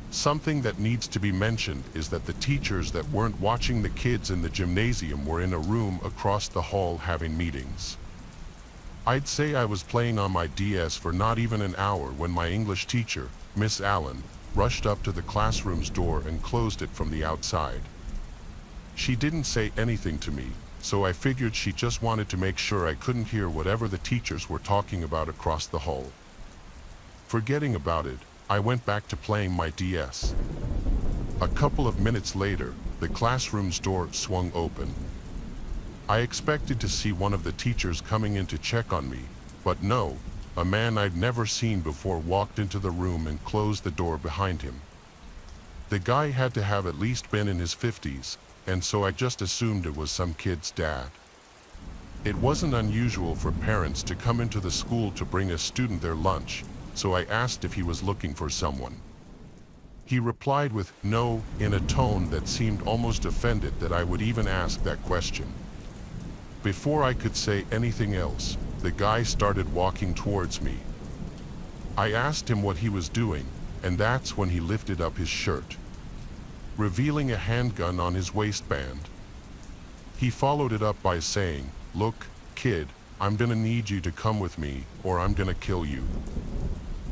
Something that needs to be mentioned is that the teachers that weren't watching the kids in the gymnasium were in a room across the hall having meetings. I'd say I was playing on my DS for not even an hour when my English teacher, Miss Allen, rushed up to the classroom's door and closed it from the outside. She didn't say anything to me, so I figured she just wanted to make sure I couldn't hear whatever the teachers were talking about across the hall. Forgetting about it, I went back to playing my DS. A couple of minutes later, the classroom's door swung open. I expected to see one of the teachers coming in to check on me, but no, a man I'd never seen before walked into the room and closed the door behind him. The guy had to have at least been in his 50s, and so I just assumed it was some kid's dad. It wasn't unusual for parents to come into the school to bring a student their lunch, so I asked if he was looking for someone. He replied with no in a tone that seemed almost offended that I would even ask that question. Before I could say anything else, the guy started walking towards me. I asked him what he was doing, and that's when he lifted up his shirt, revealing a handgun on his waistband. He followed it up by saying, "Look, kid, I'm gonna need you to come with me, or I'm gonna kill you."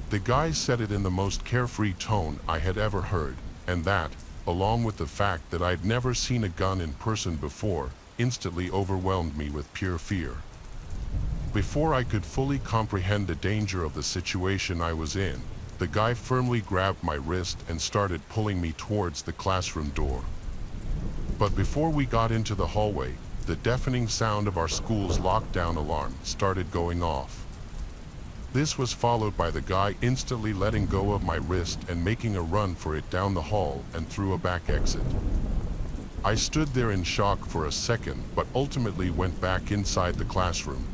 The guy said it in the most carefree tone I had ever heard, and that, along with the fact that I'd never seen a gun in person before, instantly overwhelmed me with pure fear. Before I could fully comprehend the danger of the situation I was in, the guy firmly grabbed my wrist and started pulling me towards the classroom door. But before we got into the hallway, the deafening sound of our school's lockdown alarm started going off. This was followed by the guy instantly letting go of my wrist and making a run for it down the hall and through a back exit. I stood there in shock for a second, but ultimately went back inside the classroom.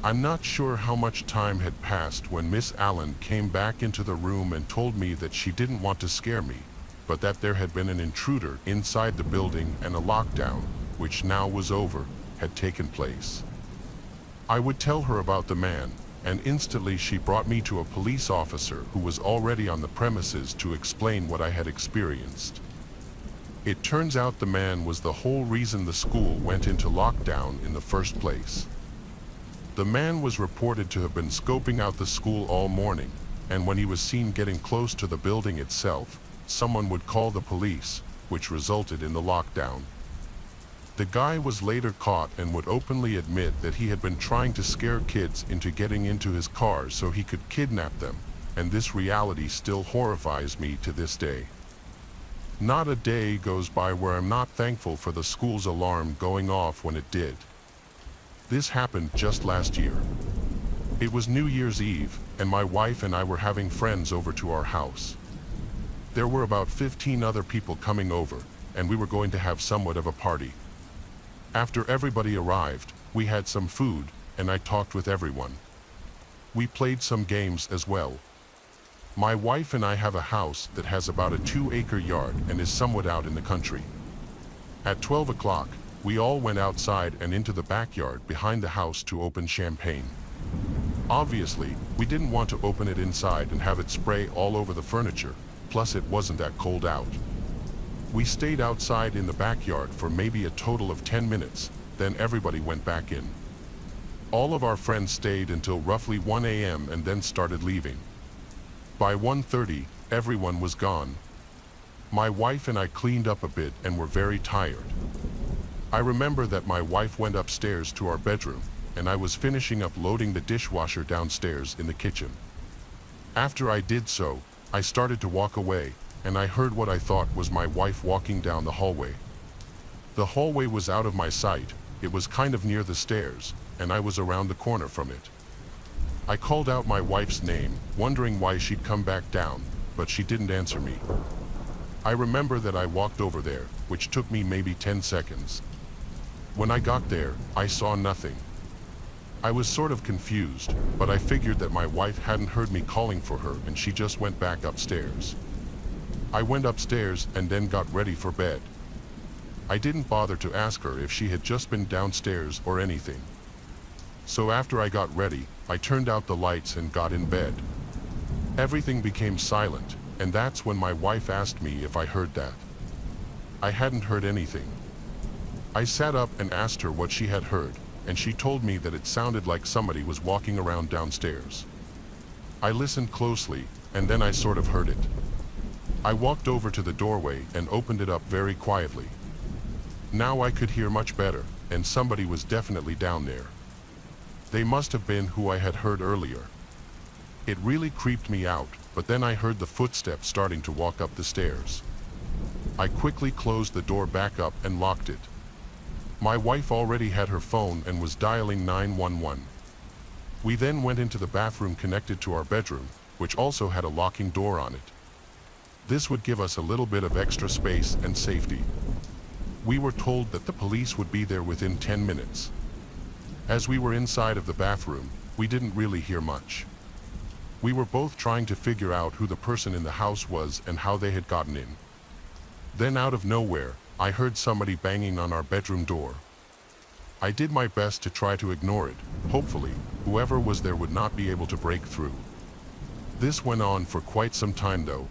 I'm not sure how much time had passed when Miss Allen came back into the room and told me that she didn't want to scare me, but that there had been an intruder inside the building and a lockdown, which now was over, had taken place. I would tell her about the man, and instantly she brought me to a police officer who was already on the premises to explain what I had experienced. It turns out the man was the whole reason the school went into lockdown in the first place. The man was reported to have been scoping out the school all morning, and when he was seen getting close to the building itself, someone would call the police, which resulted in the lockdown. The guy was later caught and would openly admit that he had been trying to scare kids into getting into his car so he could kidnap them, and this reality still horrifies me to this day. Not a day goes by where I'm not thankful for the school's alarm going off when it did. This happened just last year. It was New Year's Eve, and my wife and I were having friends over to our house. There were about 15 other people coming over, and we were going to have somewhat of a party. After everybody arrived, we had some food, and I talked with everyone. We played some games as well. My wife and I have a house that has about a 2-acre yard and is somewhat out in the country. At 12 o'clock, we all went outside and into the backyard behind the house to open champagne. Obviously, we didn't want to open it inside and have it spray all over the furniture, plus it wasn't that cold out. We stayed outside in the backyard for maybe a total of 10 minutes, then everybody went back in. All of our friends stayed until roughly 1 a.m. and then started leaving. By 1:30, everyone was gone. My wife and I cleaned up a bit and were very tired. I remember that my wife went upstairs to our bedroom, and I was finishing up loading the dishwasher downstairs in the kitchen. After I did so, I started to walk away, and I heard what I thought was my wife walking down the hallway. The hallway was out of my sight, it was kind of near the stairs, and I was around the corner from it. I called out my wife's name, wondering why she'd come back down, but she didn't answer me. I remember that I walked over there, which took me maybe 10 seconds. When I got there, I saw nothing. I was sort of confused, but I figured that my wife hadn't heard me calling for her and she just went back upstairs. I went upstairs and then got ready for bed. I didn't bother to ask her if she had just been downstairs or anything. So after I got ready, I turned out the lights and got in bed. Everything became silent, and that's when my wife asked me if I heard that. I hadn't heard anything. I sat up and asked her what she had heard, and she told me that it sounded like somebody was walking around downstairs. I listened closely, and then I sort of heard it. I walked over to the doorway and opened it up very quietly. Now I could hear much better, and somebody was definitely down there. They must have been who I had heard earlier. It really creeped me out, but then I heard the footsteps starting to walk up the stairs. I quickly closed the door back up and locked it. My wife already had her phone and was dialing 911. We then went into the bathroom connected to our bedroom, which also had a locking door on it. This would give us a little bit of extra space and safety. We were told that the police would be there within 10 minutes. As we were inside of the bathroom, we didn't really hear much. We were both trying to figure out who the person in the house was and how they had gotten in. Then out of nowhere, I heard somebody banging on our bedroom door. I did my best to try to ignore it. Hopefully, whoever was there would not be able to break through. This went on for quite some time though.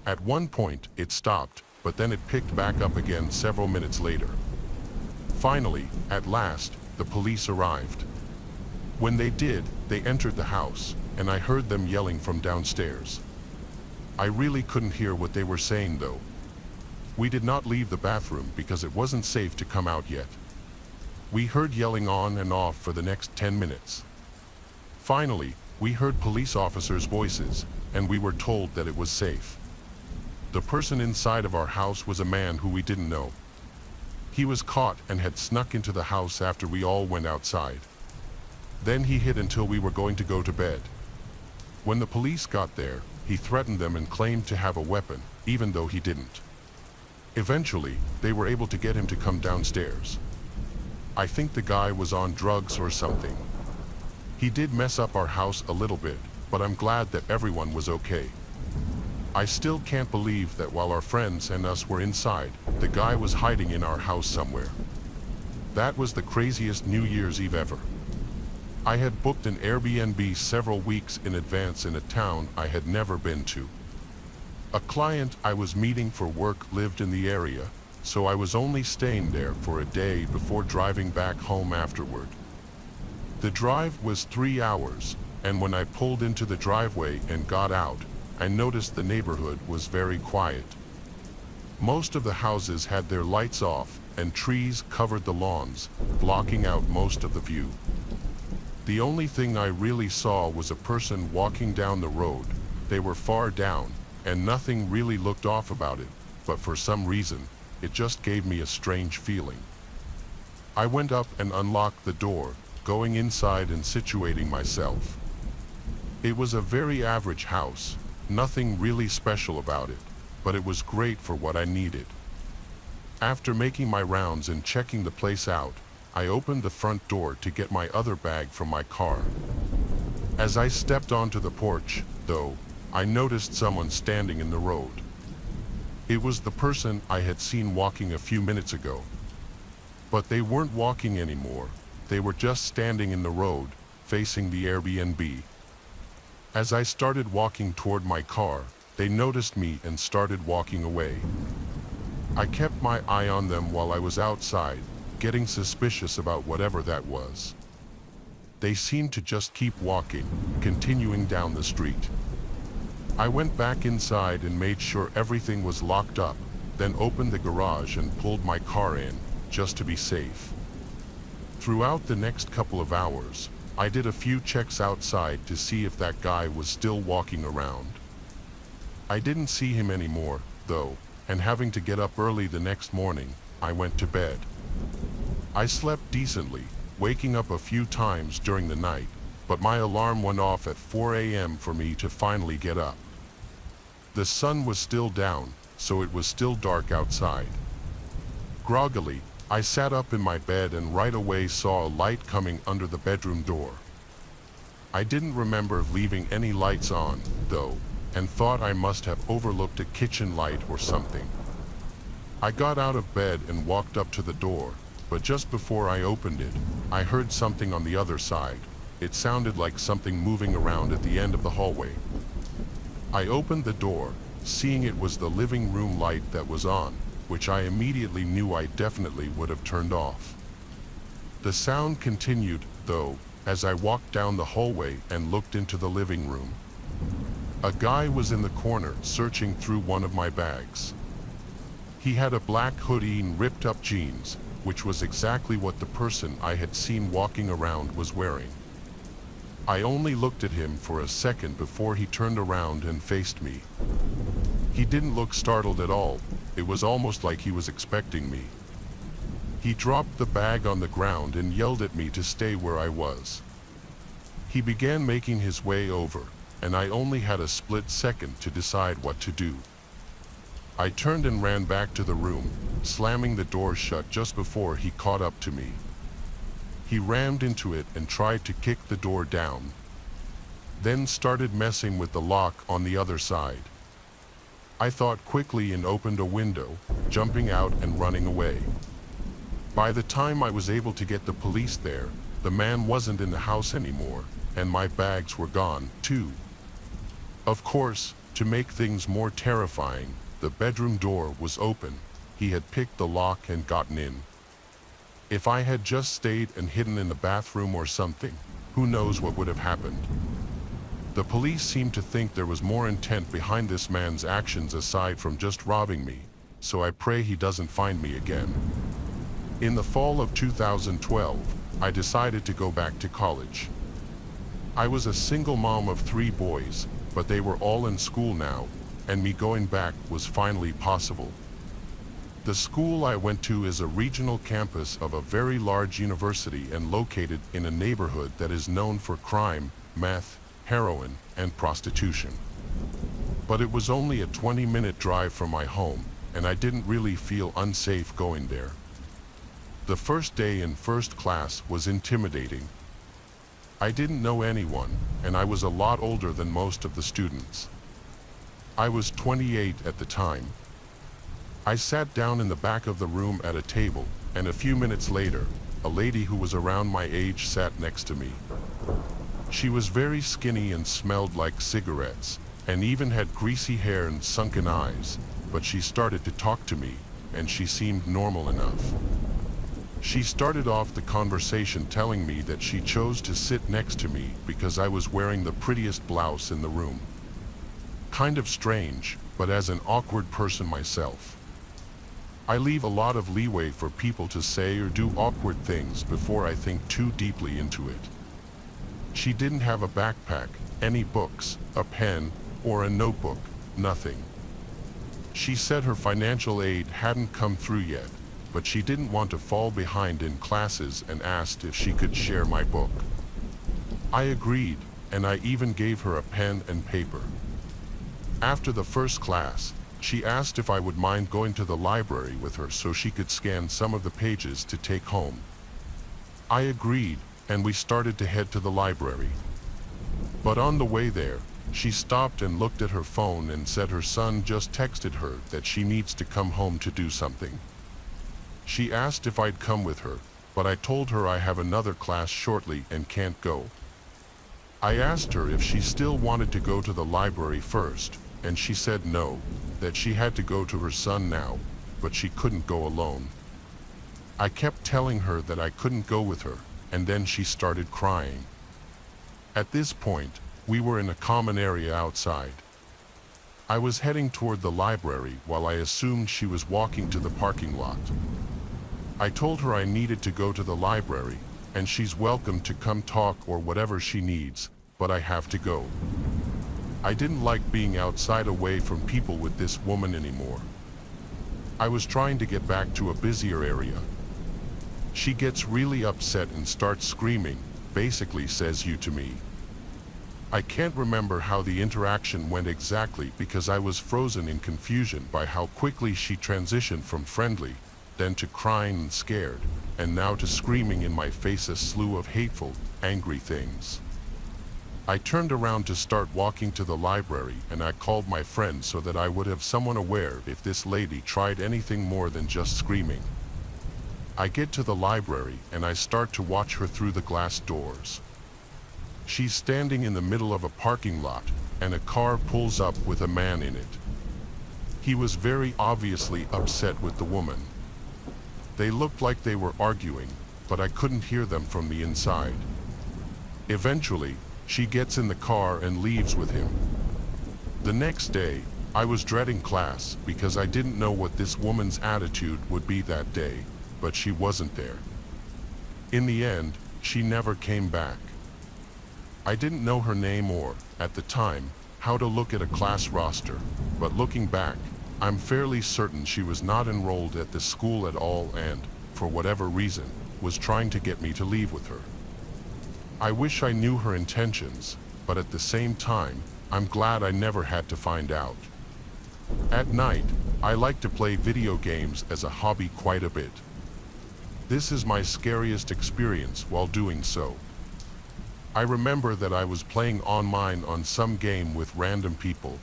At one point, it stopped, but then it picked back up again several minutes later. Finally, at last, the police arrived. When they did, they entered the house, and I heard them yelling from downstairs. I really couldn't hear what they were saying though. We did not leave the bathroom because it wasn't safe to come out yet. We heard yelling on and off for the next 10 minutes. Finally, we heard police officers' voices, and we were told that it was safe. The person inside of our house was a man who we didn't know. He was caught and had snuck into the house after we all went outside. Then he hid until we were going to go to bed. When the police got there, he threatened them and claimed to have a weapon, even though he didn't. Eventually, they were able to get him to come downstairs. I think the guy was on drugs or something. He did mess up our house a little bit, but I'm glad that everyone was okay. I still can't believe that while our friends and us were inside, the guy was hiding in our house somewhere. That was the craziest New Year's Eve ever. I had booked an Airbnb several weeks in advance in a town I had never been to. A client I was meeting for work lived in the area, so I was only staying there for a day before driving back home afterward. The drive was 3 hours, and when I pulled into the driveway and got out, I noticed the neighborhood was very quiet. Most of the houses had their lights off, and trees covered the lawns, blocking out most of the view. The only thing I really saw was a person walking down the road. They were far down, and nothing really looked off about it, but for some reason, it just gave me a strange feeling. I went up and unlocked the door, going inside and situating myself. It was a very average house, nothing really special about it, but it was great for what I needed. After making my rounds and checking the place out, I opened the front door to get my other bag from my car. As I stepped onto the porch, though, I noticed someone standing in the road. It was the person I had seen walking a few minutes ago. But they weren't walking anymore, they were just standing in the road, facing the Airbnb. As I started walking toward my car, they noticed me and started walking away. I kept my eye on them while I was outside, getting suspicious about whatever that was. They seemed to just keep walking, continuing down the street. I went back inside and made sure everything was locked up, then opened the garage and pulled my car in, just to be safe. Throughout the next couple of hours, I did a few checks outside to see if that guy was still walking around. I didn't see him anymore, though, and having to get up early the next morning, I went to bed. I slept decently, waking up a few times during the night, but my alarm went off at 4 a.m. for me to finally get up. The sun was still down, so it was still dark outside. Groggily, I sat up in my bed and right away saw a light coming under the bedroom door. I didn't remember leaving any lights on, though, and thought I must have overlooked a kitchen light or something. I got out of bed and walked up to the door, but just before I opened it, I heard something on the other side. It sounded like something moving around at the end of the hallway. I opened the door, seeing it was the living room light that was on, which I immediately knew I definitely would have turned off. The sound continued, though, as I walked down the hallway and looked into the living room. A guy was in the corner searching through one of my bags. He had a black hoodie and ripped up jeans, which was exactly what the person I had seen walking around was wearing. I only looked at him for a second before he turned around and faced me. He didn't look startled at all. It was almost like he was expecting me. He dropped the bag on the ground and yelled at me to stay where I was. He began making his way over, and I only had a split second to decide what to do. I turned and ran back to the room, slamming the door shut just before he caught up to me. He rammed into it and tried to kick the door down, then started messing with the lock on the other side. I thought quickly and opened a window, jumping out and running away. By the time I was able to get the police there, the man wasn't in the house anymore, and my bags were gone, too. Of course, to make things more terrifying, the bedroom door was open. He had picked the lock and gotten in. If I had just stayed and hidden in the bathroom or something, who knows what would have happened. The police seemed to think there was more intent behind this man's actions aside from just robbing me, so I pray he doesn't find me again. In the fall of 2012, I decided to go back to college. I was a single mom of 3 boys, but they were all in school now, and me going back was finally possible. The school I went to is a regional campus of a very large university and located in a neighborhood that is known for crime, meth, heroin, and prostitution. But it was only a 20-minute drive from my home, and I didn't really feel unsafe going there. The first day in first class was intimidating. I didn't know anyone, and I was a lot older than most of the students. I was 28 at the time. I sat down in the back of the room at a table, and a few minutes later, a lady who was around my age sat next to me. She was very skinny and smelled like cigarettes, and even had greasy hair and sunken eyes, but she started to talk to me, and she seemed normal enough. She started off the conversation telling me that she chose to sit next to me because I was wearing the prettiest blouse in the room. Kind of strange, but as an awkward person myself, I leave a lot of leeway for people to say or do awkward things before I think too deeply into it. She didn't have a backpack, any books, a pen, or a notebook, nothing. She said her financial aid hadn't come through yet, but she didn't want to fall behind in classes and asked if she could share my book. I agreed, and I even gave her a pen and paper. After the first class, she asked if I would mind going to the library with her so she could scan some of the pages to take home. I agreed, and we started to head to the library. But on the way there, she stopped and looked at her phone and said her son just texted her that she needs to come home to do something. She asked if I'd come with her, but I told her I have another class shortly and can't go. I asked her if she still wanted to go to the library first, and she said no, that she had to go to her son now, but she couldn't go alone. I kept telling her that I couldn't go with her, and then she started crying. At this point, we were in a common area outside. I was heading toward the library while I assumed she was walking to the parking lot. I told her I needed to go to the library, and she's welcome to come talk or whatever she needs, but I have to go. I didn't like being outside away from people with this woman anymore. I was trying to get back to a busier area. She gets really upset and starts screaming, basically says "you" to me. I can't remember how the interaction went exactly because I was frozen in confusion by how quickly she transitioned from friendly, then to crying and scared, and now to screaming in my face a slew of hateful, angry things. I turned around to start walking to the library and I called my friend so that I would have someone aware if this lady tried anything more than just screaming. I get to the library and I start to watch her through the glass doors. She's standing in the middle of a parking lot, and a car pulls up with a man in it. He was very obviously upset with the woman. They looked like they were arguing, but I couldn't hear them from the inside. Eventually, she gets in the car and leaves with him. The next day, I was dreading class because I didn't know what this woman's attitude would be that day, but she wasn't there. In the end, she never came back. I didn't know her name or, at the time, how to look at a class roster, but looking back, I'm fairly certain she was not enrolled at the school at all and, for whatever reason, was trying to get me to leave with her. I wish I knew her intentions, but at the same time, I'm glad I never had to find out. At night, I like to play video games as a hobby quite a bit. This is my scariest experience while doing so. I remember that I was playing online on some game with random people.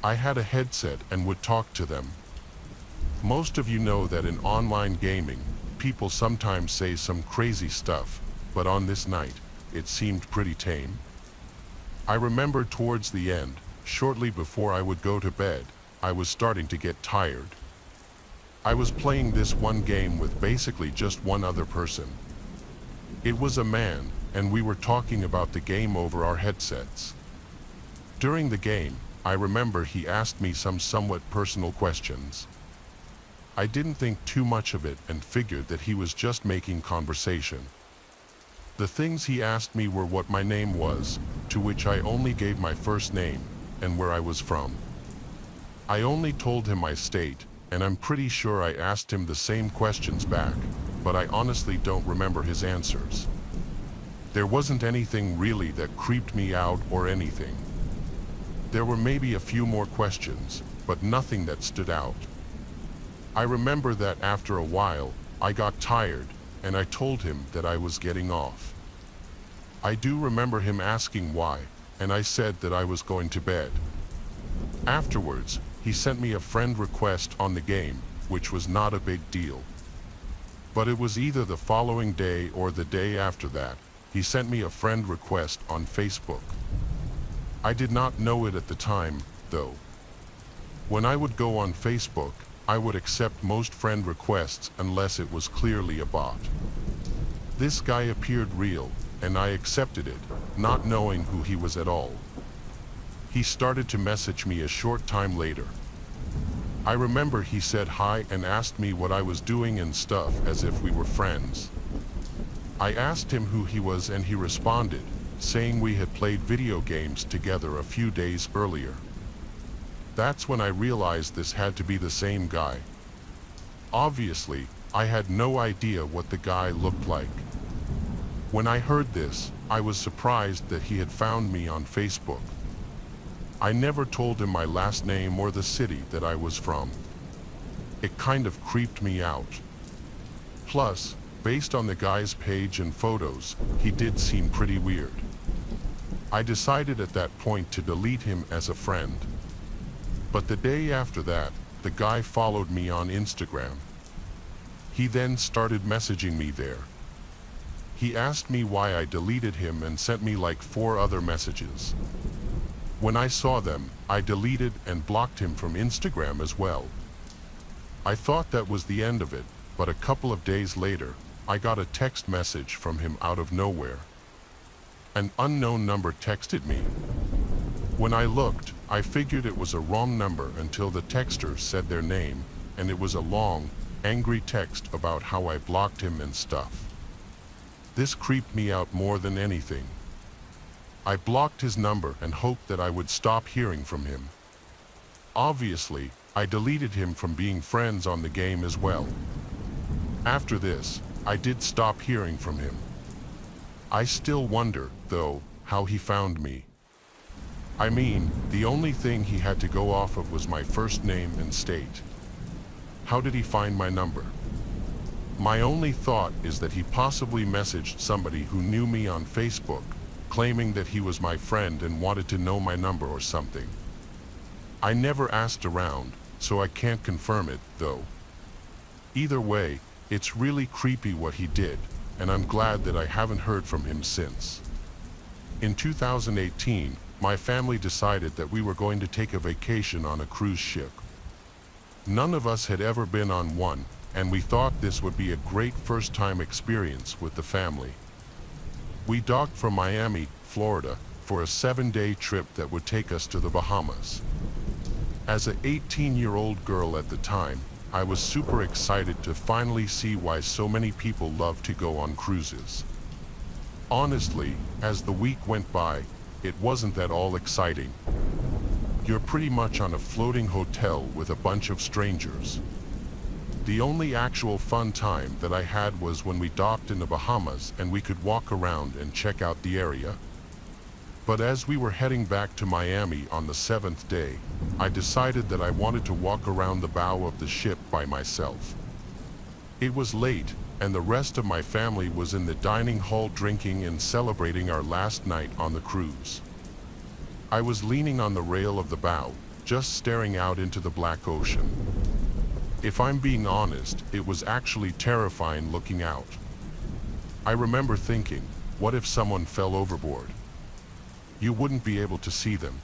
I had a headset and would talk to them. Most of you know that in online gaming, people sometimes say some crazy stuff, but on this night, it seemed pretty tame. I remember towards the end, shortly before I would go to bed, I was starting to get tired. I was playing this one game with basically just one other person. It was a man, and we were talking about the game over our headsets. During the game, I remember he asked me some somewhat personal questions. I didn't think too much of it and figured that he was just making conversation. The things he asked me were what my name was, to which I only gave my first name, and where I was from. I only told him my state, and I'm pretty sure I asked him the same questions back, but I honestly don't remember his answers. There wasn't anything really that creeped me out or anything. There were maybe a few more questions, but nothing that stood out. I remember that after a while, I got tired, and I told him that I was getting off. I do remember him asking why, and I said that I was going to bed. Afterwards, he sent me a friend request on the game, which was not a big deal. But it was either the following day or the day after that, he sent me a friend request on Facebook. I did not know it at the time, though. When I would go on Facebook, I would accept most friend requests unless it was clearly a bot. This guy appeared real, and I accepted it, not knowing who he was at all. He started to message me a short time later. I remember he said hi and asked me what I was doing and stuff as if we were friends. I asked him who he was and he responded, saying we had played video games together a few days earlier. That's when I realized this had to be the same guy. Obviously, I had no idea what the guy looked like. When I heard this, I was surprised that he had found me on Facebook. I never told him my last name or the city that I was from. It kind of creeped me out. Plus, based on the guy's page and photos, he did seem pretty weird. I decided at that point to delete him as a friend. But the day after that, the guy followed me on Instagram. He then started messaging me there. He asked me why I deleted him and sent me like 4 other messages. When I saw them, I deleted and blocked him from Instagram as well. I thought that was the end of it, but a couple of days later, I got a text message from him out of nowhere. An unknown number texted me. When I looked, I figured it was a wrong number until the texter said their name, and it was a long, angry text about how I blocked him and stuff. This creeped me out more than anything. I blocked his number and hoped that I would stop hearing from him. Obviously, I deleted him from being friends on the game as well. After this, I did stop hearing from him. I still wonder, though, how he found me. I mean, the only thing he had to go off of was my first name and state. How did he find my number? My only thought is that he possibly messaged somebody who knew me on Facebook, claiming that he was my friend and wanted to know my number or something. I never asked around, so I can't confirm it, though. Either way, it's really creepy what he did, and I'm glad that I haven't heard from him since. In 2018, my family decided that we were going to take a vacation on a cruise ship. None of us had ever been on one, and we thought this would be a great first-time experience with the family. We docked from Miami, Florida, for a 7-day trip that would take us to the Bahamas. As an 18-year-old girl at the time, I was super excited to finally see why so many people love to go on cruises. Honestly, as the week went by, it wasn't that all exciting. You're pretty much on a floating hotel with a bunch of strangers. The only actual fun time that I had was when we docked in the Bahamas and we could walk around and check out the area. But as we were heading back to Miami on the 7th day, I decided that I wanted to walk around the bow of the ship by myself. It was late, and the rest of my family was in the dining hall drinking and celebrating our last night on the cruise. I was leaning on the rail of the bow, just staring out into the black ocean. If I'm being honest, it was actually terrifying looking out. I remember thinking, what if someone fell overboard? You wouldn't be able to see them.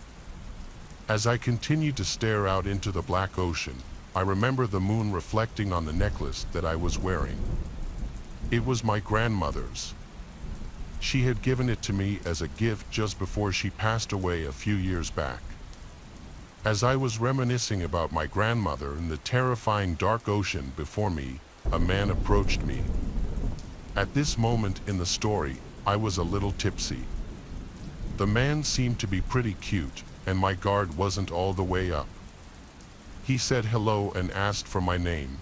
As I continued to stare out into the black ocean, I remember the moon reflecting on the necklace that I was wearing. It was my grandmother's. She had given it to me as a gift just before she passed away a few years back. As I was reminiscing about my grandmother and the terrifying dark ocean before me, a man approached me. At this moment in the story, I was a little tipsy. The man seemed to be pretty cute, and my guard wasn't all the way up. He said hello and asked for my name.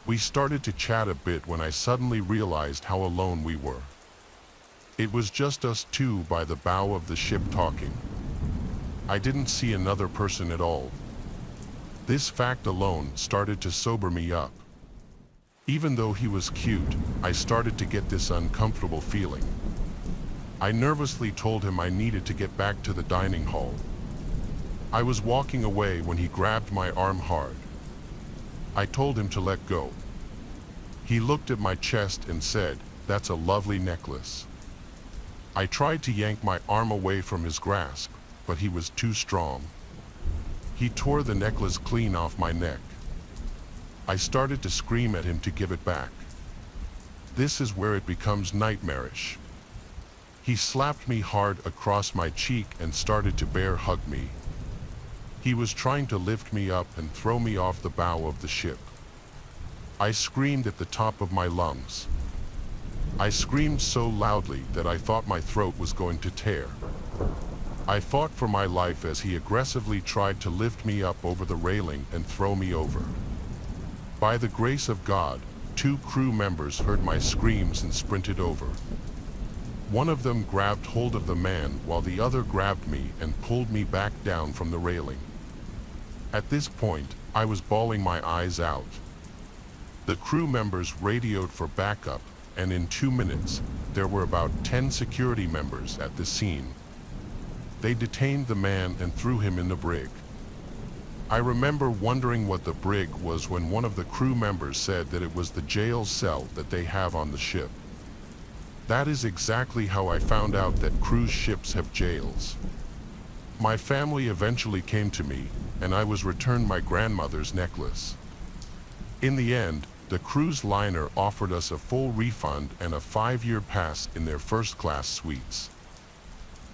We started to chat a bit when I suddenly realized how alone we were. It was just us two by the bow of the ship talking. I didn't see another person at all. This fact alone started to sober me up. Even though he was cute, I started to get this uncomfortable feeling. I nervously told him I needed to get back to the dining hall. I was walking away when he grabbed my arm hard. I told him to let go. He looked at my chest and said, "That's a lovely necklace." I tried to yank my arm away from his grasp, but he was too strong. He tore the necklace clean off my neck. I started to scream at him to give it back. This is where it becomes nightmarish. He slapped me hard across my cheek and started to bear hug me. He was trying to lift me up and throw me off the bow of the ship. I screamed at the top of my lungs. I screamed so loudly that I thought my throat was going to tear. I fought for my life as he aggressively tried to lift me up over the railing and throw me over. By the grace of God, 2 crew members heard my screams and sprinted over. One of them grabbed hold of the man while the other grabbed me and pulled me back down from the railing. At this point, I was bawling my eyes out. The crew members radioed for backup, and in 2 minutes, there were about 10 security members at the scene. They detained the man and threw him in the brig. I remember wondering what the brig was when one of the crew members said that it was the jail cell that they have on the ship. That is exactly how I found out that cruise ships have jails. My family eventually came to me, and I was returned my grandmother's necklace. In the end, the cruise liner offered us a full refund and a 5-year pass in their first-class suites.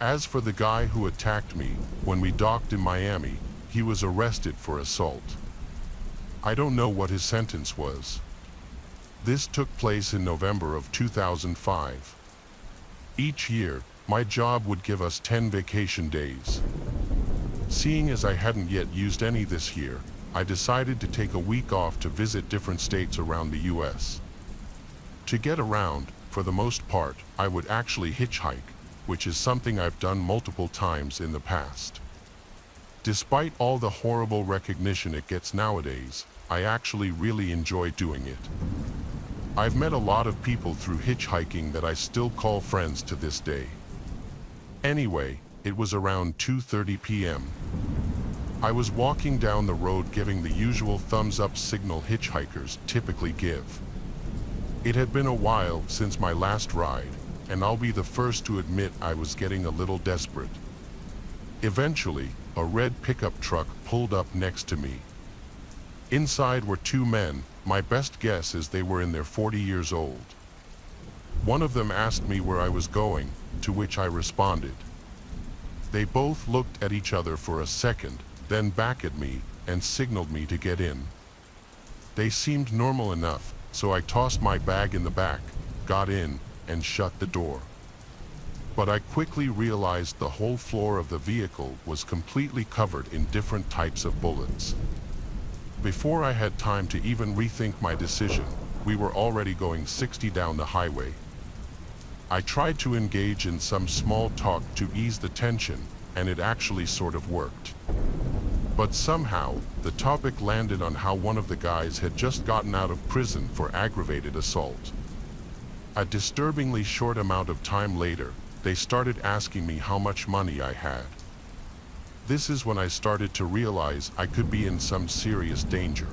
As for the guy who attacked me when we docked in Miami, he was arrested for assault. I don't know what his sentence was. This took place in November of 2005. Each year, my job would give us 10 vacation days. Seeing as I hadn't yet used any this year, I decided to take a week off to visit different states around the US. To get around, for the most part, I would actually hitchhike, which is something I've done multiple times in the past. Despite all the horrible recognition it gets nowadays, I actually really enjoy doing it. I've met a lot of people through hitchhiking that I still call friends to this day. Anyway, it was around 2:30 p.m. I was walking down the road giving the usual thumbs-up signal hitchhikers typically give. It had been a while since my last ride, and I'll be the first to admit I was getting a little desperate. Eventually, a red pickup truck pulled up next to me. Inside were two men. My best guess is they were in their 40 years old. One of them asked me where I was going, to which I responded. They both looked at each other for a second, then back at me, and signaled me to get in. They seemed normal enough, so I tossed my bag in the back, got in, and shut the door. But I quickly realized the whole floor of the vehicle was completely covered in different types of bullets. Before I had time to even rethink my decision, we were already going 60 down the highway. I tried to engage in some small talk to ease the tension, and it actually sort of worked. But somehow, the topic landed on how one of the guys had just gotten out of prison for aggravated assault. A disturbingly short amount of time later, they started asking me how much money I had. This is when I started to realize I could be in some serious danger.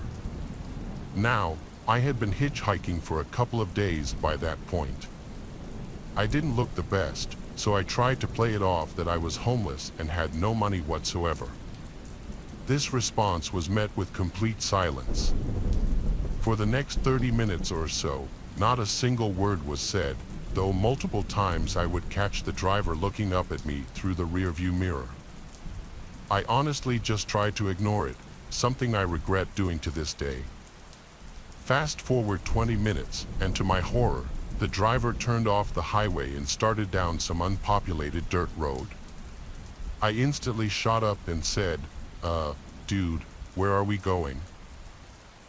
Now, I had been hitchhiking for a couple of days by that point. I didn't look the best, so I tried to play it off that I was homeless and had no money whatsoever. This response was met with complete silence. For the next 30 minutes or so, not a single word was said, though multiple times I would catch the driver looking up at me through the rearview mirror. I honestly just tried to ignore it, something I regret doing to this day. Fast forward 20 minutes, and to my horror, the driver turned off the highway and started down some unpopulated dirt road. I instantly shot up and said, dude, where are we going?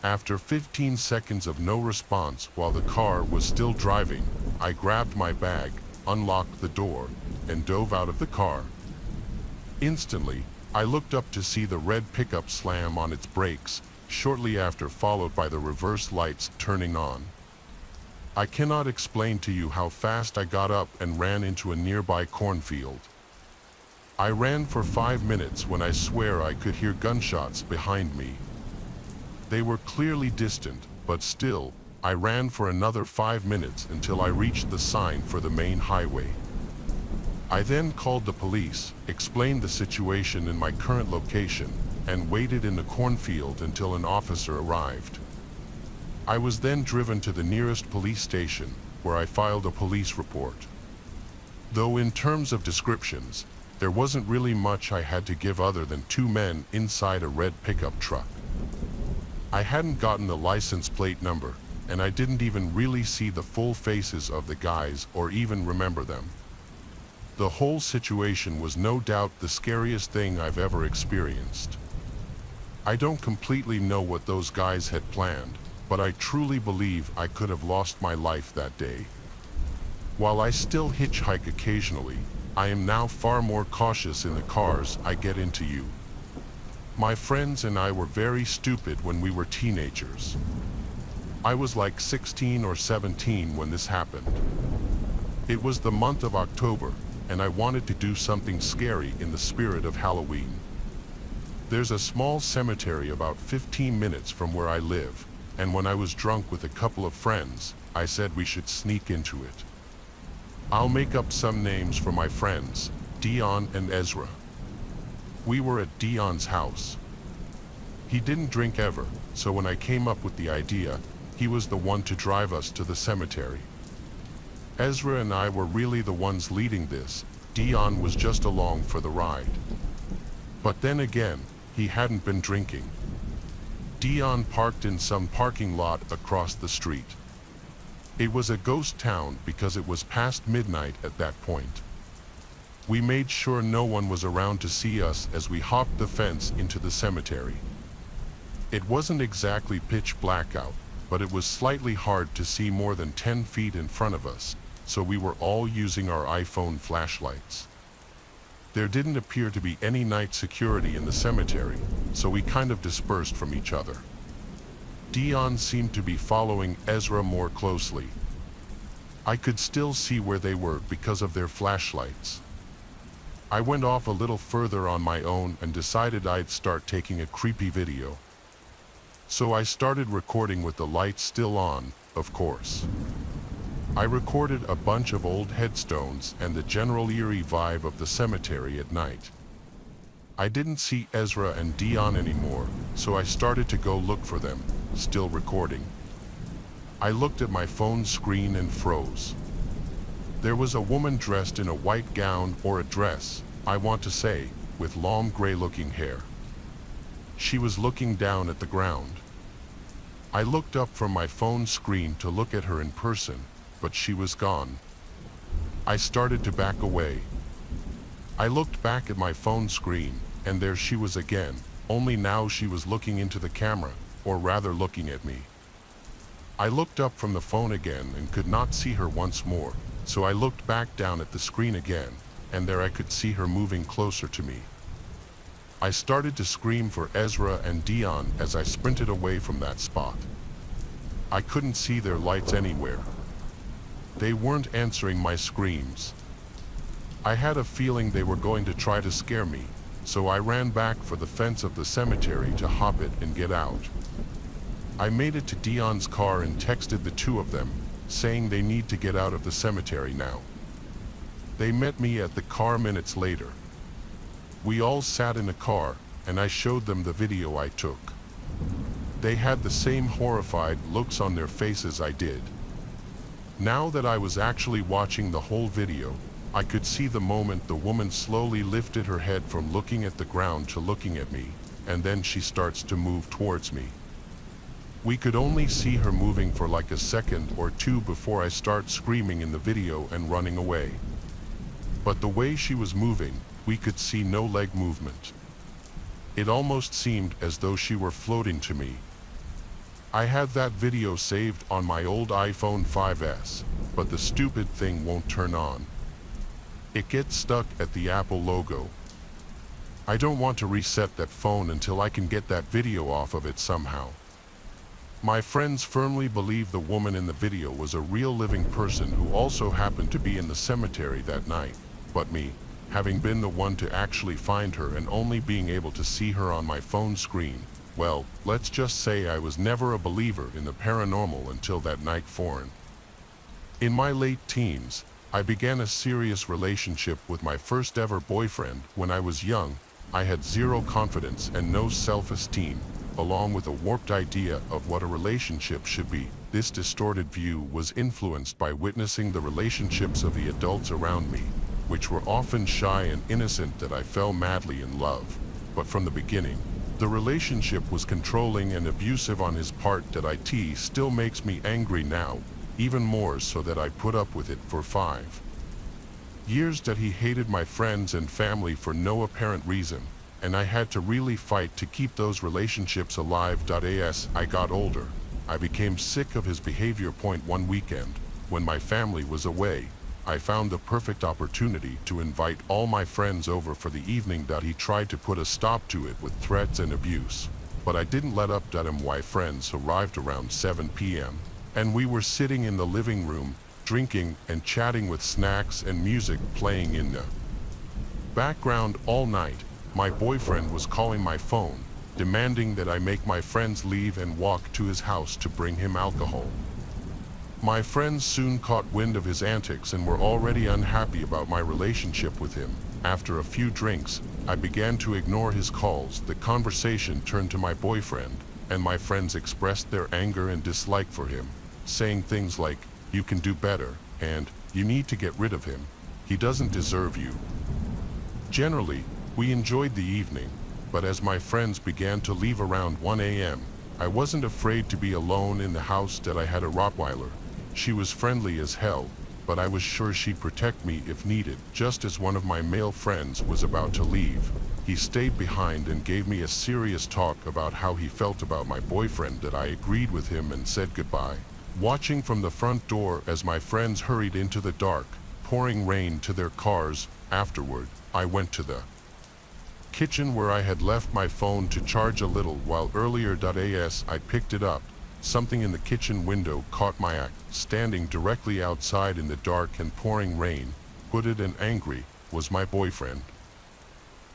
After 15 seconds of no response while the car was still driving, I grabbed my bag, unlocked the door, and dove out of the car. Instantly, I looked up to see the red pickup slam on its brakes, shortly after followed by the reverse lights turning on. I cannot explain to you how fast I got up and ran into a nearby cornfield. I ran for 5 minutes when I swear I could hear gunshots behind me. They were clearly distant, but still, I ran for another 5 minutes until I reached the sign for the main highway. I then called the police, explained the situation in my current location, and waited in the cornfield until an officer arrived. I was then driven to the nearest police station, where I filed a police report. Though in terms of descriptions, there wasn't really much I had to give other than two men inside a red pickup truck. I hadn't gotten the license plate number, and I didn't even really see the full faces of the guys or even remember them. The whole situation was no doubt the scariest thing I've ever experienced. I don't completely know what those guys had planned, but I truly believe I could have lost my life that day. While I still hitchhike occasionally, I am now far more cautious in the cars I get into. My friends and I were very stupid when we were teenagers. I was like 16 or 17 when this happened. It was the month of October, and I wanted to do something scary in the spirit of Halloween. There's a small cemetery about 15 minutes from where I live, and when I was drunk with a couple of friends, I said we should sneak into it. I'll make up some names for my friends, Dion and Ezra. We were at Dion's house. He didn't drink ever, so when I came up with the idea, he was the one to drive us to the cemetery. Ezra and I were really the ones leading this. Dion was just along for the ride. But then again, he hadn't been drinking. Dion parked in some parking lot across the street. It was a ghost town because it was past midnight at that point. We made sure no one was around to see us as we hopped the fence into the cemetery. It wasn't exactly pitch black out, but it was slightly hard to see more than 10 feet in front of us, so we were all using our iPhone flashlights. There didn't appear to be any night security in the cemetery, so we kind of dispersed from each other. Dion seemed to be following Ezra more closely. I could still see where they were because of their flashlights. I went off a little further on my own and decided I'd start taking a creepy video. So I started recording with the lights still on, of course. I recorded a bunch of old headstones and the general eerie vibe of the cemetery at night. I didn't see Ezra and Dion anymore, so I started to go look for them, still recording. I looked at my phone screen and froze. There was a woman dressed in a white gown or a dress, I want to say, with long gray-looking hair. She was looking down at the ground. I looked up from my phone screen to look at her in person, but she was gone. I started to back away. I looked back at my phone screen, and there she was again, only now she was looking into the camera, or rather looking at me. I looked up from the phone again and could not see her once more, so I looked back down at the screen again, and there I could see her moving closer to me. I started to scream for Ezra and Dion as I sprinted away from that spot. I couldn't see their lights anywhere. They weren't answering my screams. I had a feeling they were going to try to scare me, so I ran back for the fence of the cemetery to hop it and get out. I made it to Dion's car and texted the two of them, saying they need to get out of the cemetery now. They met me at the car minutes later. We all sat in a car, and I showed them the video I took. They had the same horrified looks on their faces I did. Now that I was actually watching the whole video, I could see the moment the woman slowly lifted her head from looking at the ground to looking at me, and then she starts to move towards me. We could only see her moving for like a second or two before I start screaming in the video and running away. But the way she was moving, we could see no leg movement. It almost seemed as though she were floating to me. I had that video saved on my old iPhone 5S, but the stupid thing won't turn on. It gets stuck at the Apple logo. I don't want to reset that phone until I can get that video off of it somehow. My friends firmly believe the woman in the video was a real living person who also happened to be in the cemetery that night, but me, having been the one to actually find her and only being able to see her on my phone screen, well, let's just say I was never a believer in the paranormal until that night foreign. In my late teens, I began a serious relationship with my first ever boyfriend. When I was young, I had zero confidence and no self-esteem, along with a warped idea of what a relationship should be. This distorted view was influenced by witnessing the relationships of the adults around me, which were often shy and innocent, that I fell madly in love. But from the beginning, the relationship was controlling and abusive on his part. That it still makes me angry now, even more so that I put up with it for 5 years. That he hated my friends and family for no apparent reason, and I had to really fight to keep those relationships alive. As I got older, I became sick of his behavior. One weekend, when my family was away, I found the perfect opportunity to invite all my friends over for the evening. He tried to put a stop to it with threats and abuse, but I didn't let up. My friends arrived around 7 p.m., and we were sitting in the living room, drinking and chatting with snacks and music playing in the background all night. My boyfriend was calling my phone, demanding that I make my friends leave and walk to his house to bring him alcohol. My friends soon caught wind of his antics and were already unhappy about my relationship with him. After a few drinks, I began to ignore his calls. The conversation turned to my boyfriend, and my friends expressed their anger and dislike for him, saying things like, "You can do better," and "You need to get rid of him. He doesn't deserve you." Generally, we enjoyed the evening, but as my friends began to leave around 1 a.m., I wasn't afraid to be alone in the house. I had a Rottweiler. She was friendly as hell, but I was sure she'd protect me if needed. Just as one of my male friends was about to leave, he stayed behind and gave me a serious talk about how he felt about my boyfriend. That I agreed with him and said goodbye. Watching from the front door as my friends hurried into the dark, pouring rain to their cars. Afterward, I went to the kitchen where I had left my phone to charge a little while earlier. As I picked it up, something in the kitchen window caught my eye. Standing directly outside in the dark and pouring rain, hooded and angry, was my boyfriend.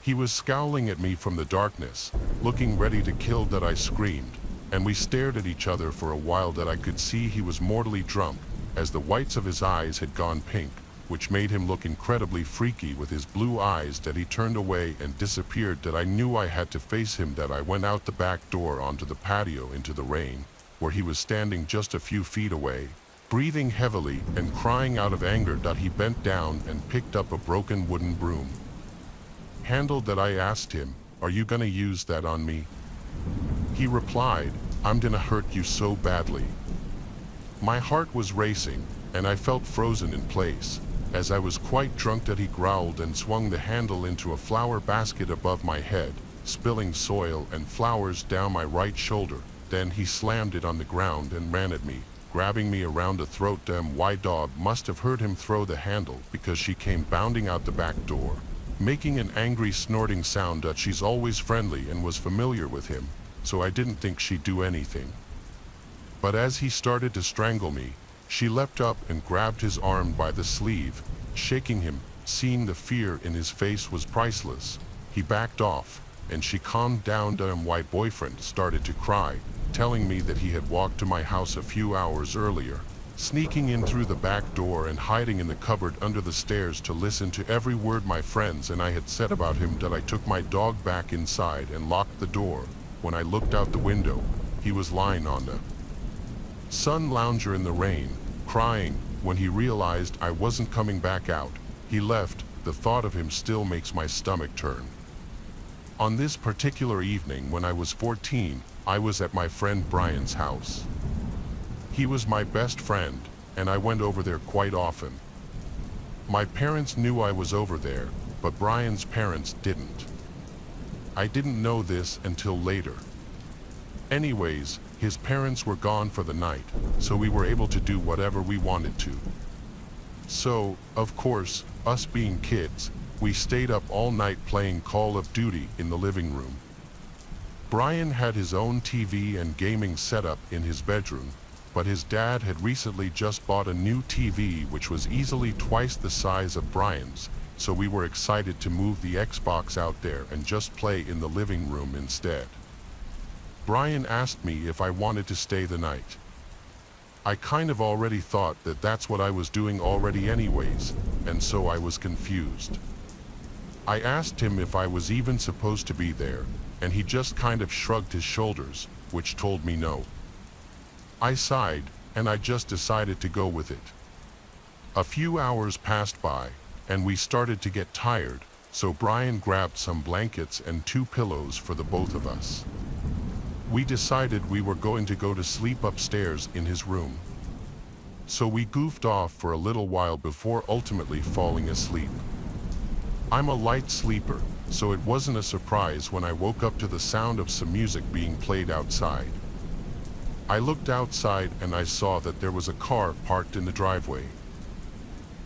He was scowling at me from the darkness, looking ready to kill. That I screamed, and we stared at each other for a while. That I could see he was mortally drunk, as the whites of his eyes had gone pink, which made him look incredibly freaky with his blue eyes. That he turned away and disappeared. That I knew I had to face him. That I went out the back door onto the patio into the rain, where he was standing just a few feet away, breathing heavily and crying out of anger. That he bent down and picked up a broken wooden broom handle. That I asked him, "Are you gonna use that on me?" He replied, "I'm gonna hurt you so badly." My heart was racing, and I felt frozen in place, as I was quite drunk. That he growled and swung the handle into a flower basket above my head, spilling soil and flowers down my right shoulder. Then he slammed it on the ground and ran at me, grabbing me around the throat. My dog must have heard him throw the handle, because she came bounding out the back door, making an angry snorting sound. That she's always friendly and was familiar with him, so I didn't think she'd do anything. But as he started to strangle me, she leapt up and grabbed his arm by the sleeve, shaking him. Seeing the fear in his face was priceless. He backed off, and she calmed down. My boyfriend started to cry, telling me that he had walked to my house a few hours earlier, sneaking in through the back door and hiding in the cupboard under the stairs to listen to every word my friends and I had said about him. That I took my dog back inside and locked the door. When I looked out the window, he was lying on the sun lounger in the rain, crying. When he realized I wasn't coming back out, he left. The thought of him still makes my stomach turn. On this particular evening when I was 14, I was at my friend Brian's house. He was my best friend, and I went over there quite often. My parents knew I was over there, but Brian's parents didn't. I didn't know this until later. Anyways, his parents were gone for the night, so we were able to do whatever we wanted to. So, of course, us being kids, we stayed up all night playing Call of Duty in the living room. Brian had his own TV and gaming setup in his bedroom, but his dad had recently just bought a new TV which was easily twice the size of Brian's, so we were excited to move the Xbox out there and just play in the living room instead. Brian asked me if I wanted to stay the night. I kind of already thought that that's what I was doing already anyways, and so I was confused. I asked him if I was even supposed to be there, and he just kind of shrugged his shoulders, which told me no. I sighed, and I just decided to go with it. A few hours passed by, and we started to get tired, so Brian grabbed some blankets and 2 pillows for the both of us. We decided we were going to go to sleep upstairs in his room. So we goofed off for a little while before ultimately falling asleep. I'm a light sleeper, so it wasn't a surprise when I woke up to the sound of some music being played outside. I looked outside and I saw that there was a car parked in the driveway.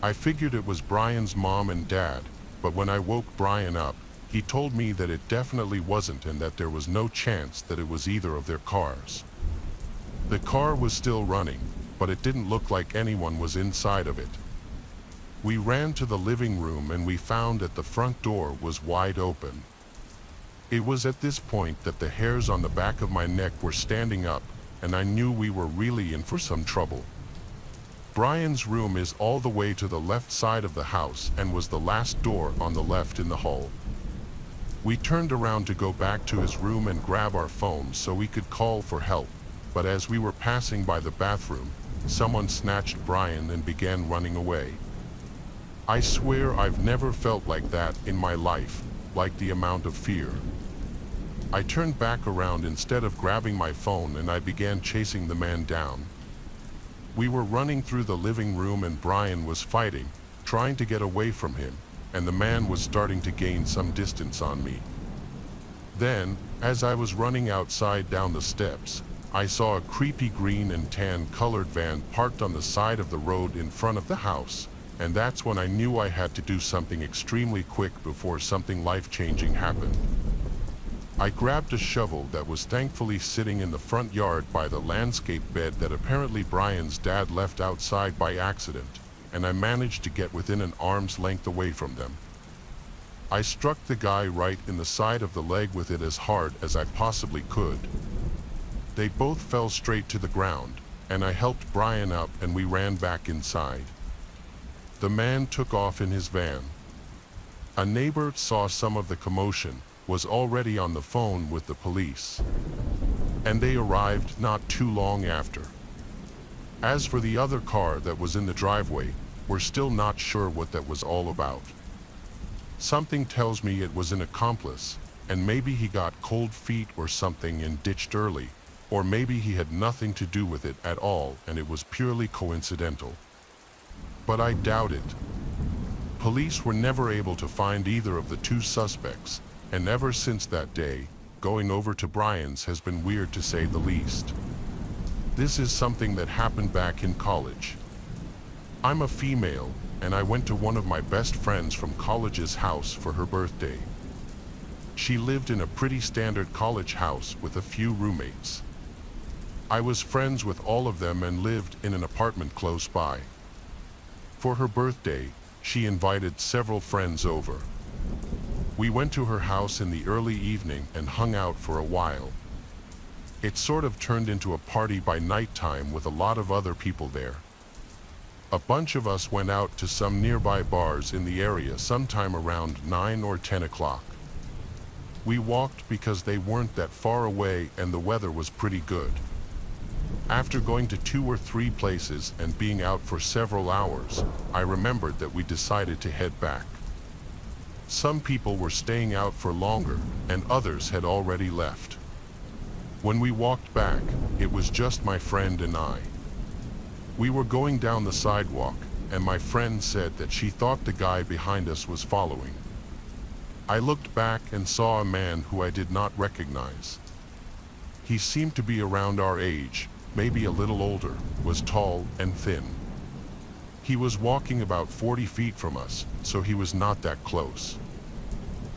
I figured it was Brian's mom and dad, but when I woke Brian up, he told me that it definitely wasn't and that there was no chance that it was either of their cars. The car was still running, but it didn't look like anyone was inside of it. We ran to the living room and we found that the front door was wide open. It was at this point that the hairs on the back of my neck were standing up, and I knew we were really in for some trouble. Brian's room is all the way to the left side of the house and was the last door on the left in the hall. We turned around to go back to his room and grab our phones so we could call for help, but as we were passing by the bathroom, someone snatched Brian and began running away. I swear I've never felt like that in my life, like the amount of fear. I turned back around instead of grabbing my phone and I began chasing the man down. We were running through the living room and Brian was fighting, trying to get away from him, and the man was starting to gain some distance on me. Then, as I was running outside down the steps, I saw a creepy green and tan colored van parked on the side of the road in front of the house, and that's when I knew I had to do something extremely quick before something life-changing happened. I grabbed a shovel that was thankfully sitting in the front yard by the landscape bed that apparently Brian's dad left outside by accident, and I managed to get within an arm's length away from them. I struck the guy right in the side of the leg with it as hard as I possibly could. They both fell straight to the ground, and I helped Brian up and we ran back inside. The man took off in his van. A neighbor saw some of the commotion, was already on the phone with the police, and they arrived not too long after. As for the other car that was in the driveway, we're still not sure what that was all about. Something tells me it was an accomplice, and maybe he got cold feet or something and ditched early, or maybe he had nothing to do with it at all and it was purely coincidental. But I doubt it. Police were never able to find either of the two suspects, and ever since that day, going over to Brian's has been weird to say the least. This is something that happened back in college. I'm a female, and I went to one of my best friends from college's house for her birthday. She lived in a pretty standard college house with a few roommates. I was friends with all of them and lived in an apartment close by. For her birthday, she invited several friends over. We went to her house in the early evening and hung out for a while. It sort of turned into a party by nighttime with a lot of other people there. A bunch of us went out to some nearby bars in the area sometime around 9 or 10 o'clock. We walked because they weren't that far away and the weather was pretty good. After going to 2 or 3 places and being out for several hours, I remembered that we decided to head back. Some people were staying out for longer, and others had already left. When we walked back, it was just my friend and I. We were going down the sidewalk, and my friend said that she thought the guy behind us was following. I looked back and saw a man who I did not recognize. He seemed to be around our age, maybe a little older, was tall and thin. He was walking about 40 feet from us, so he was not that close.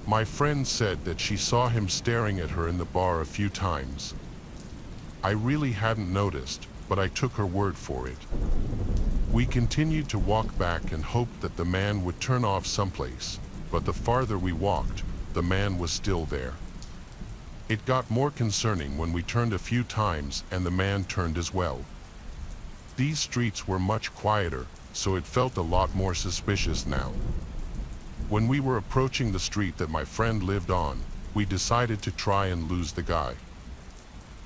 My friend said that she saw him staring at her in the bar a few times. I really hadn't noticed, but I took her word for it. We continued to walk back and hoped that the man would turn off someplace, but the farther we walked, the man was still there. It got more concerning when we turned a few times and the man turned as well. These streets were much quieter, so it felt a lot more suspicious now. When we were approaching the street that my friend lived on, we decided to try and lose the guy.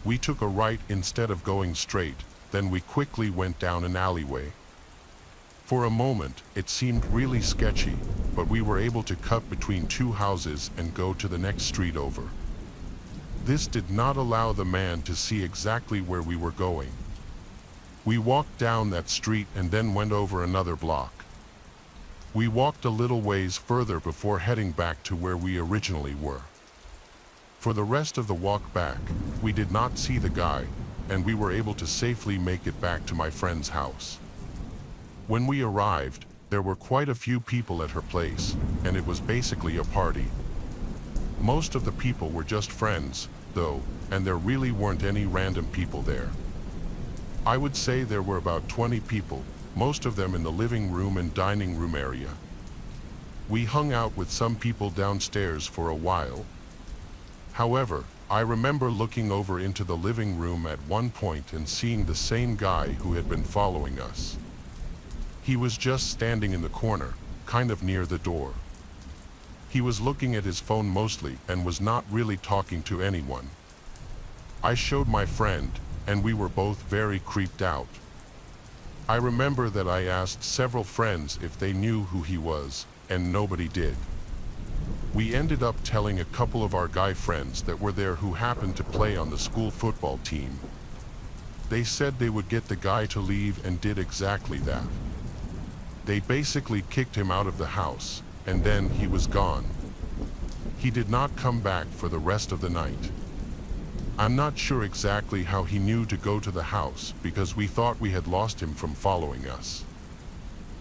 We took a right instead of going straight, then we quickly went down an alleyway. For a moment, it seemed really sketchy, but we were able to cut between 2 houses and go to the next street over. This did not allow the man to see exactly where we were going. We walked down that street and then went over another block. We walked a little ways further before heading back to where we originally were. For the rest of the walk back, we did not see the guy, and we were able to safely make it back to my friend's house. When we arrived, there were quite a few people at her place, and it was basically a party. Most of the people were just friends, though, and there really weren't any random people there. I would say there were about 20 people, most of them in the living room and dining room area. We hung out with some people downstairs for a while. However, I remember looking over into the living room at one point and seeing the same guy who had been following us. He was just standing in the corner, kind of near the door. He was looking at his phone mostly and was not really talking to anyone. I showed my friend, and we were both very creeped out. I remember that I asked several friends if they knew who he was, and nobody did. We ended up telling a couple of our guy friends that were there who happened to play on the school football team. They said they would get the guy to leave and did exactly that. They basically kicked him out of the house, and then he was gone. He did not come back for the rest of the night. I'm not sure exactly how he knew to go to the house because we thought we had lost him from following us.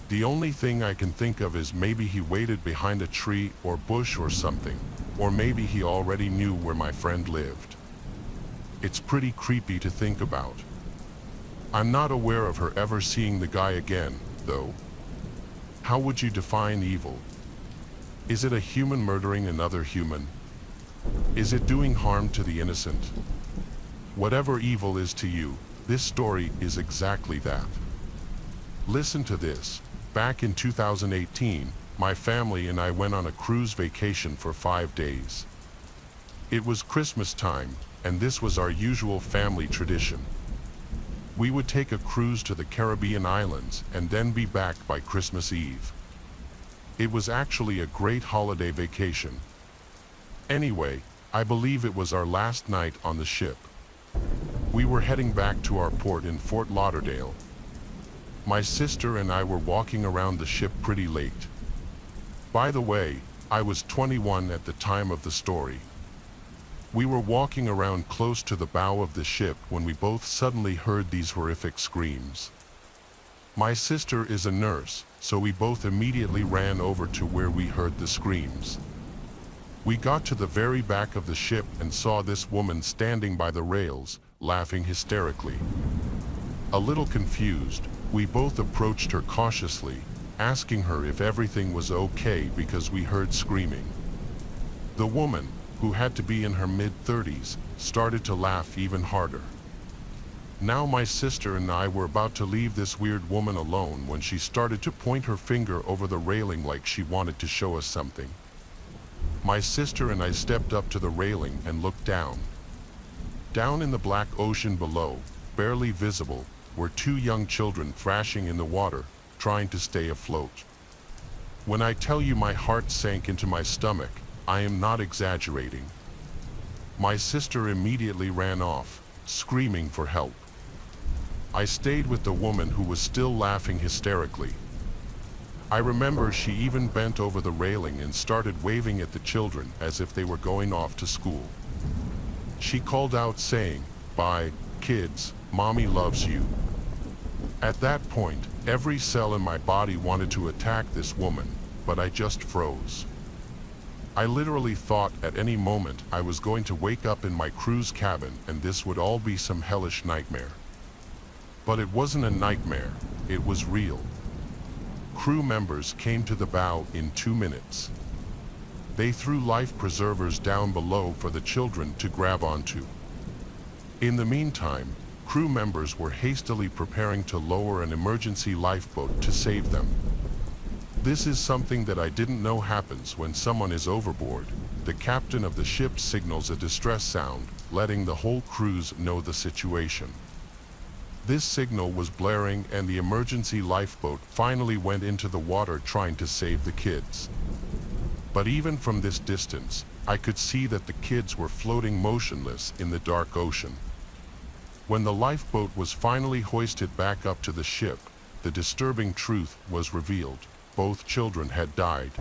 The only thing I can think of is maybe he waited behind a tree or bush or something, or maybe he already knew where my friend lived. It's pretty creepy to think about. I'm not aware of her ever seeing the guy again, though. How would you define evil? Is it a human murdering another human? Is it doing harm to the innocent? Whatever evil is to you, this story is exactly that. Listen to this. Back in 2018, my family and I went on a cruise vacation for 5 days. It was Christmas time, and this was our usual family tradition. We would take a cruise to the Caribbean islands and then be back by Christmas Eve. It was actually a great holiday vacation. Anyway, I believe it was our last night on the ship. We were heading back to our port in Fort Lauderdale. My sister and I were walking around the ship pretty late. By the way, I was 21 at the time of the story. We were walking around close to the bow of the ship when we both suddenly heard these horrific screams. My sister is a nurse, so we both immediately ran over to where we heard the screams. We got to the very back of the ship and saw this woman standing by the rails, laughing hysterically. A little confused, we both approached her cautiously, asking her if everything was okay because we heard screaming. The woman, who had to be in her mid-30s, started to laugh even harder. Now my sister and I were about to leave this weird woman alone when she started to point her finger over the railing like she wanted to show us something. My sister and I stepped up to the railing and looked down. Down in the black ocean below, barely visible, were 2 young children thrashing in the water, trying to stay afloat. When I tell you my heart sank into my stomach, I am not exaggerating. My sister immediately ran off, screaming for help. I stayed with the woman who was still laughing hysterically. I remember she even bent over the railing and started waving at the children as if they were going off to school. She called out saying, "Bye, kids, mommy loves you." At that point, every cell in my body wanted to attack this woman, but I just froze. I literally thought at any moment I was going to wake up in my cruise cabin and this would all be some hellish nightmare. But it wasn't a nightmare, it was real. Crew members came to the bow in 2 minutes. They threw life preservers down below for the children to grab onto. In the meantime, crew members were hastily preparing to lower an emergency lifeboat to save them. This is something that I didn't know happens when someone is overboard. The captain of the ship signals a distress sound, letting the whole crews know the situation. This signal was blaring and the emergency lifeboat finally went into the water trying to save the kids. But even from this distance, I could see that the kids were floating motionless in the dark ocean. When the lifeboat was finally hoisted back up to the ship, the disturbing truth was revealed. Both children had died.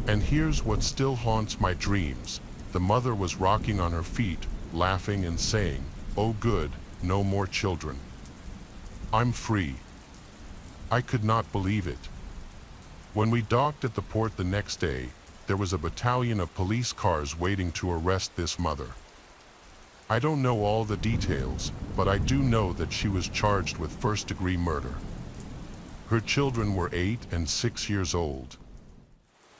And here's what still haunts my dreams. The mother was rocking on her feet, laughing and saying, "Oh good, no more children. I'm free." I could not believe it. When we docked at the port the next day, there was a battalion of police cars waiting to arrest this mother. I don't know all the details, but I do know that she was charged with first-degree murder. Her children were 8 and 6 years old.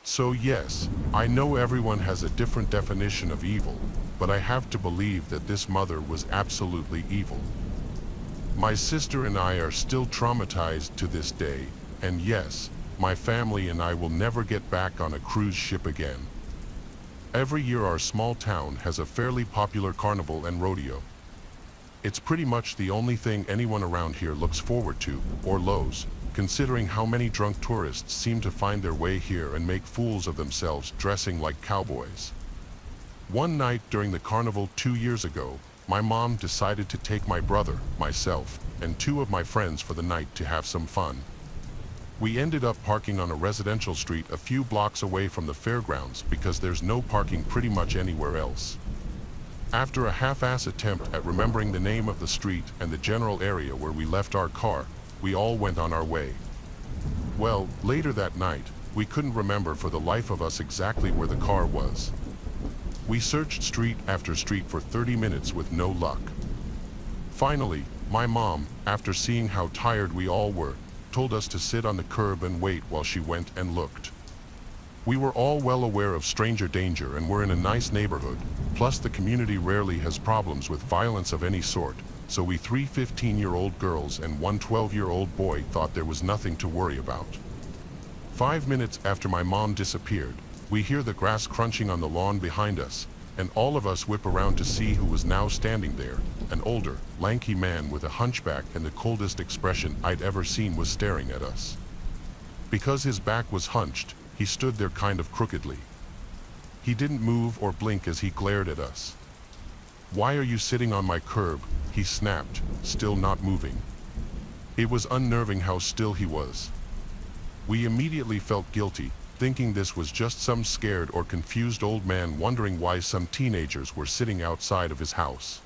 So yes, I know everyone has a different definition of evil, but I have to believe that this mother was absolutely evil. My sister and I are still traumatized to this day, and yes, my family and I will never get back on a cruise ship again. Every year our small town has a fairly popular carnival and rodeo. It's pretty much the only thing anyone around here looks forward to, or loathes, considering how many drunk tourists seem to find their way here and make fools of themselves dressing like cowboys. One night during the carnival 2 years ago, my mom decided to take my brother, myself, and two of my friends for the night to have some fun. We ended up parking on a residential street a few blocks away from the fairgrounds because there's no parking pretty much anywhere else. After a half-ass attempt at remembering the name of the street and the general area where we left our car, we all went on our way. Well, later that night, we couldn't remember for the life of us exactly where the car was. We searched street after street for 30 minutes with no luck. Finally, my mom, after seeing how tired we all were, told us to sit on the curb and wait while she went and looked. We were all well aware of stranger danger and were in a nice neighborhood, plus the community rarely has problems with violence of any sort, so we 3 15-year-old girls and one 12-year-old boy thought there was nothing to worry about. 5 minutes after my mom disappeared, we hear the grass crunching on the lawn behind us, and all of us whip around to see who was now standing there. An older, lanky man with a hunchback and the coldest expression I'd ever seen was staring at us. Because his back was hunched, he stood there kind of crookedly. He didn't move or blink as he glared at us. "Why are you sitting on my curb?" he snapped, still not moving. It was unnerving how still he was. We immediately felt guilty, thinking this was just some scared or confused old man wondering why some teenagers were sitting outside of his house.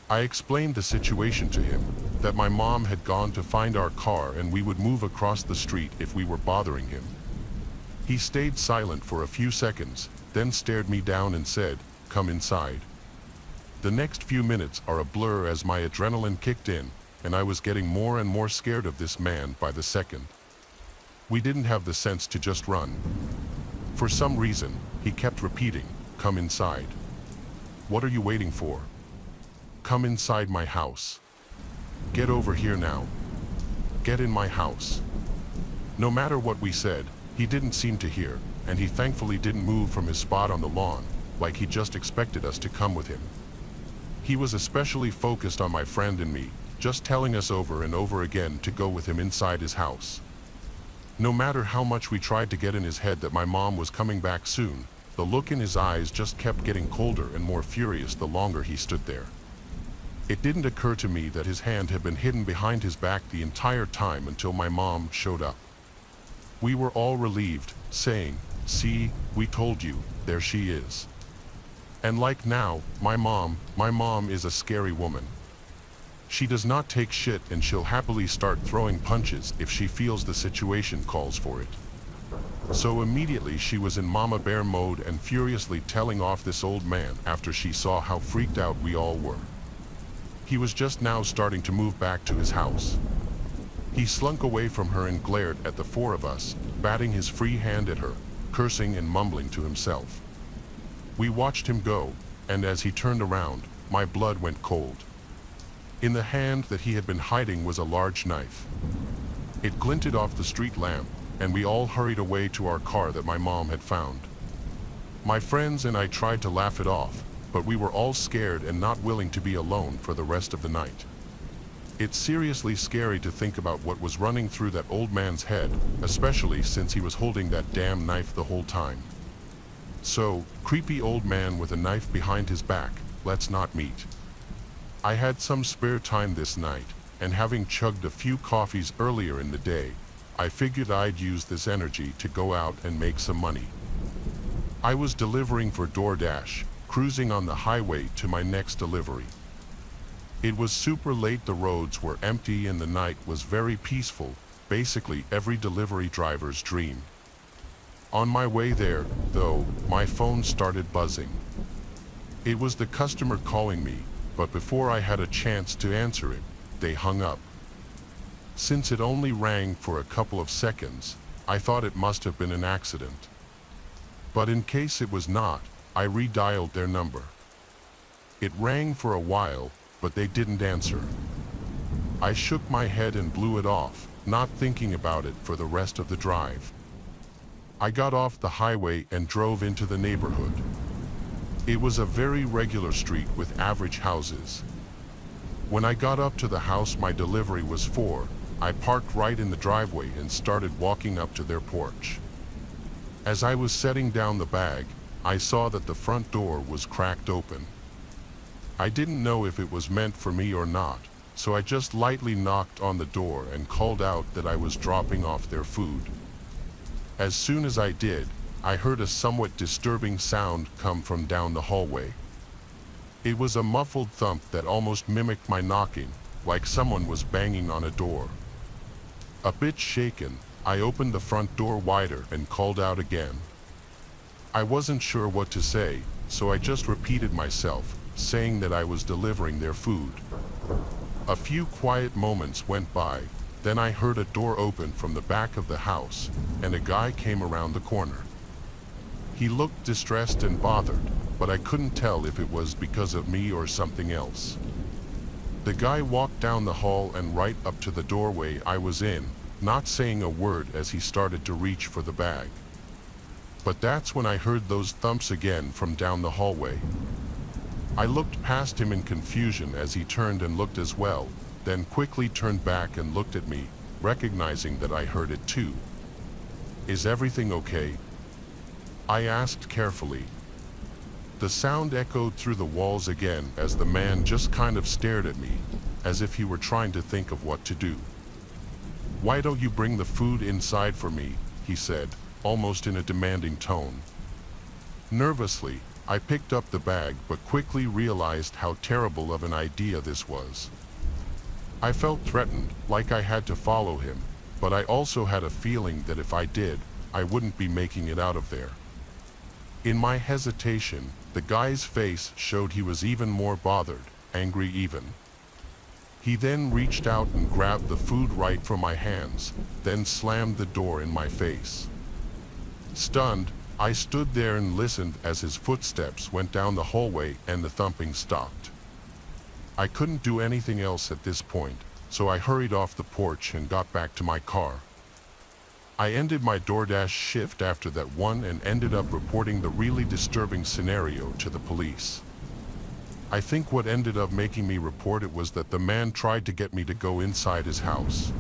I explained the situation to him, that my mom had gone to find our car and we would move across the street if we were bothering him. He stayed silent for a few seconds, then stared me down and said, "Come inside." The next few minutes are a blur as my adrenaline kicked in, and I was getting more and more scared of this man by the second. We didn't have the sense to just run. For some reason, he kept repeating, "Come inside." "What are you waiting for? Come inside my house. Get over here now. Get in my house." No matter what we said, he didn't seem to hear, and he thankfully didn't move from his spot on the lawn, like he just expected us to come with him. He was especially focused on my friend and me, just telling us over and over again to go with him inside his house. No matter how much we tried to get in his head that my mom was coming back soon, the look in his eyes just kept getting colder and more furious the longer he stood there. It didn't occur to me that his hand had been hidden behind his back the entire time until my mom showed up. We were all relieved, saying, "See, we told you, there she is." And like now, my mom is a scary woman. She does not take shit and she'll happily start throwing punches if she feels the situation calls for it. So immediately she was in mama bear mode and furiously telling off this old man after she saw how freaked out we all were. He was just now starting to move back to his house. He slunk away from her and glared at the four of us, batting his free hand at her, cursing and mumbling to himself. We watched him go, and as he turned around, my blood went cold. In the hand that he had been hiding was a large knife. It glinted off the street lamp, and we all hurried away to our car that my mom had found. My friends and I tried to laugh it off, but we were all scared and not willing to be alone for the rest of the night. It's seriously scary to think about what was running through that old man's head, especially since he was holding that damn knife the whole time. So, creepy old man with a knife behind his back, let's not meet. I had some spare time this night, and having chugged a few coffees earlier in the day, I figured I'd use this energy to go out and make some money. I was delivering for DoorDash, cruising on the highway to my next delivery. It was super late, the roads were empty and the night was very peaceful, basically every delivery driver's dream. On my way there, though, my phone started buzzing. It was the customer calling me, but before I had a chance to answer it, they hung up. Since it only rang for a couple of seconds, I thought it must have been an accident. But in case it was not, I redialed their number. It rang for a while, but they didn't answer. I shook my head and blew it off, not thinking about it for the rest of the drive. I got off the highway and drove into the neighborhood. It was a very regular street with average houses. When I got up to the house my delivery was for, I parked right in the driveway and started walking up to their porch. As I was setting down the bag, I saw that the front door was cracked open. I didn't know if it was meant for me or not, so I just lightly knocked on the door and called out that I was dropping off their food. As soon as I did, I heard a somewhat disturbing sound come from down the hallway. It was a muffled thump that almost mimicked my knocking, like someone was banging on a door. A bit shaken, I opened the front door wider and called out again. I wasn't sure what to say, so I just repeated myself, saying that I was delivering their food. A few quiet moments went by, then I heard a door open from the back of the house, and a guy came around the corner. He looked distressed and bothered, but I couldn't tell if it was because of me or something else. The guy walked down the hall and right up to the doorway I was in, not saying a word as he started to reach for the bag. But that's when I heard those thumps again from down the hallway. I looked past him in confusion as he turned and looked as well, then quickly turned back and looked at me, recognizing that I heard it too. "Is everything okay?" I asked carefully. The sound echoed through the walls again as the man just kind of stared at me, as if he were trying to think of what to do. "Why don't you bring the food inside for me?" he said, almost in a demanding tone. Nervously, I picked up the bag but quickly realized how terrible of an idea this was. I felt threatened, like I had to follow him, but I also had a feeling that if I did, I wouldn't be making it out of there. In my hesitation, the guy's face showed he was even more bothered, angry even. He then reached out and grabbed the food right from my hands, then slammed the door in my face. Stunned, I stood there and listened as his footsteps went down the hallway and the thumping stopped. I couldn't do anything else at this point, so I hurried off the porch and got back to my car. I ended my DoorDash shift after that one and ended up reporting the really disturbing scenario to the police. I think what ended up making me report it was that the man tried to get me to go inside his house.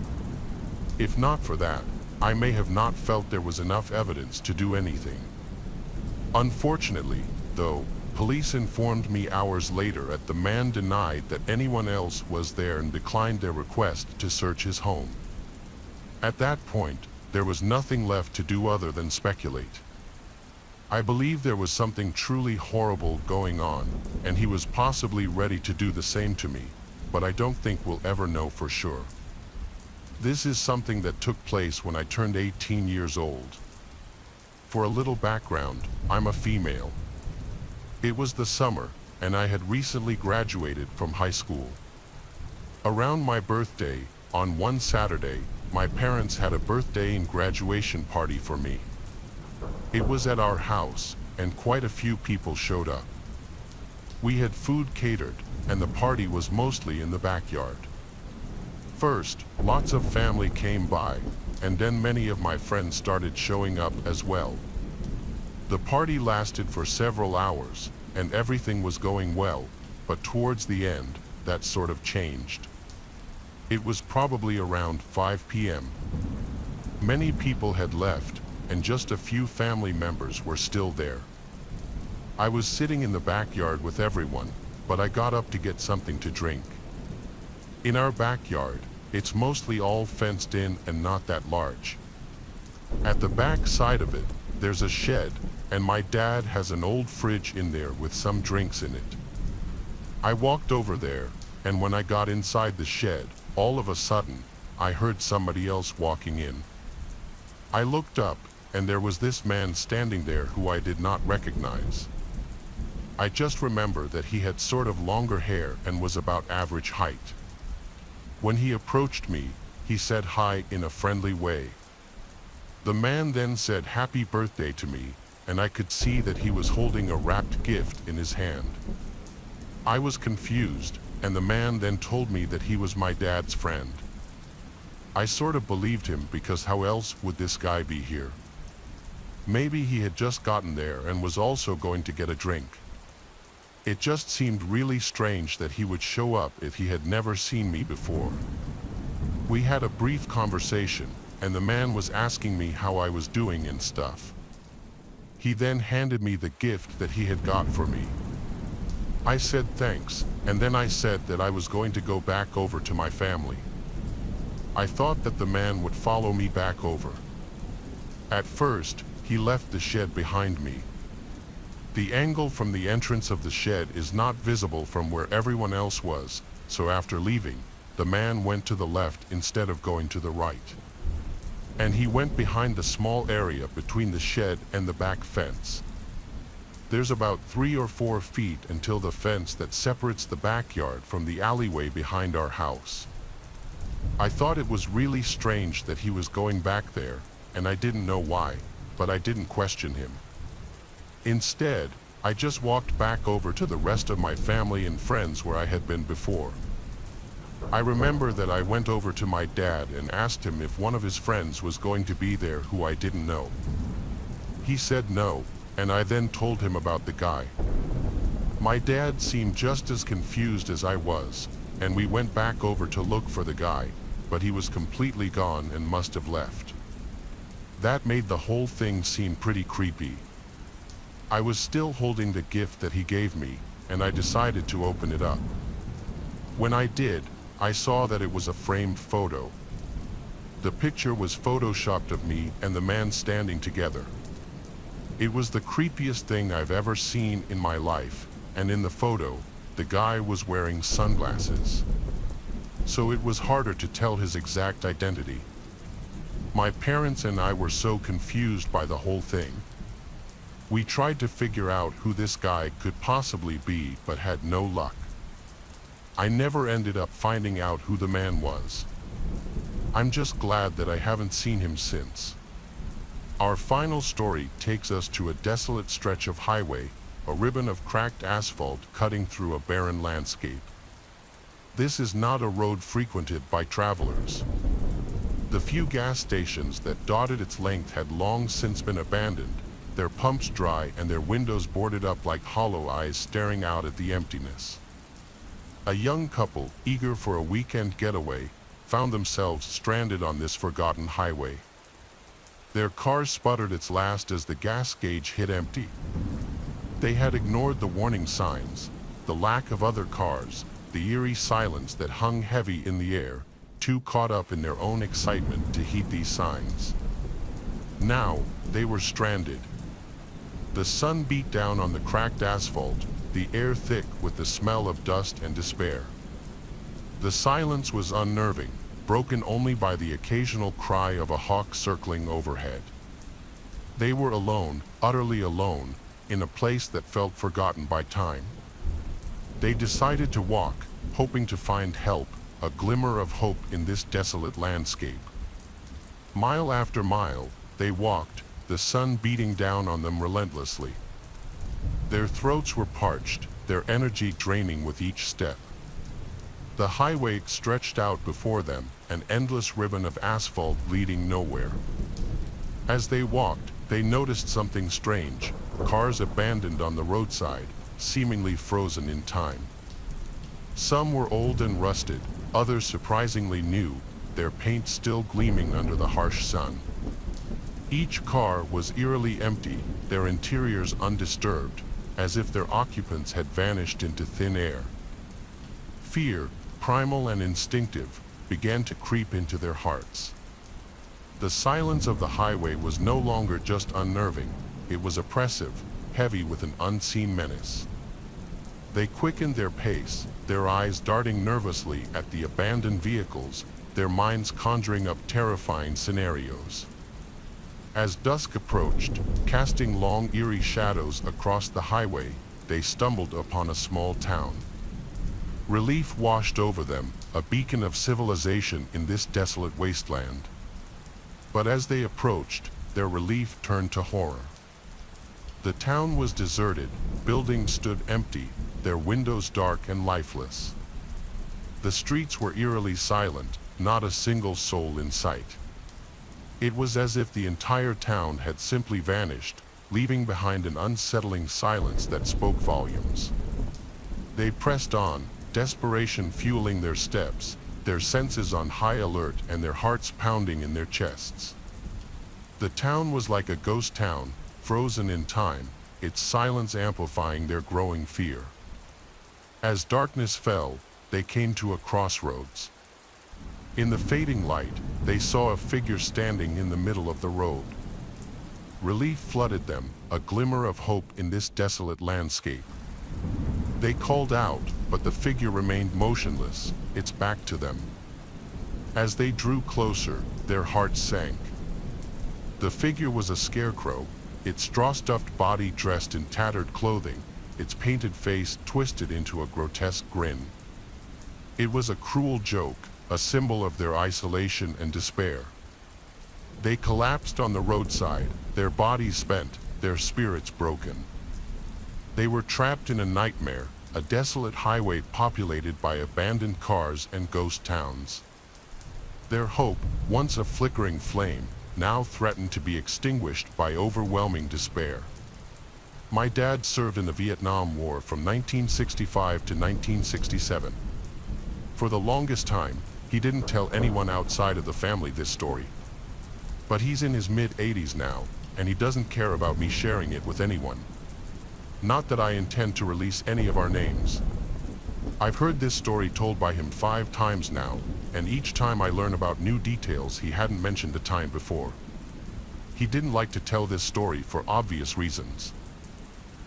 If not for that, I may have not felt there was enough evidence to do anything. Unfortunately, though, police informed me hours later that the man denied that anyone else was there and declined their request to search his home. At that point, there was nothing left to do other than speculate. I believe there was something truly horrible going on, and he was possibly ready to do the same to me, but I don't think we'll ever know for sure. This is something that took place when I turned 18 years old. For a little background, I'm a female. It was the summer, and I had recently graduated from high school. Around my birthday, on one Saturday, my parents had a birthday and graduation party for me. It was at our house, and quite a few people showed up. We had food catered, and the party was mostly in the backyard. First, lots of family came by, and then many of my friends started showing up as well. The party lasted for several hours, and everything was going well, but towards the end, that sort of changed. It was probably around 5 p.m. Many people had left, and just a few family members were still there. I was sitting in the backyard with everyone, but I got up to get something to drink. In our backyard, it's mostly all fenced in and not that large. At the back side of it, there's a shed, and my dad has an old fridge in there with some drinks in it. I walked over there, and when I got inside the shed, all of a sudden, I heard somebody else walking in. I looked up, and there was this man standing there who I did not recognize. I just remember that he had sort of longer hair and was about average height. When he approached me, he said hi in a friendly way. The man then said happy birthday to me, and I could see that he was holding a wrapped gift in his hand. I was confused, and the man then told me that he was my dad's friend. I sort of believed him because how else would this guy be here? Maybe he had just gotten there and was also going to get a drink. It just seemed really strange that he would show up if he had never seen me before. We had a brief conversation, and the man was asking me how I was doing and stuff. He then handed me the gift that he had got for me. I said thanks, and then I said that I was going to go back over to my family. I thought that the man would follow me back over. At first, he left the shed behind me. The angle from the entrance of the shed is not visible from where everyone else was, so after leaving, the man went to the left instead of going to the right. And he went behind the small area between the shed and the back fence. There's about 3 or 4 feet until the fence that separates the backyard from the alleyway behind our house. I thought it was really strange that he was going back there, and I didn't know why, but I didn't question him. Instead, I just walked back over to the rest of my family and friends where I had been before. I remember that I went over to my dad and asked him if one of his friends was going to be there who I didn't know. He said no, and I then told him about the guy. My dad seemed just as confused as I was, and we went back over to look for the guy, but he was completely gone and must have left. That made the whole thing seem pretty creepy. I was still holding the gift that he gave me, and I decided to open it up. When I did, I saw that it was a framed photo. The picture was photoshopped of me and the man standing together. It was the creepiest thing I've ever seen in my life, and in the photo, the guy was wearing sunglasses. So it was harder to tell his exact identity. My parents and I were so confused by the whole thing. We tried to figure out who this guy could possibly be, but had no luck. I never ended up finding out who the man was. I'm just glad that I haven't seen him since. Our final story takes us to a desolate stretch of highway, a ribbon of cracked asphalt cutting through a barren landscape. This is not a road frequented by travelers. The few gas stations that dotted its length had long since been abandoned, their pumps dry and their windows boarded up like hollow eyes staring out at the emptiness. A young couple, eager for a weekend getaway, found themselves stranded on this forgotten highway. Their car sputtered its last as the gas gauge hit empty. They had ignored the warning signs, the lack of other cars, the eerie silence that hung heavy in the air, too caught up in their own excitement to heed these signs. Now, they were stranded. The sun beat down on the cracked asphalt, the air thick with the smell of dust and despair. The silence was unnerving, broken only by the occasional cry of a hawk circling overhead. They were alone, utterly alone, in a place that felt forgotten by time. They decided to walk, hoping to find help, a glimmer of hope in this desolate landscape. Mile after mile, they walked, the sun beating down on them relentlessly. Their throats were parched, their energy draining with each step. The highway stretched out before them, an endless ribbon of asphalt leading nowhere. As they walked, they noticed something strange, cars abandoned on the roadside, seemingly frozen in time. Some were old and rusted, others surprisingly new, their paint still gleaming under the harsh sun. Each car was eerily empty, their interiors undisturbed, as if their occupants had vanished into thin air. Fear, primal and instinctive, began to creep into their hearts. The silence of the highway was no longer just unnerving, it was oppressive, heavy with an unseen menace. They quickened their pace, their eyes darting nervously at the abandoned vehicles, their minds conjuring up terrifying scenarios. As dusk approached, casting long eerie shadows across the highway, they stumbled upon a small town. Relief washed over them, a beacon of civilization in this desolate wasteland. But as they approached, their relief turned to horror. The town was deserted, buildings stood empty, their windows dark and lifeless. The streets were eerily silent, not a single soul in sight. It was as if the entire town had simply vanished, leaving behind an unsettling silence that spoke volumes. They pressed on, desperation fueling their steps, their senses on high alert and their hearts pounding in their chests. The town was like a ghost town, frozen in time, its silence amplifying their growing fear. As darkness fell, they came to a crossroads. In the fading light, they saw a figure standing in the middle of the road. Relief flooded them, a glimmer of hope in this desolate landscape. They called out, but the figure remained motionless, its back to them. As they drew closer, their hearts sank. The figure was a scarecrow, its straw-stuffed body dressed in tattered clothing, its painted face twisted into a grotesque grin. It was a cruel joke, a symbol of their isolation and despair. They collapsed on the roadside, their bodies spent, their spirits broken. They were trapped in a nightmare, a desolate highway populated by abandoned cars and ghost towns. Their hope, once a flickering flame, now threatened to be extinguished by overwhelming despair. My dad served in the Vietnam War from 1965 to 1967. For the longest time, he didn't tell anyone outside of the family this story. But he's in his mid-80s now, and he doesn't care about me sharing it with anyone. Not that I intend to release any of our names. I've heard this story told by him 5 times now, and each time I learn about new details he hadn't mentioned the time before. He didn't like to tell this story for obvious reasons.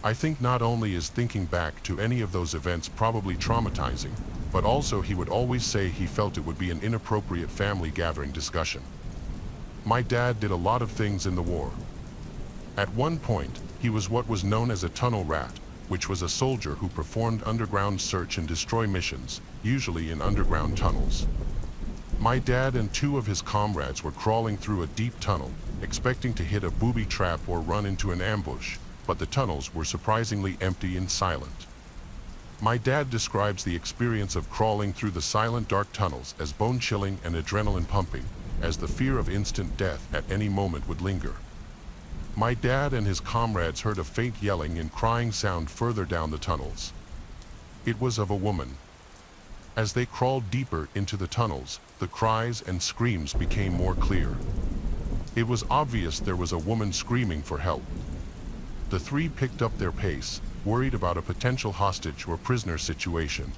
I think not only is thinking back to any of those events probably traumatizing, but also he would always say he felt it would be an inappropriate family gathering discussion. My dad did a lot of things in the war. At one point, he was what was known as a tunnel rat, which was a soldier who performed underground search and destroy missions, usually in underground tunnels. My dad and 2 of his comrades were crawling through a deep tunnel, expecting to hit a booby trap or run into an ambush, but the tunnels were surprisingly empty and silent. My dad describes the experience of crawling through the silent dark tunnels as bone-chilling and adrenaline-pumping, as the fear of instant death at any moment would linger. My dad and his comrades heard a faint yelling and crying sound further down the tunnels. It was of a woman. As they crawled deeper into the tunnels, the cries and screams became more clear. It was obvious there was a woman screaming for help. The 3 picked up their pace, worried about a potential hostage or prisoner situation.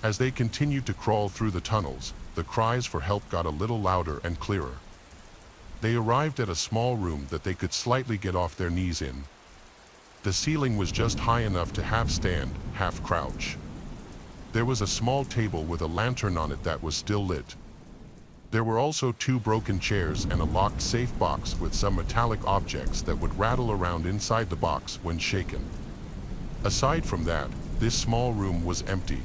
As they continued to crawl through the tunnels, the cries for help got a little louder and clearer. They arrived at a small room that they could slightly get off their knees in. The ceiling was just high enough to half stand, half crouch. There was a small table with a lantern on it that was still lit. There were also 2 broken chairs and a locked safe box with some metallic objects that would rattle around inside the box when shaken. Aside from that, this small room was empty.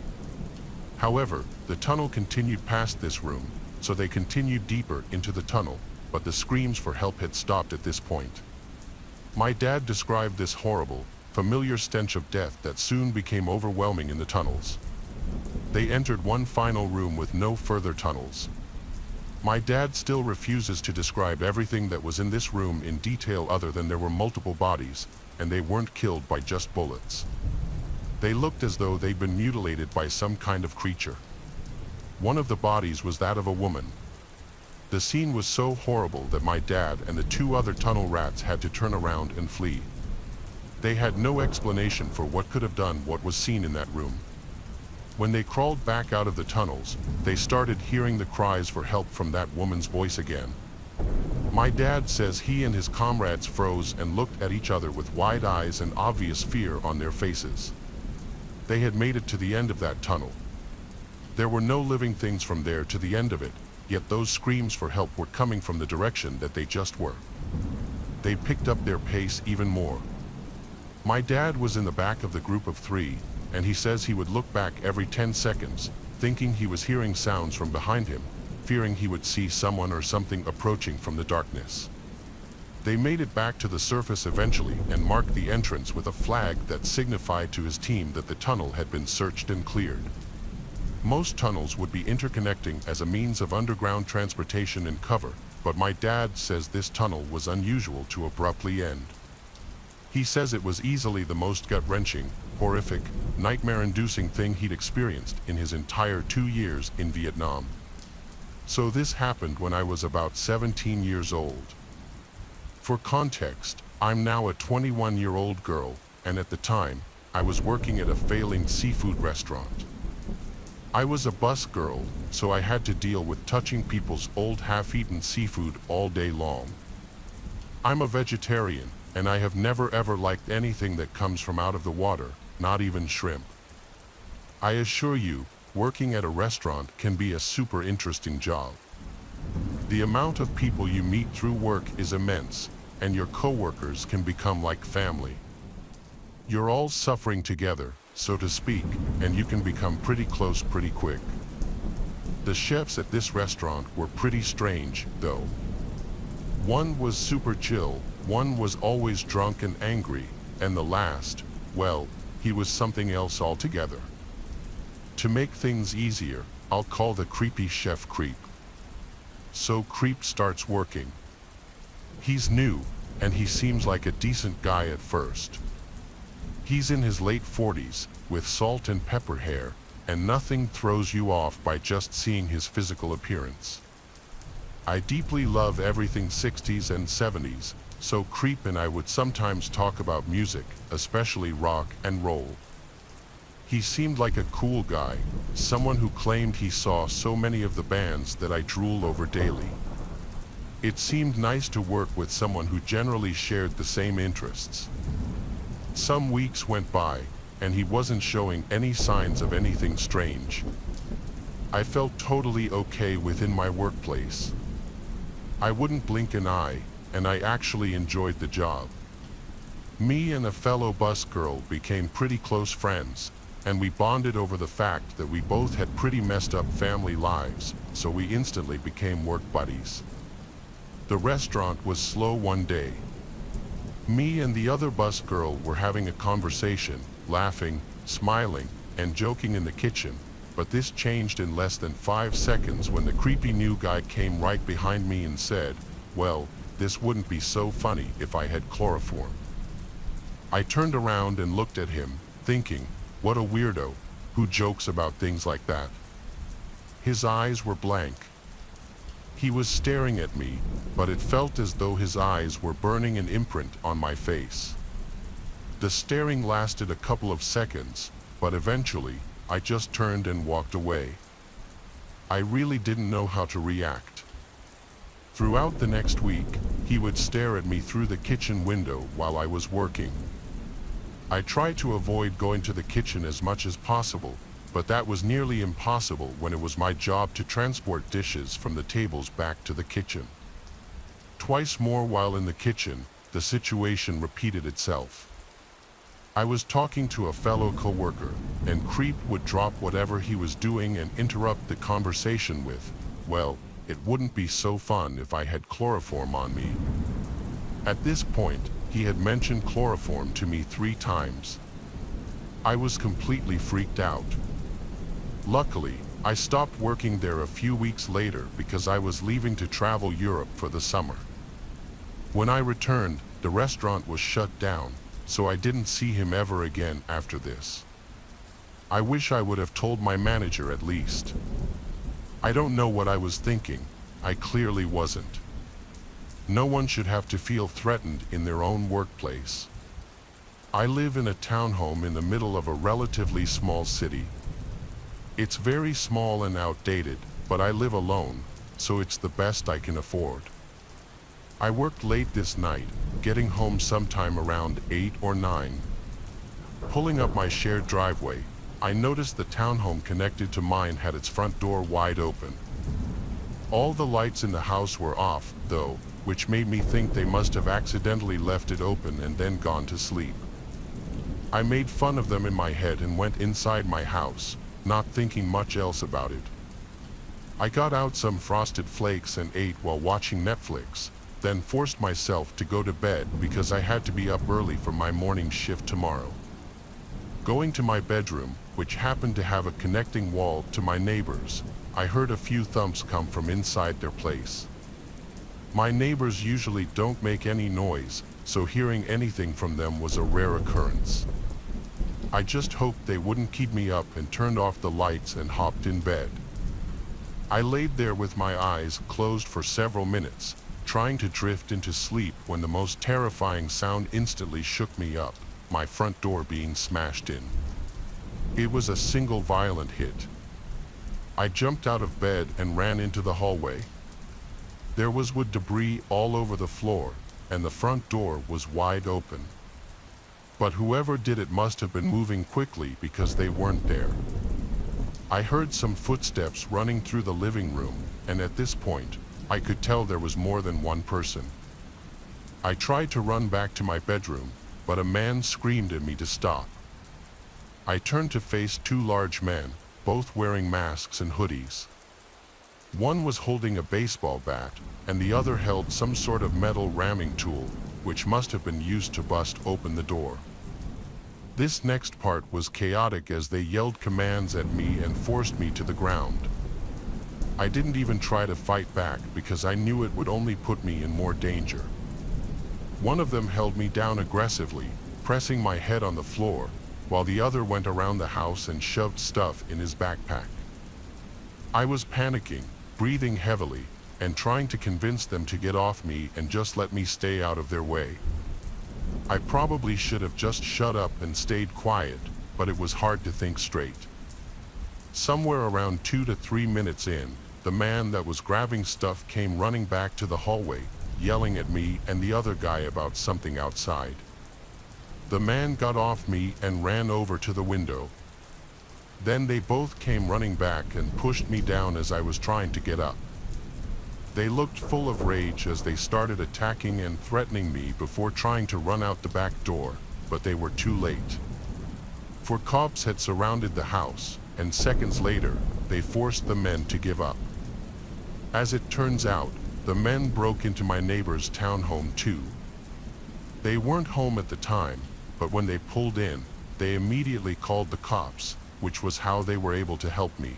However, the tunnel continued past this room, so they continued deeper into the tunnel, but the screams for help had stopped at this point. My dad described this horrible, familiar stench of death that soon became overwhelming in the tunnels. They entered one final room with no further tunnels. My dad still refuses to describe everything that was in this room in detail other than there were multiple bodies, and they weren't killed by just bullets. They looked as though they'd been mutilated by some kind of creature. One of the bodies was that of a woman. The scene was so horrible that my dad and the 2 other tunnel rats had to turn around and flee. They had no explanation for what could have done what was seen in that room. When they crawled back out of the tunnels, they started hearing the cries for help from that woman's voice again. My dad says he and his comrades froze and looked at each other with wide eyes and obvious fear on their faces. They had made it to the end of that tunnel. There were no living things from there to the end of it, yet those screams for help were coming from the direction that they just were. They picked up their pace even more. My dad was in the back of the group of 3, and he says he would look back every 10 seconds, thinking he was hearing sounds from behind him, fearing he would see someone or something approaching from the darkness. They made it back to the surface eventually and marked the entrance with a flag that signified to his team that the tunnel had been searched and cleared. Most tunnels would be interconnecting as a means of underground transportation and cover, but my dad says this tunnel was unusual to abruptly end. He says it was easily the most gut-wrenching, horrific, nightmare-inducing thing he'd experienced in his entire 2 years in Vietnam. So this happened when I was about 17 years old. For context, I'm now a 21-year-old girl, and at the time, I was working at a failing seafood restaurant. I was a bus girl, so I had to deal with touching people's old half-eaten seafood all day long. I'm a vegetarian, and I have never ever liked anything that comes from out of the water, not even shrimp. I assure you, working at a restaurant can be a super interesting job. The amount of people you meet through work is immense, and your coworkers can become like family. You're all suffering together, so to speak, and you can become pretty close pretty quick. The chefs at this restaurant were pretty strange, though. One was super chill, one was always drunk and angry, and the last, well, he was something else altogether. To make things easier, I'll call the creepy chef Creep. So Creep starts working. He's new, and he seems like a decent guy at first. He's in his late 40s, with salt and pepper hair, and nothing throws you off by just seeing his physical appearance. I deeply love everything 60s and 70s, so Creep and I would sometimes talk about music, especially rock and roll. He seemed like a cool guy, someone who claimed he saw so many of the bands that I drool over daily. It seemed nice to work with someone who generally shared the same interests. Some weeks went by, and he wasn't showing any signs of anything strange. I felt totally okay within my workplace. I wouldn't blink an eye, and I actually enjoyed the job. Me and a fellow bus girl became pretty close friends, and we bonded over the fact that we both had pretty messed up family lives, so we instantly became work buddies. The restaurant was slow one day. Me and the other bus girl were having a conversation, laughing, smiling, and joking in the kitchen, but this changed in less than 5 seconds when the creepy new guy came right behind me and said, "Well, this wouldn't be so funny if I had chloroform." I turned around and looked at him, thinking, what a weirdo, who jokes about things like that. His eyes were blank. He was staring at me, but it felt as though his eyes were burning an imprint on my face. The staring lasted a couple of seconds, but eventually, I just turned and walked away. I really didn't know how to react. Throughout the next week, he would stare at me through the kitchen window while I was working. I tried to avoid going to the kitchen as much as possible, but that was nearly impossible when it was my job to transport dishes from the tables back to the kitchen. Twice more while in the kitchen, the situation repeated itself. I was talking to a fellow coworker, and Creep would drop whatever he was doing and interrupt the conversation with, "Well, it wouldn't be so fun if I had chloroform on me." At this point, he had mentioned chloroform to me 3 times. I was completely freaked out. Luckily, I stopped working there a few weeks later because I was leaving to travel Europe for the summer. When I returned, the restaurant was shut down, so I didn't see him ever again after this. I wish I would have told my manager at least. I don't know what I was thinking. I clearly wasn't. No one should have to feel threatened in their own workplace. I live in a townhome in the middle of a relatively small city. It's very small and outdated, but I live alone, so it's the best I can afford. I worked late this night, getting home sometime around 8 or 9. Pulling up my shared driveway, I noticed the townhome connected to mine had its front door wide open. All the lights in the house were off, though, which made me think they must have accidentally left it open and then gone to sleep. I made fun of them in my head and went inside my house, not thinking much else about it. I got out some frosted flakes and ate while watching Netflix, then forced myself to go to bed because I had to be up early for my morning shift tomorrow. Going to my bedroom, which happened to have a connecting wall to my neighbors, I heard a few thumps come from inside their place. My neighbors usually don't make any noise, so hearing anything from them was a rare occurrence. I just hoped they wouldn't keep me up and turned off the lights and hopped in bed. I laid there with my eyes closed for several minutes, trying to drift into sleep when the most terrifying sound instantly shook me up, my front door being smashed in. It was a single violent hit. I jumped out of bed and ran into the hallway. There was wood debris all over the floor, and the front door was wide open. But whoever did it must have been moving quickly because they weren't there. I heard some footsteps running through the living room, and at this point, I could tell there was more than one person. I tried to run back to my bedroom, but a man screamed at me to stop. I turned to face two large men, both wearing masks and hoodies. One was holding a baseball bat, and the other held some sort of metal ramming tool, which must have been used to bust open the door. This next part was chaotic as they yelled commands at me and forced me to the ground. I didn't even try to fight back because I knew it would only put me in more danger. One of them held me down aggressively, pressing my head on the floor, while the other went around the house and shoved stuff in his backpack. I was panicking, breathing heavily, and trying to convince them to get off me and just let me stay out of their way. I probably should have just shut up and stayed quiet, but it was hard to think straight. Somewhere around 2 to 3 minutes in, the man that was grabbing stuff came running back to the hallway, yelling at me and the other guy about something outside. The man got off me and ran over to the window. Then they both came running back and pushed me down as I was trying to get up. They looked full of rage as they started attacking and threatening me before trying to run out the back door, but they were too late. For cops had surrounded the house, and seconds later, they forced the men to give up. As it turns out, the men broke into my neighbor's townhome too. They weren't home at the time, but when they pulled in, they immediately called the cops, which was how they were able to help me.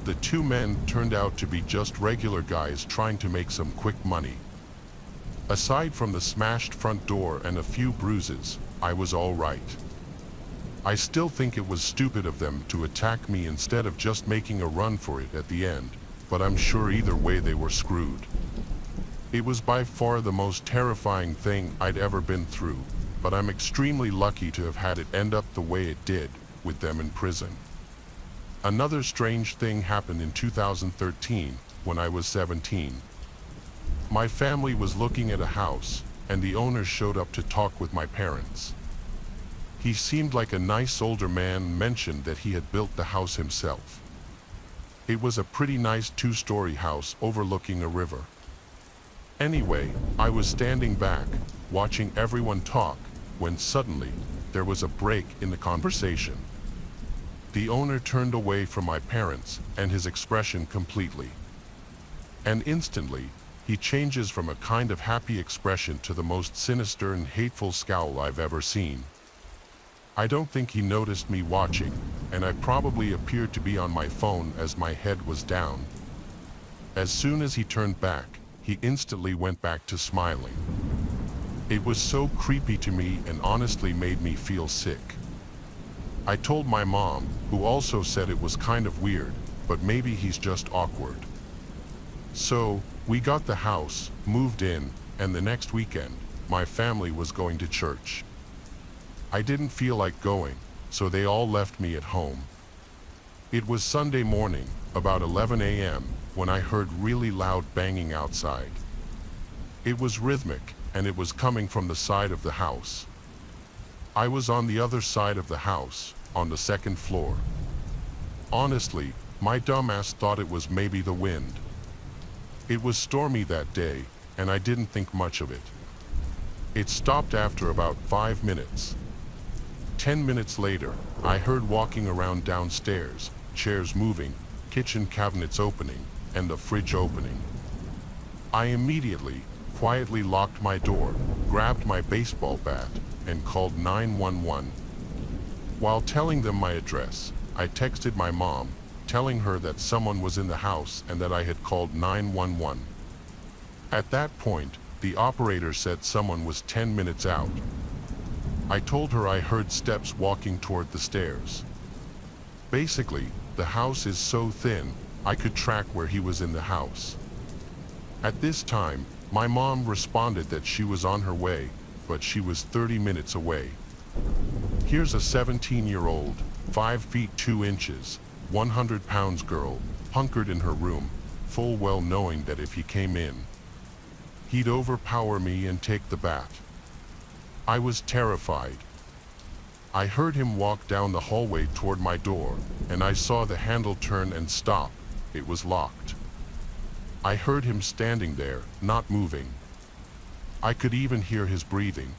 The two men turned out to be just regular guys trying to make some quick money. Aside from the smashed front door and a few bruises, I was all right. I still think it was stupid of them to attack me instead of just making a run for it at the end, but I'm sure either way they were screwed. It was by far the most terrifying thing I'd ever been through, but I'm extremely lucky to have had it end up the way it did, with them in prison. Another strange thing happened in 2013, when I was 17. My family was looking at a house, and the owner showed up to talk with my parents. He seemed like a nice older man and mentioned that he had built the house himself. It was a pretty nice 2-story house overlooking a river. Anyway, I was standing back, watching everyone talk, when suddenly, there was a break in the conversation. The owner turned away from my parents and his expression completely. And instantly, he changes from a kind of happy expression to the most sinister and hateful scowl I've ever seen. I don't think he noticed me watching, and I probably appeared to be on my phone as my head was down. As soon as he turned back, he instantly went back to smiling. It was so creepy to me and honestly made me feel sick. I told my mom, who also said it was kind of weird, but maybe he's just awkward. So, we got the house, moved in, and the next weekend, my family was going to church. I didn't feel like going, so they all left me at home. It was Sunday morning, about 11 a.m., when I heard really loud banging outside. It was rhythmic, and it was coming from the side of the house. I was on the other side of the house, on the second floor. Honestly, my dumbass thought it was maybe the wind. It was stormy that day, and I didn't think much of it. It stopped after about 5 minutes. 10 minutes later, I heard walking around downstairs, chairs moving, kitchen cabinets opening, and the fridge opening. I immediately, quietly locked my door, grabbed my baseball bat, and called 911. While telling them my address, I texted my mom, telling her that someone was in the house and that I had called 911. At that point, the operator said someone was 10 minutes out. I told her I heard steps walking toward the stairs. Basically, the house is so thin, I could track where he was in the house. At this time, my mom responded that she was on her way, but she was 30 minutes away. Here's a 17-year-old, 5 feet 2 inches, 100 pounds girl, hunkered in her room, full well knowing that if he came in, he'd overpower me and take the bat. I was terrified. I heard him walk down the hallway toward my door, and I saw the handle turn and stop. It was locked. I heard him standing there, not moving. I could even hear his breathing.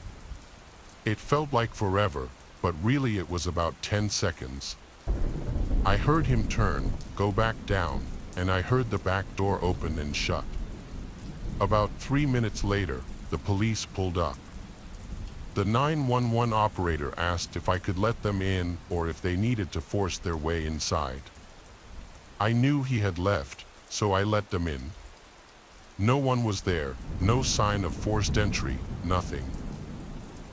It felt like forever, but really it was about 10 seconds. I heard him turn, go back down, and I heard the back door open and shut. About 3 minutes later, the police pulled up. The 911 operator asked if I could let them in or if they needed to force their way inside. I knew he had left, so I let them in. No one was there, no sign of forced entry, nothing.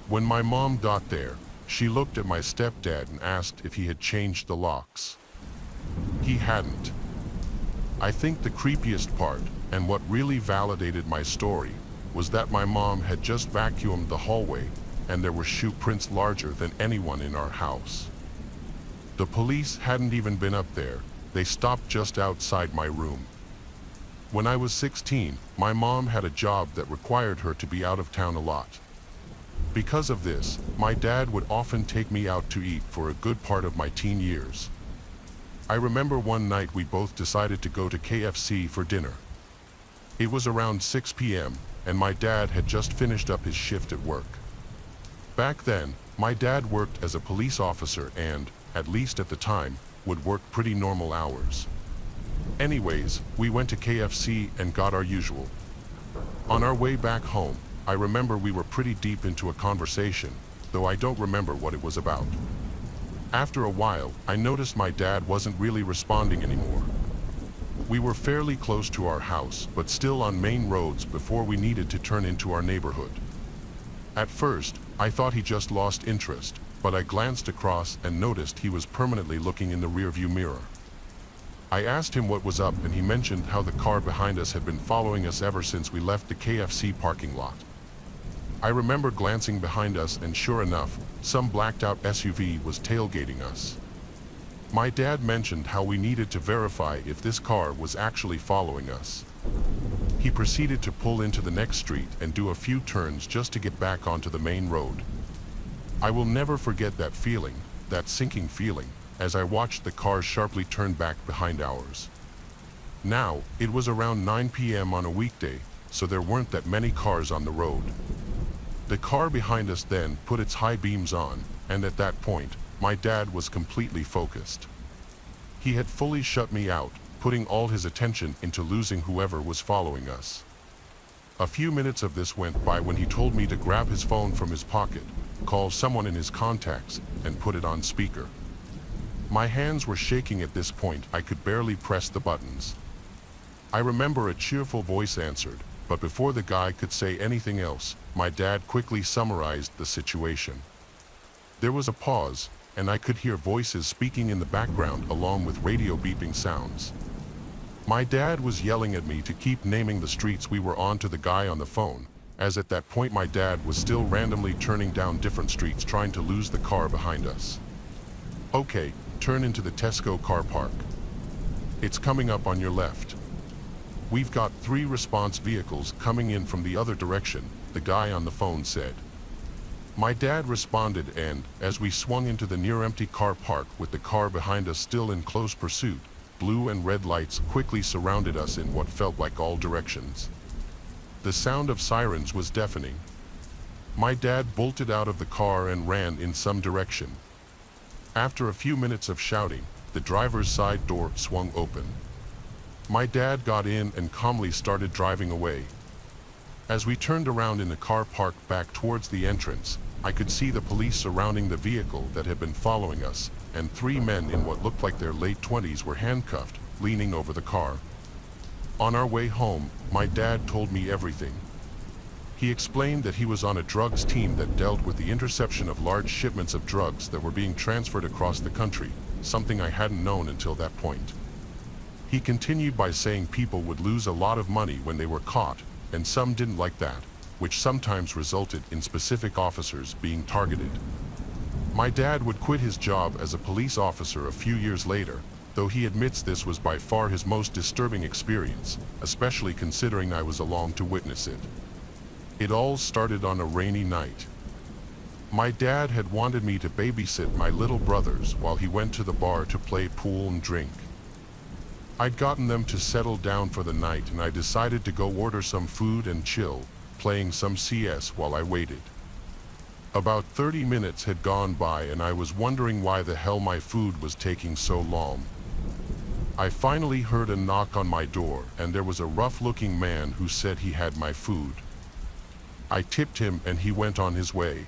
When my mom got there, she looked at my stepdad and asked if he had changed the locks. He hadn't. I think the creepiest part, and what really validated my story, was that my mom had just vacuumed the hallway, and there were shoe prints larger than anyone in our house. The police hadn't even been up there. They stopped just outside my room. When I was 16, my mom had a job that required her to be out of town a lot. Because of this, my dad would often take me out to eat for a good part of my teen years. I remember one night we both decided to go to KFC for dinner. It was around 6 p.m., and my dad had just finished up his shift at work. Back then, my dad worked as a police officer and, at least at the time, would work pretty normal hours. Anyways, we went to KFC and got our usual. On our way back home, I remember we were pretty deep into a conversation, though I don't remember what it was about. After a while, I noticed my dad wasn't really responding anymore. We were fairly close to our house, but still on main roads before we needed to turn into our neighborhood. At first, I thought he just lost interest, but I glanced across and noticed he was permanently looking in the rearview mirror. I asked him what was up, and he mentioned how the car behind us had been following us ever since we left the KFC parking lot. I remember glancing behind us, and sure enough, some blacked-out SUV was tailgating us. My dad mentioned how we needed to verify if this car was actually following us. He proceeded to pull into the next street and do a few turns just to get back onto the main road. I will never forget that feeling, that sinking feeling, as I watched the car sharply turn back behind ours. Now, it was around 9 p.m. on a weekday, so there weren't that many cars on the road. The car behind us then put its high beams on, and at that point, my dad was completely focused. He had fully shut me out, putting all his attention into losing whoever was following us. A few minutes of this went by when he told me to grab his phone from his pocket, call someone in his contacts, and put it on speaker. My hands were shaking at this point. I could barely press the buttons. I remember a cheerful voice answered, but before the guy could say anything else, my dad quickly summarized the situation. There was a pause, and I could hear voices speaking in the background along with radio beeping sounds. My dad was yelling at me to keep naming the streets we were on to the guy on the phone, as at that point my dad was still randomly turning down different streets trying to lose the car behind us. Okay, turn into the Tesco car park. It's coming up on your left. We've got 3 response vehicles coming in from the other direction, the guy on the phone said. My dad responded, and, as we swung into the near-empty car park with the car behind us still in close pursuit, blue and red lights quickly surrounded us in what felt like all directions. The sound of sirens was deafening. My dad bolted out of the car and ran in some direction. After a few minutes of shouting, the driver's side door swung open. My dad got in and calmly started driving away. As we turned around in the car park back towards the entrance, I could see the police surrounding the vehicle that had been following us, and 3 men in what looked like their late 20s were handcuffed, leaning over the car. On our way home, my dad told me everything. He explained that he was on a drugs team that dealt with the interception of large shipments of drugs that were being transferred across the country, something I hadn't known until that point. He continued by saying people would lose a lot of money when they were caught, and some didn't like that, which sometimes resulted in specific officers being targeted. My dad would quit his job as a police officer a few years later, though he admits this was by far his most disturbing experience, especially considering I was along to witness it. It all started on a rainy night. My dad had wanted me to babysit my little brothers while he went to the bar to play pool and drink. I'd gotten them to settle down for the night, and I decided to go order some food and chill, playing some CS while I waited. About 30 minutes had gone by and I was wondering why the hell my food was taking so long. I finally heard a knock on my door, and there was a rough-looking man who said he had my food. I tipped him and he went on his way.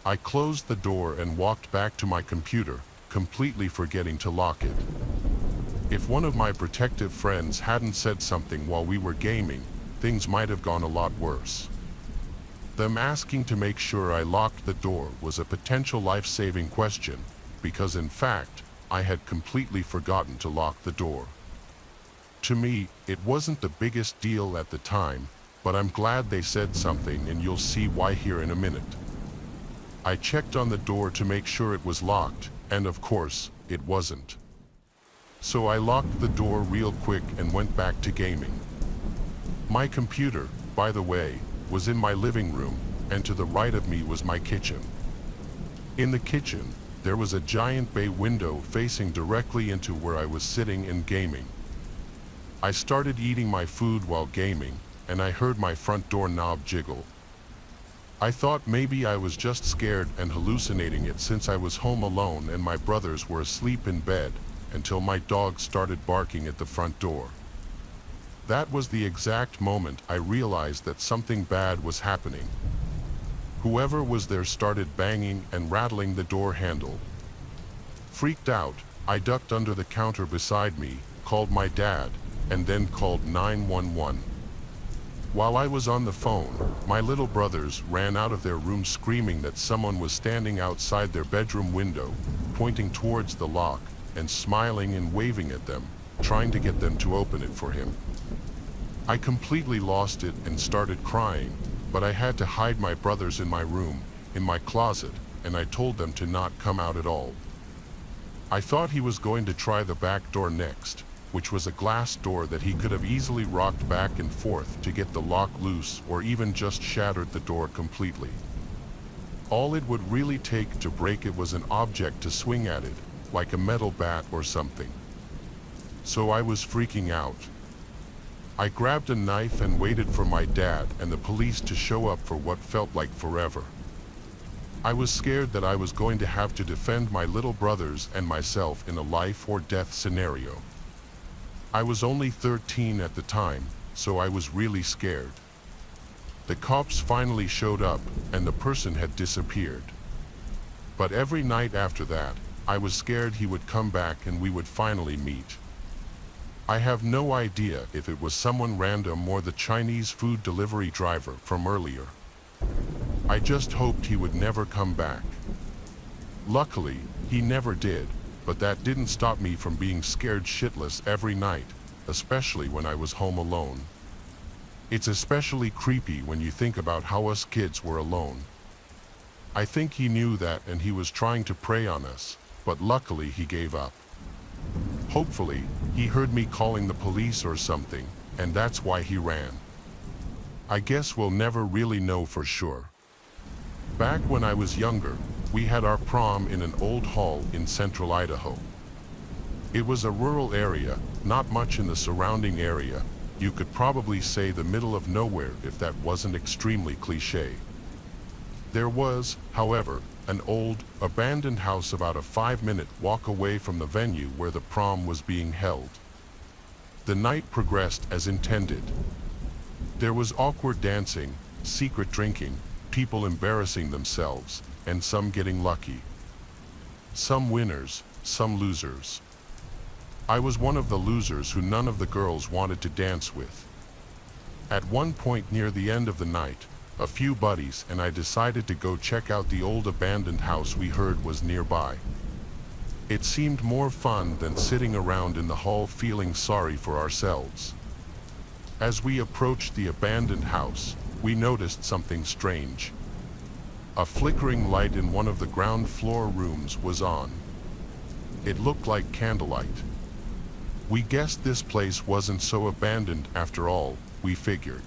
I closed the door and walked back to my computer, completely forgetting to lock it. If one of my protective friends hadn't said something while we were gaming, things might have gone a lot worse. Them asking to make sure I locked the door was a potential life-saving question, because in fact, I had completely forgotten to lock the door. To me, it wasn't the biggest deal at the time, but I'm glad they said something, and you'll see why here in a minute. I checked on the door to make sure it was locked, and of course, it wasn't. So I locked the door real quick and went back to gaming. My computer, by the way, was in my living room, and to the right of me was my kitchen. In the kitchen, there was a giant bay window facing directly into where I was sitting and gaming. I started eating my food while gaming, and I heard my front door knob jiggle. I thought maybe I was just scared and hallucinating it since I was home alone and my brothers were asleep in bed, until my dog started barking at the front door. That was the exact moment I realized that something bad was happening. Whoever was there started banging and rattling the door handle. Freaked out, I ducked under the counter beside me, called my dad, and then called 911. While I was on the phone, my little brothers ran out of their room screaming that someone was standing outside their bedroom window, pointing towards the lock, and smiling and waving at them, trying to get them to open it for him. I completely lost it and started crying, but I had to hide my brothers in my room, in my closet, and I told them to not come out at all. I thought he was going to try the back door next, which was a glass door that he could have easily rocked back and forth to get the lock loose, or even just shattered the door completely. All it would really take to break it was an object to swing at it, like a metal bat or something. So I was freaking out. I grabbed a knife and waited for my dad and the police to show up for what felt like forever. I was scared that I was going to have to defend my little brothers and myself in a life or death scenario. I was only 13 at the time, so I was really scared. The cops finally showed up, and the person had disappeared. But every night after that, I was scared he would come back and we would finally meet. I have no idea if it was someone random or the Chinese food delivery driver from earlier. I just hoped he would never come back. Luckily, he never did, but that didn't stop me from being scared shitless every night, especially when I was home alone. It's especially creepy when you think about how us kids were alone. I think he knew that and he was trying to prey on us, but luckily he gave up. Hopefully, he heard me calling the police or something, and that's why he ran. I guess we'll never really know for sure. Back when I was younger, we had our prom in an old hall in central Idaho. It was a rural area, not much in the surrounding area. You could probably say the middle of nowhere if that wasn't extremely cliché. There was, however, an old, abandoned house about a 5-minute walk away from the venue where the prom was being held. The night progressed as intended. There was awkward dancing, secret drinking, people embarrassing themselves, and some getting lucky. Some winners, some losers. I was one of the losers who none of the girls wanted to dance with. At one point near the end of the night, a few buddies and I decided to go check out the old abandoned house we heard was nearby. It seemed more fun than sitting around in the hall feeling sorry for ourselves. As we approached the abandoned house, we noticed something strange. A flickering light in one of the ground floor rooms was on. It looked like candlelight. We guessed this place wasn't so abandoned after all, we figured.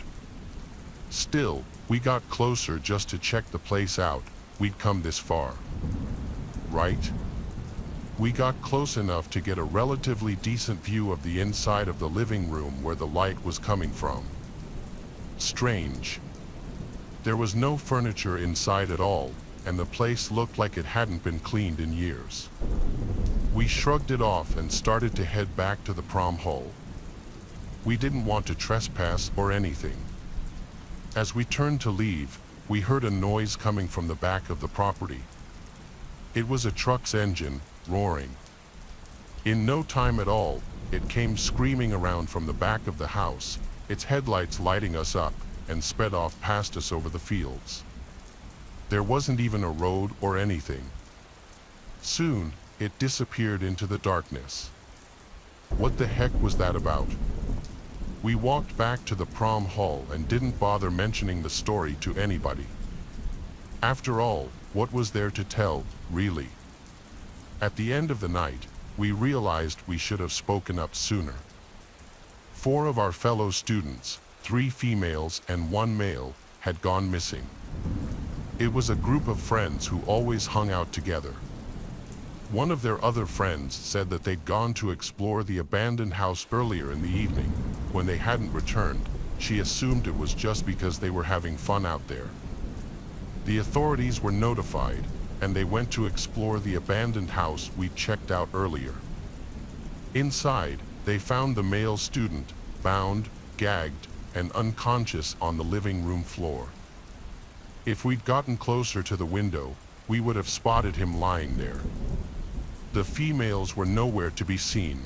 Still, we got closer just to check the place out. We'd come this far. Right? We got close enough to get a relatively decent view of the inside of the living room where the light was coming from. Strange. There was no furniture inside at all, and the place looked like it hadn't been cleaned in years. We shrugged it off and started to head back to the prom hall. We didn't want to trespass or anything. As we turned to leave, we heard a noise coming from the back of the property. It was a truck's engine, roaring. In no time at all, it came screaming around from the back of the house, its headlights lighting us up, and sped off past us over the fields. There wasn't even a road or anything. Soon, it disappeared into the darkness. What the heck was that about? We walked back to the prom hall and didn't bother mentioning the story to anybody. After all, what was there to tell, really? At the end of the night, we realized we should have spoken up sooner. 4 of our fellow students, 3 females and 1 male, had gone missing. It was a group of friends who always hung out together. One of their other friends said that they'd gone to explore the abandoned house earlier in the evening. When they hadn't returned, she assumed it was just because they were having fun out there. The authorities were notified, and they went to explore the abandoned house we'd checked out earlier. Inside, they found the male student, bound, gagged, and unconscious on the living room floor. If we'd gotten closer to the window, we would have spotted him lying there. The females were nowhere to be seen.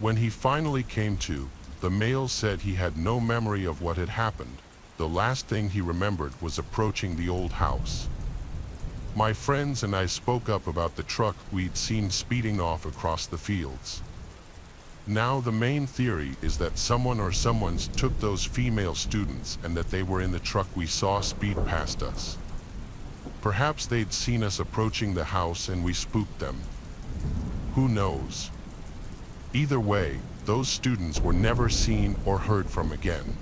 When he finally came to, the male said he had no memory of what had happened. The last thing he remembered was approaching the old house. My friends and I spoke up about the truck we'd seen speeding off across the fields. Now the main theory is that someone or someone's took those female students and that they were in the truck we saw speed past us. Perhaps they'd seen us approaching the house and we spooked them. Who knows? Either way, those students were never seen or heard from again.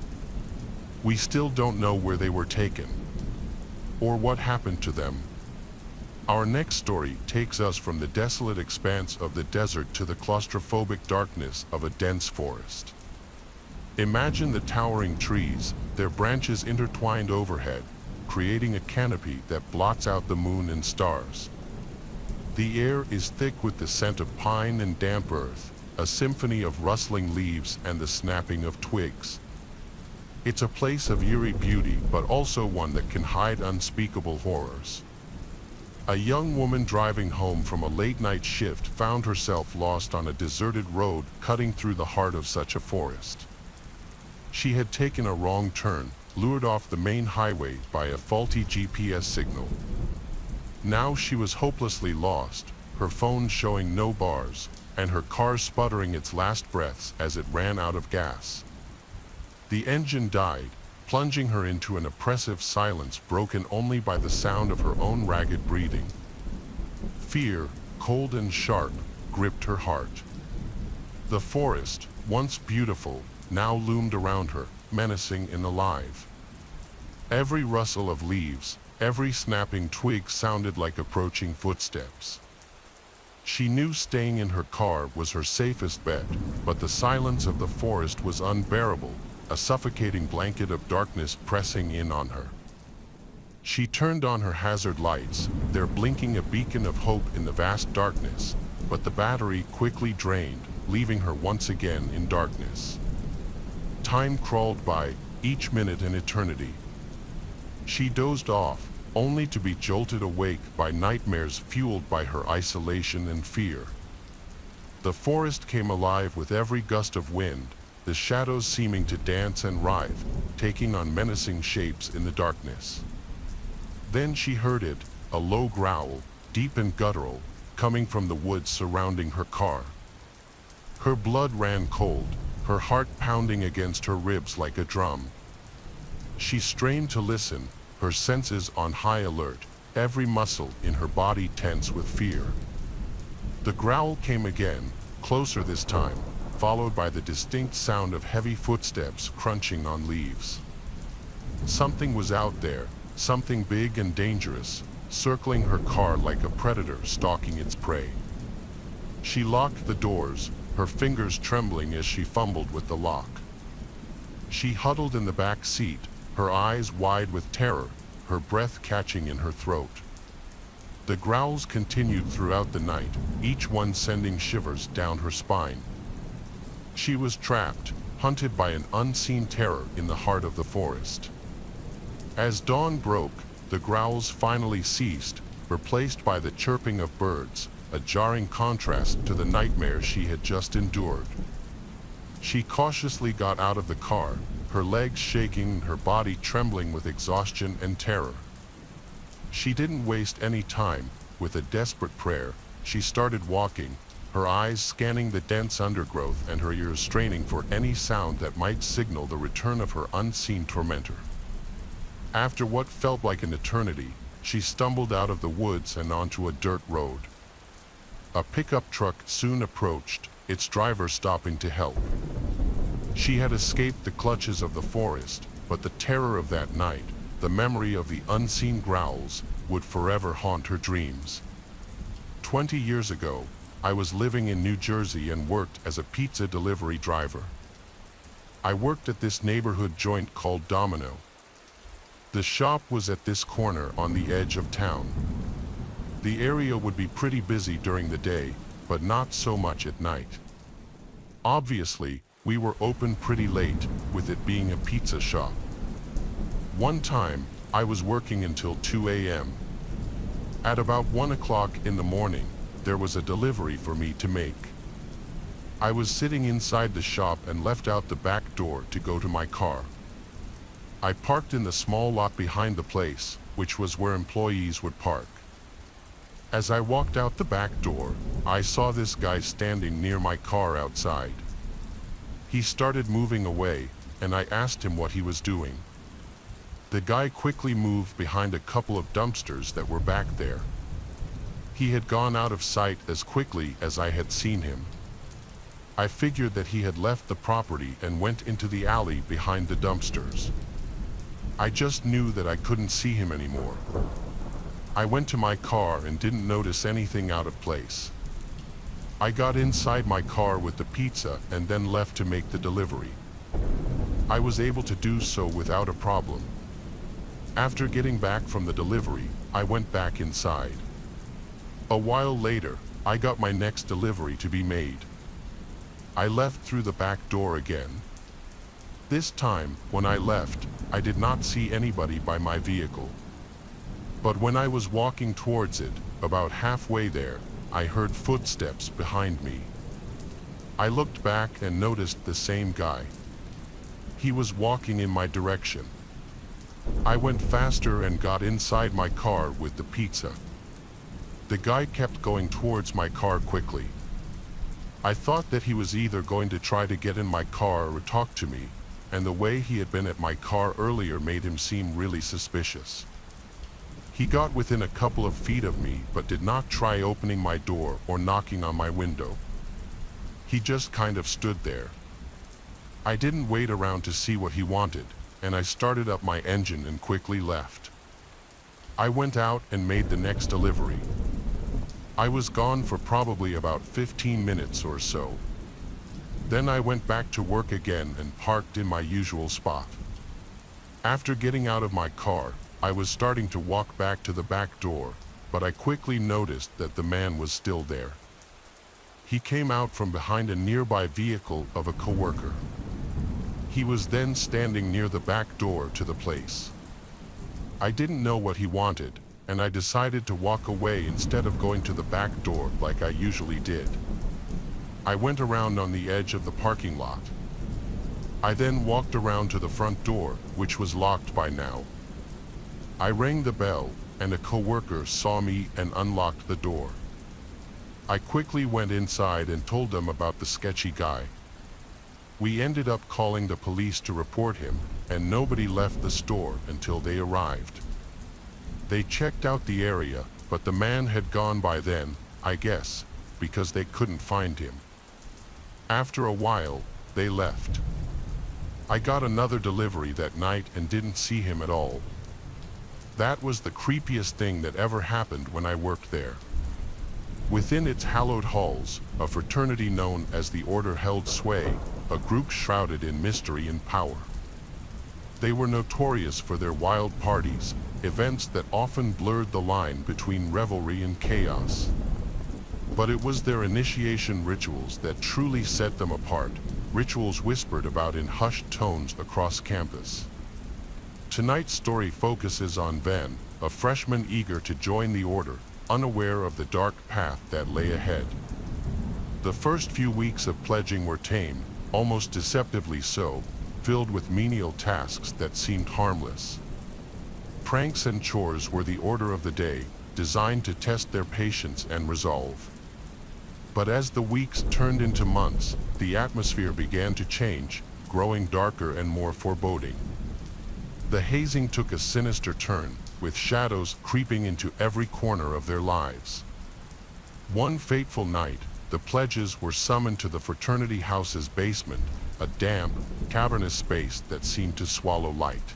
We still don't know where they were taken, or what happened to them. Our next story takes us from the desolate expanse of the desert to the claustrophobic darkness of a dense forest. Imagine the towering trees, their branches intertwined overhead, creating a canopy that blots out the moon and stars. The air is thick with the scent of pine and damp earth, a symphony of rustling leaves and the snapping of twigs. It's a place of eerie beauty, but also one that can hide unspeakable horrors. A young woman driving home from a late-night shift found herself lost on a deserted road cutting through the heart of such a forest. She had taken a wrong turn, lured off the main highway by a faulty GPS signal. Now she was hopelessly lost, her phone showing no bars, and her car sputtering its last breaths as it ran out of gas. The engine died, plunging her into an oppressive silence broken only by the sound of her own ragged breathing. Fear, cold and sharp, gripped her heart. The forest, once beautiful, now loomed around her, menacing and alive. Every rustle of leaves, every snapping twig sounded like approaching footsteps. She knew staying in her car was her safest bet, but the silence of the forest was unbearable, a suffocating blanket of darkness pressing in on her. She turned on her hazard lights, their blinking a beacon of hope in the vast darkness, but the battery quickly drained, leaving her once again in darkness. Time crawled by, each minute an eternity. She dozed off, only to be jolted awake by nightmares fueled by her isolation and fear. The forest came alive with every gust of wind, the shadows seeming to dance and writhe, taking on menacing shapes in the darkness. Then she heard it, a low growl, deep and guttural, coming from the woods surrounding her car. Her blood ran cold, her heart pounding against her ribs like a drum. She strained to listen, her senses on high alert, every muscle in her body tense with fear. The growl came again, closer this time, followed by the distinct sound of heavy footsteps crunching on leaves. Something was out there, something big and dangerous, circling her car like a predator stalking its prey. She locked the doors, her fingers trembling as she fumbled with the lock. She huddled in the back seat, her eyes wide with terror, her breath catching in her throat. The growls continued throughout the night, each one sending shivers down her spine. She was trapped, hunted by an unseen terror in the heart of the forest. As dawn broke, the growls finally ceased, replaced by the chirping of birds, a jarring contrast to the nightmare she had just endured. She cautiously got out of the car, her legs shaking, her body trembling with exhaustion and terror. She didn't waste any time. With a desperate prayer, she started walking, her eyes scanning the dense undergrowth and her ears straining for any sound that might signal the return of her unseen tormentor. After what felt like an eternity, she stumbled out of the woods and onto a dirt road. A pickup truck soon approached, its driver stopping to help. She had escaped the clutches of the forest, but the terror of that night, the memory of the unseen growls, would forever haunt her dreams. 20 years ago, I was living in New Jersey and worked as a pizza delivery driver. I worked at this neighborhood joint called Domino. The shop was at this corner on the edge of town. The area would be pretty busy during the day, but not so much at night. Obviously, we were open pretty late, with it being a pizza shop. One time, I was working until 2 a.m. At about 1 o'clock in the morning, there was a delivery for me to make. I was sitting inside the shop and left out the back door to go to my car. I parked in the small lot behind the place, which was where employees would park. As I walked out the back door, I saw this guy standing near my car outside. He started moving away, and I asked him what he was doing. The guy quickly moved behind a couple of dumpsters that were back there. He had gone out of sight as quickly as I had seen him. I figured that he had left the property and went into the alley behind the dumpsters. I just knew that I couldn't see him anymore. I went to my car and didn't notice anything out of place. I got inside my car with the pizza and then left to make the delivery. I was able to do so without a problem. After getting back from the delivery, I went back inside. A while later, I got my next delivery to be made. I left through the back door again. This time, when I left, I did not see anybody by my vehicle. But when I was walking towards it, about halfway there, I heard footsteps behind me. I looked back and noticed the same guy. He was walking in my direction. I went faster and got inside my car with the pizza. The guy kept going towards my car quickly. I thought that he was either going to try to get in my car or talk to me, and the way he had been at my car earlier made him seem really suspicious. He got within a couple of feet of me, but did not try opening my door or knocking on my window. He just kind of stood there. I didn't wait around to see what he wanted, and I started up my engine and quickly left. I went out and made the next delivery. I was gone for probably about 15 minutes or so. Then I went back to work again and parked in my usual spot. After getting out of my car, I was starting to walk back to the back door, but I quickly noticed that the man was still there. He came out from behind a nearby vehicle of a coworker. He was then standing near the back door to the place. I didn't know what he wanted, and I decided to walk away instead of going to the back door like I usually did. I went around on the edge of the parking lot. I then walked around to the front door, which was locked by now. I rang the bell, and a coworker saw me and unlocked the door. I quickly went inside and told them about the sketchy guy. We ended up calling the police to report him, and nobody left the store until they arrived. They checked out the area, but the man had gone by then, I guess, because they couldn't find him. After a while, they left. I got another delivery that night and didn't see him at all. That was the creepiest thing that ever happened when I worked there. Within its hallowed halls, a fraternity known as the Order held sway, a group shrouded in mystery and power. They were notorious for their wild parties, events that often blurred the line between revelry and chaos. But it was their initiation rituals that truly set them apart, rituals whispered about in hushed tones across campus. Tonight's story focuses on Ven, a freshman eager to join the Order, unaware of the dark path that lay ahead. The first few weeks of pledging were tame, almost deceptively so, filled with menial tasks that seemed harmless. Pranks and chores were the order of the day, designed to test their patience and resolve. But as the weeks turned into months, the atmosphere began to change, growing darker and more foreboding. The hazing took a sinister turn, with shadows creeping into every corner of their lives. One fateful night, the pledges were summoned to the fraternity house's basement, a damp, cavernous space that seemed to swallow light.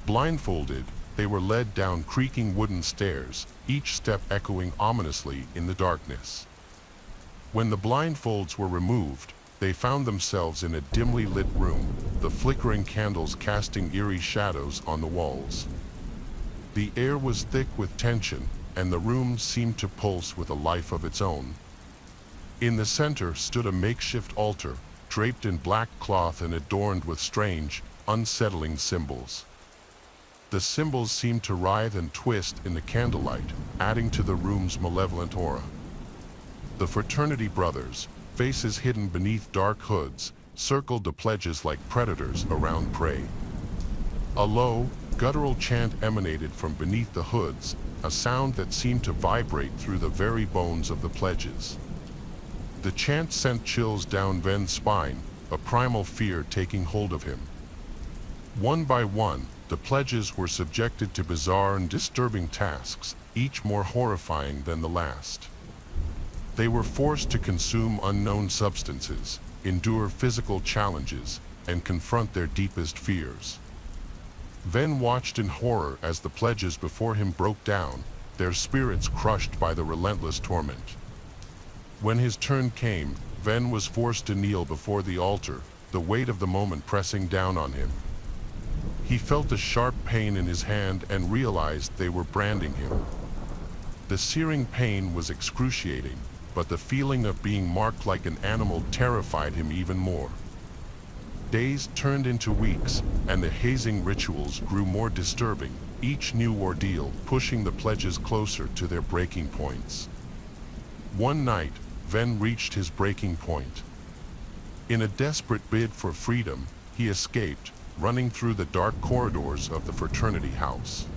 Blindfolded, they were led down creaking wooden stairs, each step echoing ominously in the darkness. When the blindfolds were removed, they found themselves in a dimly lit room, the flickering candles casting eerie shadows on the walls. The air was thick with tension, and the room seemed to pulse with a life of its own. In the center stood a makeshift altar, draped in black cloth and adorned with strange, unsettling symbols. The symbols seemed to writhe and twist in the candlelight, adding to the room's malevolent aura. The fraternity brothers, faces hidden beneath dark hoods, circled the pledges like predators around prey. A low, guttural chant emanated from beneath the hoods, a sound that seemed to vibrate through the very bones of the pledges. The chant sent chills down Ven's spine, a primal fear taking hold of him. One by one, the pledges were subjected to bizarre and disturbing tasks, each more horrifying than the last. They were forced to consume unknown substances, endure physical challenges, and confront their deepest fears. Ven watched in horror as the pledges before him broke down, their spirits crushed by the relentless torment. When his turn came, Ven was forced to kneel before the altar, the weight of the moment pressing down on him. He felt a sharp pain in his hand and realized they were branding him. The searing pain was excruciating, but the feeling of being marked like an animal terrified him even more. Days turned into weeks, and the hazing rituals grew more disturbing, each new ordeal pushing the pledges closer to their breaking points. One night, Ven reached his breaking point. In a desperate bid for freedom, he escaped, running through the dark corridors of the fraternity house.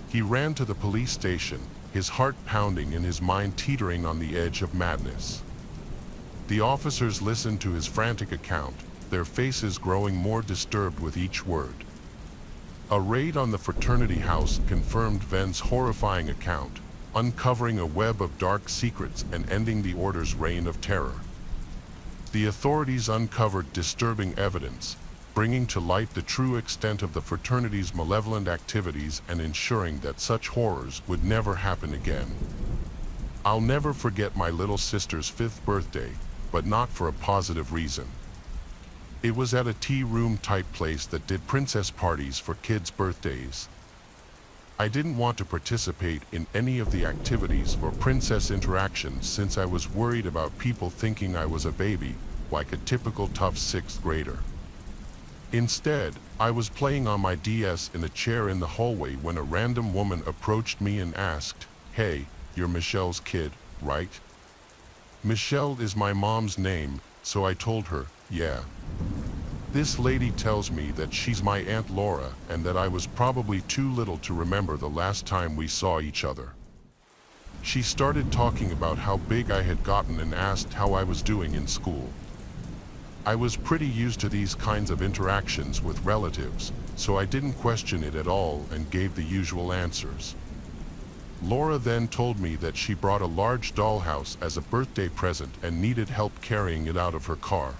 He ran to the police station, his heart pounding and his mind teetering on the edge of madness. The officers listened to his frantic account, their faces growing more disturbed with each word. A raid on the fraternity house confirmed Ven's horrifying account, uncovering a web of dark secrets and ending the Order's reign of terror. The authorities uncovered disturbing evidence, bringing to light the true extent of the fraternity's malevolent activities and ensuring that such horrors would never happen again. I'll never forget my little sister's 5th birthday, but not for a positive reason. It was at a tea room type place that did princess parties for kids' birthdays. I didn't want to participate in any of the activities or princess interactions since I was worried about people thinking I was a baby, like a typical tough 6th grader. Instead, I was playing on my DS in a chair in the hallway when a random woman approached me and asked, "Hey, you're Michelle's kid, right?" Michelle is my mom's name, so I told her, "Yeah." This lady tells me that she's my Aunt Laura and that I was probably too little to remember the last time we saw each other. She started talking about how big I had gotten and asked how I was doing in school. I was pretty used to these kinds of interactions with relatives, so I didn't question it at all and gave the usual answers. Laura then told me that she brought a large dollhouse as a birthday present and needed help carrying it out of her car.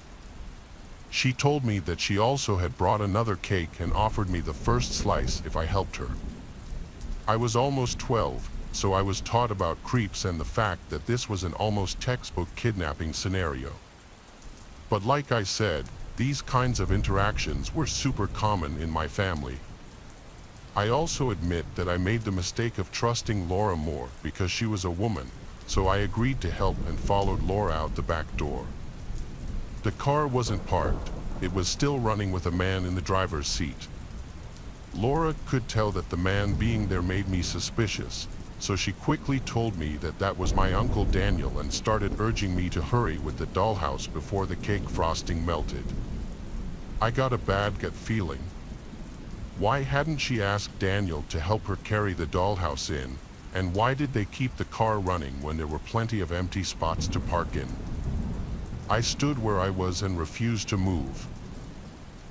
She told me that she also had brought another cake and offered me the first slice if I helped her. I was almost 12, so I was taught about creeps and the fact that this was an almost textbook kidnapping scenario. But like I said, these kinds of interactions were super common in my family. I also admit that I made the mistake of trusting Laura more because she was a woman, so I agreed to help and followed Laura out the back door. The car wasn't parked, it was still running with a man in the driver's seat. Laura could tell that the man being there made me suspicious, so she quickly told me that that was my Uncle Daniel and started urging me to hurry with the dollhouse before the cake frosting melted. I got a bad gut feeling. Why hadn't she asked Daniel to help her carry the dollhouse in, and why did they keep the car running when there were plenty of empty spots to park in? I stood where I was and refused to move.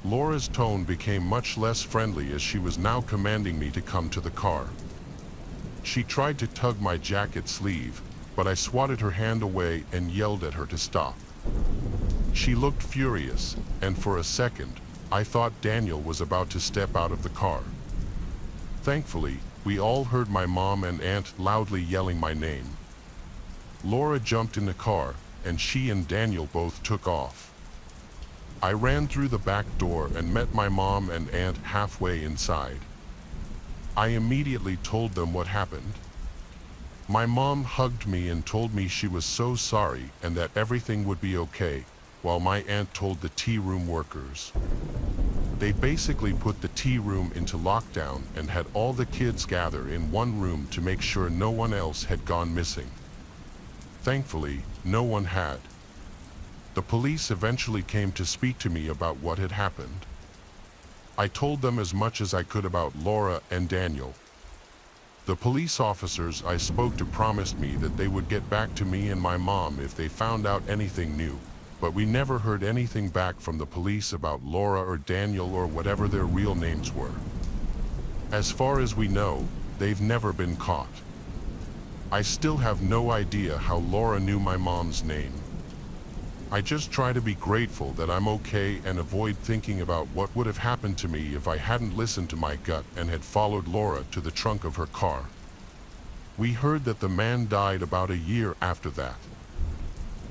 Laura's tone became much less friendly as she was now commanding me to come to the car. She tried to tug my jacket sleeve, but I swatted her hand away and yelled at her to stop. She looked furious, and for a second, I thought Daniel was about to step out of the car. Thankfully, we all heard my mom and aunt loudly yelling my name. Laura jumped in the car, and she and Daniel both took off. I ran through the back door and met my mom and aunt halfway inside. I immediately told them what happened. My mom hugged me and told me she was so sorry and that everything would be okay, while my aunt told the tea room workers. They basically put the tea room into lockdown and had all the kids gather in one room to make sure no one else had gone missing. Thankfully, no one had. The police eventually came to speak to me about what had happened. I told them as much as I could about Laura and Daniel. The police officers I spoke to promised me that they would get back to me and my mom if they found out anything new, but we never heard anything back from the police about Laura or Daniel or whatever their real names were. As far as we know, they've never been caught. I still have no idea how Laura knew my mom's name. I just try to be grateful that I'm okay and avoid thinking about what would have happened to me if I hadn't listened to my gut and had followed Laura to the trunk of her car. We heard that the man died about a year after that.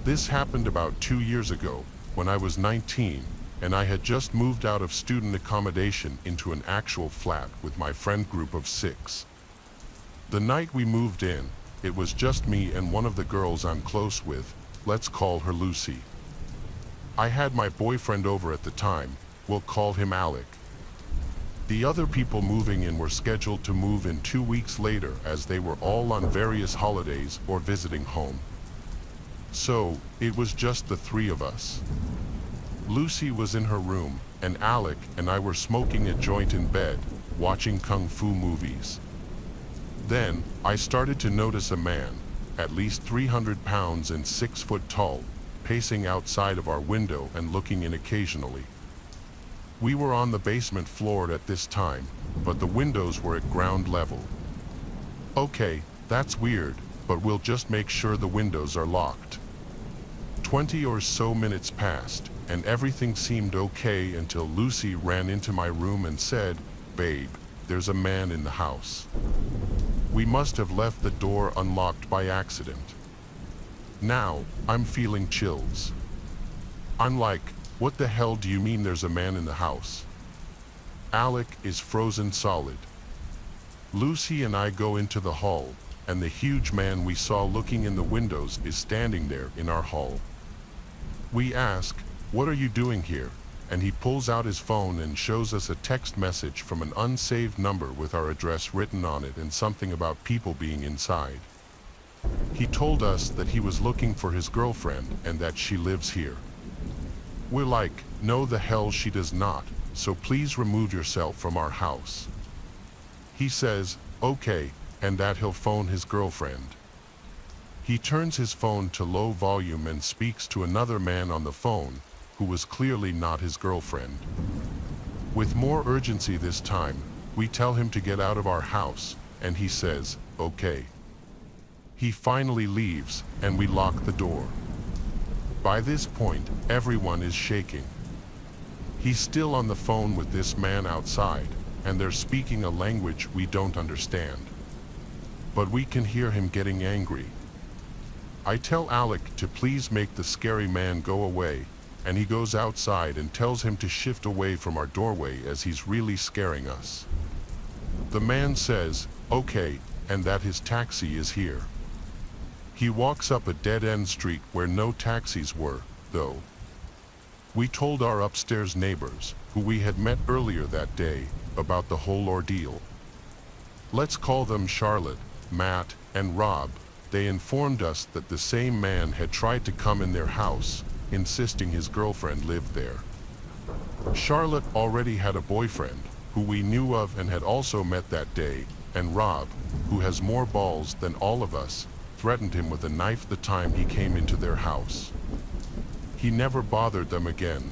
This happened about 2 years ago, when I was 19, and I had just moved out of student accommodation into an actual flat with my friend group of 6. The night we moved in, it was just me and one of the girls I'm close with. Let's call her Lucy. I had my boyfriend over at the time, we'll call him Alec. The other people moving in were scheduled to move in 2 weeks later as they were all on various holidays or visiting home. So, it was just the 3 of us. Lucy was in her room, and Alec and I were smoking a joint in bed, watching kung fu movies. Then, I started to notice a man, at least 300 pounds and 6 foot tall, pacing outside of our window and looking in occasionally. We were on the basement floor at this time, but the windows were at ground level. Okay, that's weird, but we'll just make sure the windows are locked. 20 or so minutes passed, and everything seemed okay until Lucy ran into my room and said, "Babe, there's a man in the house." We must have left the door unlocked by accident. Now, I'm feeling chills. I'm like, what the hell do you mean there's a man in the house? Alec is frozen solid. Lucy and I go into the hall, and the huge man we saw looking in the windows is standing there in our hall. We ask, "What are you doing here?" And he pulls out his phone and shows us a text message from an unsaved number with our address written on it and something about people being inside. He told us that he was looking for his girlfriend and that she lives here. We're like, no the hell she does not, so please remove yourself from our house. He says, okay, and that he'll phone his girlfriend. He turns his phone to low volume and speaks to another man on the phone, who was clearly not his girlfriend. With more urgency this time, we tell him to get out of our house, and he says, okay. He finally leaves, and we lock the door. By this point, everyone is shaking. He's still on the phone with this man outside, and they're speaking a language we don't understand. But we can hear him getting angry. I tell Alec to please make the scary man go away, and he goes outside and tells him to shift away from our doorway as he's really scaring us. The man says, okay, and that his taxi is here. He walks up a dead-end street where no taxis were, though. We told our upstairs neighbors, who we had met earlier that day, about the whole ordeal. Let's call them Charlotte, Matt, and Rob. They informed us that the same man had tried to come in their house, insisting his girlfriend lived there. Charlotte already had a boyfriend, who we knew of and had also met that day, and Rob, who has more balls than all of us, threatened him with a knife the time he came into their house. He never bothered them again.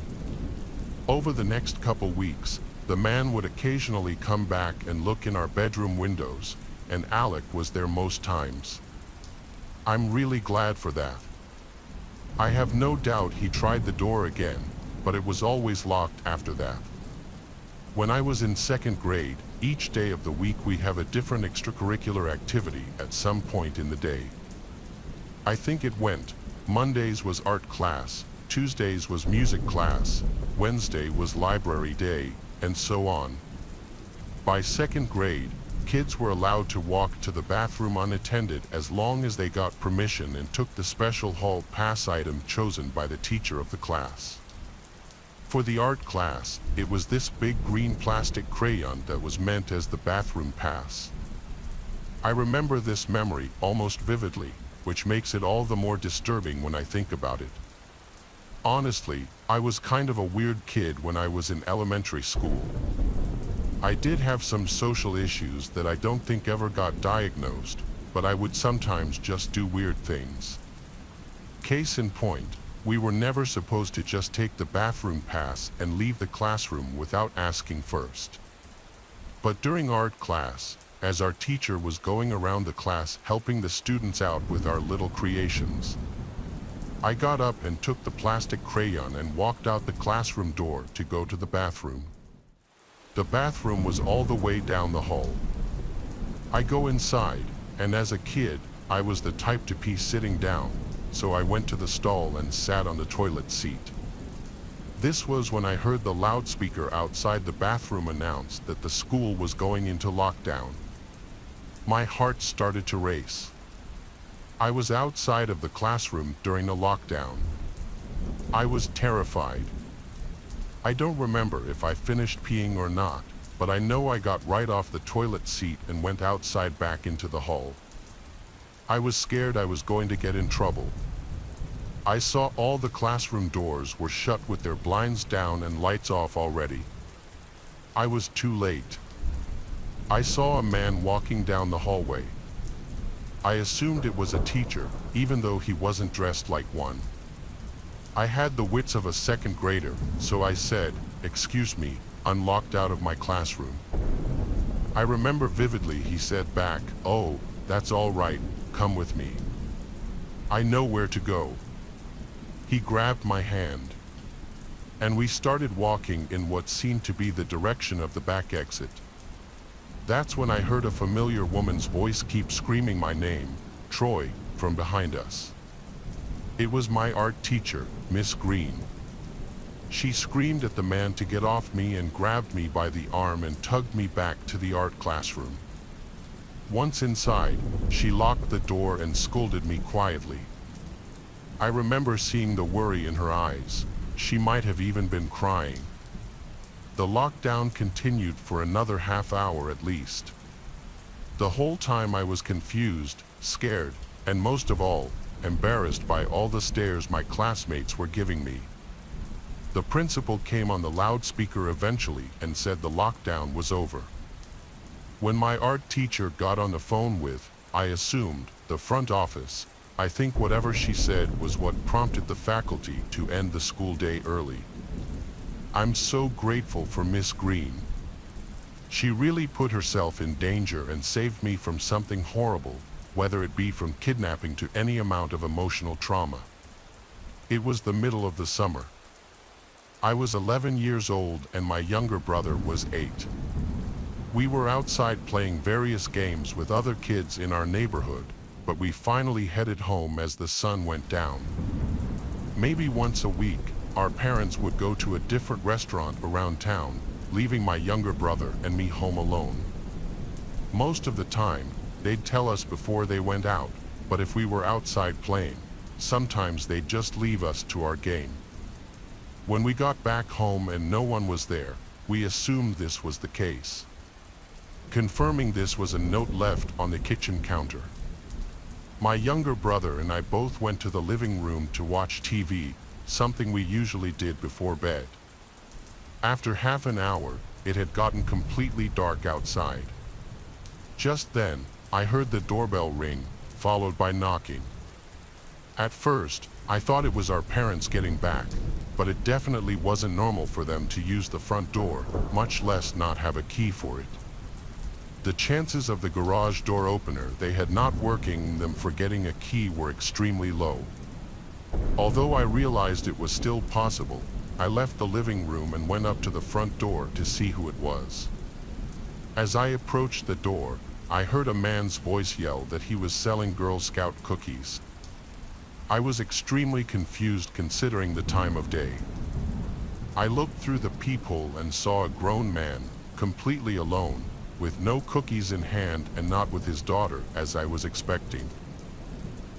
Over the next couple weeks, the man would occasionally come back and look in our bedroom windows, and Alec was there most times. I'm really glad for that. I have no doubt he tried the door again, but it was always locked after that. When I was in second grade, each day of the week we have a different extracurricular activity at some point in the day. I think it went, Mondays was art class, Tuesdays was music class, Wednesday was library day, and so on. By second grade, kids were allowed to walk to the bathroom unattended as long as they got permission and took the special hall pass item chosen by the teacher of the class. For the art class, it was this big green plastic crayon that was meant as the bathroom pass. I remember this memory almost vividly, which makes it all the more disturbing when I think about it. Honestly, I was kind of a weird kid when I was in elementary school. I did have some social issues that I don't think ever got diagnosed, but I would sometimes just do weird things. Case in point, we were never supposed to just take the bathroom pass and leave the classroom without asking first. But during art class, as our teacher was going around the class helping the students out with our little creations, I got up and took the plastic crayon and walked out the classroom door to go to the bathroom. The bathroom was all the way down the hall. I go inside, and as a kid, I was the type to pee sitting down, so I went to the stall and sat on the toilet seat. This was when I heard the loudspeaker outside the bathroom announce that the school was going into lockdown. My heart started to race. I was outside of the classroom during a lockdown. I was terrified. I don't remember if I finished peeing or not, but I know I got right off the toilet seat and went outside back into the hall. I was scared I was going to get in trouble. I saw all the classroom doors were shut with their blinds down and lights off already. I was too late. I saw a man walking down the hallway. I assumed it was a teacher, even though he wasn't dressed like one. I had the wits of a second grader, so I said, "Excuse me," unlocked out of my classroom. I remember vividly he said back, "Oh, that's all right, come with me. I know where to go." He grabbed my hand, and we started walking in what seemed to be the direction of the back exit. That's when I heard a familiar woman's voice keep screaming my name, Troy, from behind us. It was my art teacher, Miss Green. She screamed at the man to get off me and grabbed me by the arm and tugged me back to the art classroom. Once inside, she locked the door and scolded me quietly. I remember seeing the worry in her eyes. She might have even been crying. The lockdown continued for another half hour at least. The whole time I was confused, scared, and most of all, embarrassed by all the stares my classmates were giving me. The principal came on the loudspeaker eventually and said the lockdown was over. When my art teacher got on the phone with, I assumed, the front office, I think whatever she said was what prompted the faculty to end the school day early. I'm so grateful for Miss Green. She really put herself in danger and saved me from something horrible, whether it be from kidnapping to any amount of emotional trauma. It was the middle of the summer. I was 11 years old and my younger brother was 8. We were outside playing various games with other kids in our neighborhood, but we finally headed home as the sun went down. Maybe once a week, our parents would go to a different restaurant around town, leaving my younger brother and me home alone. Most of the time, they'd tell us before they went out, but if we were outside playing, sometimes they'd just leave us to our game. When we got back home and no one was there, we assumed this was the case. Confirming this was a note left on the kitchen counter. My younger brother and I both went to the living room to watch TV, something we usually did before bed. After half an hour, it had gotten completely dark outside. Just then, I heard the doorbell ring, followed by knocking. At first, I thought it was our parents getting back, but it definitely wasn't normal for them to use the front door, much less not have a key for it. The chances of the garage door opener they had not working them for getting a key were extremely low. Although I realized it was still possible, I left the living room and went up to the front door to see who it was. As I approached the door, I heard a man's voice yell that he was selling Girl Scout cookies. I was extremely confused considering the time of day. I looked through the peephole and saw a grown man, completely alone, with no cookies in hand and not with his daughter, as I was expecting.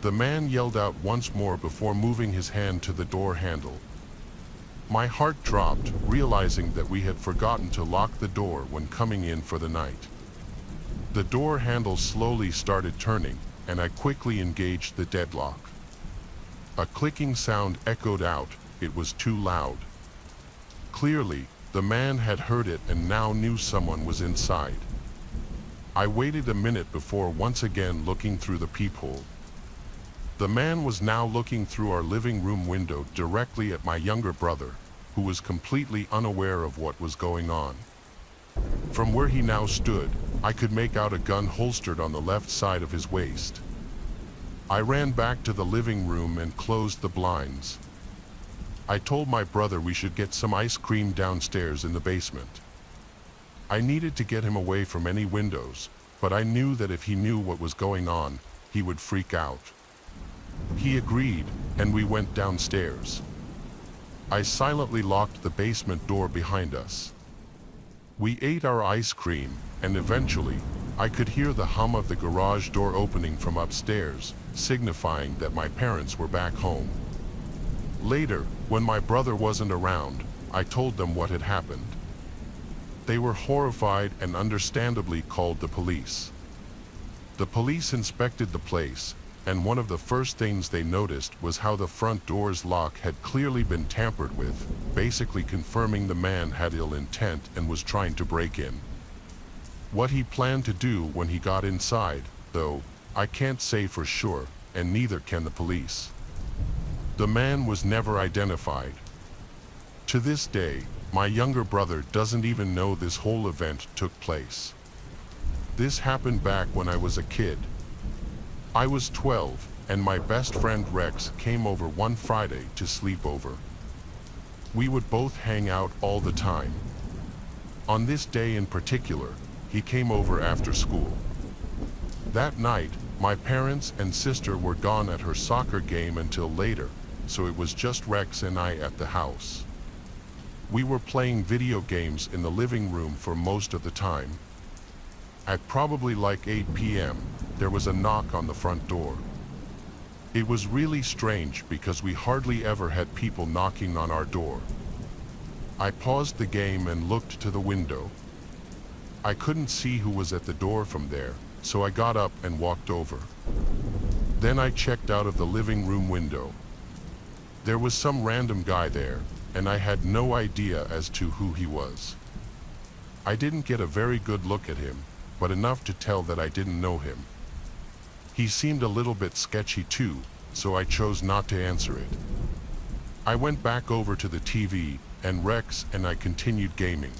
The man yelled out once more before moving his hand to the door handle. My heart dropped, realizing that we had forgotten to lock the door when coming in for the night. The door handle slowly started turning, and I quickly engaged the deadlock. A clicking sound echoed out. It was too loud. Clearly, the man had heard it and now knew someone was inside. I waited a minute before once again looking through the peephole. The man was now looking through our living room window directly at my younger brother, who was completely unaware of what was going on. From where he now stood, I could make out a gun holstered on the left side of his waist. I ran back to the living room and closed the blinds. I told my brother we should get some ice cream downstairs in the basement. I needed to get him away from any windows, but I knew that if he knew what was going on, he would freak out. He agreed, and we went downstairs. I silently locked the basement door behind us. We ate our ice cream, and eventually, I could hear the hum of the garage door opening from upstairs, signifying that my parents were back home. Later, when my brother wasn't around, I told them what had happened. They were horrified and understandably called the police. The police inspected the place, and one of the first things they noticed was how the front door's lock had clearly been tampered with, basically confirming the man had ill intent and was trying to break in. What he planned to do when he got inside, though, I can't say for sure, and neither can the police. The man was never identified. To this day, my younger brother doesn't even know this whole event took place. This happened back when I was a kid. I was 12, and my best friend Rex came over one Friday to sleep over. We would both hang out all the time. On this day in particular, he came over after school. That night, my parents and sister were gone at her soccer game until later, so it was just Rex and I at the house. We were playing video games in the living room for most of the time. At probably like 8 p.m., there was a knock on the front door. It was really strange because we hardly ever had people knocking on our door. I paused the game and looked to the window. I couldn't see who was at the door from there, so I got up and walked over. Then I checked out of the living room window. There was some random guy there, and I had no idea as to who he was. I didn't get a very good look at him, but enough to tell that I didn't know him. He seemed a little bit sketchy too, so I chose not to answer it. I went back over to the TV, and Rex and I continued gaming.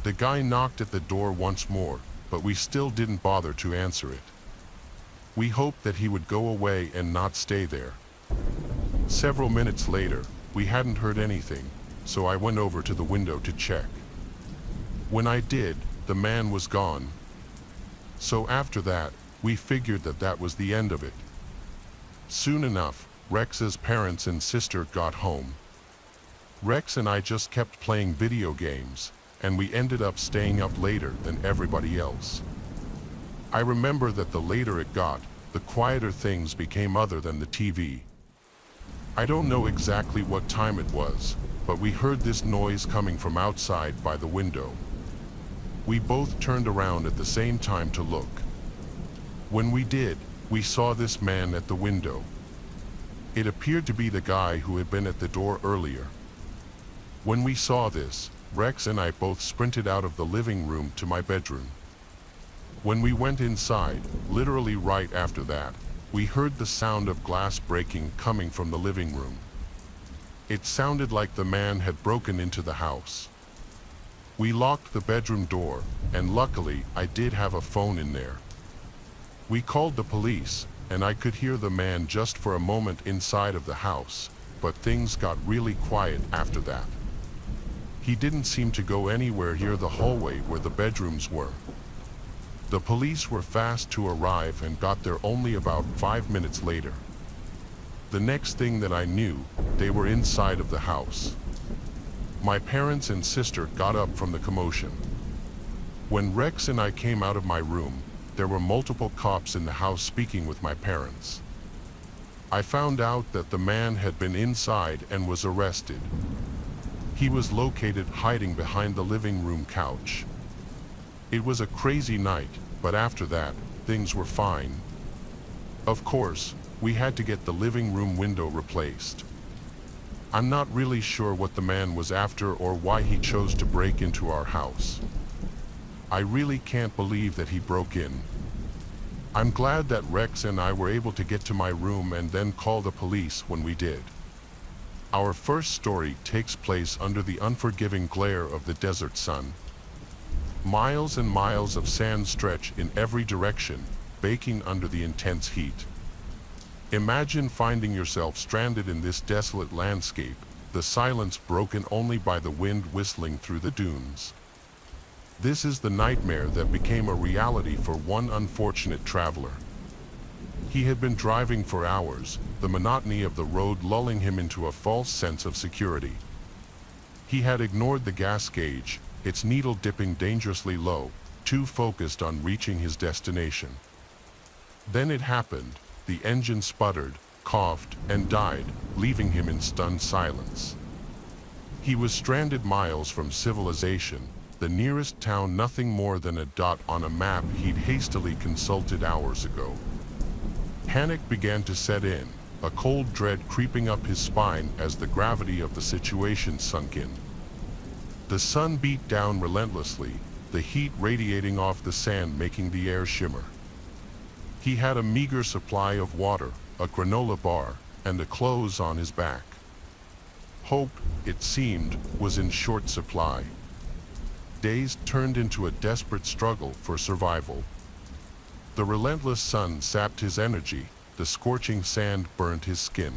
The guy knocked at the door once more, but we still didn't bother to answer it. We hoped that he would go away and not stay there. Several minutes later, we hadn't heard anything, so I went over to the window to check. When I did, the man was gone. So after that, we figured that that was the end of it. Soon enough, Rex's parents and sister got home. Rex and I just kept playing video games, and we ended up staying up later than everybody else. I remember that the later it got, the quieter things became other than the TV. I don't know exactly what time it was, but we heard this noise coming from outside by the window. We both turned around at the same time to look. When we did, we saw this man at the window. It appeared to be the guy who had been at the door earlier. When we saw this, Rex and I both sprinted out of the living room to my bedroom. When we went inside, literally right after that, we heard the sound of glass breaking coming from the living room. It sounded like the man had broken into the house. We locked the bedroom door, and luckily I did have a phone in there. We called the police, and I could hear the man just for a moment inside of the house, but things got really quiet after that. He didn't seem to go anywhere near the hallway where the bedrooms were. The police were fast to arrive and got there only about 5 minutes later. The next thing that I knew, they were inside of the house. My parents and sister got up from the commotion. When Rex and I came out of my room, there were multiple cops in the house speaking with my parents. I found out that the man had been inside and was arrested. He was located hiding behind the living room couch. It was a crazy night, but after that, things were fine. Of course, we had to get the living room window replaced. I'm not really sure what the man was after or why he chose to break into our house. I really can't believe that he broke in. I'm glad that Rex and I were able to get to my room and then call the police when we did. Our first story takes place under the unforgiving glare of the desert sun. Miles and miles of sand stretch in every direction, baking under the intense heat. Imagine finding yourself stranded in this desolate landscape, the silence broken only by the wind whistling through the dunes. This is the nightmare that became a reality for one unfortunate traveler. He had been driving for hours, the monotony of the road lulling him into a false sense of security. He had ignored the gas gauge, its needle dipping dangerously low, too focused on reaching his destination. Then it happened. The engine sputtered, coughed, and died, leaving him in stunned silence. He was stranded miles from civilization, the nearest town nothing more than a dot on a map he'd hastily consulted hours ago. Panic began to set in, a cold dread creeping up his spine as the gravity of the situation sunk in. The sun beat down relentlessly, the heat radiating off the sand making the air shimmer. He had a meager supply of water, a granola bar, and the clothes on his back. Hope, it seemed, was in short supply. Days turned into a desperate struggle for survival. The relentless sun sapped his energy, the scorching sand burned his skin.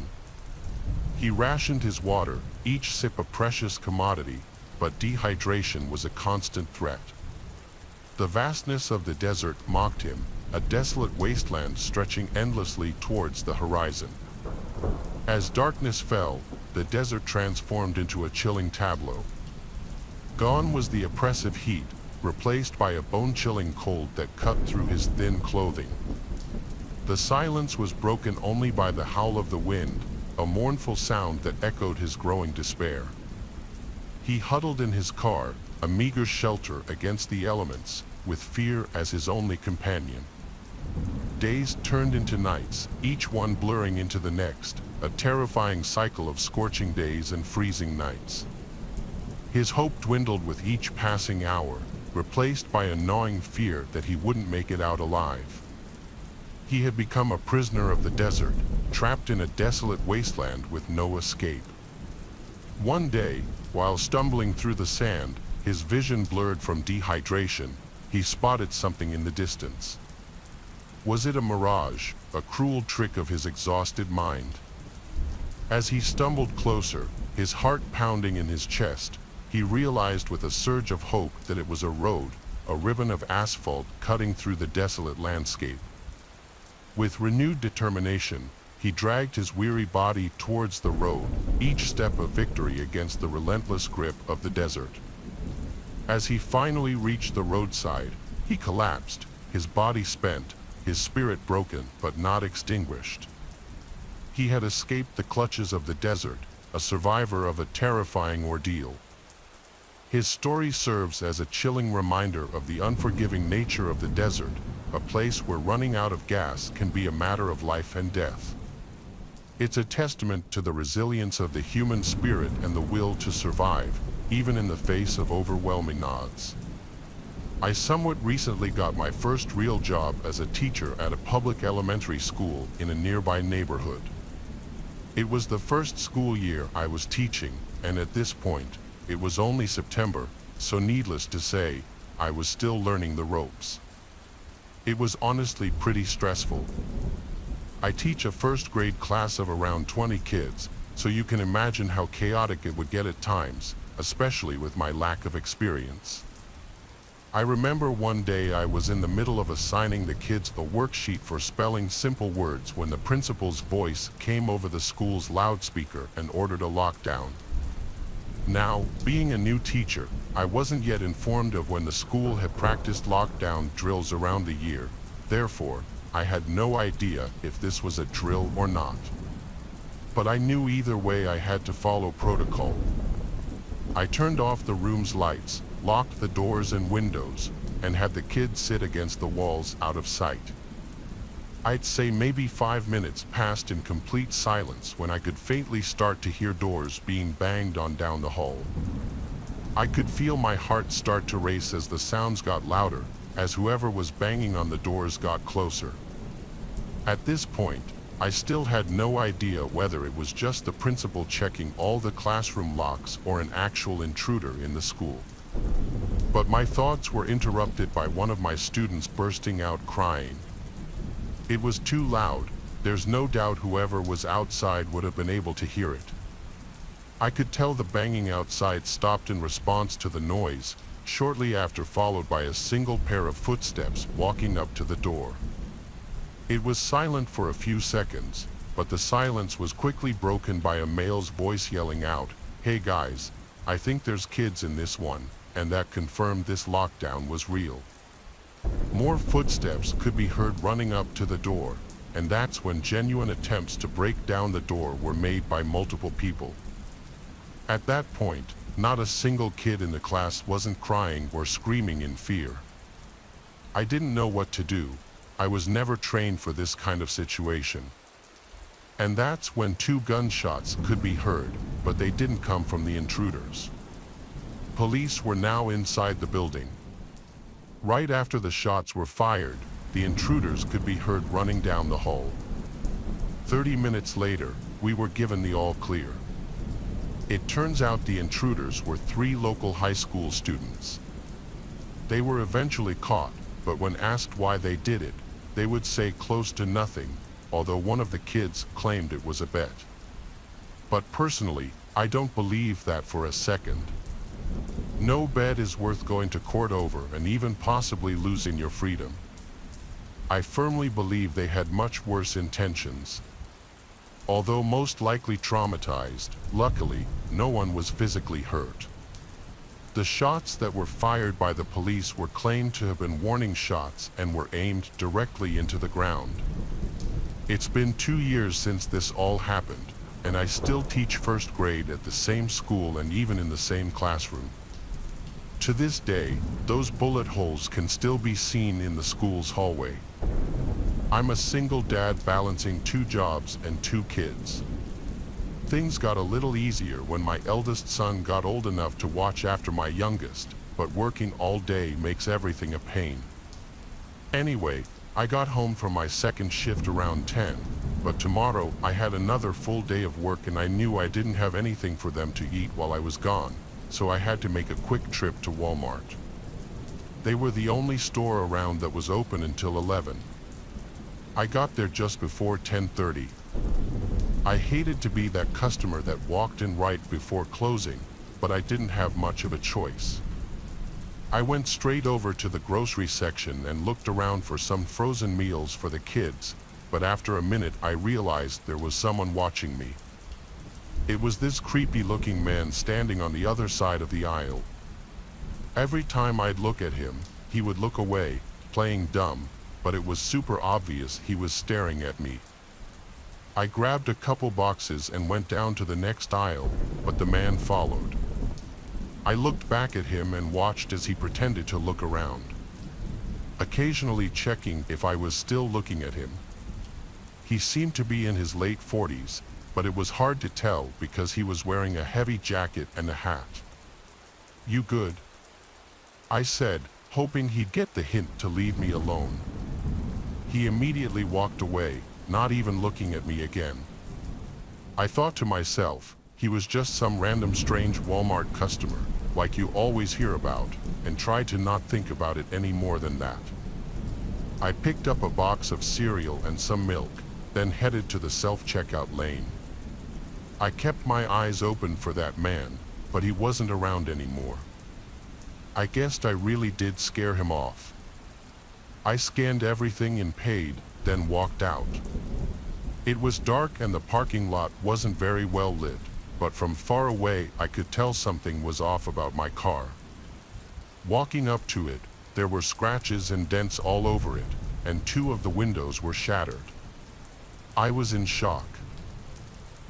He rationed his water, each sip a precious commodity, but dehydration was a constant threat. The vastness of the desert mocked him, a desolate wasteland stretching endlessly towards the horizon. As darkness fell, the desert transformed into a chilling tableau. Gone was the oppressive heat, replaced by a bone-chilling cold that cut through his thin clothing. The silence was broken only by the howl of the wind, a mournful sound that echoed his growing despair. He huddled in his car, a meager shelter against the elements, with fear as his only companion. Days turned into nights, each one blurring into the next, a terrifying cycle of scorching days and freezing nights. His hope dwindled with each passing hour, replaced by a gnawing fear that he wouldn't make it out alive. He had become a prisoner of the desert, trapped in a desolate wasteland with no escape. One day, while stumbling through the sand, his vision blurred from dehydration, he spotted something in the distance. Was it a mirage, a cruel trick of his exhausted mind? As he stumbled closer, his heart pounding in his chest, he realized with a surge of hope that it was a road, a ribbon of asphalt cutting through the desolate landscape. With renewed determination, he dragged his weary body towards the road, each step a victory against the relentless grip of the desert. As he finally reached the roadside, he collapsed, his body spent, his spirit broken but not extinguished. He had escaped the clutches of the desert, a survivor of a terrifying ordeal. His story serves as a chilling reminder of the unforgiving nature of the desert, a place where running out of gas can be a matter of life and death. It's a testament to the resilience of the human spirit and the will to survive, even in the face of overwhelming odds. I somewhat recently got my first real job as a teacher at a public elementary school in a nearby neighborhood. It was the first school year I was teaching, and at this point, it was only September, so needless to say, I was still learning the ropes. It was honestly pretty stressful. I teach a first grade class of around 20 kids, so you can imagine how chaotic it would get at times, especially with my lack of experience. I remember one day I was in the middle of assigning the kids a worksheet for spelling simple words when the principal's voice came over the school's loudspeaker and ordered a lockdown. Now, being a new teacher, I wasn't yet informed of when the school had practiced lockdown drills around the year. Therefore, I had no idea if this was a drill or not. But I knew either way I had to follow protocol. I turned off the room's lights, locked the doors and windows, and had the kids sit against the walls out of sight. I'd say maybe 5 minutes passed in complete silence when I could faintly start to hear doors being banged on down the hall. I could feel my heart start to race as the sounds got louder, as whoever was banging on the doors got closer. At this point, I still had no idea whether it was just the principal checking all the classroom locks or an actual intruder in the school. But my thoughts were interrupted by one of my students bursting out crying. It was too loud. There's no doubt whoever was outside would have been able to hear it. I could tell the banging outside stopped in response to the noise, shortly after followed by a single pair of footsteps walking up to the door. It was silent for a few seconds, but the silence was quickly broken by a male's voice yelling out, "Hey guys, I think there's kids in this one," and that confirmed this lockdown was real. More footsteps could be heard running up to the door, and that's when genuine attempts to break down the door were made by multiple people. At that point, not a single kid in the class wasn't crying or screaming in fear. I didn't know what to do. I was never trained for this kind of situation. And that's when 2 gunshots could be heard, but they didn't come from the intruders. Police were now inside the building. Right after the shots were fired, the intruders could be heard running down the hall. 30 minutes later, we were given the all clear. It turns out the intruders were 3 local high school students. They were eventually caught, but when asked why they did it, they would say close to nothing, although one of the kids claimed it was a bet. But personally, I don't believe that for a second. No bet is worth going to court over and even possibly losing your freedom. I firmly believe they had much worse intentions. Although most likely traumatized, luckily, no one was physically hurt. The shots that were fired by the police were claimed to have been warning shots and were aimed directly into the ground. It's been 2 years since this all happened, and I still teach first grade at the same school and even in the same classroom. To this day, those bullet holes can still be seen in the school's hallway. I'm a single dad balancing 2 jobs and 2 kids. Things got a little easier when my eldest son got old enough to watch after my youngest, but working all day makes everything a pain. Anyway, I got home from my second shift around 10, but tomorrow I had another full day of work and I knew I didn't have anything for them to eat while I was gone, so I had to make a quick trip to Walmart. They were the only store around that was open until 11. I got there just before 10:30. I hated to be that customer that walked in right before closing, but I didn't have much of a choice. I went straight over to the grocery section and looked around for some frozen meals for the kids, but after a minute I realized there was someone watching me. It was this creepy-looking man standing on the other side of the aisle. Every time I'd look at him, he would look away, playing dumb, but it was super obvious he was staring at me. I grabbed a couple boxes and went down to the next aisle, but the man followed. I looked back at him and watched as he pretended to look around, occasionally checking if I was still looking at him. He seemed to be in his late 40s, but it was hard to tell because he was wearing a heavy jacket and a hat. "You good?" I said, hoping he'd get the hint to leave me alone. He immediately walked away, not even looking at me again. I thought to myself, he was just some random strange Walmart customer, like you always hear about, and tried to not think about it any more than that. I picked up a box of cereal and some milk, then headed to the self-checkout lane. I kept my eyes open for that man, but he wasn't around anymore. I guessed I really did scare him off. I scanned everything and paid, then walked out. It was dark and the parking lot wasn't very well lit, but from far away I could tell something was off about my car. Walking up to it, there were scratches and dents all over it, and 2 of the windows were shattered. I was in shock.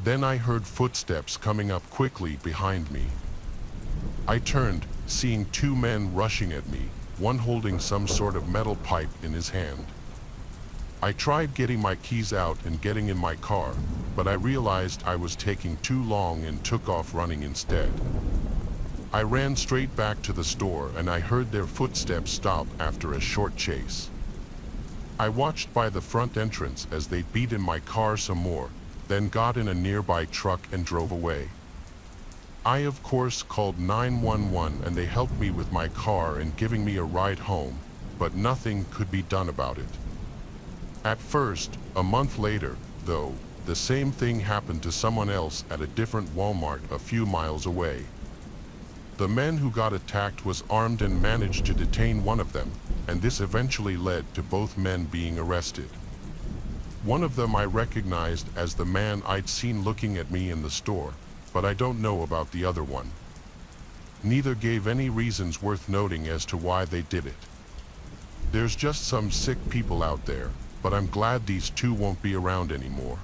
Then I heard footsteps coming up quickly behind me. I turned, seeing 2 men rushing at me, one holding some sort of metal pipe in his hand. I tried getting my keys out and getting in my car, but I realized I was taking too long and took off running instead. I ran straight back to the store and I heard their footsteps stop after a short chase. I watched by the front entrance as they beat in my car some more, then got in a nearby truck and drove away. I of course called 911 and they helped me with my car and giving me a ride home, but nothing could be done about it. At first, a month later, though, the same thing happened to someone else at a different Walmart a few miles away. The man who got attacked was armed and managed to detain one of them, and this eventually led to both men being arrested. One of them I recognized as the man I'd seen looking at me in the store, but I don't know about the other one. Neither gave any reasons worth noting as to why they did it. There's just some sick people out there, but I'm glad these 2 won't be around anymore.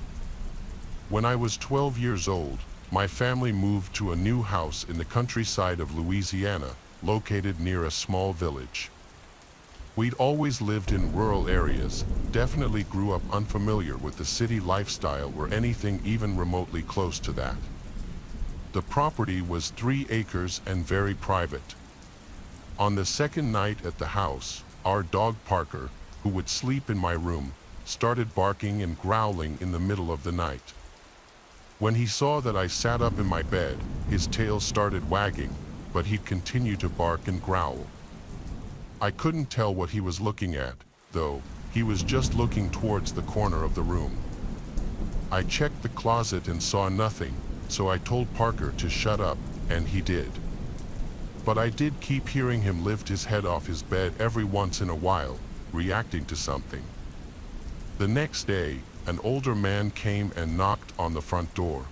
When I was 12 years old, my family moved to a new house in the countryside of Louisiana, located near a small village. We'd always lived in rural areas, definitely grew up unfamiliar with the city lifestyle or anything even remotely close to that. The property was 3 acres and very private. On the second night at the house, our dog Parker, who would sleep in my room, started barking and growling in the middle of the night. When he saw that I sat up in my bed, his tail started wagging, but he'd continue to bark and growl. I couldn't tell what he was looking at, though. He was just looking towards the corner of the room. I checked the closet and saw nothing, so I told Parker to shut up, and he did. But I did keep hearing him lift his head off his bed every once in a while, reacting to something. The next day, an older man came and knocked on the front door.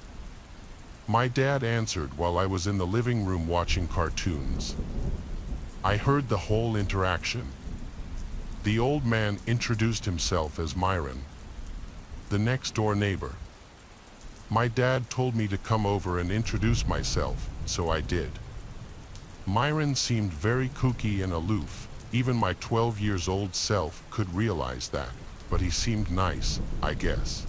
My dad answered while I was in the living room watching cartoons. I heard the whole interaction. The old man introduced himself as Myron, the next door neighbor. My dad told me to come over and introduce myself, so I did. Myron seemed very kooky and aloof. Even my 12-year-old self could realize that, but he seemed nice, I guess.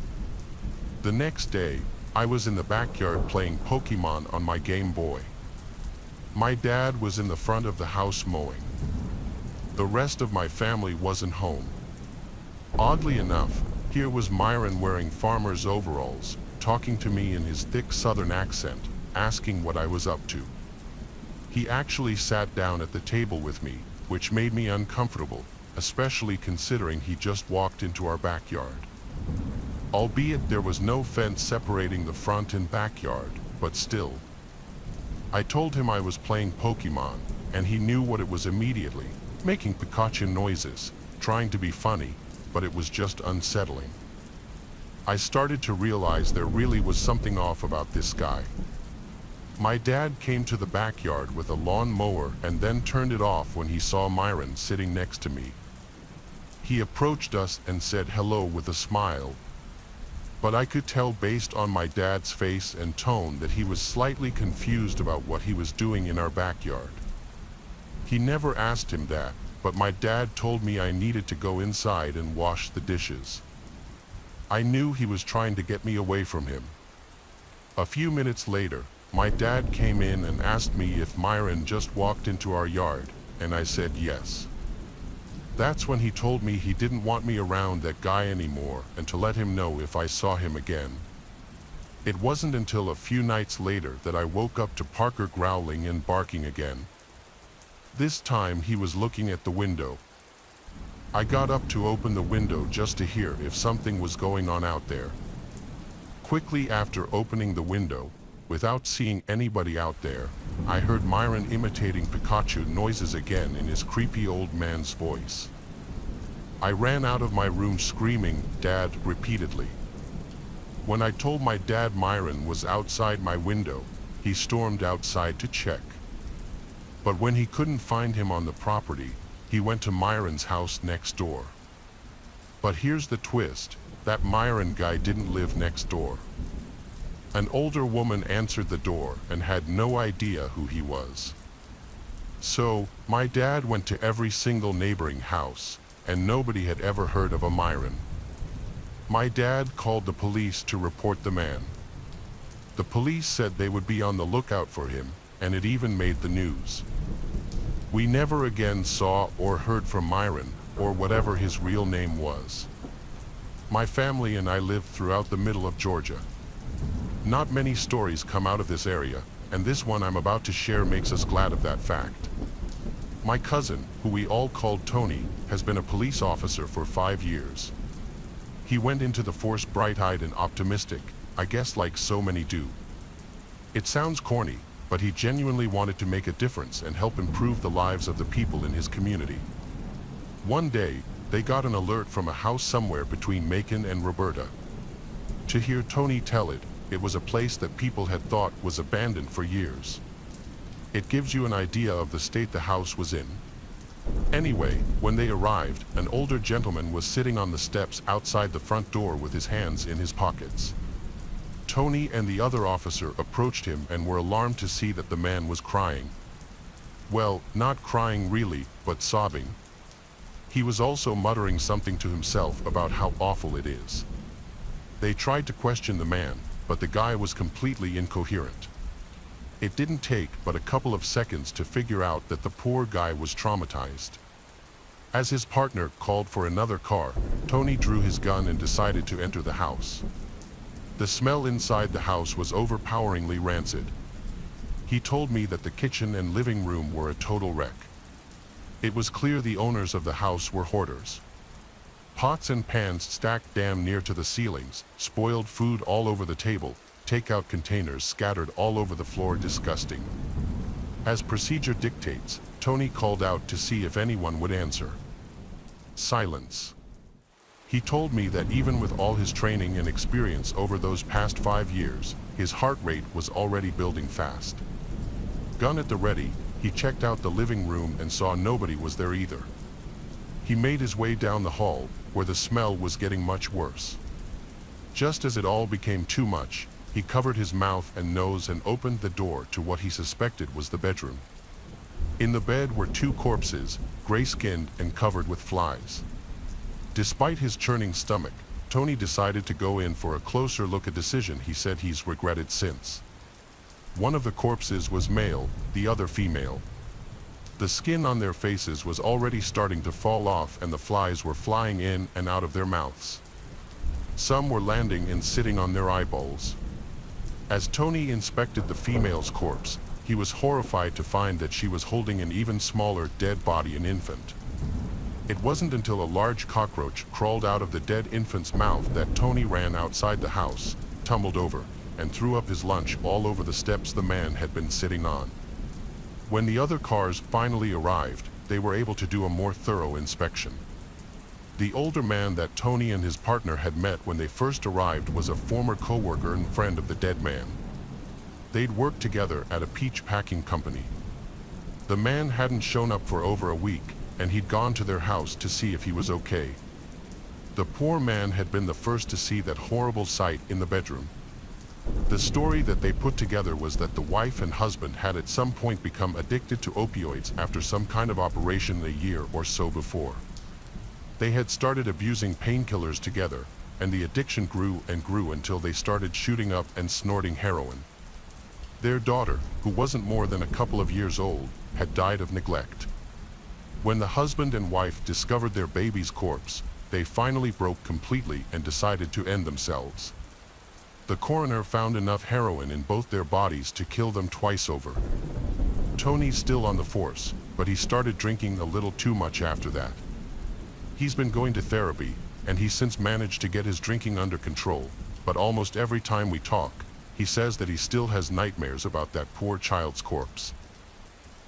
The next day, I was in the backyard playing Pokemon on my Game Boy. My dad was in the front of the house mowing. The rest of my family wasn't home. Oddly enough, Here was Myron wearing farmer's overalls, talking to me in his thick southern accent, asking what I was up to. He actually sat down at the table with me, which made me uncomfortable, especially considering he just walked into our backyard. Albeit there was no fence separating the front and backyard, but still. I told him I was playing Pokemon, and he knew what it was immediately, making Pikachu noises, trying to be funny, but it was just unsettling. I started to realize there really was something off about this guy. My dad came to the backyard with a lawn mower and then turned it off when he saw Myron sitting next to me. He approached us and said hello with a smile, but I could tell based on my dad's face and tone that he was slightly confused about what he was doing in our backyard. He never asked him that, but my dad told me I needed to go inside and wash the dishes. I knew he was trying to get me away from him. A few minutes later, my dad came in and asked me if Myron just walked into our yard, and I said yes. That's when he told me he didn't want me around that guy anymore and to let him know if I saw him again. It wasn't until a few nights later that I woke up to Parker growling and barking again. This time he was looking at the window. I got up to open the window just to hear if something was going on out there. Quickly after opening the window, without seeing anybody out there, I heard Myron imitating Pikachu noises again in his creepy old man's voice. I ran out of my room screaming, "Dad," repeatedly. When I told my dad Myron was outside my window, he stormed outside to check. But when he couldn't find him on the property, he went to Myron's house next door. But here's the twist, that Myron guy didn't live next door. An older woman answered the door and had no idea who he was. So, my dad went to every single neighboring house, and nobody had ever heard of a Myron. My dad called the police to report the man. The police said they would be on the lookout for him, and it even made the news. We never again saw or heard from Myron, or whatever his real name was. My family and I lived throughout the middle of Georgia. Not many stories come out of this area, and this one I'm about to share makes us glad of that fact. My cousin, who we all called Tony, has been a police officer for 5 years. He went into the force bright-eyed and optimistic, I guess like so many do. It sounds corny, but he genuinely wanted to make a difference and help improve the lives of the people in his community. One day, they got an alert from a house somewhere between Macon and Roberta. To hear Tony tell it, it was a place that people had thought was abandoned for years. It gives you an idea of the state the house was in. Anyway, when they arrived, an older gentleman was sitting on the steps outside the front door with his hands in his pockets. Tony and the other officer approached him and were alarmed to see that the man was crying. Well, not crying really, but sobbing. He was also muttering something to himself about how awful it is. They tried to question the man, but the guy was completely incoherent. It didn't take but a couple of seconds to figure out that the poor guy was traumatized. As his partner called for another car, Tony drew his gun and decided to enter the house. The smell inside the house was overpoweringly rancid. He told me that the kitchen and living room were a total wreck. It was clear the owners of the house were hoarders. Pots and pans stacked damn near to the ceilings, spoiled food all over the table, takeout containers scattered all over the floor. Disgusting. As procedure dictates, Tony called out to see if anyone would answer. Silence. He told me that even with all his training and experience over those past 5 years, his heart rate was already building fast. Gun at the ready, he checked out the living room and saw nobody was there either. He made his way down the hall, where the smell was getting much worse. Just as it all became too much, he covered his mouth and nose and opened the door to what he suspected was the bedroom. In the bed were 2 corpses, gray-skinned and covered with flies. Despite his churning stomach, Tony decided to go in for a closer look, a decision he said he's regretted since. One of the corpses was male, the other female. The skin on their faces was already starting to fall off and the flies were flying in and out of their mouths. Some were landing and sitting on their eyeballs. As Tony inspected the female's corpse, he was horrified to find that she was holding an even smaller dead body, an infant. It wasn't until a large cockroach crawled out of the dead infant's mouth that Tony ran outside the house, tumbled over, and threw up his lunch all over the steps the man had been sitting on. When the other cars finally arrived, they were able to do a more thorough inspection. The older man that Tony and his partner had met when they first arrived was a former co-worker and friend of the dead man. They'd worked together at a peach packing company. The man hadn't shown up for over a week, and he'd gone to their house to see if he was okay. The poor man had been the first to see that horrible sight in the bedroom. The story that they put together was that the wife and husband had at some point become addicted to opioids after some kind of operation a year or so before. They had started abusing painkillers together, and the addiction grew and grew until they started shooting up and snorting heroin. Their daughter, who wasn't more than a couple of years old, had died of neglect. When the husband and wife discovered their baby's corpse, they finally broke completely and decided to end themselves. The coroner found enough heroin in both their bodies to kill them twice over. Tony's still on the force, but he started drinking a little too much after that. He's been going to therapy, and he's since managed to get his drinking under control, but almost every time we talk, he says that he still has nightmares about that poor child's corpse.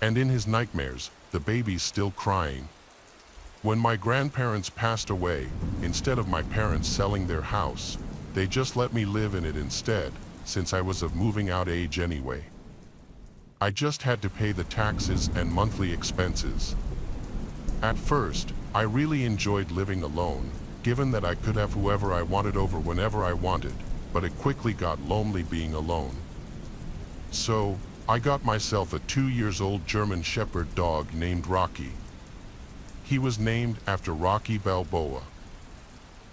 And in his nightmares, the baby's still crying. When my grandparents passed away, instead of my parents selling their house, they just let me live in it instead, since I was of moving out age anyway. I just had to pay the taxes and monthly expenses. At first, I really enjoyed living alone, given that I could have whoever I wanted over whenever I wanted, but it quickly got lonely being alone. So, I got myself a 2-year-old German Shepherd dog named Rocky. He was named after Rocky Balboa.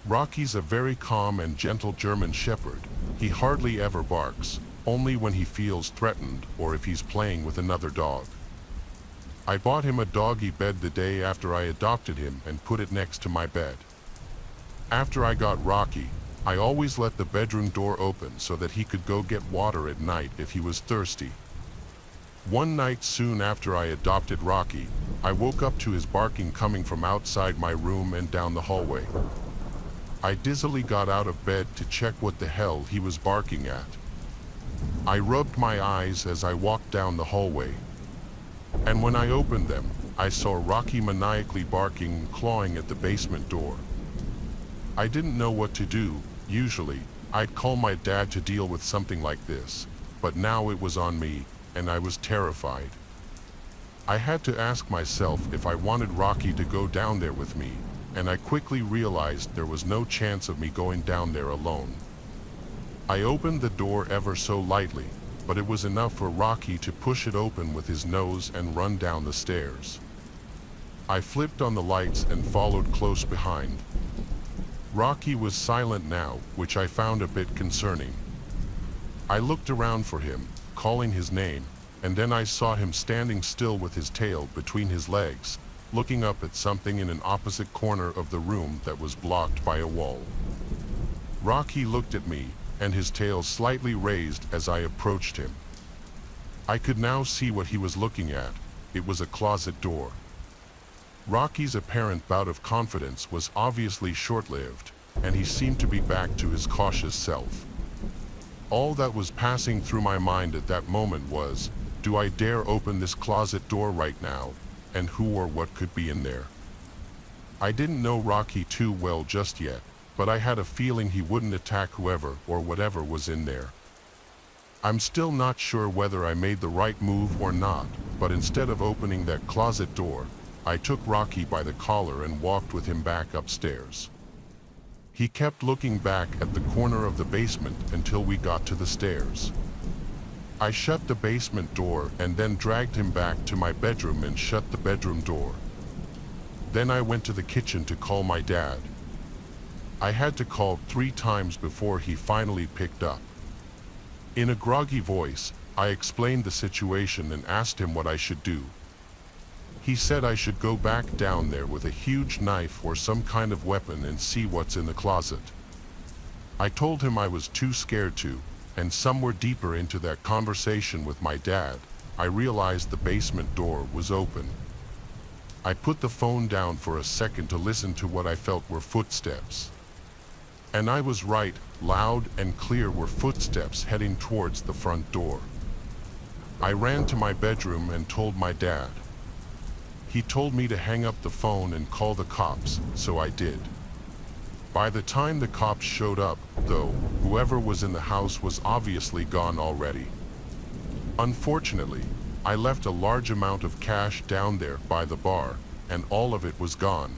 Rocky's a very calm and gentle German Shepherd. He hardly ever barks, only when he feels threatened or if he's playing with another dog. I bought him a doggy bed the day after I adopted him and put it next to my bed. After I got Rocky, I always let the bedroom door open so that he could go get water at night if he was thirsty. One night soon after I adopted Rocky, I woke up to his barking coming from outside my room and down the hallway. I dizzily got out of bed to check what the hell he was barking at. I rubbed my eyes as I walked down the hallway. And when I opened them, I saw Rocky maniacally barking and clawing at the basement door. I didn't know what to do. Usually, I'd call my dad to deal with something like this, but now it was on me, and I was terrified. I had to ask myself if I wanted Rocky to go down there with me, and I quickly realized there was no chance of me going down there alone. I opened the door ever so lightly, but it was enough for Rocky to push it open with his nose and run down the stairs. I flipped on the lights and followed close behind. Rocky was silent now, which I found a bit concerning. I looked around for him, calling his name, and then I saw him standing still with his tail between his legs, looking up at something in an opposite corner of the room that was blocked by a wall. Rocky looked at me, and his tail slightly raised as I approached him. I could now see what he was looking at. It was a closet door. Rocky's apparent bout of confidence was obviously short-lived, and he seemed to be back to his cautious self. All that was passing through my mind at that moment was, do I dare open this closet door right now, and who or what could be in there? I didn't know Rocky too well just yet, but I had a feeling he wouldn't attack whoever or whatever was in there. I'm still not sure whether I made the right move or not, but instead of opening that closet door, I took Rocky by the collar and walked with him back upstairs. He kept looking back at the corner of the basement until we got to the stairs. I shut the basement door and then dragged him back to my bedroom and shut the bedroom door. Then I went to the kitchen to call my dad. I had to call 3 times before he finally picked up. In a groggy voice, I explained the situation and asked him what I should do. He said I should go back down there with a huge knife or some kind of weapon and see what's in the closet. I told him I was too scared to, and somewhere deeper into that conversation with my dad, I realized the basement door was open. I put the phone down for a second to listen to what I felt were footsteps. And I was right, loud and clear were footsteps heading towards the front door. I ran to my bedroom and told my dad. He told me to hang up the phone and call the cops, so I did. By the time the cops showed up, though, whoever was in the house was obviously gone already. Unfortunately, I left a large amount of cash down there by the bar, and all of it was gone.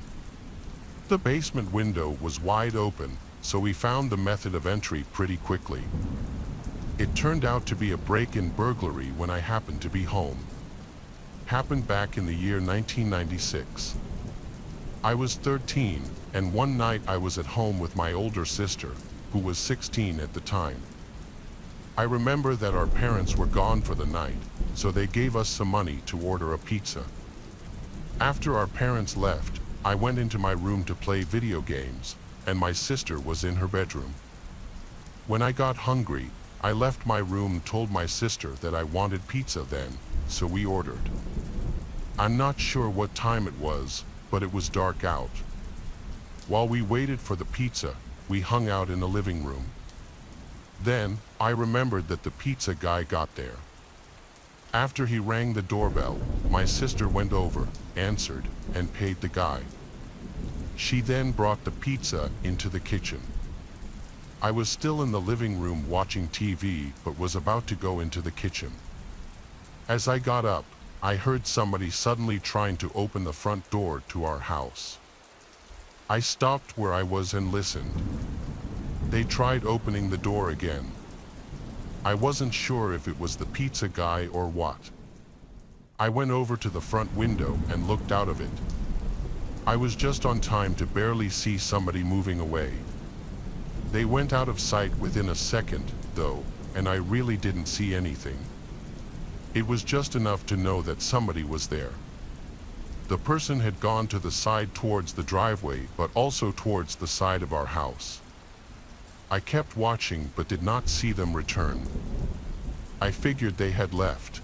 The basement window was wide open, so we found the method of entry pretty quickly. It turned out to be a break-in burglary when I happened to be home. Happened back in the year 1996. I was 13, and one night I was at home with my older sister, who was 16 at the time. I remember that our parents were gone for the night, so they gave us some money to order a pizza. After our parents left, I went into my room to play video games, and my sister was in her bedroom. When I got hungry, I left my room and told my sister that I wanted pizza then, so we ordered. I'm not sure what time it was, but it was dark out. While we waited for the pizza, we hung out in the living room. Then, I remembered that the pizza guy got there. After he rang the doorbell, my sister went over, answered, and paid the guy. She then brought the pizza into the kitchen. I was still in the living room watching TV, but was about to go into the kitchen. As I got up, I heard somebody suddenly trying to open the front door to our house. I stopped where I was and listened. They tried opening the door again. I wasn't sure if it was the pizza guy or what. I went over to the front window and looked out of it. I was just on time to barely see somebody moving away. They went out of sight within a second, though, and I really didn't see anything. It was just enough to know that somebody was there. The person had gone to the side towards the driveway, but also towards the side of our house. I kept watching but did not see them return. I figured they had left.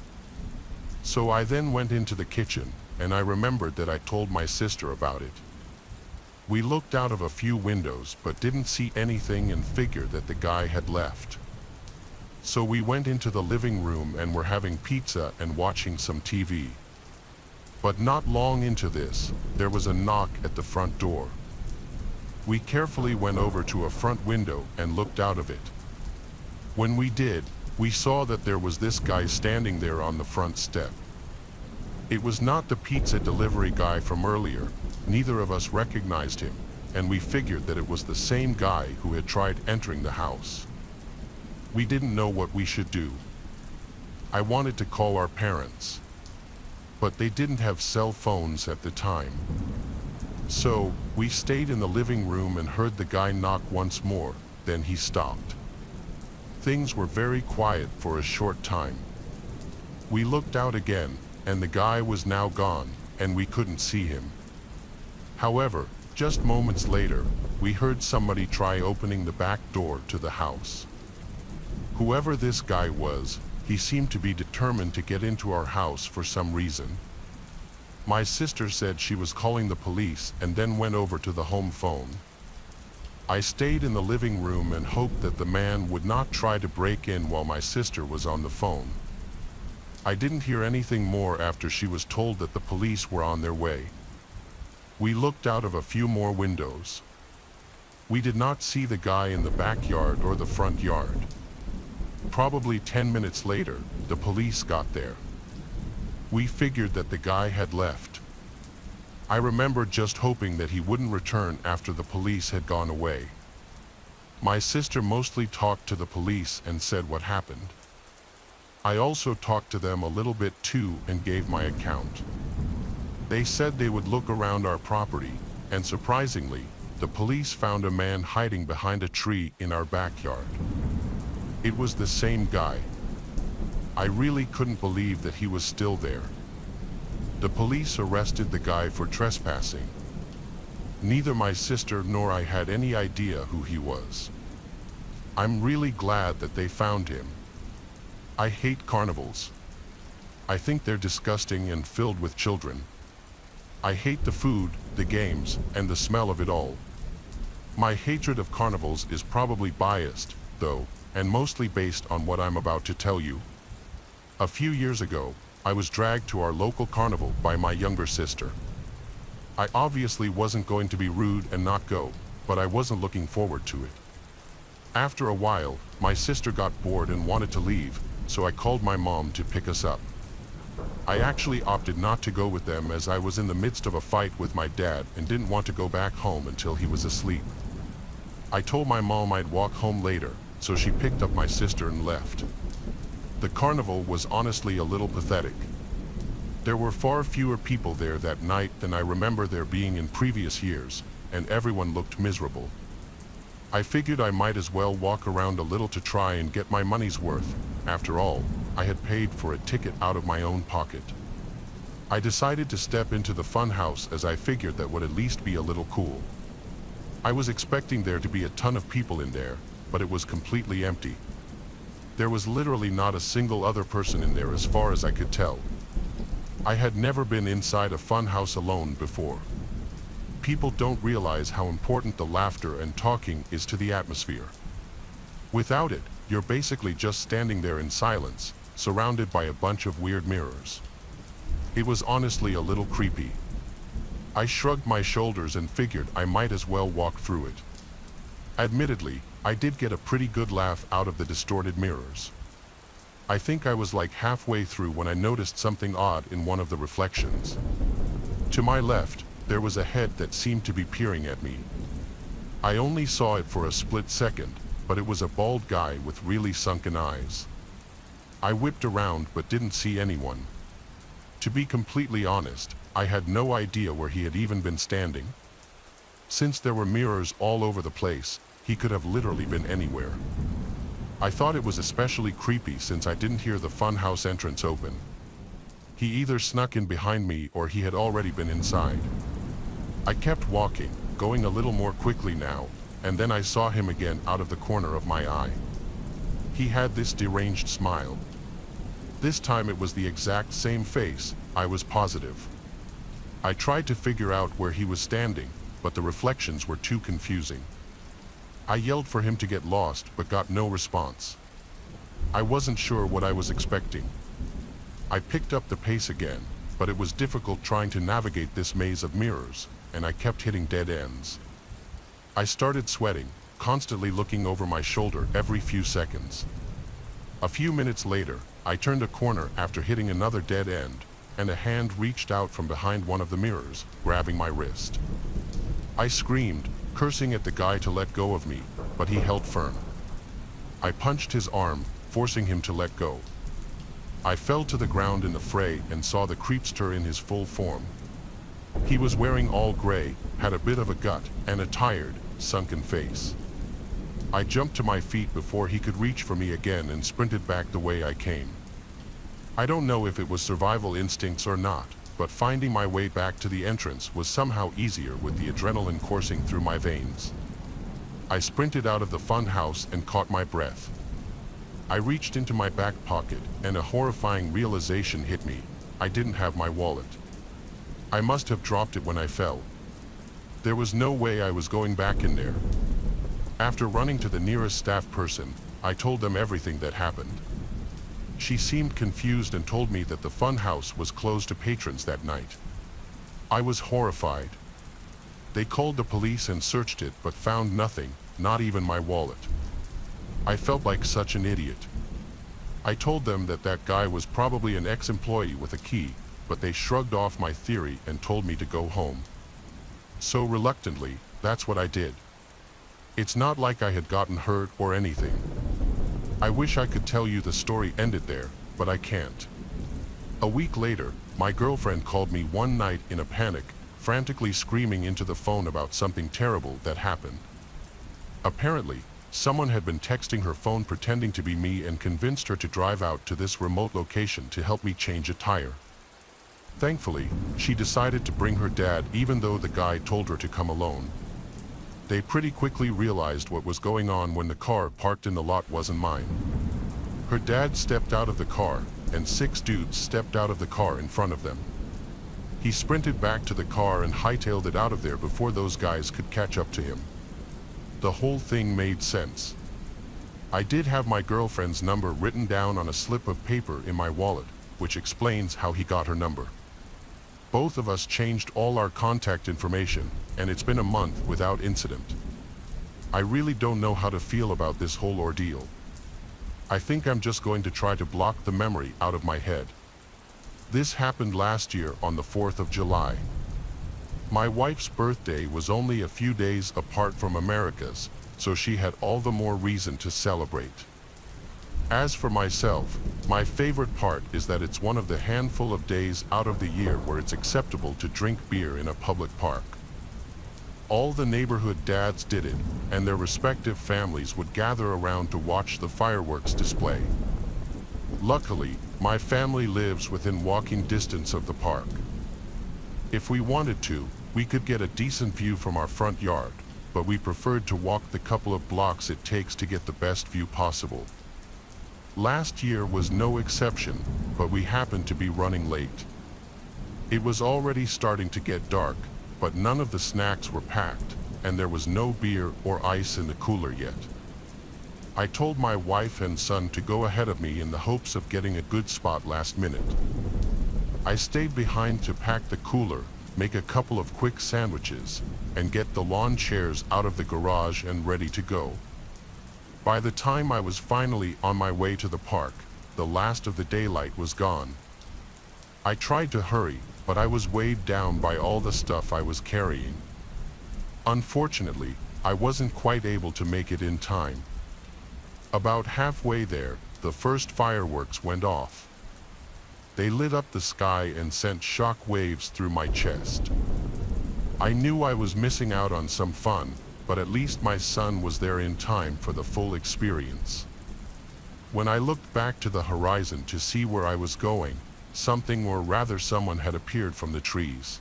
So I then went into the kitchen, and I remembered that I told my sister about it. We looked out of a few windows but didn't see anything and figured that the guy had left. So we went into the living room and were having pizza and watching some TV. But not long into this, there was a knock at the front door. We carefully went over to a front window and looked out of it. When we did, we saw that there was this guy standing there on the front step. It was not the pizza delivery guy from earlier. Neither of us recognized him, and we figured that it was the same guy who had tried entering the house. We didn't know what we should do. I wanted to call our parents, but they didn't have cell phones at the time. So, we stayed in the living room and heard the guy knock once more, then he stopped. Things were very quiet for a short time. We looked out again, and the guy was now gone, and we couldn't see him. However, just moments later, we heard somebody try opening the back door to the house. Whoever this guy was, he seemed to be determined to get into our house for some reason. My sister said she was calling the police and then went over to the home phone. I stayed in the living room and hoped that the man would not try to break in while my sister was on the phone. I didn't hear anything more after she was told that the police were on their way. We looked out of a few more windows. We did not see the guy in the backyard or the front yard. Probably 10 minutes later, the police got there. We figured that the guy had left. I remember just hoping that he wouldn't return after the police had gone away. My sister mostly talked to the police and said what happened. I also talked to them a little bit too and gave my account. They said they would look around our property, and surprisingly, the police found a man hiding behind a tree in our backyard. It was the same guy. I really couldn't believe that he was still there. The police arrested the guy for trespassing. Neither my sister nor I had any idea who he was. I'm really glad that they found him. I hate carnivals. I think they're disgusting and filled with children. I hate the food, the games, and the smell of it all. My hatred of carnivals is probably biased, though, and mostly based on what I'm about to tell you. A few years ago, I was dragged to our local carnival by my younger sister. I obviously wasn't going to be rude and not go, but I wasn't looking forward to it. After a while, my sister got bored and wanted to leave, so I called my mom to pick us up. I actually opted not to go with them as I was in the midst of a fight with my dad and didn't want to go back home until he was asleep. I told my mom I'd walk home later, so she picked up my sister and left. The carnival was honestly a little pathetic. There were far fewer people there that night than I remember there being in previous years, and everyone looked miserable. I figured I might as well walk around a little to try and get my money's worth. After all, I had paid for a ticket out of my own pocket. I decided to step into the fun house as I figured that would at least be a little cool. I was expecting there to be a ton of people in there, but it was completely empty. There was literally not a single other person in there as far as I could tell. I had never been inside a fun house alone before. People don't realize how important the laughter and talking is to the atmosphere. Without it, you're basically just standing there in silence, surrounded by a bunch of weird mirrors. It was honestly a little creepy. I shrugged my shoulders and figured I might as well walk through it. Admittedly, I did get a pretty good laugh out of the distorted mirrors. I think I was like halfway through when I noticed something odd in one of the reflections. To my left, there was a head that seemed to be peering at me. I only saw it for a split second, but it was a bald guy with really sunken eyes. I whipped around but didn't see anyone. To be completely honest, I had no idea where he had even been standing. Since there were mirrors all over the place, he could have literally been anywhere. I thought it was especially creepy since I didn't hear the funhouse entrance open. He either snuck in behind me or he had already been inside. I kept walking, going a little more quickly now, and then I saw him again out of the corner of my eye. He had this deranged smile. This time it was the exact same face, I was positive. I tried to figure out where he was standing, but the reflections were too confusing. I yelled for him to get lost, but got no response. I wasn't sure what I was expecting. I picked up the pace again, but it was difficult trying to navigate this maze of mirrors, and I kept hitting dead ends. I started sweating, constantly looking over my shoulder every few seconds. A few minutes later, I turned a corner after hitting another dead end, and a hand reached out from behind one of the mirrors, grabbing my wrist. I screamed, cursing at the guy to let go of me, but he held firm. I punched his arm, forcing him to let go. I fell to the ground in the fray and saw the creepster in his full form. He was wearing all gray, had a bit of a gut, and a tired, sunken face. I jumped to my feet before he could reach for me again and sprinted back the way I came. I don't know if it was survival instincts or not, but finding my way back to the entrance was somehow easier with the adrenaline coursing through my veins. I sprinted out of the fun house and caught my breath. I reached into my back pocket, and a horrifying realization hit me. I didn't have my wallet. I must have dropped it when I fell. There was no way I was going back in there. After running to the nearest staff person, I told them everything that happened. She seemed confused and told me that the fun house was closed to patrons that night. I was horrified. They called the police and searched it but found nothing, not even my wallet. I felt like such an idiot. I told them that that guy was probably an ex-employee with a key, but they shrugged off my theory and told me to go home. So reluctantly, that's what I did. It's not like I had gotten hurt or anything. I wish I could tell you the story ended there, but I can't. A week later, my girlfriend called me one night in a panic, frantically screaming into the phone about something terrible that happened. Apparently, someone had been texting her phone pretending to be me and convinced her to drive out to this remote location to help me change a tire. Thankfully, she decided to bring her dad even though the guy told her to come alone. They pretty quickly realized what was going on when the car parked in the lot wasn't mine. Her dad stepped out of the car, and 6 dudes stepped out of the car in front of them. He sprinted back to the car and hightailed it out of there before those guys could catch up to him. The whole thing made sense. I did have my girlfriend's number written down on a slip of paper in my wallet, which explains how he got her number. Both of us changed all our contact information, and it's been a month without incident. I really don't know how to feel about this whole ordeal. I think I'm just going to try to block the memory out of my head. This happened last year on the 4th of July. My wife's birthday was only a few days apart from America's, so she had all the more reason to celebrate. As for myself, my favorite part is that it's one of the handful of days out of the year where it's acceptable to drink beer in a public park. All the neighborhood dads did it, and their respective families would gather around to watch the fireworks display. Luckily, my family lives within walking distance of the park. If we wanted to, we could get a decent view from our front yard, but we preferred to walk the couple of blocks it takes to get the best view possible. Last year was no exception, but we happened to be running late. It was already starting to get dark, but none of the snacks were packed, and there was no beer or ice in the cooler yet. I told my wife and son to go ahead of me in the hopes of getting a good spot last minute. I stayed behind to pack the cooler, make a couple of quick sandwiches, and get the lawn chairs out of the garage and ready to go. By the time I was finally on my way to the park, the last of the daylight was gone. I tried to hurry, but I was weighed down by all the stuff I was carrying. Unfortunately, I wasn't quite able to make it in time. About halfway there, the first fireworks went off. They lit up the sky and sent shock waves through my chest. I knew I was missing out on some fun, but at least my son was there in time for the full experience. When I looked back to the horizon to see where I was going, something or rather someone had appeared from the trees.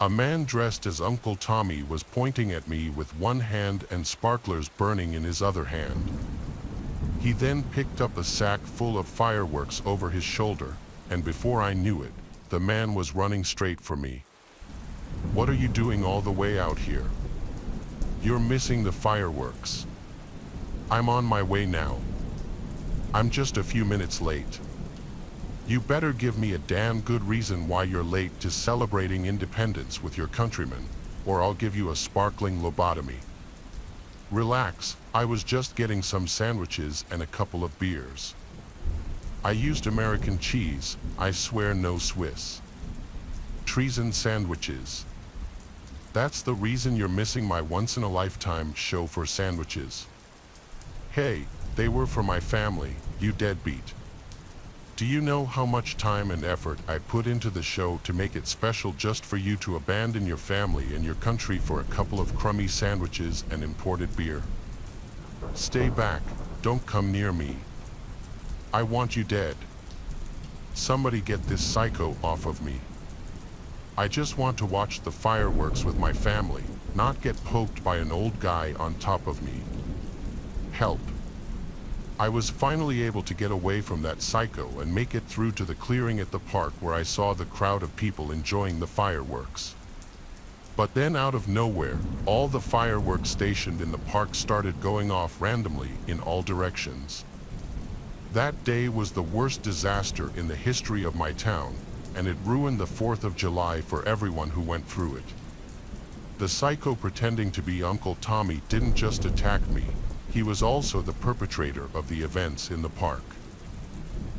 A man dressed as Uncle Tommy was pointing at me with one hand and sparklers burning in his other hand. He then picked up a sack full of fireworks over his shoulder, and before I knew it, the man was running straight for me. "What are you doing all the way out here? You're missing the fireworks." "I'm on my way now. I'm just a few minutes late." "You better give me a damn good reason why you're late to celebrating independence with your countrymen, or I'll give you a sparkling lobotomy." "Relax, I was just getting some sandwiches and a couple of beers. I used American cheese, I swear no Swiss. Treason sandwiches. That's the reason you're missing my once-in-a-lifetime show for sandwiches." "Hey, they were for my family, you deadbeat. Do you know how much time and effort I put into the show to make it special just for you to abandon your family and your country for a couple of crummy sandwiches and imported beer? Stay back, don't come near me. I want you dead. Somebody get this psycho off of me. I just want to watch the fireworks with my family, not get poked by an old guy on top of me. Help." I was finally able to get away from that psycho and make it through to the clearing at the park where I saw the crowd of people enjoying the fireworks. But then out of nowhere, all the fireworks stationed in the park started going off randomly in all directions. That day was the worst disaster in the history of my town, and it ruined the 4th of July for everyone who went through it. The psycho pretending to be Uncle Tommy didn't just attack me, he was also the perpetrator of the events in the park.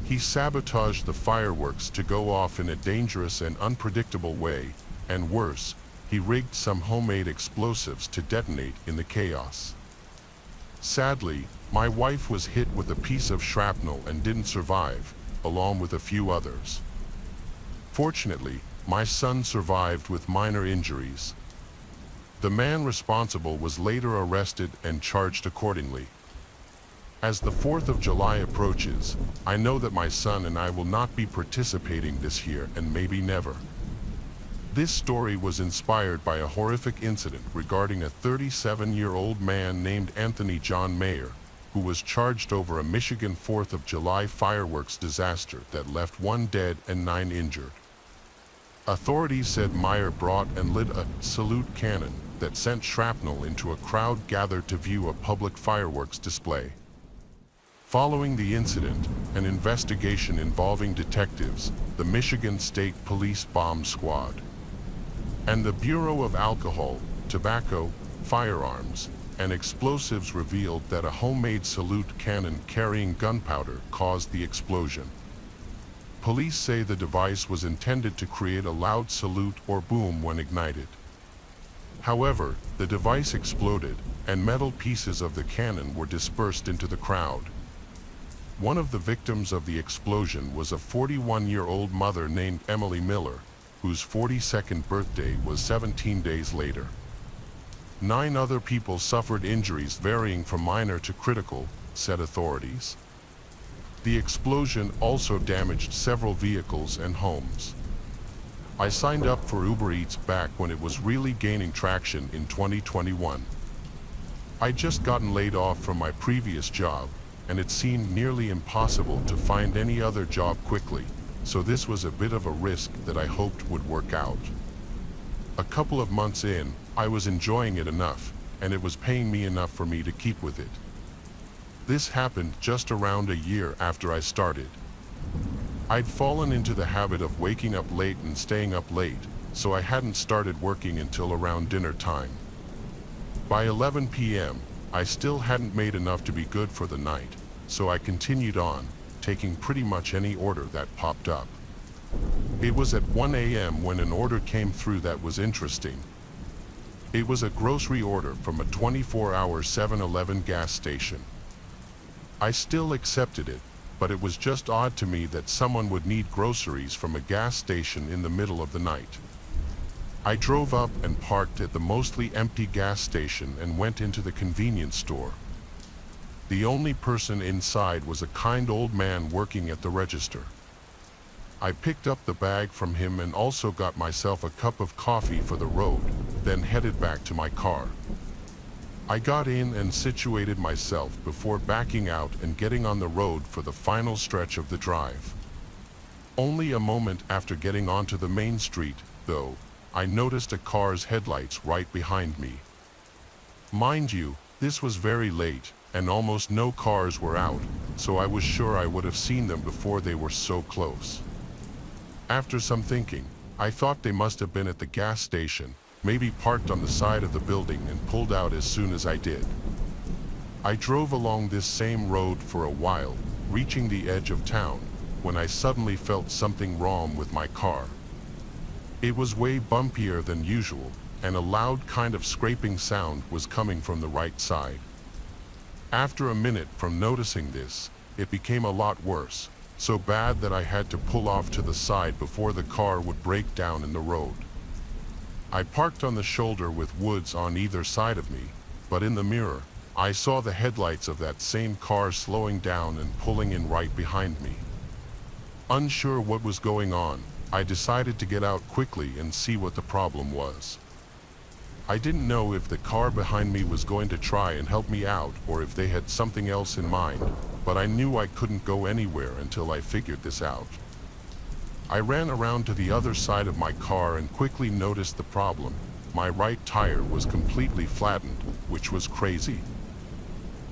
He sabotaged the fireworks to go off in a dangerous and unpredictable way, and worse, he rigged some homemade explosives to detonate in the chaos. Sadly, my wife was hit with a piece of shrapnel and didn't survive, along with a few others. Fortunately, my son survived with minor injuries. The man responsible was later arrested and charged accordingly. As the 4th of July approaches, I know that my son and I will not be participating this year and maybe never. This story was inspired by a horrific incident regarding a 37-year-old man named Anthony John Mayer, who was charged over a Michigan 4th of July fireworks disaster that left 1 dead and 9 injured. Authorities said Meyer brought and lit a salute cannon that sent shrapnel into a crowd gathered to view a public fireworks display. Following the incident, an investigation involving detectives, the Michigan State Police Bomb Squad, and the Bureau of Alcohol, Tobacco, Firearms, and Explosives revealed that a homemade salute cannon carrying gunpowder caused the explosion. Police say the device was intended to create a loud salute or boom when ignited. However, the device exploded, and metal pieces of the cannon were dispersed into the crowd. One of the victims of the explosion was a 41-year-old mother named Emily Miller, whose 42nd birthday was 17 days later. 9 other people suffered injuries varying from minor to critical, said authorities. The explosion also damaged several vehicles and homes. I signed up for Uber Eats back when it was really gaining traction in 2021. I'd just gotten laid off from my previous job, and it seemed nearly impossible to find any other job quickly, so this was a bit of a risk that I hoped would work out. A couple of months in, I was enjoying it enough, and it was paying me enough for me to keep with it. This happened just around a year after I started. I'd fallen into the habit of waking up late and staying up late, so I hadn't started working until around dinner time. By 11 p.m., I still hadn't made enough to be good for the night, so I continued on, taking pretty much any order that popped up. It was at 1 a.m. when an order came through that was interesting. It was a grocery order from a 24-hour 7-Eleven gas station. I still accepted it, but it was just odd to me that someone would need groceries from a gas station in the middle of the night. I drove up and parked at the mostly empty gas station and went into the convenience store. The only person inside was a kind old man working at the register. I picked up the bag from him and also got myself a cup of coffee for the road, then headed back to my car. I got in and situated myself before backing out and getting on the road for the final stretch of the drive. Only a moment after getting onto the main street, though, I noticed a car's headlights right behind me. Mind you, this was very late, and almost no cars were out, so I was sure I would have seen them before they were so close. After some thinking, I thought they must have been at the gas station, maybe parked on the side of the building, and pulled out as soon as I did. I drove along this same road for a while, reaching the edge of town, when I suddenly felt something wrong with my car. It was way bumpier than usual, and a loud kind of scraping sound was coming from the right side. After a minute from noticing this, it became a lot worse, so bad that I had to pull off to the side before the car would break down in the road. I parked on the shoulder with woods on either side of me, but in the mirror, I saw the headlights of that same car slowing down and pulling in right behind me. Unsure what was going on, I decided to get out quickly and see what the problem was. I didn't know if the car behind me was going to try and help me out or if they had something else in mind, but I knew I couldn't go anywhere until I figured this out. I ran around to the other side of my car and quickly noticed the problem. My right tire was completely flattened, which was crazy.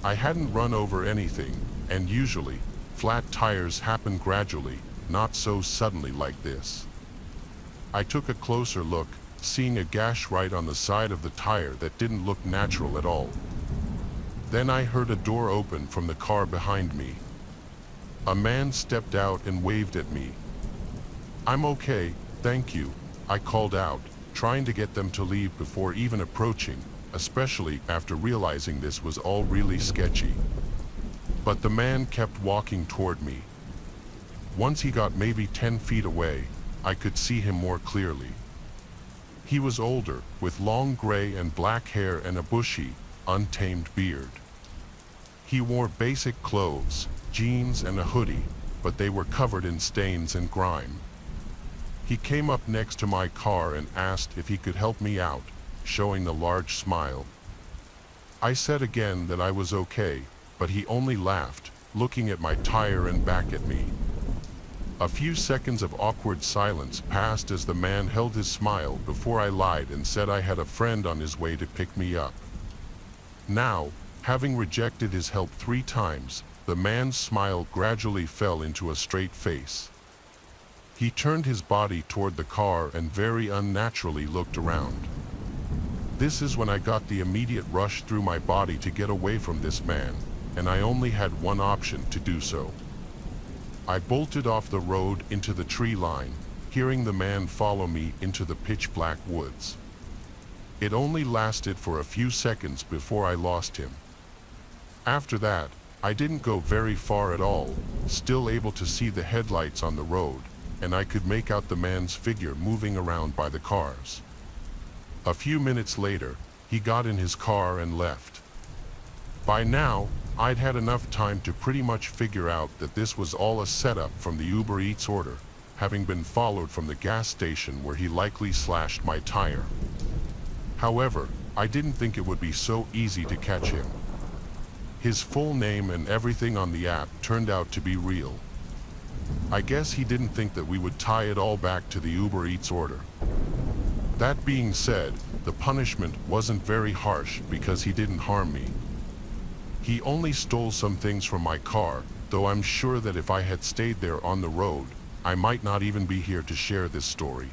I hadn't run over anything, and usually, flat tires happen gradually, not so suddenly like this. I took a closer look, seeing a gash right on the side of the tire that didn't look natural at all. Then I heard a door open from the car behind me. A man stepped out and waved at me. "I'm okay, thank you," I called out, trying to get them to leave before even approaching, especially after realizing this was all really sketchy. But the man kept walking toward me. Once he got maybe 10 feet away, I could see him more clearly. He was older, with long gray and black hair and a bushy, untamed beard. He wore basic clothes, jeans and a hoodie, but they were covered in stains and grime. He came up next to my car and asked if he could help me out, showing a large smile. I said again that I was okay, but he only laughed, looking at my tire and back at me. A few seconds of awkward silence passed as the man held his smile before I lied and said I had a friend on his way to pick me up. Now, having rejected his help 3 times, the man's smile gradually fell into a straight face. He turned his body toward the car and very unnaturally looked around. This is when I got the immediate rush through my body to get away from this man, and I only had one option to do so. I bolted off the road into the tree line, hearing the man follow me into the pitch-black woods. It only lasted for a few seconds before I lost him. After that, I didn't go very far at all, still able to see the headlights on the road, and I could make out the man's figure moving around by the cars. A few minutes later, he got in his car and left. By now, I'd had enough time to pretty much figure out that this was all a setup from the Uber Eats order, having been followed from the gas station where he likely slashed my tire. However, I didn't think it would be so easy to catch him. His full name and everything on the app turned out to be real. I guess he didn't think that we would tie it all back to the Uber Eats order. That being said, the punishment wasn't very harsh because he didn't harm me. He only stole some things from my car, though I'm sure that if I had stayed there on the road, I might not even be here to share this story.